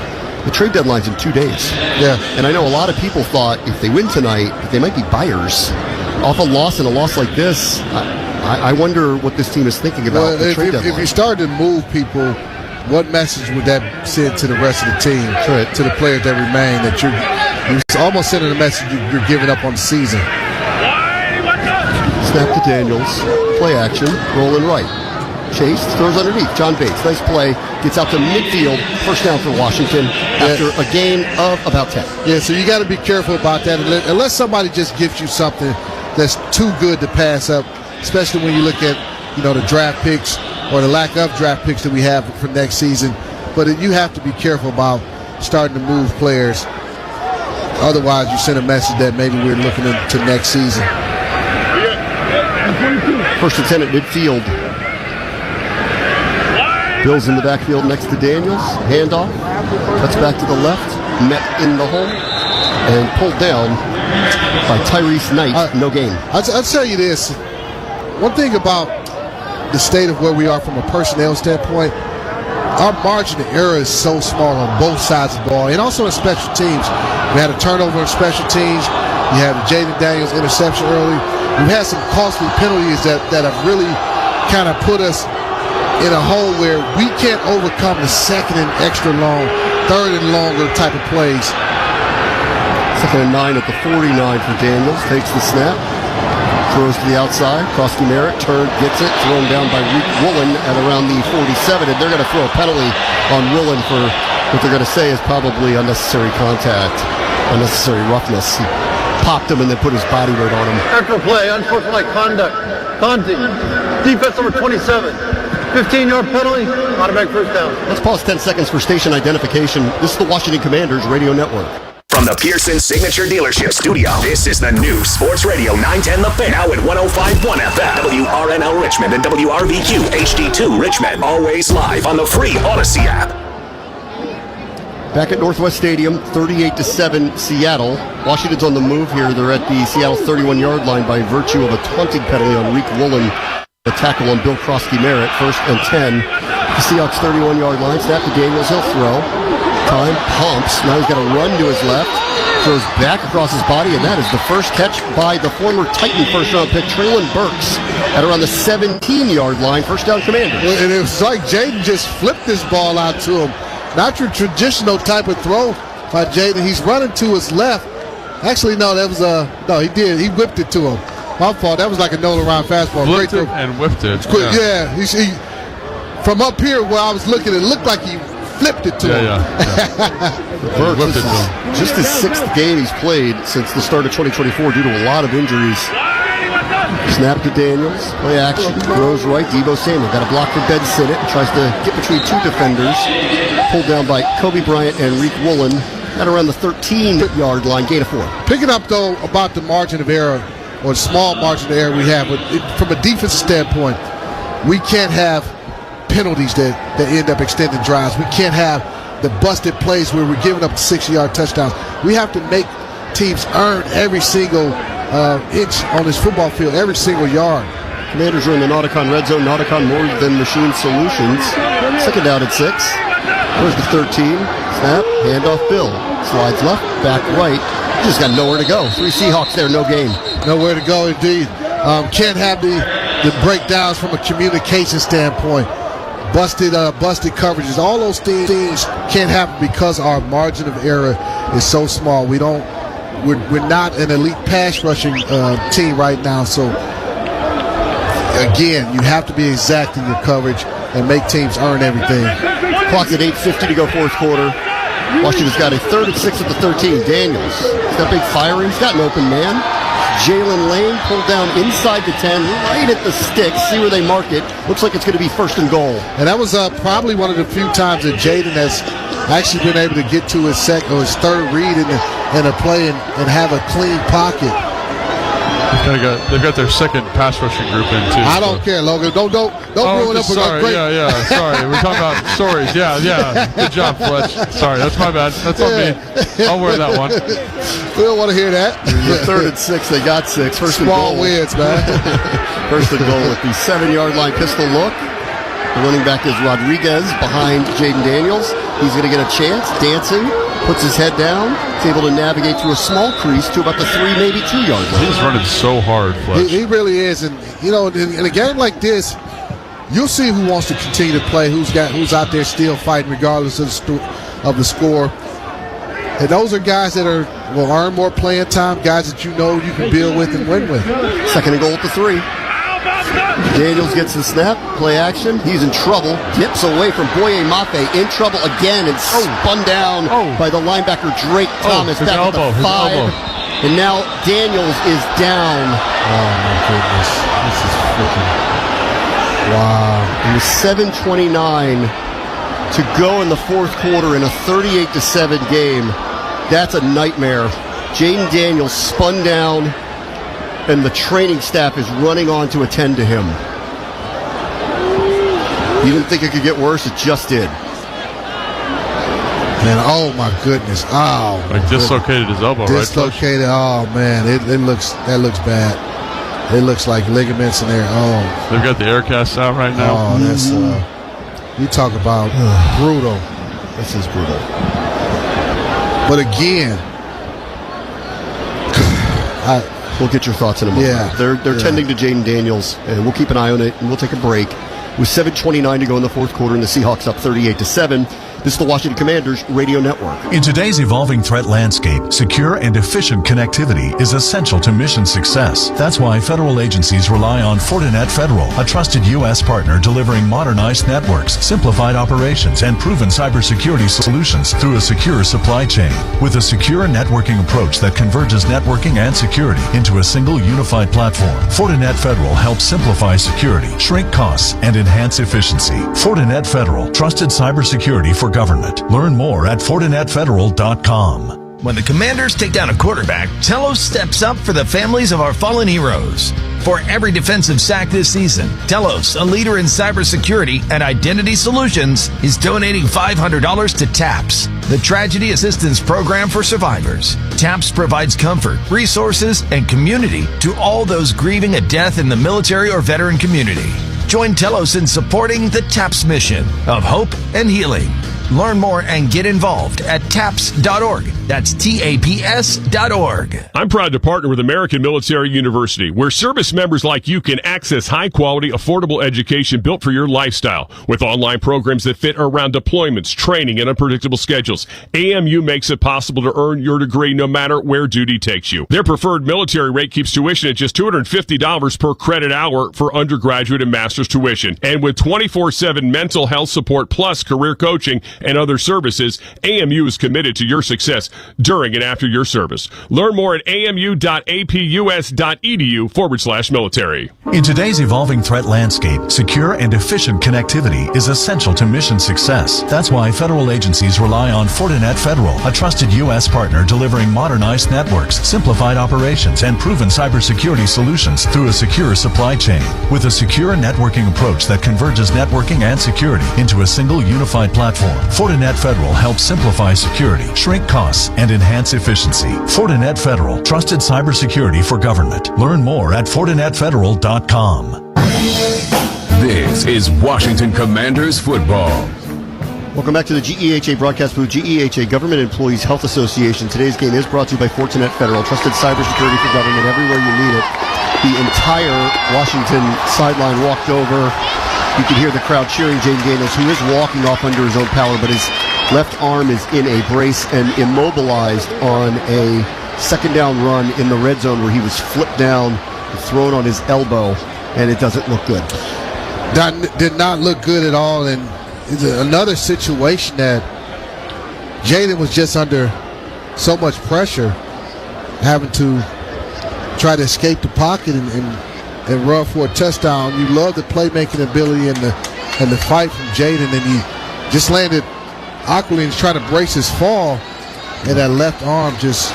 The trade deadline's in 2 days. Yeah. And I know a lot of people thought if they win tonight, that they might be buyers. Off a loss and a loss like this, I wonder what this team is thinking about the trade deadline. If you start to move people, what message would that send to the rest of the team, to the players that remain, that you're almost sending a message you're giving up on the season? Snap to Daniels. Play action. Rolling right. Chase throws underneath. John Bates, nice play. Gets out to midfield. First down for Washington after a gain of about 10. Yeah, so you got to be careful about that. Unless somebody just gives you something that's too good to pass up, especially when you look at the draft picks or the lack of draft picks that we have for next season. But you have to be careful about starting to move players. Otherwise, you send a message that maybe we're looking into next season. First and 10 at midfield. Bill's in the backfield next to Daniels. Handoff. Cuts back to the left. Met in the hole. And pulled down by Tyrese Knight. No gain. I'll tell you this. One thing about the state of where we are from a personnel standpoint, our margin of error is so small on both sides of the ball. And also in special teams. We had a turnover in special teams. You had the Jaden Daniels interception early. We've had some costly penalties that have really kind of put us in a hole where we can't overcome the second and extra long, third and longer type of plays. Second and 9 at the 49 for Daniels. Takes the snap. Throws to the outside. Krusty Merritt turned, gets it. Thrown down by Reek Woolen at around the 47. And they're going to throw a penalty on Woolen for what they're going to say is probably unnecessary contact, unnecessary roughness. He popped him and then put his body weight on him. After play, unsportsmanlike conduct. Taunting. Defense number 27. 15-yard penalty, automatic first down. Let's pause 10 seconds for station identification. This is the Washington Commanders Radio Network. From the Pearson Signature Dealership Studio, this is the new Sports Radio 910 The Fan. Now at 105.1 FM, WRNL Richmond and WRVQ HD2 Richmond. Always live on the free Odyssey app. Back at Northwest Stadium, 38-7 Seattle. Washington's on the move here. They're at the Seattle 31-yard line by virtue of a taunting penalty on Reek Woolen. A tackle on Bill Krusty Merritt, first and 10. The Seahawks 31-yard line. Snap to Daniels, he'll throw. Time, pumps. Now he's got to run to his left. throws back across his body, and that is the first catch by the former Titan first-round pick, Traylon Burks, at around the 17-yard line. First down, Commanders. And it was like Jaden just flipped this ball out to him. Not your traditional type of throw by Jaden. He's running to his left. Actually, no, that was no, he did. He whipped it to him. My fault. That was like a no-around fastball. Flipped it and whipped it. Yeah. He, from up here where I was looking, it looked like he flipped it to him. Burks, this is just his 6th game he's played since the start of 2024 due to a lot of injuries. Snap to Daniels, play action, throws right, Deebo Samuel got a block for Ben Sinnott, tries to get between 2 defenders, pulled down by Kobe Bryant and Reek Woolen at around the 13-yard line, gain of 4. Picking up, though, about the margin of error, or the small margin of error we have, but from a defensive standpoint, we can't have penalties that end up extending drives. We can't have the busted plays where we're giving up 60-yard touchdowns. We have to make teams earn every single inch on this football field, every single yard. Commanders are in the Nauticon red zone. Nauticon more than machine solutions. Second down at 6. There's the 13. Snap, handoff Bill. Slides left, back right. Just got nowhere to go. 3 Seahawks there, no gain. Nowhere to go indeed. Can't have the breakdowns from a communication standpoint. Busted coverages. All those things can't happen because our margin of error is so small. We're not an elite pass rushing team right now. So again, you have to be exact in your coverage and make teams earn everything. Clock at 8:50 to go, fourth quarter. Washington's got a 3rd and 6 at the 13. Daniels, he's got big firing. He's got an open man. Jalen Lane pulled down inside the 10, right at the sticks. See where they mark it. Looks like it's going to be 1st and goal. And that was probably one of the few times that Jaden has actually been able to get to his 3rd read in a play and have a clean pocket. They've got their 2nd pass rushing group in too. I don't care, Logan. Don't ruin up with sorry. great. Sorry. We're talking about stories. Yeah. Good job, Fletch. Sorry, that's my bad. That's on me. I'll wear that one. We don't want to hear that. The 3rd and 6, they got 6. First and Small goal. wins, man. First and goal with the 7-yard line pistol look. The running back is Rodriguez behind Jaden Daniels. He's going to get a chance. Dancing. Puts his head down. He's able to navigate through a small crease to about the 3, maybe 2-yard line. He's running so hard, Fletch. He really is. And, in a game like this, you'll see who wants to continue to play, who's out there still fighting regardless of the score. And those are guys that will earn more playing time, guys that you can build with and win with. 2nd and goal at the 3. Daniels gets the snap, play action. He's in trouble. Dips away from Boye Mafe. In trouble again and spun down by the linebacker Drake Thomas. Back at the 5. And now Daniels is down. Oh, my goodness. This is freaking... Wow. And with 7:29 to go in the fourth quarter in a 38-7 game, that's a nightmare. Jaden Daniels spun down, and the training staff is running on to attend to him. You didn't think it could get worse? It just did. Man, oh my goodness! Oh, like dislocated his elbow, dislocated. Right? Oh man, that looks bad. It looks like ligaments in there. Oh, they've got the air casts out right now. Oh, that's you talk about brutal. This is brutal. But again, we'll get your thoughts in a moment. Yeah, they're tending to Jaden Daniels, and we'll keep an eye on it, and we'll take a break. With 7:29 to go in the fourth quarter, and the Seahawks up 38-7. This is the Washington Commanders Radio Network. In today's evolving threat landscape, secure and efficient connectivity is essential to mission success. That's why federal agencies rely on Fortinet Federal, a trusted U.S. partner delivering modernized networks, simplified operations, and proven cybersecurity solutions through a secure supply chain. With a secure networking approach that converges networking and security into a single unified platform, Fortinet Federal helps simplify security, shrink costs, and enhance efficiency. Fortinet Federal, trusted cybersecurity for government. Learn more at FortinetFederal.com. When the Commanders take down a quarterback, Telos steps up for the families of our fallen heroes. For every defensive sack this season, Telos, a leader in cybersecurity and identity solutions, is donating $500 to TAPS, the Tragedy Assistance Program for Survivors. TAPS provides comfort, resources, and community to all those grieving a death in the military or veteran community. Join Telos in supporting the TAPS mission of hope and healing. Learn more and get involved at TAPS.org. That's TAPS.org. I'm proud to partner with American Military University, where service members like you can access high-quality, affordable education built for your lifestyle. With online programs that fit around deployments, training, and unpredictable schedules, AMU makes it possible to earn your degree no matter where duty takes you. Their preferred military rate keeps tuition at just $250 per credit hour for undergraduate and master's tuition. And with 24/7 mental health support plus career coaching and other services, AMU is committed to your success during and after your service. Learn more at amu.apus.edu/military. In today's evolving threat landscape, secure and efficient connectivity is essential to mission success. That's why federal agencies rely on Fortinet Federal, a trusted U.S. partner delivering modernized networks, simplified operations, and proven cybersecurity solutions through a secure supply chain. With a secure networking approach that converges networking and security into a single unified platform, Fortinet Federal helps simplify security, shrink costs, and enhance efficiency. Fortinet Federal, trusted cybersecurity for government. Learn more at FortinetFederal.com. This is Washington Commanders football. Welcome back to the GEHA broadcast booth, GEHA Government Employees Health Association. Today's game is brought to you by Fortinet Federal, trusted cybersecurity for government everywhere you need it. The entire Washington sideline walked over. You can hear the crowd cheering Jaden Daniels, who is walking off under his own power, but his left arm is in a brace and immobilized on a second down run in the red zone where he was flipped down, thrown on his elbow, and it doesn't look good. That did not look good at all, and it's another situation that Jaden was just under so much pressure, having to try to escape the pocket and run for a touchdown. You love the playmaking ability and the fight from Jaden, and he just landed awkwardly and trying to brace his fall, and that left arm just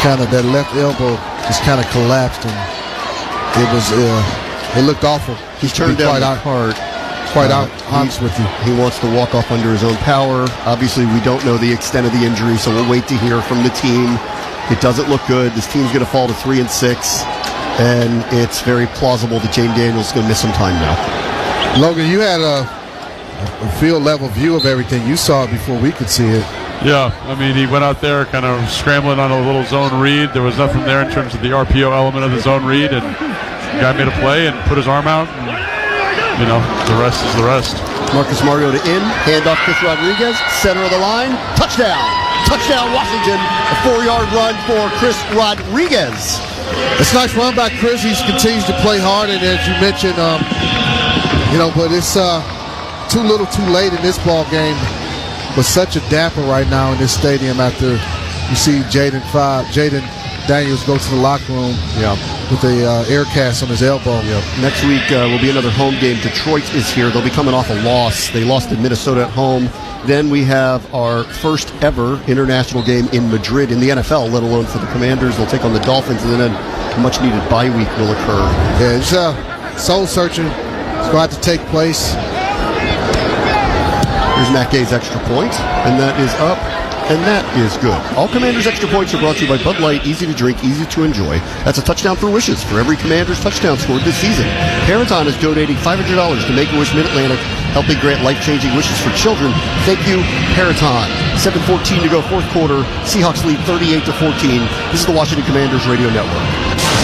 kind of, that left elbow just kind of collapsed, and it looked awful. He's turned down the cart. Quite honest with you. He wants to walk off under his own power. Obviously, we don't know the extent of the injury, so we'll wait to hear from the team. It doesn't look good. This team's going to fall to 3-6, and it's very plausible that Jaden Daniels is going to miss some time now. Logan, you had a field level view of everything. You saw it before we could see it. Yeah, I mean, he went out there kind of scrambling on a little zone read. There was nothing there in terms of the RPO element of the zone read, and the guy made a play and put his arm out. And, the rest is the rest. Marcus Mariota in, handoff Chris Rodriguez, center of the line, touchdown! Touchdown Washington, a 4-yard run for Chris Rodriguez. It's a nice run by Chris. He continues to play hard, and as you mentioned, but it's too little too late in this ball game. But such a damper right now in this stadium after you see Jaden Daniels go to the locker room with a air cast on his elbow. Next week will be another home game. Detroit is here. They'll be coming off a loss. They lost to Minnesota at home. Then we have our first ever international game in Madrid in the NFL, let alone for the Commanders. They'll take on the Dolphins, and then a much-needed bye week will occur. Yeah, it's soul-searching. It's going to have to take place. Here's Matt Gay's extra point, and that is up. And that is good. All Commanders Extra Points are brought to you by Bud Light, easy to drink, easy to enjoy. That's a touchdown for wishes for every Commanders touchdown scored this season. Peraton is donating $500 to Make-A-Wish Mid-Atlantic, helping grant life-changing wishes for children. Thank you, Peraton. 7:14 to go, fourth quarter. Seahawks lead 38-14. This is the Washington Commanders Radio Network.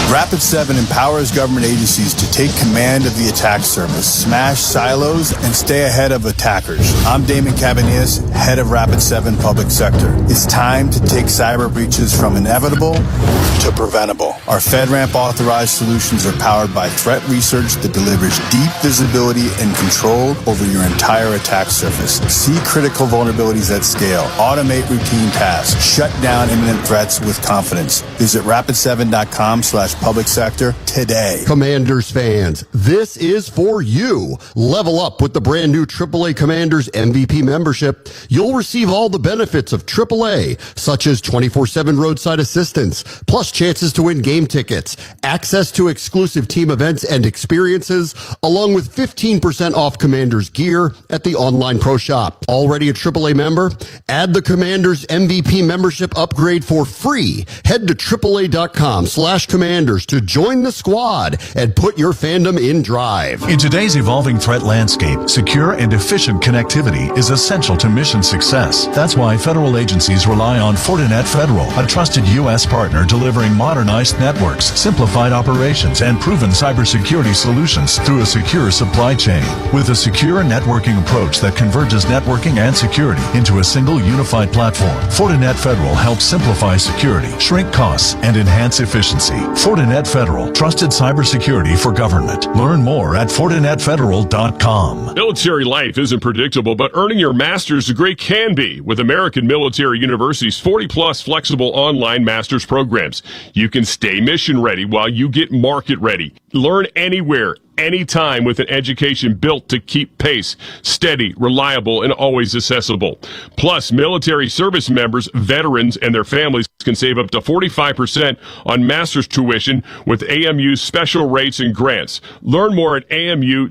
Rapid7 empowers government agencies to take command of the attack surface, smash silos, and stay ahead of attackers. I'm Damon Cabanillas, head of Rapid7 Public Sector. It's time to take cyber breaches from inevitable to preventable. Our FedRAMP authorized solutions are powered by threat research that delivers deep visibility and control over your entire attack surface. See critical vulnerabilities at scale. Automate routine tasks. Shut down imminent threats with confidence. Visit rapid7.com/public sector today. Commanders fans, this is for you. Level up with the brand new AAA Commanders MVP membership. You'll receive all the benefits of AAA, such as 24/7 roadside assistance, plus chances to win game tickets, access to exclusive team events and experiences, along with 15% off Commanders gear at the online pro shop. Already a AAA member? Add the Commanders MVP membership upgrade for free. Head to AAA.com/Commanders Commanders to join the squad and put your fandom in drive. In today's evolving threat landscape, secure and efficient connectivity is essential to mission success. That's why federal agencies rely on Fortinet Federal, a trusted U.S. partner delivering modernized networks, simplified operations, and proven cybersecurity solutions through a secure supply chain. With a secure networking approach that converges networking and security into a single unified platform, Fortinet Federal helps simplify security, shrink costs, and enhance efficiency. Fortinet Federal, trusted cybersecurity for government. Learn more at FortinetFederal.com. Military life isn't predictable, but earning your master's degree can be with American Military University's 40-plus flexible online master's programs. You can stay mission ready while you get market ready. Learn anywhere, anytime with an education built to keep pace, steady, reliable, and always accessible. Plus, military service members, veterans, and their families can save up to 45% on master's tuition with AMU's special rates and grants. Learn more at amu.apus.edu.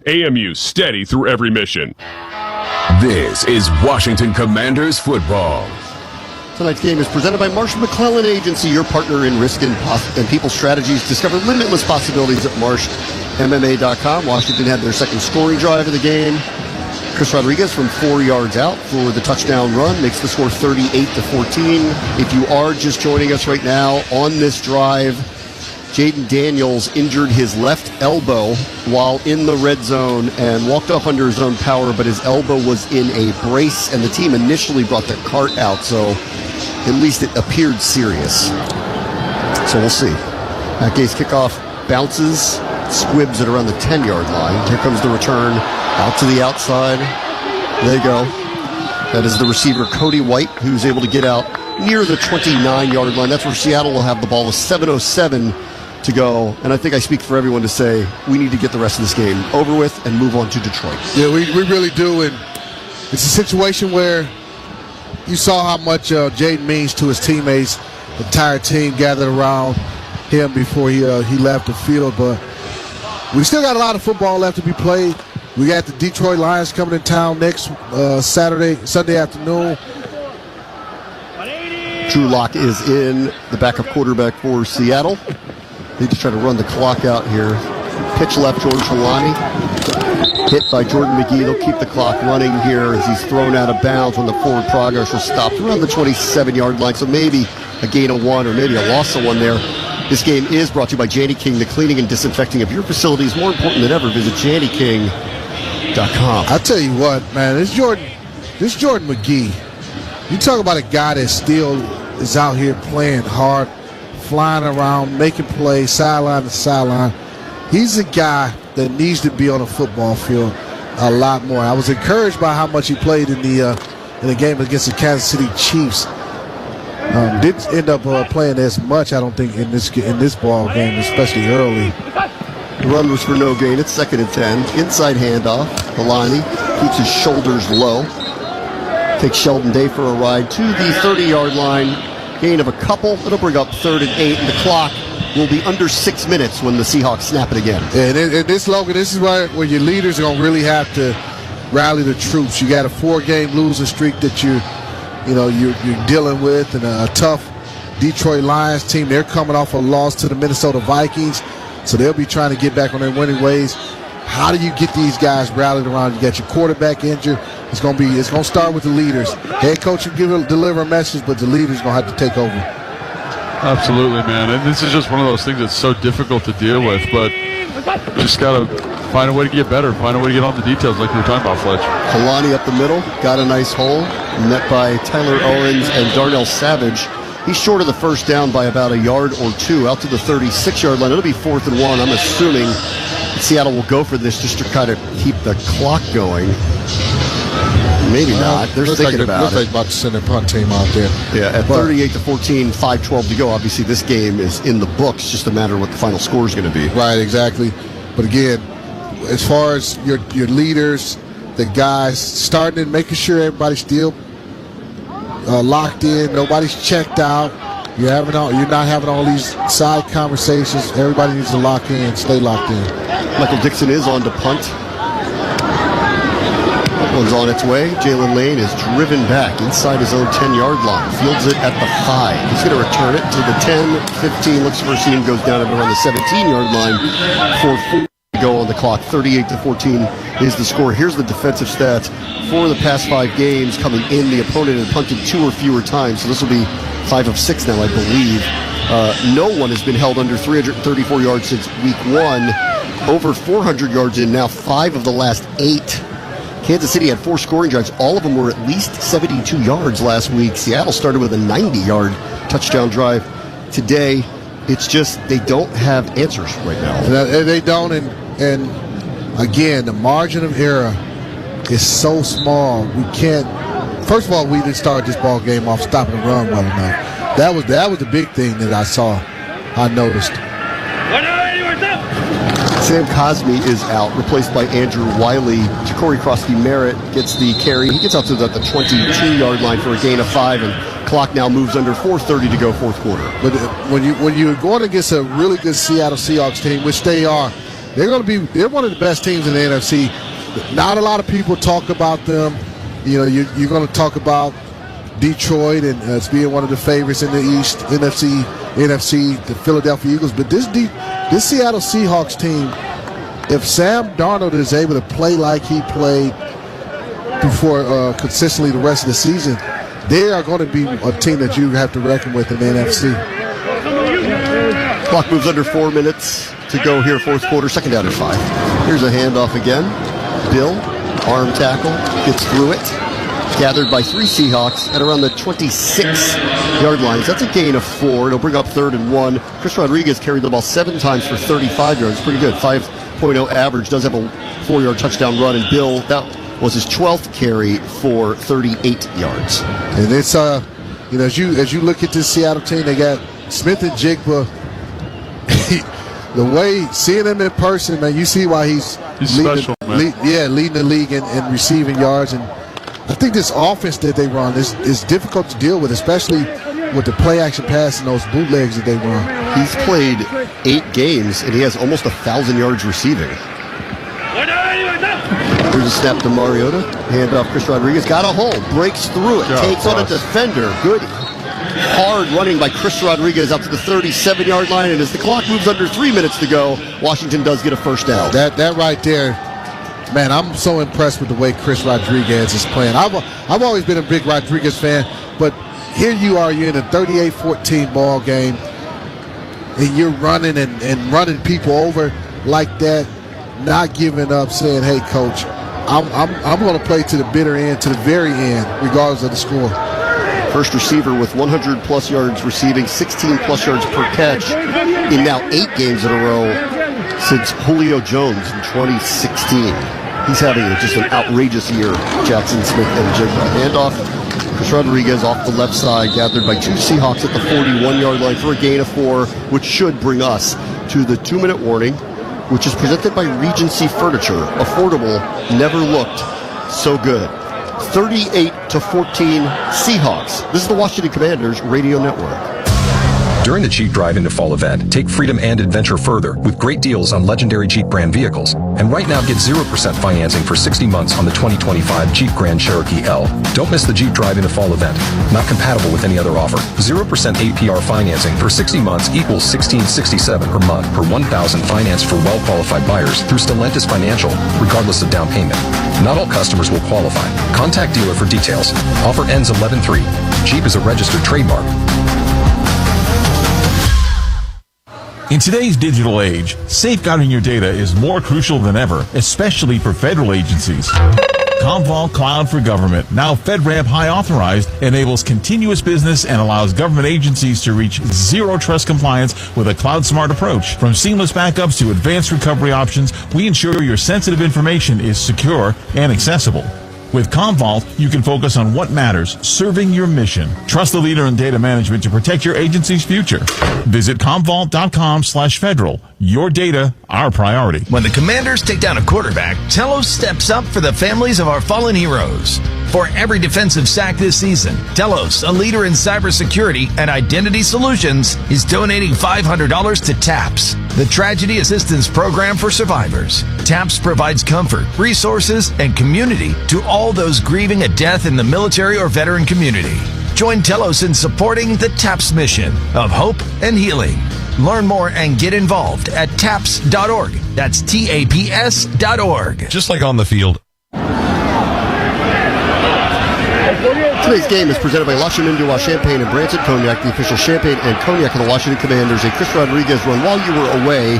AMU, steady through every mission. This is Washington Commanders football. Tonight's game is presented by Marsh McClellan Agency, your partner in risk and people strategies. Discover limitless possibilities at marshmma.com. Washington had their second scoring drive of the game. Chris Rodriguez from 4 yards out for the touchdown run makes the score 38-14. If you are just joining us right now on this drive, Jaden Daniels injured his left elbow while in the red zone and walked off under his own power, but his elbow was in a brace, and the team initially brought the cart out, so at least it appeared serious. So we'll see. Matt Gay's kickoff bounces, squibs at around the 10-yard line. Here comes the return out to the outside. There you go. That is the receiver, Cody White, who's able to get out near the 29-yard line. That's where Seattle will have the ball with 7:07 to go. And I think I speak for everyone to say we need to get the rest of this game over with and move on to Detroit. Yeah, we really do. And it's a situation where you saw how much Jaden means to his teammates. The entire team gathered around him before he left the field. But we still got a lot of football left to be played. We got the Detroit Lions coming in town next Sunday afternoon. Drew Lock is in, the backup quarterback for Seattle. They just try to run the clock out here. Pitch left, Jordan Trelawney. Hit by Jordan McGee. They'll keep the clock running here as he's thrown out of bounds when the forward progress was stopped around the 27-yard line. So maybe a gain of one or maybe a loss of one there. This game is brought to you by Janny King. The cleaning and disinfecting of your facility is more important than ever. Visit JannyKing.com. I tell you what, man, this Jordan McGee. You talk about a guy that still is out here playing hard, flying around, making plays, sideline to sideline. He's a guy that needs to be on a football field a lot more. I was encouraged by how much he played in the game against the Kansas City Chiefs. Didn't end up playing as much, I don't think, in this ball game, especially early. The run was for no gain. It's 2nd and 10. Inside handoff. Kalani keeps his shoulders low. Takes Sheldon Day for a ride to the 30-yard line. Gain of a couple. It'll bring up 3rd and 8. And the clock will be under 6 minutes when the Seahawks snap it again. And this is where your leaders are going to really have to rally the troops. You got a 4-game losing streak that you're dealing with, and a tough Detroit Lions team. They're coming off a loss to the Minnesota Vikings, so they'll be trying to get back on their winning ways. How do you get these guys rallied around? You got your quarterback injured. It's going to start with the leaders. Head coach will deliver a message, but the leaders going to have to take over. Absolutely, man. And this is just one of those things that's so difficult to deal with, but just got to find a way to get better, find a way to get on the details like we were talking about, Fletch. Kalani up the middle, got a nice hole, met by Tyler Owens and Darnell Savage. He's short of the first down by about a yard or two, out to the 36-yard line. It'll be 4th and 1. I'm assuming Seattle will go for this just to kind of keep the clock going. Maybe not. They're thinking about it. Looks like about to send a punt team out there. Yeah, at 38-14, 5:12 to go. Obviously, this game is in the books. Just a matter of what the final score is going to be. Right, exactly. But again, as far as your leaders, the guys starting and making sure everybody's still locked in, nobody's checked out. You're not having all these side conversations. Everybody needs to lock in, stay locked in. Michael Dixon is on to punt. One's on its way. Jalen Lane is driven back inside his own 10-yard line. Fields it at the 5. He's going to return it to the 10, 15. Looks for a seam, goes down at around the 17-yard line for 4 to go on the clock. 38-14 is the score. Here's the defensive stats for the past 5 games coming in. The opponent had punted 2 or fewer times, so this will be 5 of 6 now, I believe. No one has been held under 334 yards since week 1. Over 400 yards in now 5 of the last 8. Kansas City had 4 scoring drives. All of them were at least 72 yards last week. Seattle started with a 90-yard touchdown drive. Today, it's just they don't have answers right now. They don't, and again, the margin of error is so small. We can't. First of all, we didn't start this ball game off stopping the run well enough. That was the big thing that I noticed. Sam Cosme is out, replaced by Andrew Wiley. Ja'Cory Crosby-Merritt gets the carry. He gets out to the 22-yard line for a gain of 5, and clock now moves under 4:30 to go fourth quarter. But when you're going against a really good Seattle Seahawks team, which they are, they're one of the best teams in the NFC. Not a lot of people talk about them. You know, you're going to talk about Detroit and as being one of the favorites in the East, NFC, the Philadelphia Eagles. But this Seattle Seahawks team, if Sam Darnold is able to play like he played before consistently the rest of the season, they are going to be a team that you have to reckon with in the NFC. Clock moves under 4 minutes to go here, fourth quarter, second down and 5. Here's a handoff again. Bill, arm tackle, gets through it. Gathered by 3 Seahawks at around the 26-yard line. That's a gain of 4. It'll bring up 3rd and 1. Chris Rodriguez carried the ball 7 times for 35 yards. Pretty good. 5.0 average. Does have a 4-yard touchdown run. And Bill, that was his 12th carry for 38 yards. And it's as you look at this Seattle team, they got Smith and Jigba. The way seeing him in person, man, you see why he's leading, special, man. Leading the league in receiving yards. And I think this offense that they run is difficult to deal with, especially with the play-action pass and those bootlegs that they run. He's played 8 games, and he has almost 1,000 yards receiving. Here's a snap to Mariota. Hand off Chris Rodriguez. Got a hole. Breaks through it. Takes on a defender. Good hard running by Chris Rodriguez up to the 37-yard line, and as the clock moves under 3 minutes to go, Washington does get a first down. That right there, man, I'm so impressed with the way Chris Rodriguez is playing. I've always been a big Rodriguez fan, but here you are, you're in a 38-14 ball game, and you're running and running people over like that, not giving up, saying, hey, coach, I'm going to play to the bitter end, to the very end, regardless of the score. First receiver with 100-plus yards receiving, 16-plus yards per catch in now 8 games in a row since Julio Jones in 2016. He's having just an outrageous year, Jackson Smith and Jigba. Handoff, Chris Rodriguez off the left side, gathered by 2 Seahawks at the 41-yard line for a gain of 4, which should bring us to the 2-minute warning, which is presented by Regency Furniture. Affordable, never looked so good. 38-14 Seahawks. This is the Washington Commanders Radio Network. During the Jeep Drive into Fall event, take freedom and adventure further with great deals on legendary Jeep brand vehicles. And right now, get 0% financing for 60 months on the 2025 Jeep Grand Cherokee L. Don't miss the Jeep Drive into Fall event. Not compatible with any other offer. 0% APR financing for 60 months equals $1,667 per month per $1,000 financed for well-qualified buyers through Stellantis Financial, regardless of down payment. Not all customers will qualify. Contact dealer for details. Offer ends 11/3. Jeep is a registered trademark. In today's digital age, safeguarding your data is more crucial than ever, especially for federal agencies. Commvault Cloud for Government, now FedRAMP High authorized, enables continuous business and allows government agencies to reach zero trust compliance with a cloud smart approach. From seamless backups to advanced recovery options, we ensure your sensitive information is secure and accessible. With Commvault, you can focus on what matters, serving your mission. Trust the leader in data management to protect your agency's future. Visit commvault.com/federal. Your data, our priority. When the Commanders take down a quarterback, Tello steps up for the families of our fallen heroes. For every defensive sack this season, Telos, a leader in cybersecurity and identity solutions, is donating $500 to TAPS, the Tragedy Assistance Program for Survivors. TAPS provides comfort, resources, and community to all those grieving a death in the military or veteran community. Join Telos in supporting the TAPS mission of hope and healing. Learn more and get involved at TAPS.org. That's TAPS.org. Just like on the field. Today's game is presented by La Champagne Champagne and Branson Cognac, the official champagne and cognac of the Washington Commanders. A Chris Rodriguez run while you were away.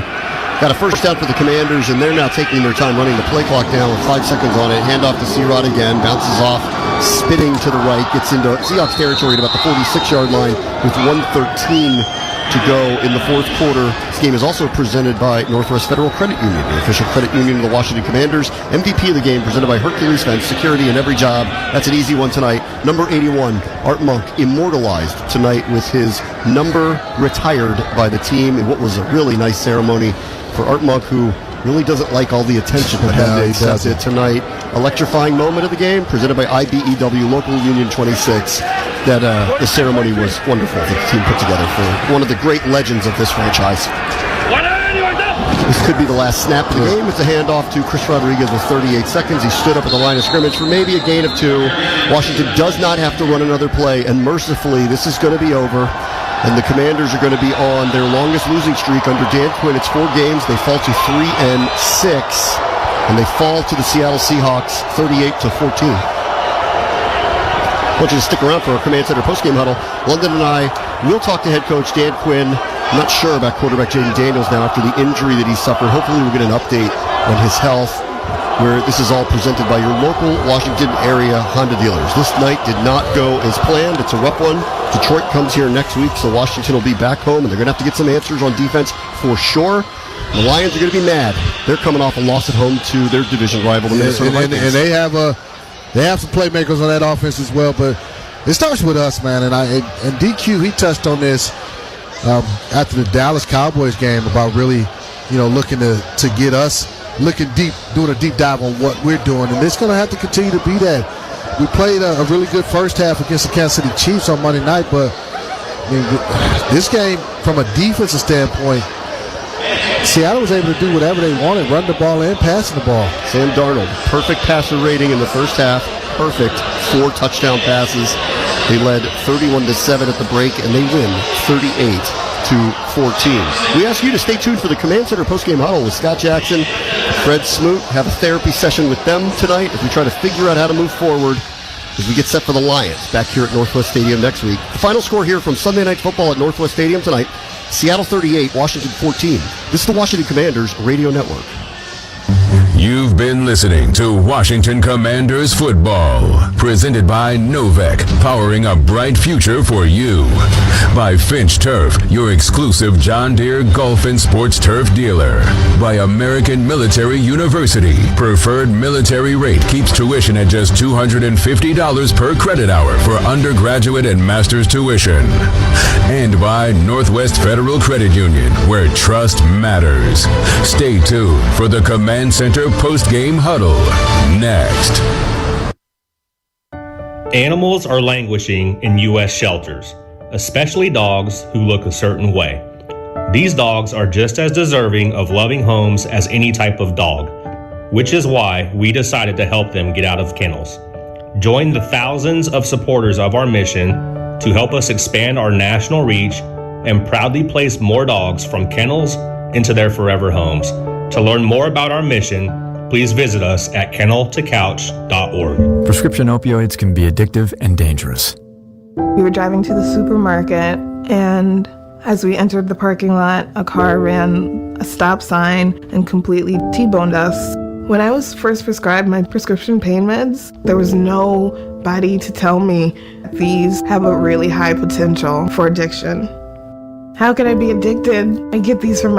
Got a first down for the Commanders, and they're now taking their time running the play clock down with 5 seconds on it. Handoff to C-Rod again, bounces off, spinning to the right, gets into Seahawks territory at about the 46-yard line with 1:13 to go in the fourth quarter. This game is also presented by Northwest Federal Credit Union, the official credit union of the Washington Commanders. MVP of the game presented by Hercules Fence, security in every job. That's an easy one tonight. Number 81, Art Monk, immortalized tonight with his number retired by the team in what was a really nice ceremony for Art Monk, who really doesn't like all the attention that he does it tonight. Electrifying moment of the game, presented by IBEW Local Union 26. That the ceremony was wonderful that the team put together for one of the great legends of this franchise. This could be the last snap of the game. It's a handoff to Chris Rodriguez with 38 seconds. He stood up at the line of scrimmage for maybe a gain of 2. Washington does not have to run another play, and mercifully, this is going to be over. And the Commanders are going to be on their longest losing streak under Dan Quinn. It's 4 games. They fall to 3-6, and they fall to the Seattle Seahawks 38-14. I want you to stick around for our Command Center postgame huddle. London and I will talk to head coach Dan Quinn. I'm not sure about quarterback Jaden Daniels now after the injury that he suffered. Hopefully we'll get an update on his health, where this is all presented by your local Washington area Honda dealers. This night did not go as planned. It's a rough one. Detroit comes here next week, so Washington will be back home, and they're going to have to get some answers on defense for sure. The Lions are going to be mad. They're coming off a loss at home to their division rival, the Minnesota Vikings. And they have some playmakers on that offense as well, but it starts with us, man. And DQ, he touched on this after the Dallas Cowboys game about really, looking to get us looking deep, doing a deep dive on what we're doing, and it's going to have to continue to be that. We played a really good first half against the Kansas City Chiefs on Monday night, but this game, from a defensive standpoint, Seattle was able to do whatever they wanted, run the ball and passing the ball. Sam Darnold, perfect passer rating in the first half. Perfect. 4 touchdown passes. They led 31-7 at the break, and they win 38-14. We ask you to stay tuned for the Command Center postgame huddle with Scott Jackson, Fred Smoot. Have a therapy session with them tonight as we try to figure out how to move forward as we get set for the Lions back here at Northwest Stadium next week. The final score here from Sunday Night Football at Northwest Stadium tonight: Seattle 38, Washington 14. This is the Washington Commanders Radio Network. You've been listening to Washington Commanders Football, presented by Novec, powering a bright future for you. By Finch Turf, your exclusive John Deere golf and sports turf dealer. By American Military University, preferred military rate keeps tuition at just $250 per credit hour for undergraduate and master's tuition. And by Northwest Federal Credit Union, where trust matters. Stay tuned for the Command Center post-game huddle next. Animals are languishing in U.S. shelters, especially dogs who look a certain way. These dogs are just as deserving of loving homes as any type of dog, which is why we decided to help them get out of kennels. Join the thousands of supporters of our mission to help us expand our national reach and proudly place more dogs from kennels into their forever homes. To learn more about our mission, please visit us at kenneltocouch.org. Prescription opioids can be addictive and dangerous. We were driving to the supermarket, and as we entered the parking lot, a car ran a stop sign and completely T-boned us. When I was first prescribed my prescription pain meds, there was nobody to tell me these have a really high potential for addiction. How can I be addicted? I get these from my